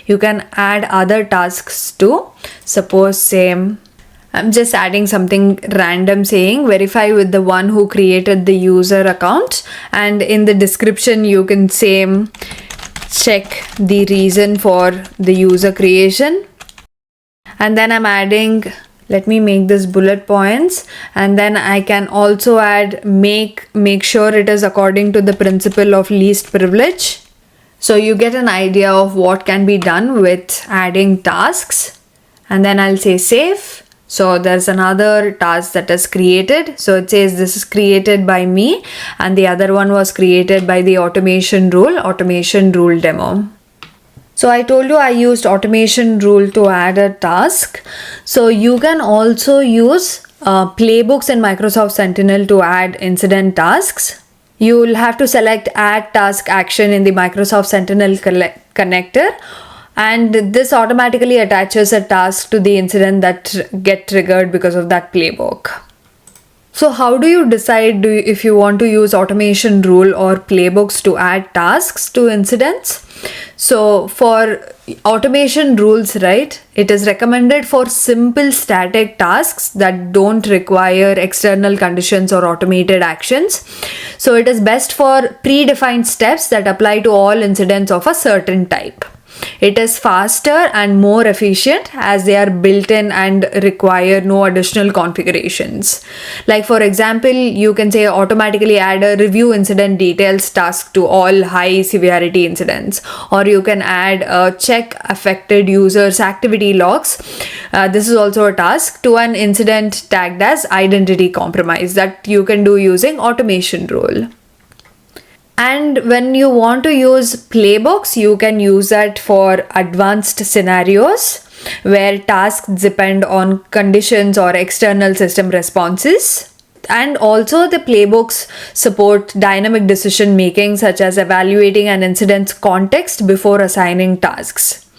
You can add other tasks too. Suppose same, I'm just adding something random saying verify with the one who created the user account, and in the description you can say check the reason for the user creation. And then I'm adding, let me make this bullet points, and then I can also add make sure it is according to the principle of least privilege. So you get an idea of what can be done with adding tasks. And then I'll say save. So there's another task that is created. So it says this is created by me, and the other one was created by the automation rule demo. So I told you I used automation rule to add a task. So you can also use Playbooks in Microsoft Sentinel to add incident tasks. You'll have to select add task action in the Microsoft Sentinel connector, and this automatically attaches a task to the incident that get triggered because of that playbook. So how do you decide if you want to use automation rule or playbooks to add tasks to incidents? So for automation rules, right, it is recommended for simple static tasks that don't require external conditions or automated actions. So it is best for predefined steps that apply to all incidents of a certain type. It is faster and more efficient as they are built in and require no additional configurations. Like for example, you can say automatically add a review incident details task to all high severity incidents, or you can add a check affected users activity logs. This is also a task to an incident tagged as identity compromise that you can do using automation rule. And when you want to use playbooks, you can use that for advanced scenarios where tasks depend on conditions or external system responses. And also the playbooks support dynamic decision making, such as evaluating an incident's context before assigning tasks.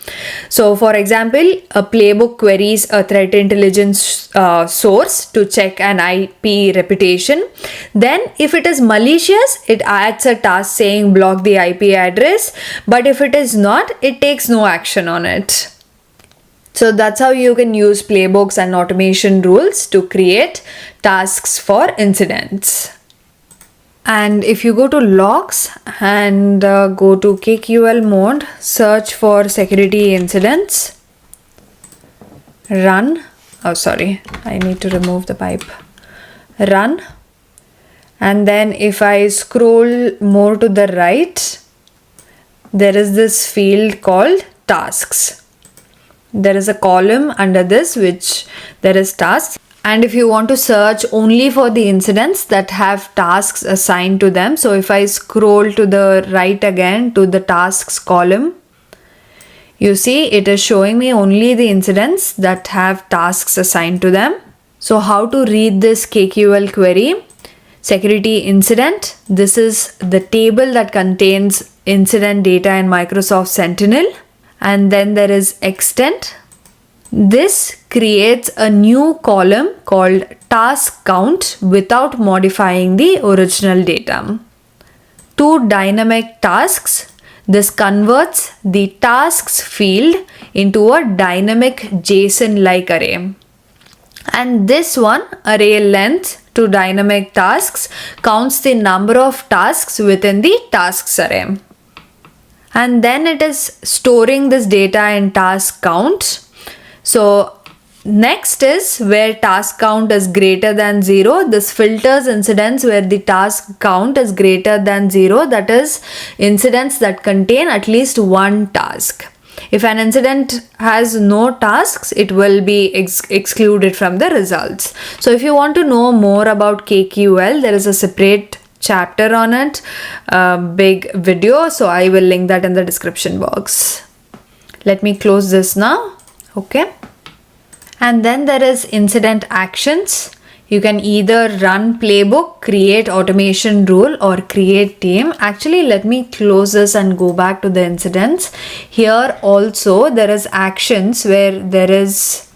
So for example, a playbook queries a threat intelligence source to check an IP reputation. Then if it is malicious, it adds a task saying block the IP address, but if it is not, it takes no action on it. So that's how you can use playbooks and automation rules to create tasks for incidents. And if you go to logs and go to KQL mode, search for security incidents, run. Oh, sorry, I need to remove the pipe. Run. And then if I scroll more to the right, there is this field called tasks. There is a column under this which there is tasks. And if you want to search only for the incidents that have tasks assigned to them, so if I scroll to the right again to the tasks column, you see it is showing me only the incidents that have tasks assigned to them. So how to read this KQL query? Security incident. This is the table that contains incident data in Microsoft Sentinel. And then there is extent. This creates a new column called task count without modifying the original data. To dynamic tasks, this converts the tasks field into a dynamic JSON-like array. And this one, array length to dynamic tasks, counts the number of tasks within the tasks array. And then it is storing this data in task count. So next is where task count is greater than 0. This filters incidents where the task count is greater than 0. That is incidents that contain at least one task. If an incident has no tasks, it will be excluded from the results. So if you want to know more about KQL, there is a separate chapter on it, big video, so I will link that in the description box. Let me close this now. Okay, and then there is incident actions. You can either run playbook, create automation rule, or create team. Actually, let me close this and go back to the incidents. Here also there is actions where there is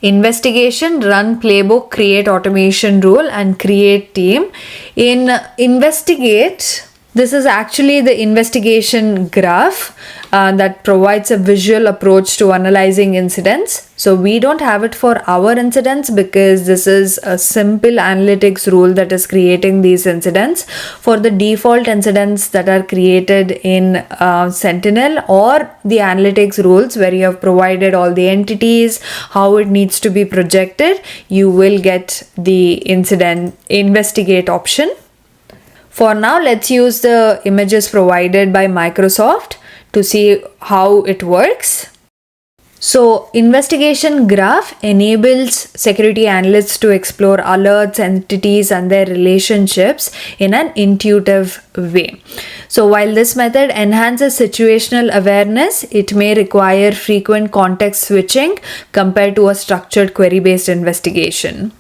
investigation, run playbook, create automation rule, and create team. In investigate, this is actually the investigation graph that provides a visual approach to analyzing incidents. So we don't have it for our incidents because this is a simple analytics rule that is creating these incidents. For the default incidents that are created in Sentinel or the analytics rules where you have provided all the entities, how it needs to be projected, you will get the incident investigate option. For now, let's use the images provided by Microsoft to see how it works. So, investigation graph enables security analysts to explore alerts, entities, and their relationships in an intuitive way. So, while this method enhances situational awareness, it may require frequent context switching compared to a structured query-based investigation.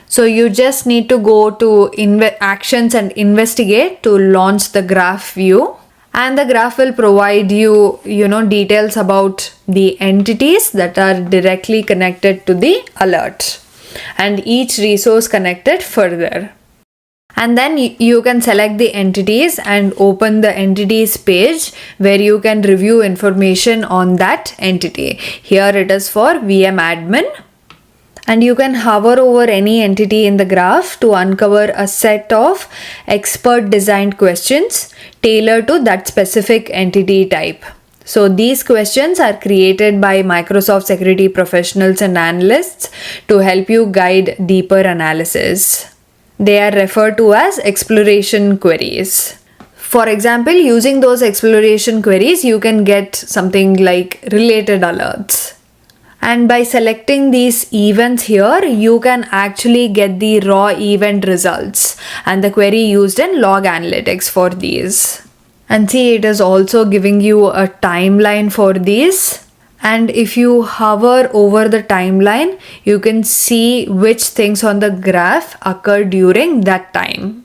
So you just need to go to actions and investigate to launch the graph view, and the graph will provide you, details about the entities that are directly connected to the alert and each resource connected further. And then you can select the entities and open the entities page where you can review information on that entity. Here it is for VM admin. And you can hover over any entity in the graph to uncover a set of expert designed questions tailored to that specific entity type. So these questions are created by Microsoft security professionals and analysts to help you guide deeper analysis. They are referred to as exploration queries. For example, using those exploration queries, you can get something like related alerts. And by selecting these events here, you can actually get the raw event results and the query used in log analytics for these. And see, it is also giving you a timeline for these. And if you hover over the timeline, you can see which things on the graph occur during that time.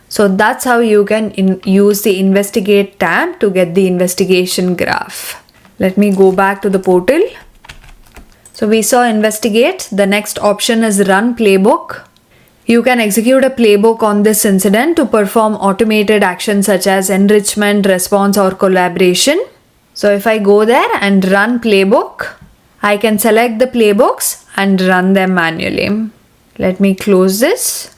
So that's how you can use the investigate tab to get the investigation graph. Let me go back to the portal. So we saw investigate. The next option is run playbook. You can execute a playbook on this incident to perform automated actions such as enrichment, response, or collaboration. So if I go there and run playbook, I can select the playbooks and run them manually. Let me close this.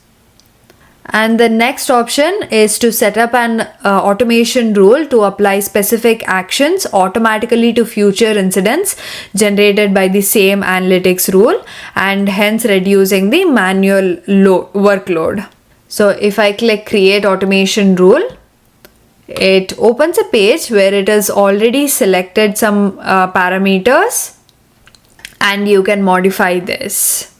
And the next option is to set up an automation rule to apply specific actions automatically to future incidents generated by the same analytics rule, and hence reducing the manual workload. So if I click create automation rule, it opens a page where it has already selected some parameters, and you can modify this.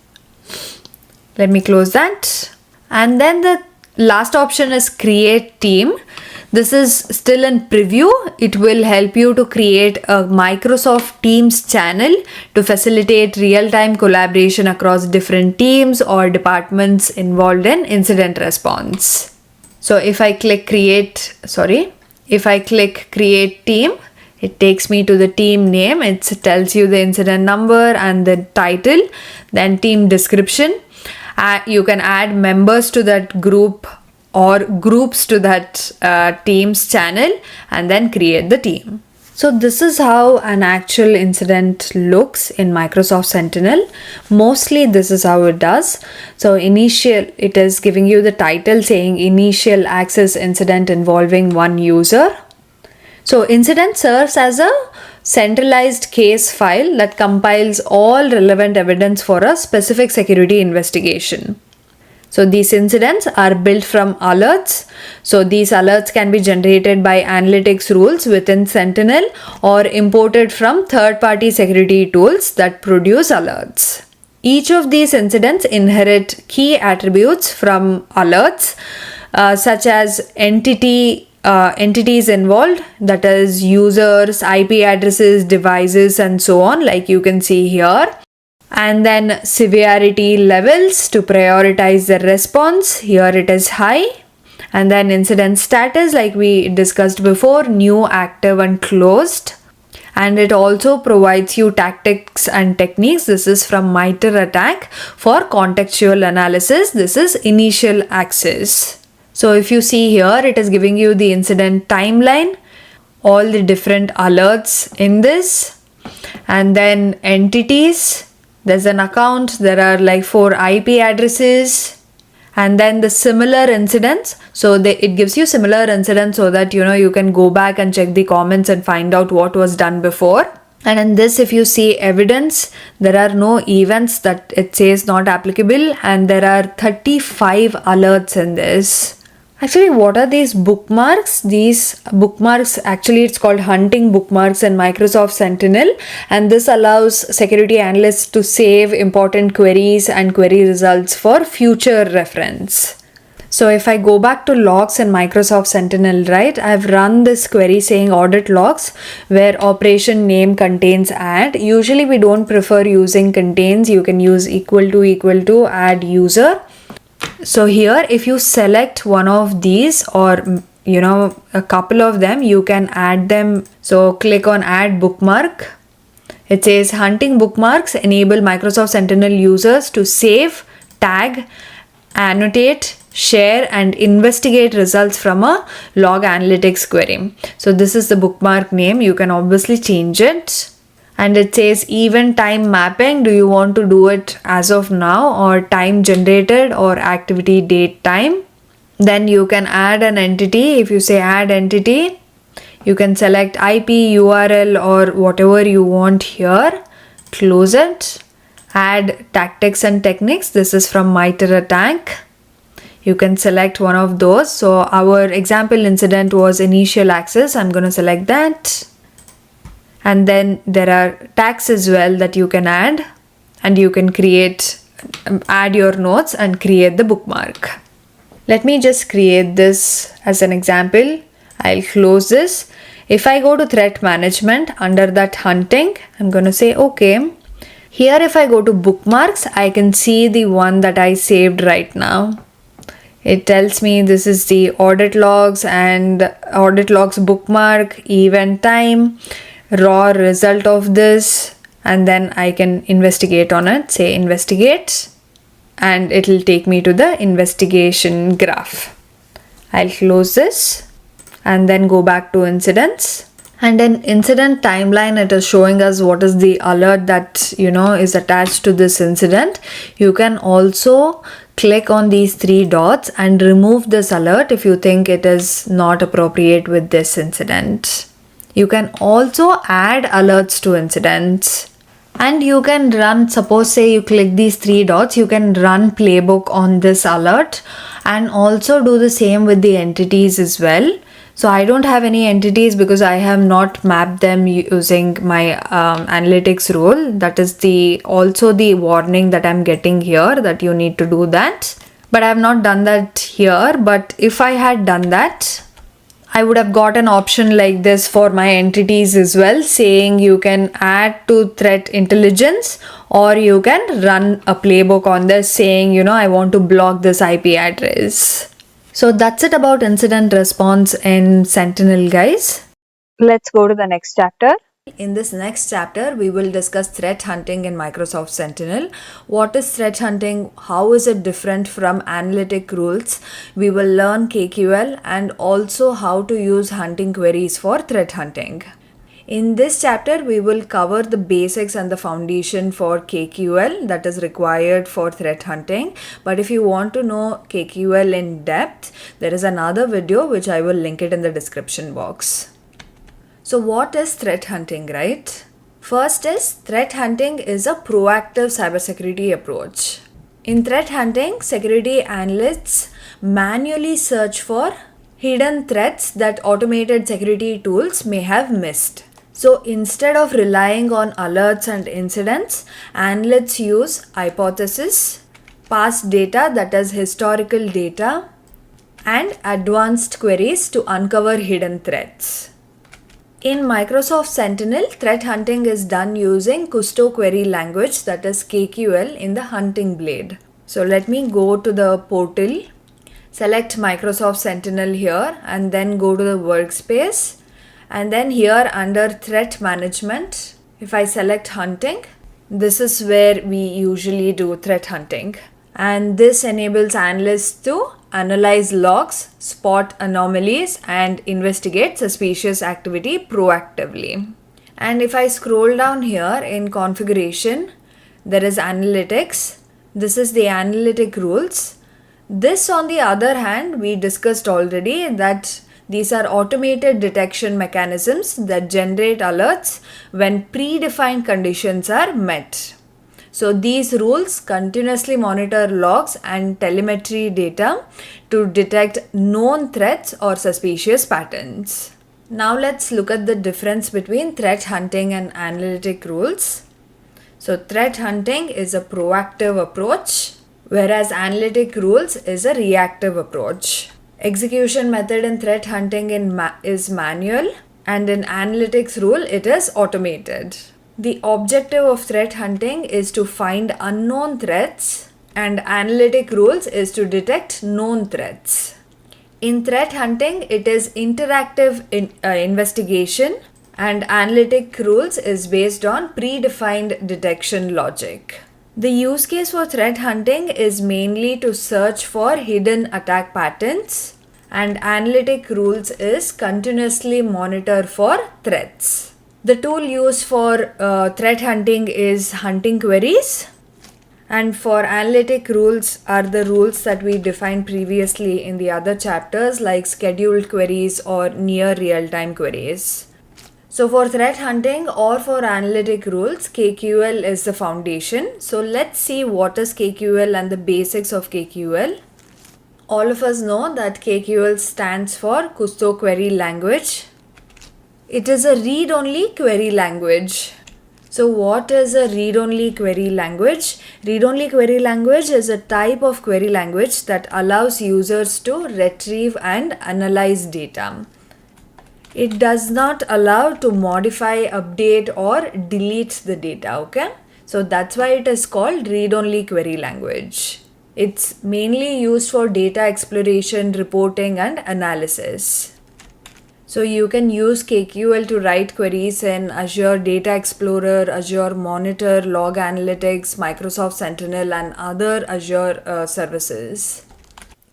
Let me close that. And then the last option is create team. This is still in preview. It will help you to create a Microsoft Teams channel to facilitate real-time collaboration across different teams or departments involved in incident response. So if I click create team, it takes me to the team name. It tells you the incident number and the title, then team description. You can add members to that group or groups to that Teams channel, and then create the team. So this is how an actual incident looks in Microsoft Sentinel. Mostly this is how it does. So it is giving you the title saying initial access incident involving one user. So incident serves as a centralized case file that compiles all relevant evidence for a specific security investigation. So these incidents are built from alerts. So these alerts can be generated by analytics rules within Sentinel or imported from third-party security tools that produce alerts. Each of these incidents inherit key attributes from alerts, such as entities involved, that is users, IP addresses, devices, and so on, like you can see here. And then severity levels to prioritize the response. Here it is high. And then incident status, like we discussed before, new, active, and closed. And it also provides you tactics and techniques. This is from MITRE ATT&CK for contextual analysis. This is initial access. So if you see here, it is giving you the incident timeline, all the different alerts in this, and then entities. There's an account, there are like 4 IP addresses, and then the similar incidents. So it gives you similar incidents so that you can go back and check the comments and find out what was done before. And in this, if you see evidence, there are no events that it says not applicable, and there are 35 alerts in this. Actually, what are these bookmarks? These bookmarks, actually it's called hunting bookmarks in Microsoft Sentinel, and this allows security analysts to save important queries and query results for future reference. So if I go back to logs in Microsoft Sentinel, right, I've run this query saying audit logs where operation name contains add. Usually we don't prefer using contains. You can use equal to add user. So here, if you select one of these or a couple of them, you can add them. So click on add bookmark. It says hunting bookmarks enable Microsoft Sentinel users to save, tag, annotate, share, and investigate results from a log analytics query. So this is the bookmark name. You can obviously change it. And it says event time mapping. Do you want to do it as of now or time generated or activity date time? Then you can add an entity. If you say add entity, you can select IP, URL, or whatever you want here. Close it. Add tactics and techniques. This is from MITRE ATT&CK. You can select one of those. So our example incident was initial access. I'm going to select that. And then there are tags as well that you can add, and you can add your notes and create the bookmark. Let me just create this as an example. I'll close this. If I go to threat management under that hunting, I'm going to say okay. Here if I go to bookmarks, I can see the one that I saved right now. It tells me this is the audit logs and audit logs bookmark, event time, raw result of this, and then I can investigate on it, say investigate, and it will take me to the investigation graph. I'll close this and then go back to incidents. And in incident timeline, it is showing us what is the alert that is attached to this incident. You can also click on these three dots and remove this alert if you think it is not appropriate with this incident. You can also add alerts to incidents. And you can run, suppose say you click these three dots, you can run playbook on this alert and also do the same with the entities as well. So I don't have any entities because I have not mapped them using my analytics rule. That is also the warning that I'm getting here, that you need to do that. But I have not done that here. But if I had done that, I would have got an option like this for my entities as well, saying you can add to threat intelligence, or you can run a playbook on this saying, I want to block this IP address. So that's it about incident response in Sentinel, guys. Let's go to the next chapter. In this next chapter, we will discuss threat hunting in Microsoft Sentinel. What is threat hunting? How is it different from analytic rules? We will learn KQL and also how to use hunting queries for threat hunting. In this chapter, we will cover the basics and the foundation for KQL that is required for threat hunting. But if you want to know KQL in depth, there is another video which I will link it in the description box. So what is threat hunting, right? First is, threat hunting is a proactive cybersecurity approach. In threat hunting, security analysts manually search for hidden threats that automated security tools may have missed. So instead of relying on alerts and incidents, analysts use hypothesis, past data, that is historical data, and advanced queries to uncover hidden threats. In Microsoft Sentinel, threat hunting is done using Custo query language, that is KQL, in the hunting blade. So let me go to the portal, select Microsoft Sentinel here, and then go to the workspace. And then here under threat management, if I select hunting, this is where we usually do threat hunting. And this enables analysts to analyze logs, spot anomalies, and investigate suspicious activity proactively. And if I scroll down here in configuration, there is analytics. This is the analytic rules. This, on the other hand, we discussed already that these are automated detection mechanisms that generate alerts when predefined conditions are met. So these rules continuously monitor logs and telemetry data to detect known threats or suspicious patterns. Now let's look at the difference between threat hunting and analytic rules. So threat hunting is a proactive approach, whereas analytic rules is a reactive approach. Execution method in threat hunting is manual, and in analytics rule it is automated. The objective of threat hunting is to find unknown threats, and analytic rules is to detect known threats. In threat hunting, it is interactive investigation, and analytic rules is based on predefined detection logic. The use case for threat hunting is mainly to search for hidden attack patterns, and analytic rules is continuously monitor for threats. The tool used for threat hunting is hunting queries, and for analytic rules are the rules that we defined previously in the other chapters, like scheduled queries or near real-time queries. So for threat hunting or for analytic rules, KQL is the foundation. So let's see what is KQL and the basics of KQL. All of us know that KQL stands for Custo Query Language. It is a read-only query language. So what is a read-only query language? Read-only query language is a type of query language that allows users to retrieve and analyze data. It does not allow to modify, update or delete the data, okay? So that's why it is called read-only query language. It's mainly used for data exploration, reporting and analysis. So you can use KQL to write queries in Azure Data Explorer, Azure Monitor, Log Analytics, Microsoft Sentinel, and other Azure services.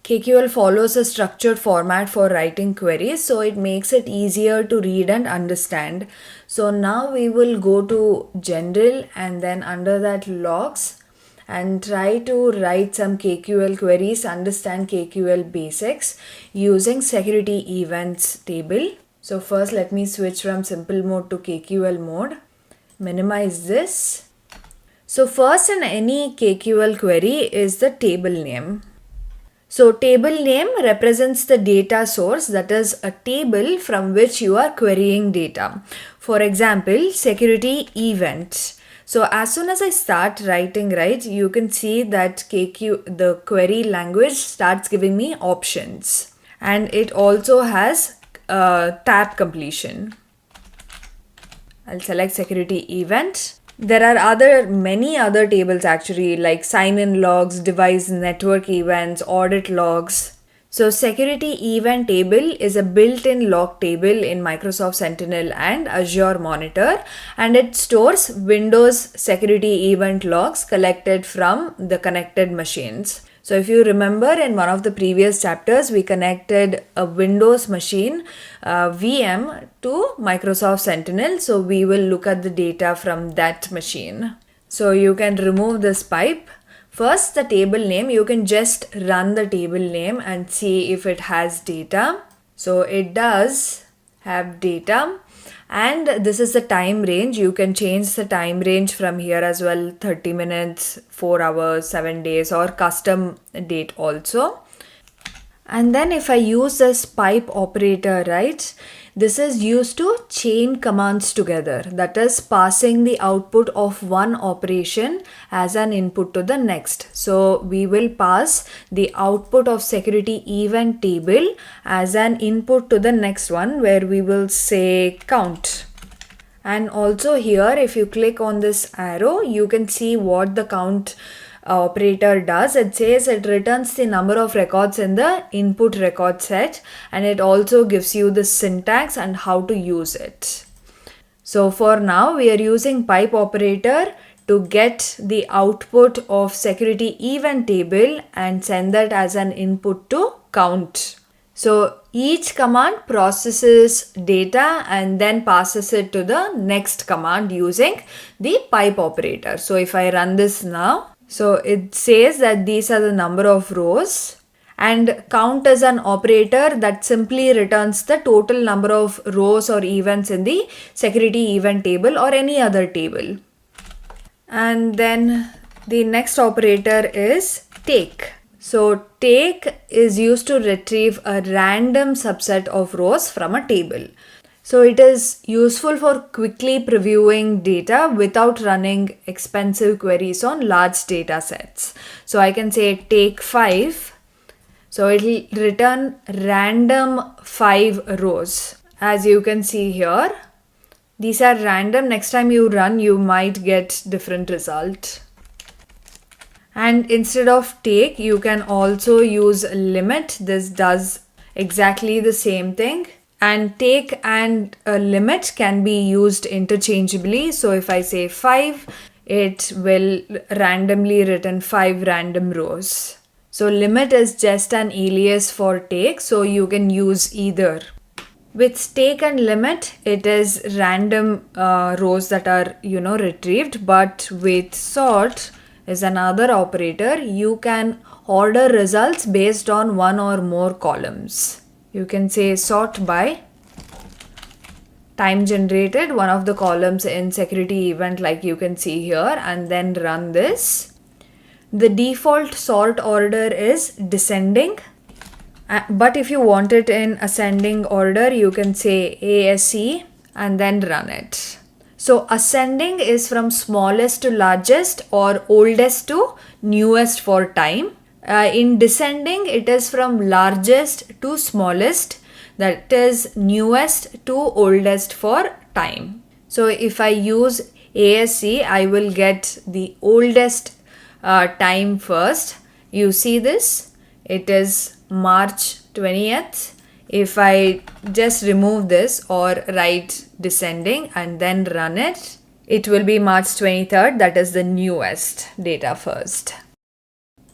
KQL follows a structured format for writing queries, so it makes it easier to read and understand. So now we will go to General and then under that Logs and try to write some KQL queries, understand KQL basics using security events table. So first let me switch from simple mode to KQL mode. Minimize this. So first in any KQL query is the table name. So table name represents the data source, that is a table from which you are querying data. For example, security event. So as soon as I start writing, right, you can see that the query language starts giving me options, and it also has tab completion. I'll select security event. There are many other tables actually, like sign-in logs, device network events, audit logs. So security event table is a built-in log table in Microsoft Sentinel and Azure Monitor, and it stores Windows security event logs collected from the connected machines. So if you remember, in one of the previous chapters, we connected a Windows machine VM to Microsoft Sentinel. So we will look at the data from that machine. So you can remove this pipe. First, the table name, you can just run the table name and see if it has data. So it does have data. And this is the time range. You can change the time range from here as well, 30 minutes, 4 hours, 7 days, or custom date also. And then if I use this pipe operator, right, this is used to chain commands together, that is passing the output of one operation as an input to the next. So we will pass the output of security event table as an input to the next one, where we will say count. And also here, if you click on this arrow, you can see what the count operator does. It says it returns the number of records in the input record set, and it also gives you the syntax and how to use it. So for now, we are using pipe operator to get the output of security event table and send that as an input to count. So each command processes data and then passes it to the next command using the pipe operator. So if I run this now, so it says that these are the number of rows, and count is an operator that simply returns the total number of rows or events in the security event table or any other table. And then the next operator is take. So take is used to retrieve a random subset of rows from a table. So it is useful for quickly previewing data without running expensive queries on large data sets. So I can say take 5. So it will return random 5 rows. As you can see here, these are random. Next time you run, you might get different result. And instead of take, you can also use limit. This does exactly the same thing. And take and a limit can be used interchangeably. So if I say 5, it will randomly return 5 random rows. So limit is just an alias for take, so you can use either. With take and limit, it is random rows that are retrieved, but with sort is another operator. You can order results based on one or more columns. You can say sort by time generated, one of the columns in security event, like you can see here, and then run this. The default sort order is descending, but if you want it in ascending order, you can say ASE and then run it. So ascending is from smallest to largest or oldest to newest for time. In descending, it is from largest to smallest, that is newest to oldest for time. So if I use ASC, I will get the oldest time first. You see this? It is March 20th. If I just remove this or write descending and then run it, it will be March 23rd, that is the newest data first.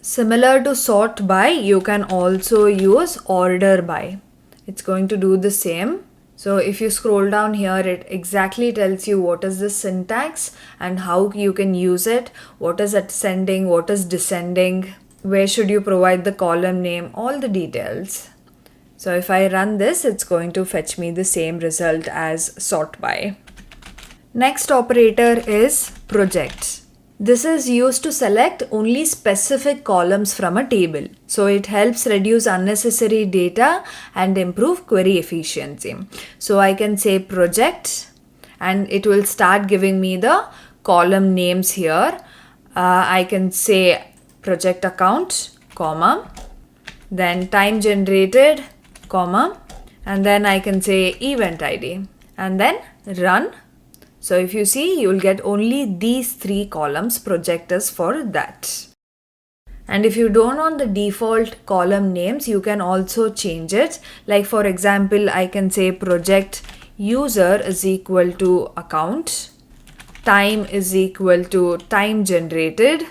Similar to sort by, you can also use order by. It's going to do the same. So if you scroll down here, it exactly tells you what is the syntax and how you can use it, what is ascending, what is descending, where should you provide the column name, all the details. So if I run this, it's going to fetch me the same result as sort by. Next operator is project. This is used to select only specific columns from a table. So it helps reduce unnecessary data and improve query efficiency. So I can say project and it will start giving me the column names here. I can say project account, comma, then time generated, comma, and then I can say event ID and then run. So if you see, you will get only these 3 columns. Project is for that. And if you don't want the default column names, you can also change it. Like for example, I can say project user is equal to account, time is equal to time generated,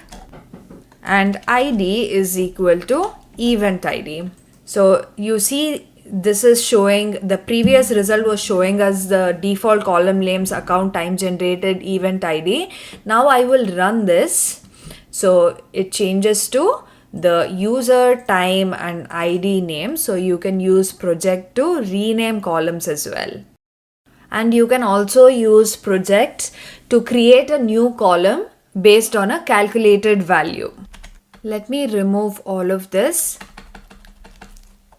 and ID is equal to event ID. So you see, this is showing, the previous result was showing us the default column names, account, time generated, event ID. Now I will run this. So it changes to the user, time and ID name. So you can use project to rename columns as well. And you can also use project to create a new column based on a calculated value. Let me remove all of this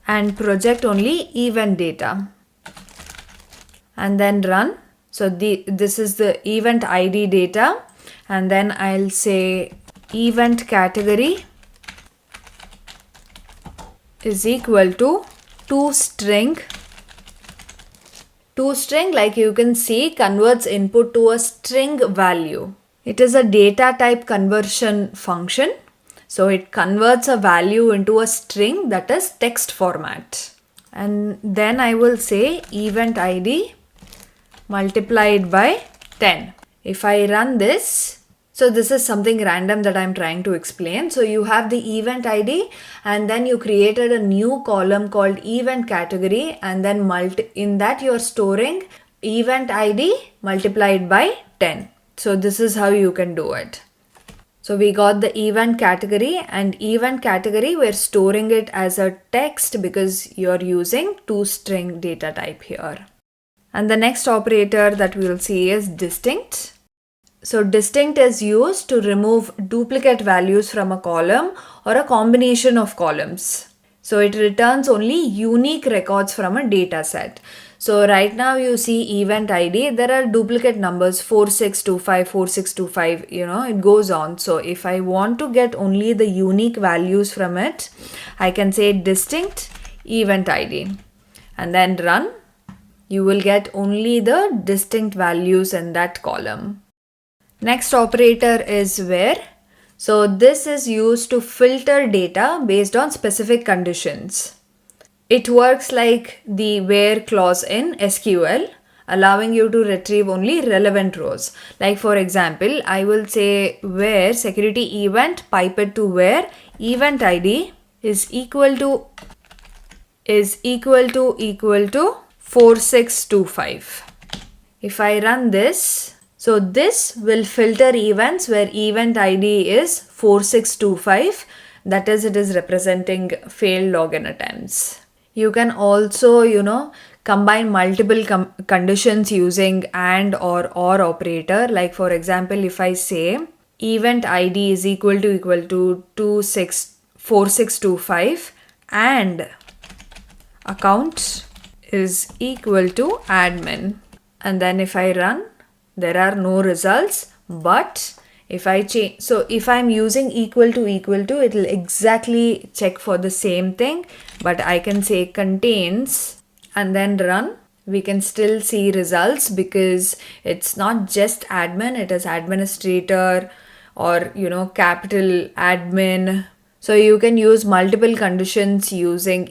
and project only event data and then run. So this is the event ID data, and then I'll say event category is equal to toString. ToString, like you can see, converts input to a string value. It is a data type conversion function. So it converts a value into a string, that is text format. And then I will say event ID multiplied by 10. If I run this, so this is something random that I'm trying to explain. So you have the event ID and then you created a new column called event category, and then in that you're storing event ID multiplied by 10. So this is how you can do it. So we got the event category, and event category we're storing it as a text because you're using toString data type here. And the next operator that we'll see is distinct. So distinct is used to remove duplicate values from a column or a combination of columns. So it returns only unique records from a data set. So right now you see event ID, there are duplicate numbers 4625, 4625, it goes on. So if I want to get only the unique values from it, I can say distinct event ID and then run. You will get only the distinct values in that column. Next operator is where. So this is used to filter data based on specific conditions. It works like the where clause in SQL, allowing you to retrieve only relevant rows. Like for example, I will say where security event pipette to where event ID is equal to 4625. If I run this, so this will filter events where event ID is 4625, that is, it is representing failed login attempts. You can also, combine multiple conditions using and or operator. Like for example, if I say event ID is equal to 4625 and account is equal to admin, and then if I run, there are no results. But if I change, so if I'm using equal to, it will exactly check for the same thing. But I can say contains and then run. We can still see results because it's not just admin, it is administrator or capital admin. So you can use multiple conditions using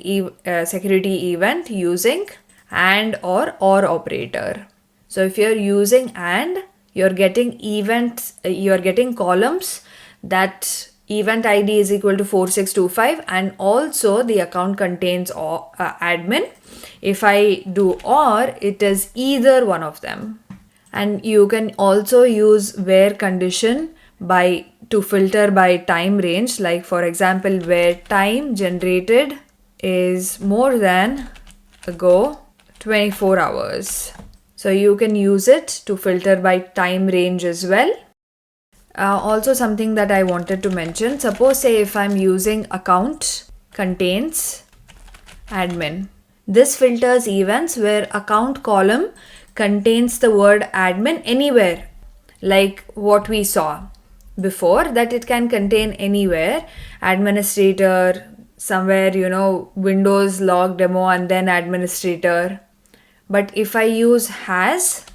security event using and or operator. So if you're using and, you're getting events, you're getting columns that event ID is equal to 4625 and also the account contains admin. If I do or, it is either one of them. And you can also use where condition to filter by time range, like for example where time generated is more than ago 24 hours. So you can use it to filter by time range as well. Also something that I wanted to mention, suppose say if I'm using account contains admin. This filters events where account column contains the word admin anywhere, like what we saw before, that it can contain anywhere, administrator, somewhere, Windows log demo and then administrator. But if I use has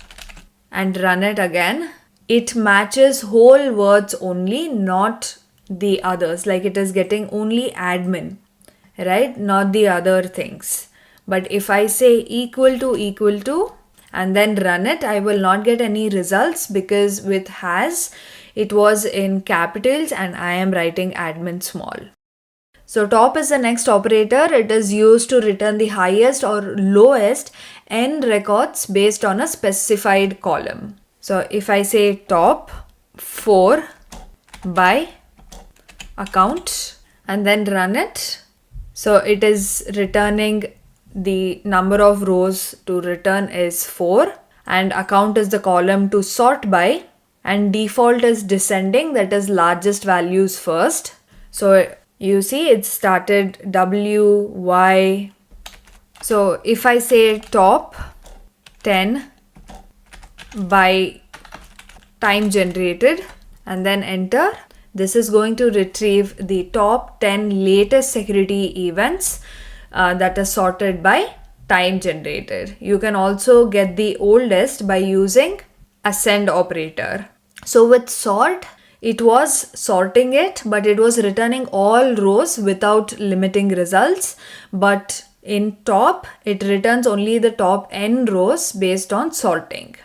and run it again, it matches whole words only, not the others, like it is getting only admin, right? Not the other things. But if I say equal to and then run it, I will not get any results because with has, it was in capitals and I am writing admin small. So top is the next operator. It is used to return the highest or lowest n records based on a specified column. So if I say top 4 by account and then run it, so it is returning the number of rows to return is 4 and account is the column to sort by, and default is descending, that is largest values first. So you see it started W, Y. So if I say top 10 by time generated and then enter, this is going to retrieve the top 10 latest security events that are sorted by time generated. You can also get the oldest by using ascend operator. So with sort, it was sorting it, but it was returning all rows without limiting results. But in top, it returns only the top n rows based on sorting.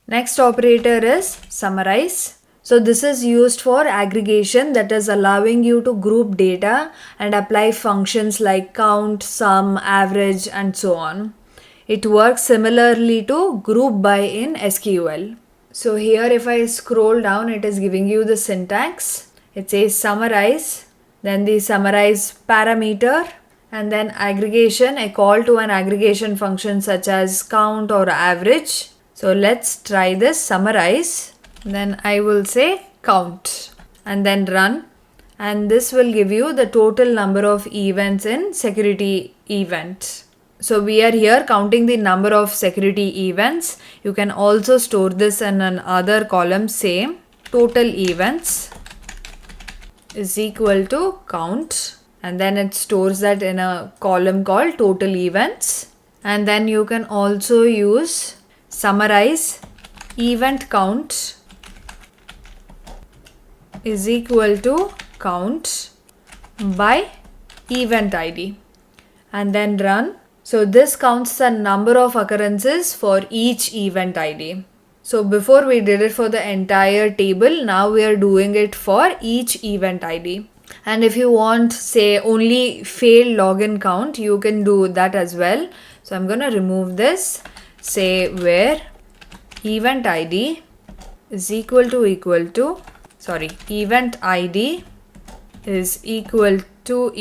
Next operator is summarize. So this is used for aggregation, that is allowing you to group data and apply functions like count, sum, average and so on. It works similarly to group by in SQL. So here if I scroll down, it is giving you the syntax. It says summarize, then the summarize parameter, and then aggregation, a call to an aggregation function such as count or average. So let's try this summarize. Then I will say count and then run, and this will give you the total number of events in security event. So we are here counting the number of security events. You can also store this in another column, same total events is equal to count, and then it stores that in a column called total events. And then you can also use summarize event count is equal to count by event ID and then run. So this counts the number of occurrences for each event ID. So before we did it for the entire table, now we are doing it for each event ID. And if you want, say, only failed login count, you can do that as well. So I'm going to remove this, say where event ID is equal to event ID is equal to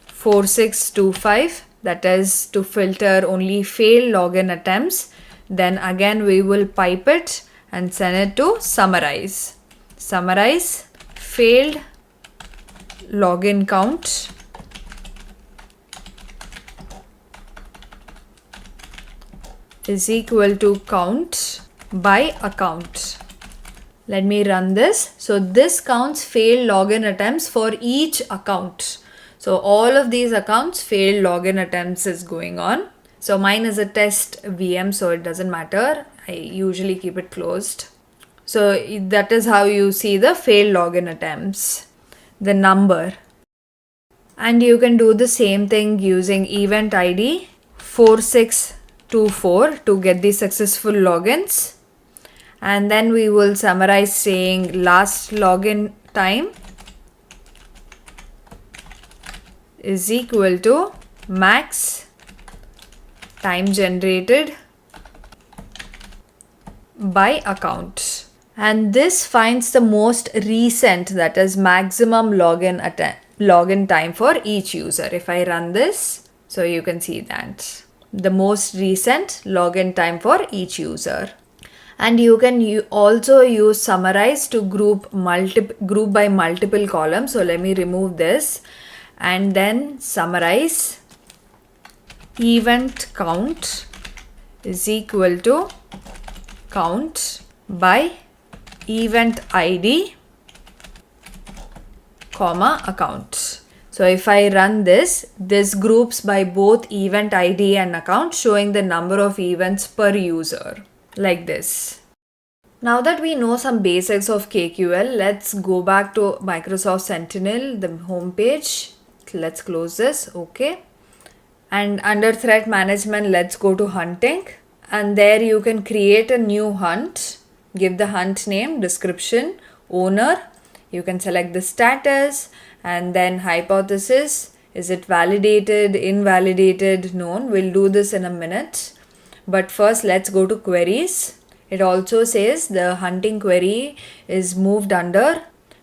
4625, that is to filter only failed login attempts. Then again we will pipe it and send it to summarize failed login count is equal to count by account. Let me run this. So this counts failed login attempts for each account. So all of these accounts failed login attempts is going on. So mine is a test VM, so it doesn't matter. I usually keep it closed. So that is how you see the failed login attempts. the number. And you can do the same thing using event ID 4624 to get the successful logins. And then we will summarize saying last login time is equal to max time generated by account. And this finds the most recent, that is maximum login time for each user. If I run this, so you can see that the most recent login time for each user. And you can also use summarize to group by multiple columns. So let me remove this and then summarize event count is equal to count by event ID, comma account. So if I run this groups by both event ID and account, showing the number of events per user, like this. Now that we know some basics of KQL, let's go back to Microsoft Sentinel, the home page. Let's close this, okay. And under threat management, let's go to hunting. And there you can create a new hunt, give the hunt name, description, owner. You can select the status and then hypothesis. Is it validated, invalidated, known? We'll do this in a minute. But first let's go to queries. It also says the hunting query is moved under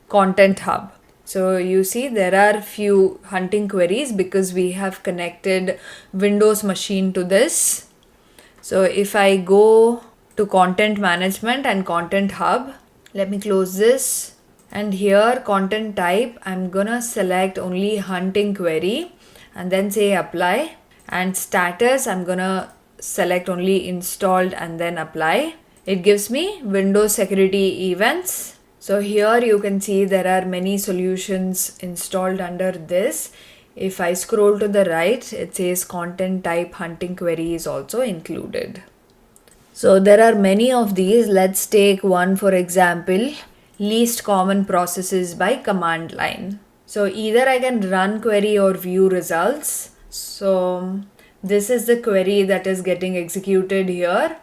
Content Hub. So you see there are few hunting queries because we have connected Windows machine to this. So if I go to content management and content hub, let me close this, and here content type, I'm gonna select only hunting query and then say apply, and status I'm gonna select only installed and then apply. It gives me Windows security events. So here you can see there are many solutions installed under this. If I scroll to the right, it says content type hunting query is also included. So there are many of these. Let's take one for example, least common processes by command line. So either I can run query or view results. So this is the query that is getting executed here.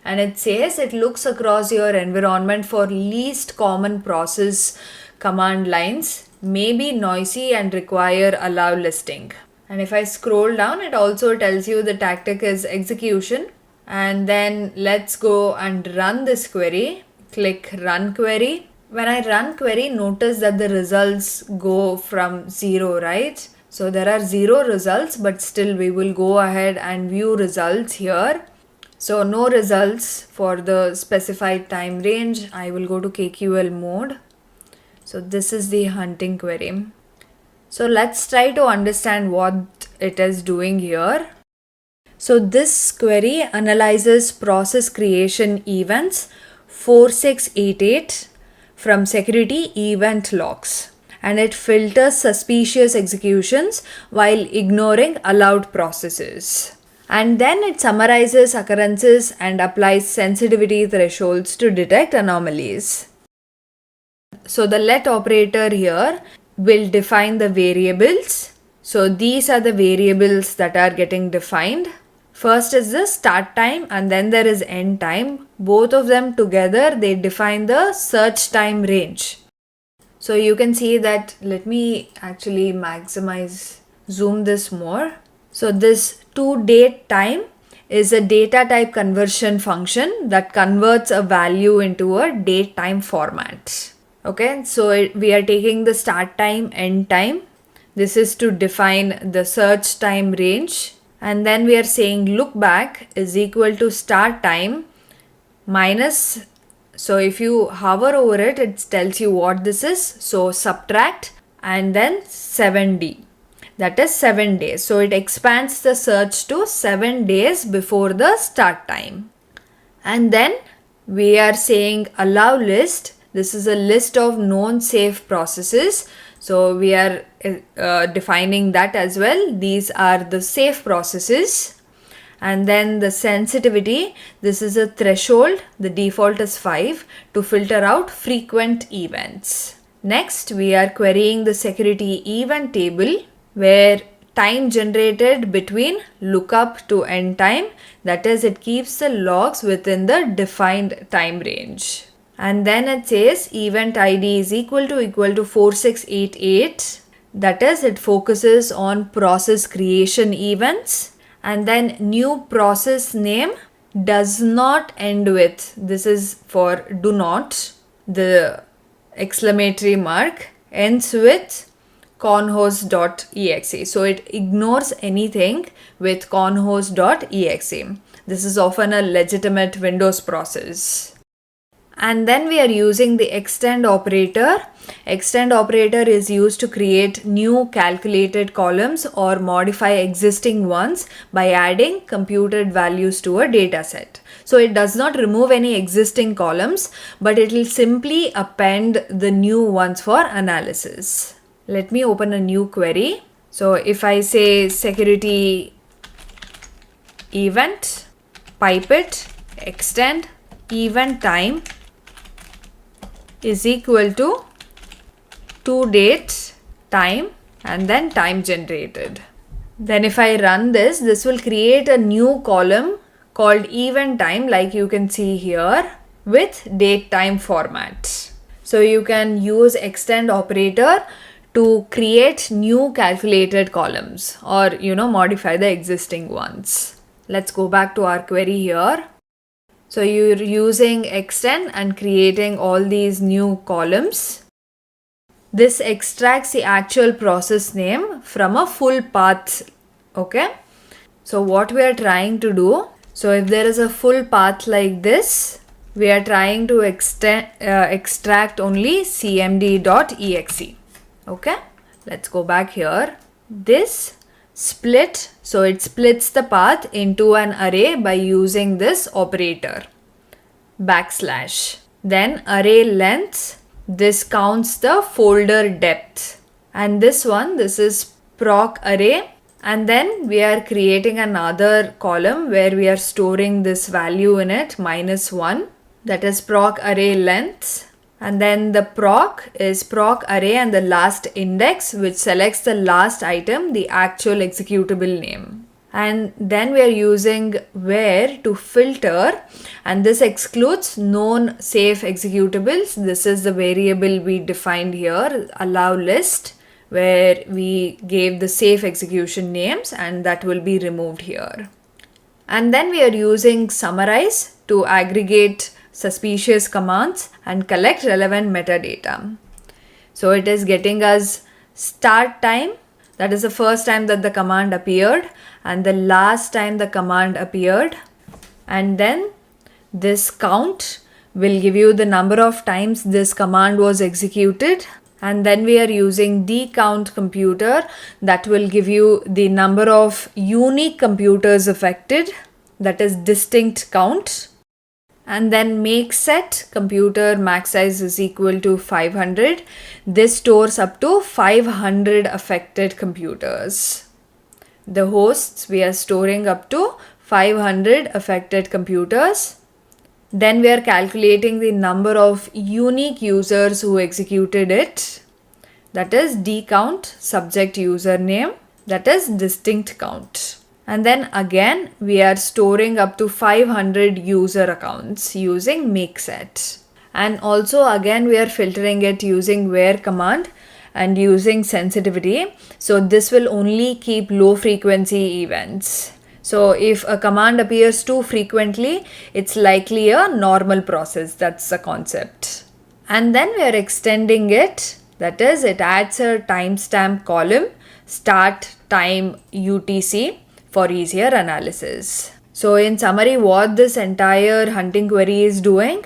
And it says it looks across your environment for least common process command lines, may be noisy and require allow listing. And if I scroll down, it also tells you the tactic is execution. And then let's go and run this query. Click run query. When I run query, notice that the results go from 0, right? So there are 0 results, but still we will go ahead and view results here. So no results for the specified time range. I will go to KQL mode. So this is the hunting query. So let's try to understand what it is doing here. So this query analyzes process creation events 4688 from security event logs, and it filters suspicious executions while ignoring allowed processes. And then it summarizes occurrences and applies sensitivity thresholds to detect anomalies. So the let operator here will define the variables. So these are the variables that are getting defined. First is the start time and then there is end time. Both of them together, they define the search time range. So you can see that, let me actually zoom this more. So this toDateTime is a data type conversion function that converts a value into a date time format. Okay, so we are taking the start time, end time. This is to define the search time range. And then we are saying look back is equal to start time minus, so if you hover over it, it tells you what this is. So subtract and then 7D. That is 7 days. So it expands the search to 7 days before the start time. And then we are saying allow list. This is a list of known safe processes. So we are defining that as well. These are the safe processes. And then the sensitivity, this is a threshold. The default is 5 to filter out frequent events. Next, we are querying the security event table where time generated between lookup to end time, that is, it keeps the logs within the defined time range. And then it says event ID is equal to 4688, that is, it focuses on process creation events. And then new process name does not end with, this is for do not, the exclamatory mark ends with conhost.exe. So it ignores anything with conhost.exe. This is often a legitimate Windows process. And then we are using the extend operator. Extend operator is used to create new calculated columns or modify existing ones by adding computed values to a data set. So it does not remove any existing columns, but it will simply append the new ones for analysis. Let me open a new query. So if I say security event, pipet, extend, event time is equal to date, time, and then time generated. Then if I run this, this will create a new column called event time, like you can see here, with date time format. So you can use extend operator to create new calculated columns or modify the existing ones. Let's go back to our query here. So you're using extend and creating all these new columns. This extracts the actual process name from a full path. Okay. So what we are trying to do, so if there is a full path like this, we are trying to extract only cmd.exe. Okay. Let's go back here. This split, so it splits the path into an array by using this operator \. Then array length, this counts the folder depth, and this is proc array, and then we are creating another column where we are storing this value in it -1, that is proc array length. And then the proc is proc array and the last index, which selects the last item, the actual executable name. And then we are using where to filter, and this excludes known safe executables. This is the variable we defined here, allow list, where we gave the safe execution names, and that will be removed here. And then we are using summarize to aggregate suspicious commands and collect relevant metadata. So it is getting us start time, that is the first time that the command appeared, and the last time the command appeared. And then this count will give you the number of times this command was executed. And then we are using decount computer, that will give you the number of unique computers affected, that is distinct count. And then make set computer max size is equal to 500. This stores up to 500 affected computers. The hosts, we are storing up to 500 affected computers. Then we are calculating the number of unique users who executed it, that is decount subject username, that is distinct count. And then again we are storing up to 500 user accounts using makeset. And also again we are filtering it using where command and using sensitivity. So this will only keep low frequency events. So if a command appears too frequently, it's likely a normal process. That's the concept. And then we are extending it, that is, it adds a timestamp column, start time UTC, for easier analysis. So in summary, what this entire hunting query is doing,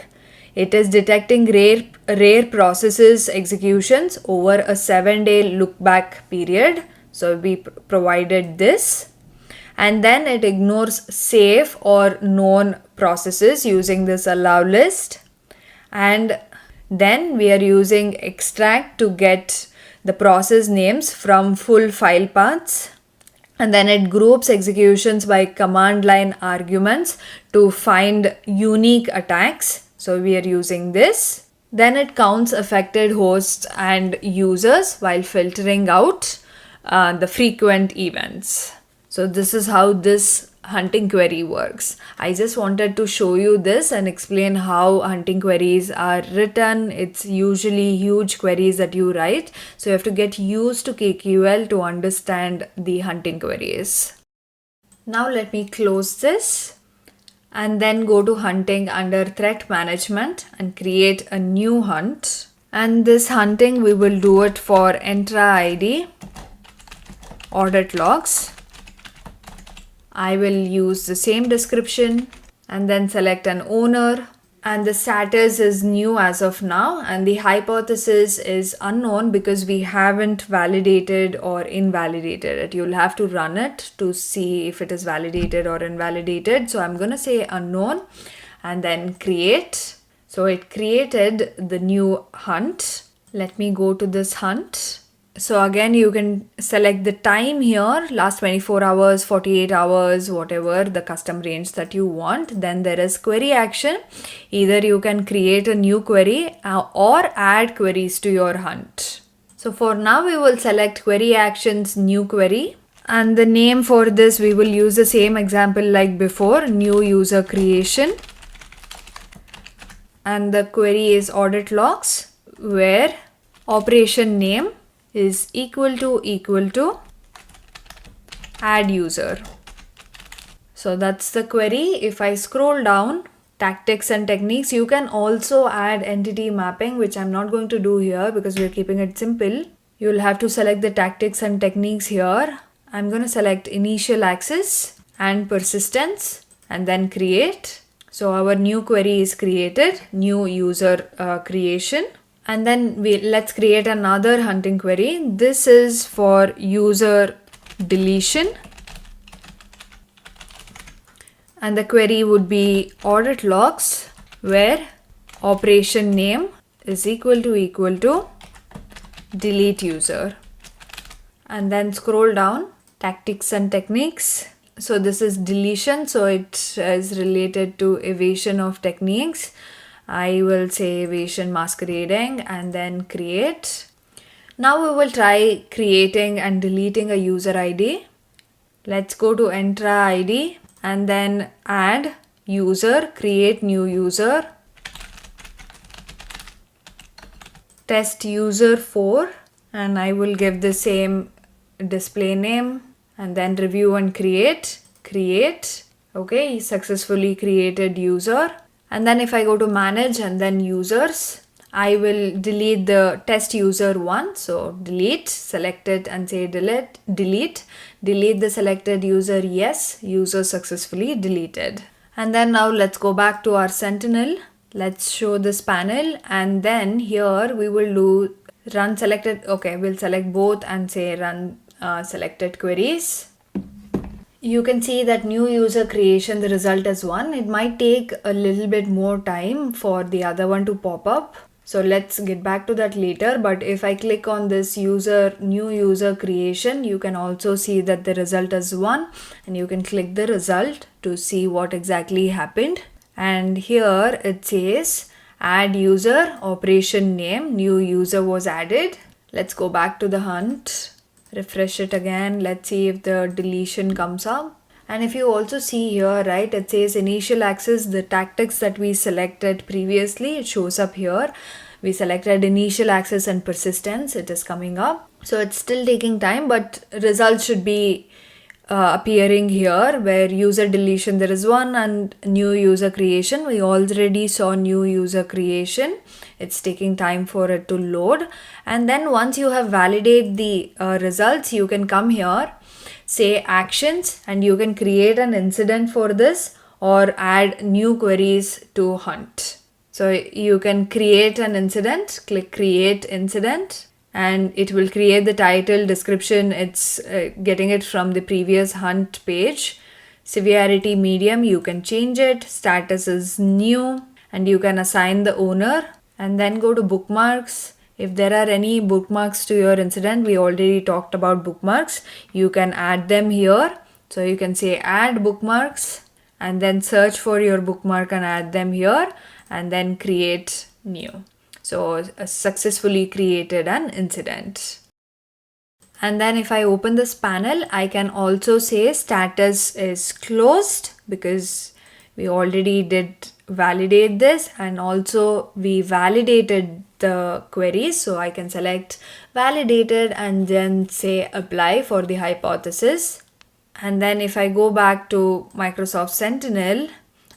it is detecting rare processes executions over a 7-day look back period. So we provided this. And then it ignores safe or known processes using this allow list. And then we are using extract to get the process names from full file paths. And then it groups executions by command line arguments to find unique attacks. So we are using this. Then it counts affected hosts and users while filtering out the frequent events. So this is how this hunting query works. I just wanted to show you this and explain how hunting queries are written. It's usually huge queries that you write. So you have to get used to KQL to understand the hunting queries. Now let me close this and then go to hunting under threat management and create a new hunt. And this hunting, we will do it for Entra ID audit logs. I will use the same description and then select an owner, and the status is new as of now, and the hypothesis is unknown because we haven't validated or invalidated it. You'll have to run it to see if it is validated or invalidated. So I'm going to say unknown and then create. So it created the new hunt. Let me go to this hunt. So again, you can select the time here, last 24 hours, 48 hours, whatever the custom range that you want. Then there is query action. Either you can create a new query or add queries to your hunt. So for now, we will select query actions, new query. And the name for this, we will use the same example like before, new user creation. And the query is audit logs, where operation name is equal to add user. So that's the query. If I scroll down, tactics and techniques, you can also add entity mapping, which I'm not going to do here because we're keeping it simple. You'll have to select the tactics and techniques here. I'm going to select initial access and persistence and then create. So our new query is created, new user creation. And then let's create another hunting query. This is for user deletion. And the query would be audit logs, where operation name is equal to delete user. And then scroll down, tactics and techniques. So this is deletion, so it is related to evasion of techniques. I will say evasion masquerading and then create. Now we will try creating and deleting a user ID. Let's go to Entra ID and then add user, create new user, test user 4, and I will give the same display name and then review and create. Okay, successfully created user. And then if I go to manage and then users, I will delete the test user 1. So delete, select it and say delete. Delete the selected user, yes, user successfully deleted. And then now let's go back to our Sentinel. Let's show this panel, and then here we will do run selected. Okay, we'll select both and say run selected queries. You can see that new user creation, the result is 1. It might take a little bit more time for the other one to pop up. So let's get back to that later. But if I click on this new user creation, you can also see that the result is 1, and you can click the result to see what exactly happened. And here it says add user, operation name, new user was added. Let's go back to the hunt. Refresh it again. Let's see if the deletion comes up. And if you also see here, right, it says initial access, the tactics that we selected previously, it shows up here. We selected initial access and persistence. It is coming up. So it's still taking time, but results should be appearing here, where user deletion there is 1 and new user creation. We already saw new user creation. It's taking time for it to load. And then once you have validated the results, you can come here, say actions, and you can create an incident for this or add new queries to hunt. So you can create an incident, click create incident, and it will create the title, description. It's getting it from the previous hunt page. Severity medium, you can change it. Status is new, and you can assign the owner, and then go to bookmarks. If there are any bookmarks to your incident, we already talked about bookmarks. You can add them here. So you can say add bookmarks and then search for your bookmark and add them here and then create new. So successfully created an incident. And then if I open this panel, I can also say status is closed because we already did validate this, and also we validated the queries. So I can select validated and then say apply for the hypothesis. And then if I go back to Microsoft Sentinel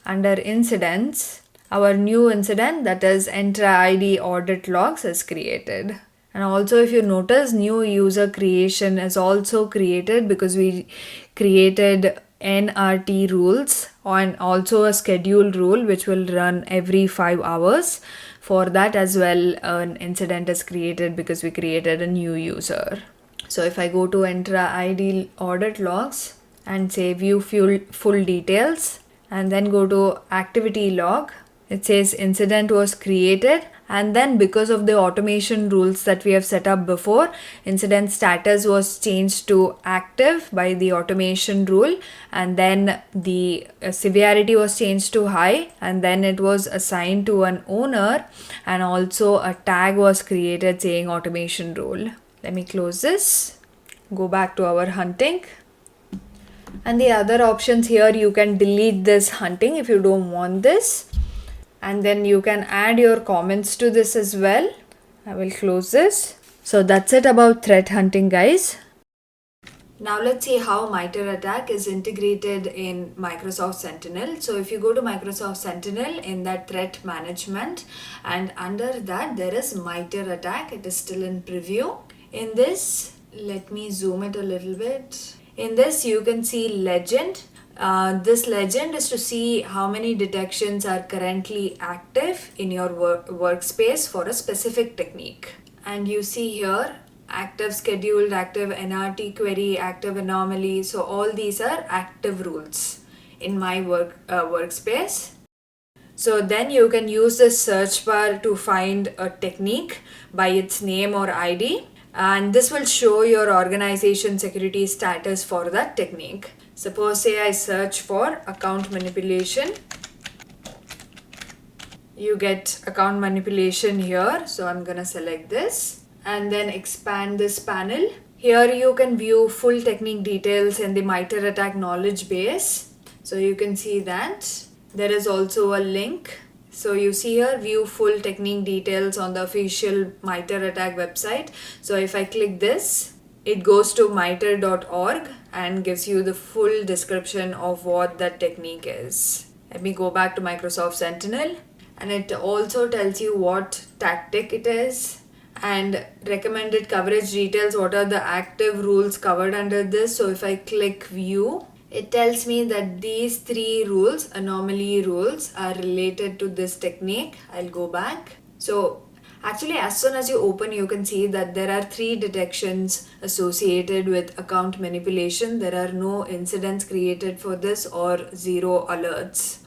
under incidents, our new incident, that is Entra ID audit logs, is created. And also if you notice, new user creation is also created because we created NRT rules and also a schedule rule which will run every 5 hours. For that as well, an incident is created because we created a new user. So if I go to Entra ID audit logs and say view full details and then go to activity log, it says incident was created, and then because of the automation rules that we have set up before, incident status was changed to active by the automation rule, and then the severity was changed to high, and then it was assigned to an owner, and also a tag was created saying automation rule. Let me close this, go back to our hunting. And the other options here, you can delete this hunting if you don't want this. And then you can add your comments to this as well. I will close this. So that's it about threat hunting, guys. Now let's see how MITRE ATT&CK is integrated in Microsoft Sentinel. So if you go to Microsoft Sentinel in that threat management, and under that there is MITRE ATT&CK. It is still in preview. In this, let me zoom it a little bit. In this you can see legend. This legend is to see how many detections are currently active in your workspace for a specific technique. And you see here active scheduled, active NRT query, active anomaly. So all these are active rules in my workspace. So then you can use the search bar to find a technique by its name or ID, and this will show your organization security status for that technique. Suppose say I search for account manipulation. You get account manipulation here. So I'm gonna select this and then expand this panel. Here you can view full technique details in the MITRE ATT&CK knowledge base. So you can see that. There is also a link. So you see here view full technique details on the official MITRE ATT&CK website. So if I click this, it goes to mitre.org and gives you the full description of what that technique is. Let me go back to Microsoft Sentinel, and it also tells you what tactic it is and recommended coverage details, what are the active rules covered under this. So if I click view, it tells me that these 3 rules, anomaly rules, are related to this technique. I'll go back. So actually, as soon as you open, you can see that there are 3 detections associated with account manipulation. There are no incidents created for this or 0 alerts.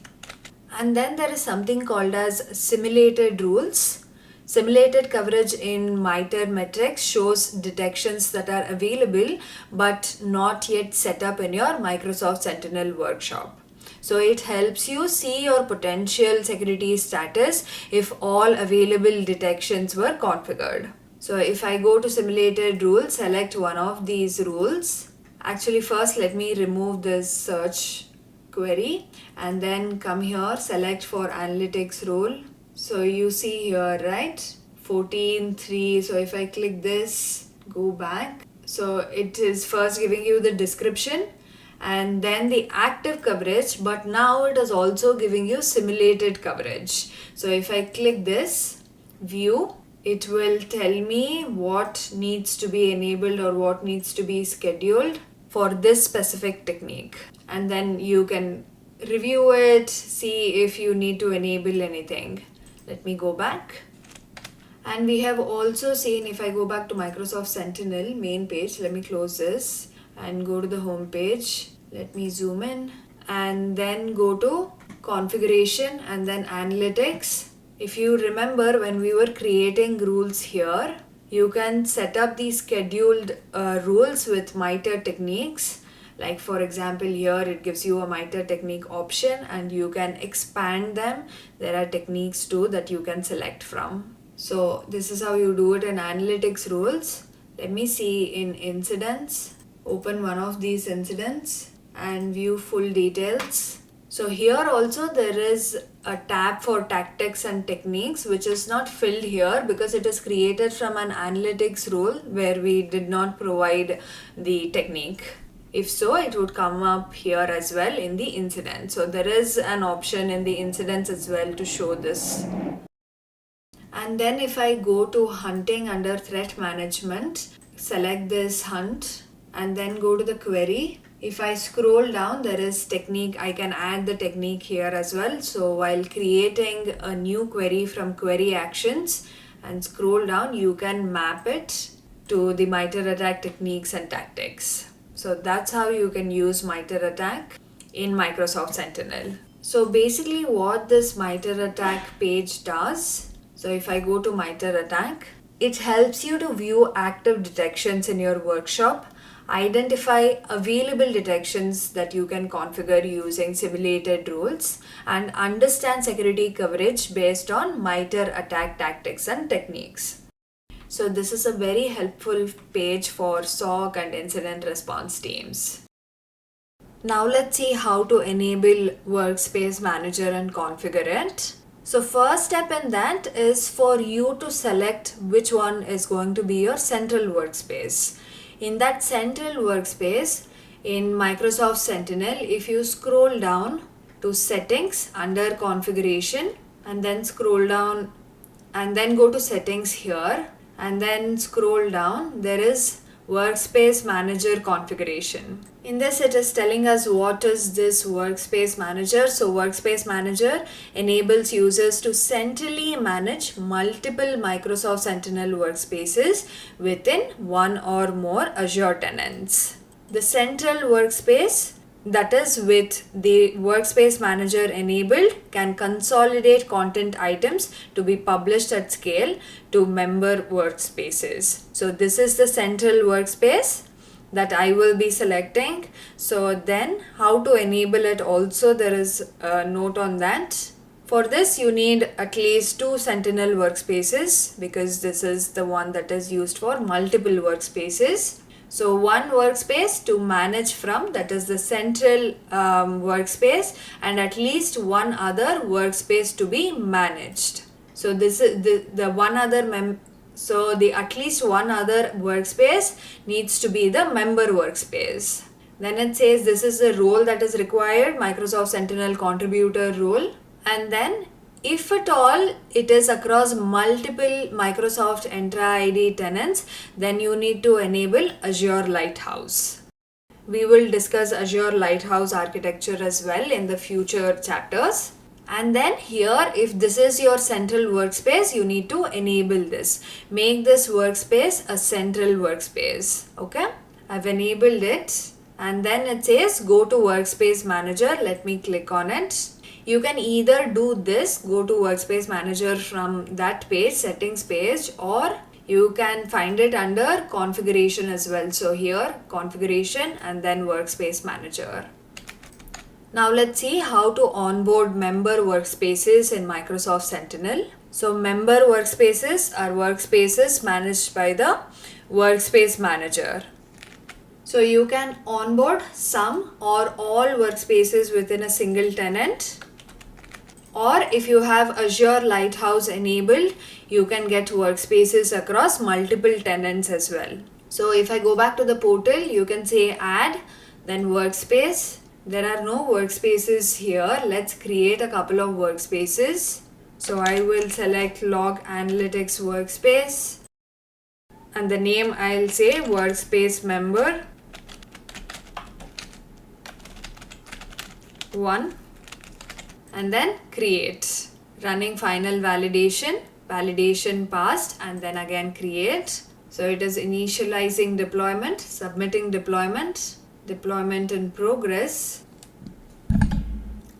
And then there is something called as simulated rules. Simulated coverage in MITRE metrics shows detections that are available but not yet set up in your Microsoft Sentinel workshop. So it helps you see your potential security status if all available detections were configured. So if I go to simulated rules, select one of these rules. Actually, first let me remove this search query and then come here, select for analytics rule. So you see here, right, 14.3. So if I click this, go back. So it is first giving you the description and then the active coverage, but now it is also giving you simulated coverage. So if I click this, view, it will tell me what needs to be enabled or what needs to be scheduled for this specific technique. And then you can review it, see if you need to enable anything. Let me go back. And we have also seen, if I go back to Microsoft Sentinel main page, let me close this and go to the home page. Let me zoom in and then go to configuration and then analytics. If you remember, when we were creating rules here, you can set up these scheduled rules with MITRE techniques. Like for example, here it gives you a MITRE technique option and you can expand them. There are techniques too that you can select from. So this is how you do it in analytics rules. Let me see in incidents. Open one of these incidents and view full details. So here also there is a tab for tactics and techniques, which is not filled here because it is created from an analytics rule where we did not provide the technique. If so, it would come up here as well in the incident. So there is an option in the incidents as well to show this. And then if I go to hunting under threat management, select this hunt and then go to the query. If I scroll down, there is technique. I can add the technique here as well. So while creating a new query from query actions and scroll down, you can map it to the MITRE ATT&CK techniques and tactics. So that's how you can use MITRE ATT&CK in Microsoft Sentinel. So basically what this MITRE ATT&CK page does, so if I go to MITRE ATT&CK, it helps you to view active detections in your workshop, identify available detections that you can configure using simulated rules, and understand security coverage based on MITRE ATT&CK tactics and techniques. So this is a very helpful page for SOC and incident response teams. Now let's see how to enable Workspace Manager and configure it. So first step in that is for you to select which one is going to be your central workspace. In that central workspace in Microsoft Sentinel, if you scroll down to settings under configuration and then scroll down and then go to settings here and then scroll down, there is Workspace Manager configuration. In this, it is telling us what is this Workspace Manager. So Workspace Manager enables users to centrally manage multiple Microsoft Sentinel workspaces within one or more Azure tenants. The central workspace, that is with the Workspace Manager enabled, can consolidate content items to be published at scale to member workspaces. So this is the central workspace that I will be selecting. So then how to enable it also, there is a note on that. For this you need at least 2 Sentinel workspaces because this is the one that is used for multiple workspaces. So one workspace to manage from, that is the central workspace, and at least one other workspace to be managed. So this is the one other so the at least one other workspace needs to be the member workspace. Then it says this is the role that is required, Microsoft Sentinel contributor role, and then if at all it is across multiple Microsoft Entra ID tenants, then you need to enable Azure Lighthouse. We will discuss Azure Lighthouse architecture as well in the future chapters. And then here, if this is your central workspace, you need to enable this. Make this workspace a central workspace. Okay, I've enabled it. And then it says go to Workspace Manager. Let me click on it. You can either do this, go to Workspace Manager from that page, settings page, or you can find it under configuration as well. So here, configuration and then Workspace Manager. Now let's see how to onboard member workspaces in Microsoft Sentinel. So member workspaces are workspaces managed by the Workspace Manager. So you can onboard some or all workspaces within a single tenant. Or if you have Azure Lighthouse enabled, you can get workspaces across multiple tenants as well. So if I go back to the portal, you can say add, then workspace. There are no workspaces here. Let's create a couple of workspaces. So I will select Log Analytics Workspace. And the name I'll say Workspace Member 1. And then create. Running final validation, validation passed, and then again create. So it is initializing deployment, submitting deployment, deployment in progress,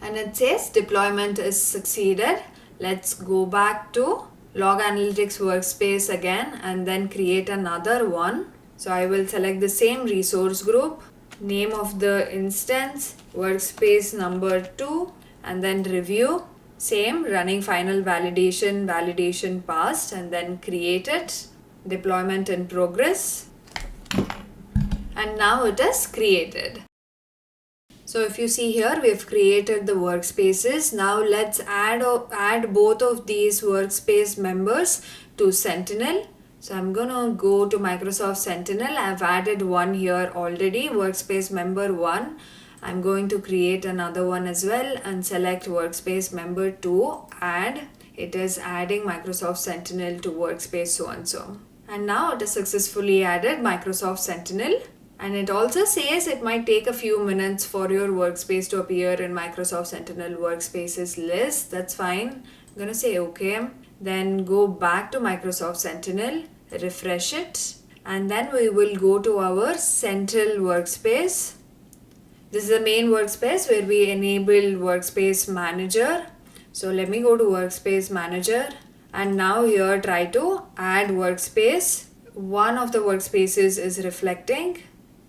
and it says deployment is succeeded. Let's go back to Log Analytics Workspace again and then create another one. So I will select the same resource group, name of the instance, workspace number 2, and then review. Same, running final validation passed, and then create it, deployment in progress, and now it is created. So if you see here, we've created the workspaces. Now let's add both of these workspace members to Sentinel. So I'm gonna go to Microsoft Sentinel. I've added one here already, workspace member 1. I'm going to create another one as well and select workspace member 2, add. It is adding Microsoft Sentinel to workspace so and so. And now it is successfully added Microsoft Sentinel. And it also says it might take a few minutes for your workspace to appear in Microsoft Sentinel Workspaces list. That's fine. I'm going to say OK. Then go back to Microsoft Sentinel, refresh it, and then we will go to our Central Workspace. This is the main workspace where we enable Workspace Manager. So let me go to Workspace Manager, and now here try to add workspace. One of the workspaces is reflecting.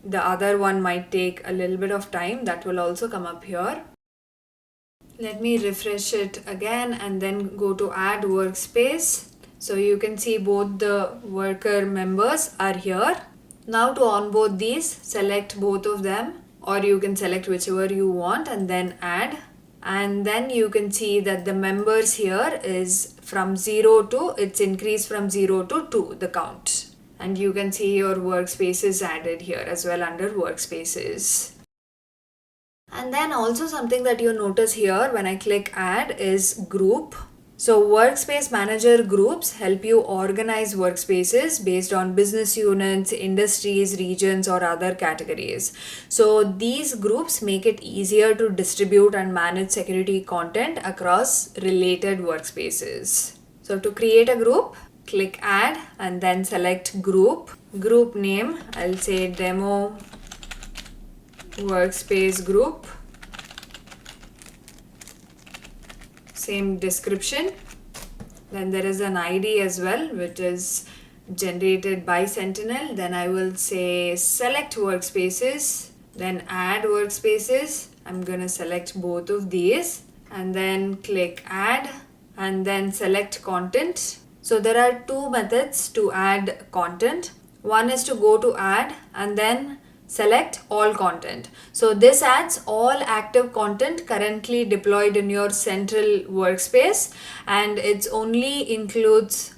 The other one might take a little bit of time. That will also come up here. Let me refresh it again and then go to add workspace. So you can see both the worker members are here. Now to onboard these, select both of them, or you can select whichever you want and then add. And then you can see that the members here is from 0 to, it's increased from 0 to 2, the count. And you can see your workspaces added here as well under workspaces. And then also something that you notice here when I click add is group. So workspace manager groups help you organize workspaces based on business units, industries, regions, or other categories. So these groups make it easier to distribute and manage security content across related workspaces. So to create a group, click add and then select group. Group name, I'll say demo workspace group. Same description. Then there is an ID as well, which is generated by Sentinel. Then I will say select workspaces, then add workspaces. I'm gonna select both of these and then click add and then select content. So there are two methods to add content. One is to go to add and then select all content. So this adds all active content currently deployed in your central workspace, and it only includes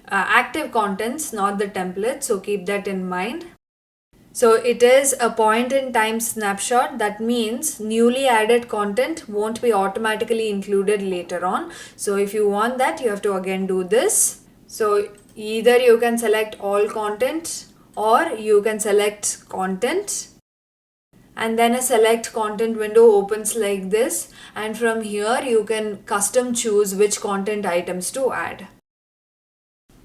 active contents, not the template. So keep that in mind. So it is a point in time snapshot. That means newly added content won't be automatically included later on. So if you want that, you have to again do this. So either you can select all content or you can select content, and then a select content window opens like this, and from here you can custom choose which content items to add.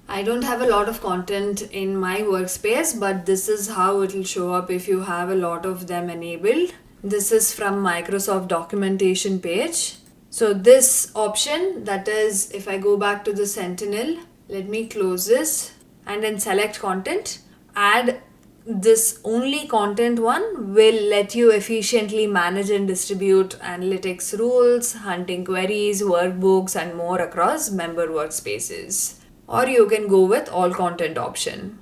I don't have a lot of content in my workspace, but this is how it will show up if you have a lot of them enabled. This is from Microsoft documentation page. So this option, that is, if I go back to the Sentinel, let me close this and then select content. Add this only content one will let you efficiently manage and distribute analytics rules, hunting queries, workbooks, and more across member workspaces. Or you can go with all content option.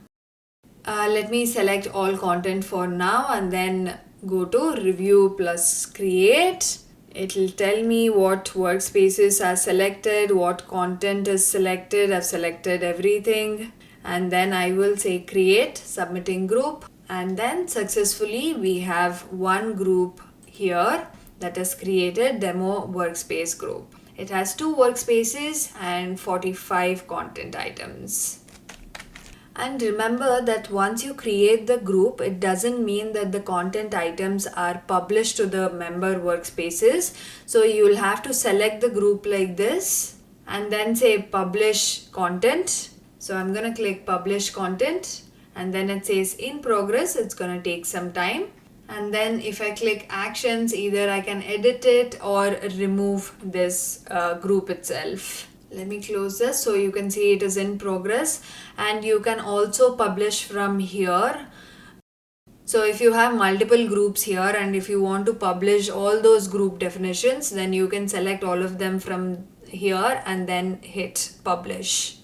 Let me select all content for now and then go to review plus create. It will tell me what workspaces are selected, what content is selected. I've selected everything. And then I will say create, submitting group, and then successfully we have one group here that is created, demo workspace group. It has 2 workspaces and 45 content items. And remember that once you create the group, it doesn't mean that the content items are published to the member workspaces. So you'll have to select the group like this and then say publish content. So I'm going to click publish content and then it says in progress. It's going to take some time. And then if I click actions, either I can edit it or remove this group itself. Let me close this so you can see it is in progress, and you can also publish from here. So if you have multiple groups here and if you want to publish all those group definitions, then you can select all of them from here and then hit publish.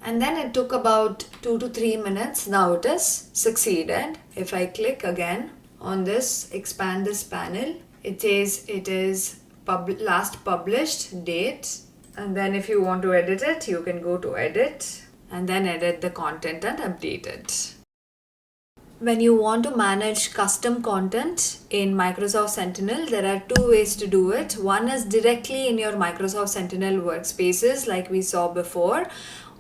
And then it took about 2 to 3 minutes. Now it is succeeded. If I click again on this, expand this panel, it says it is last published date. And then if you want to edit it, you can go to edit and then edit the content and update it. When you want to manage custom content in Microsoft Sentinel, there are two ways to do it. One is directly in your Microsoft Sentinel workspaces like we saw before,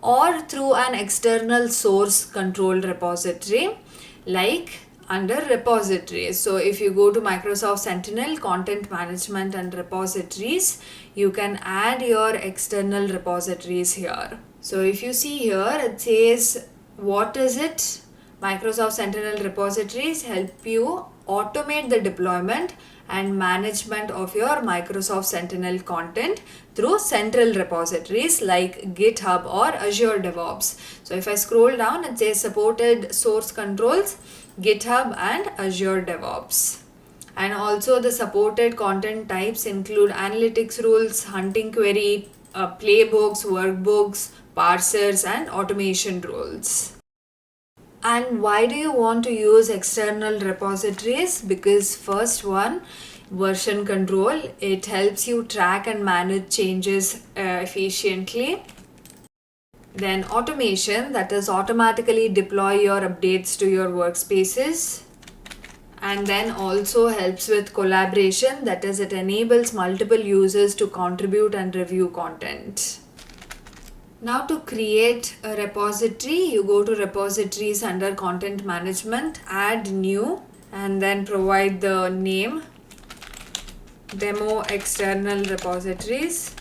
or through an external source control repository like under repositories. So if you go to Microsoft Sentinel content management and repositories, you can add your external repositories here. So if you see here, it says what is it? Microsoft Sentinel repositories help you automate the deployment and management of your Microsoft Sentinel content through central repositories like GitHub or Azure DevOps. So if I scroll down, it says supported source controls, GitHub and Azure DevOps. And also the supported content types include analytics rules, hunting query, playbooks, workbooks, parsers and automation rules. And why do you want to use external repositories? Because first one, version control, it helps you track and manage changes efficiently. Then automation, that is automatically deploy your updates to your workspaces. And then also helps with collaboration, that is it enables multiple users to contribute and review content. Now to create a repository, you go to repositories under content management, add new and then provide the name demo external repositories.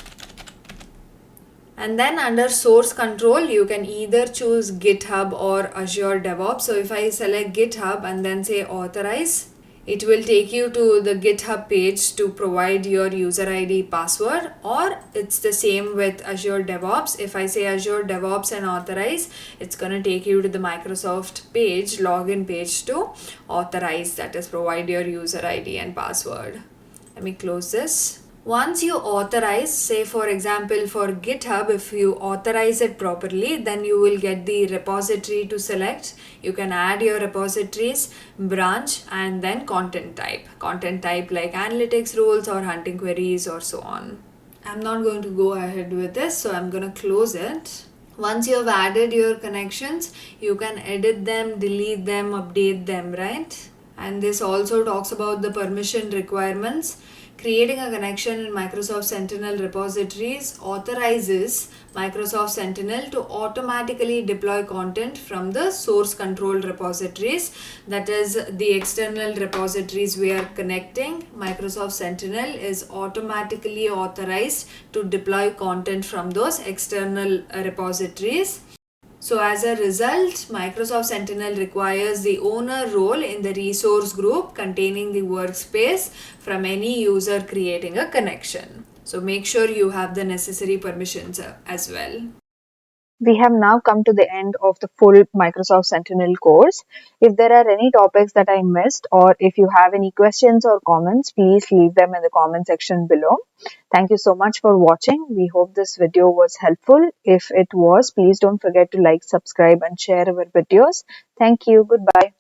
And then under source control, you can either choose GitHub or Azure DevOps. So if I select GitHub and then say authorize, it will take you to the GitHub page to provide your user ID password, or it's the same with Azure DevOps. If I say Azure DevOps and authorize, it's going to take you to the Microsoft page, login page to authorize, that is provide your user ID and password. Let me close this. Once you authorize, say for example for GitHub, if you authorize it properly, then you will get the repository to select. You can add your repositories, branch and then content type. Content type like analytics rules or hunting queries or so on. I'm not going to go ahead with this, so I'm going to close it. Once you have added your connections, you can edit them, delete them, update them, right? And this also talks about the permission requirements. Creating a connection in Microsoft Sentinel repositories authorizes Microsoft Sentinel to automatically deploy content from the source control repositories, that is the external repositories we are connecting. Microsoft Sentinel is automatically authorized to deploy content from those external repositories. So as a result, Microsoft Sentinel requires the owner role in the resource group containing the workspace from any user creating a connection. So make sure you have the necessary permissions as well. We have now come to the end of the full Microsoft Sentinel course. If there are any topics that I missed, or if you have any questions or comments, please leave them in the comment section below. Thank you so much for watching. We hope this video was helpful. If it was, please don't forget to like, subscribe and share our videos. Thank you. Goodbye.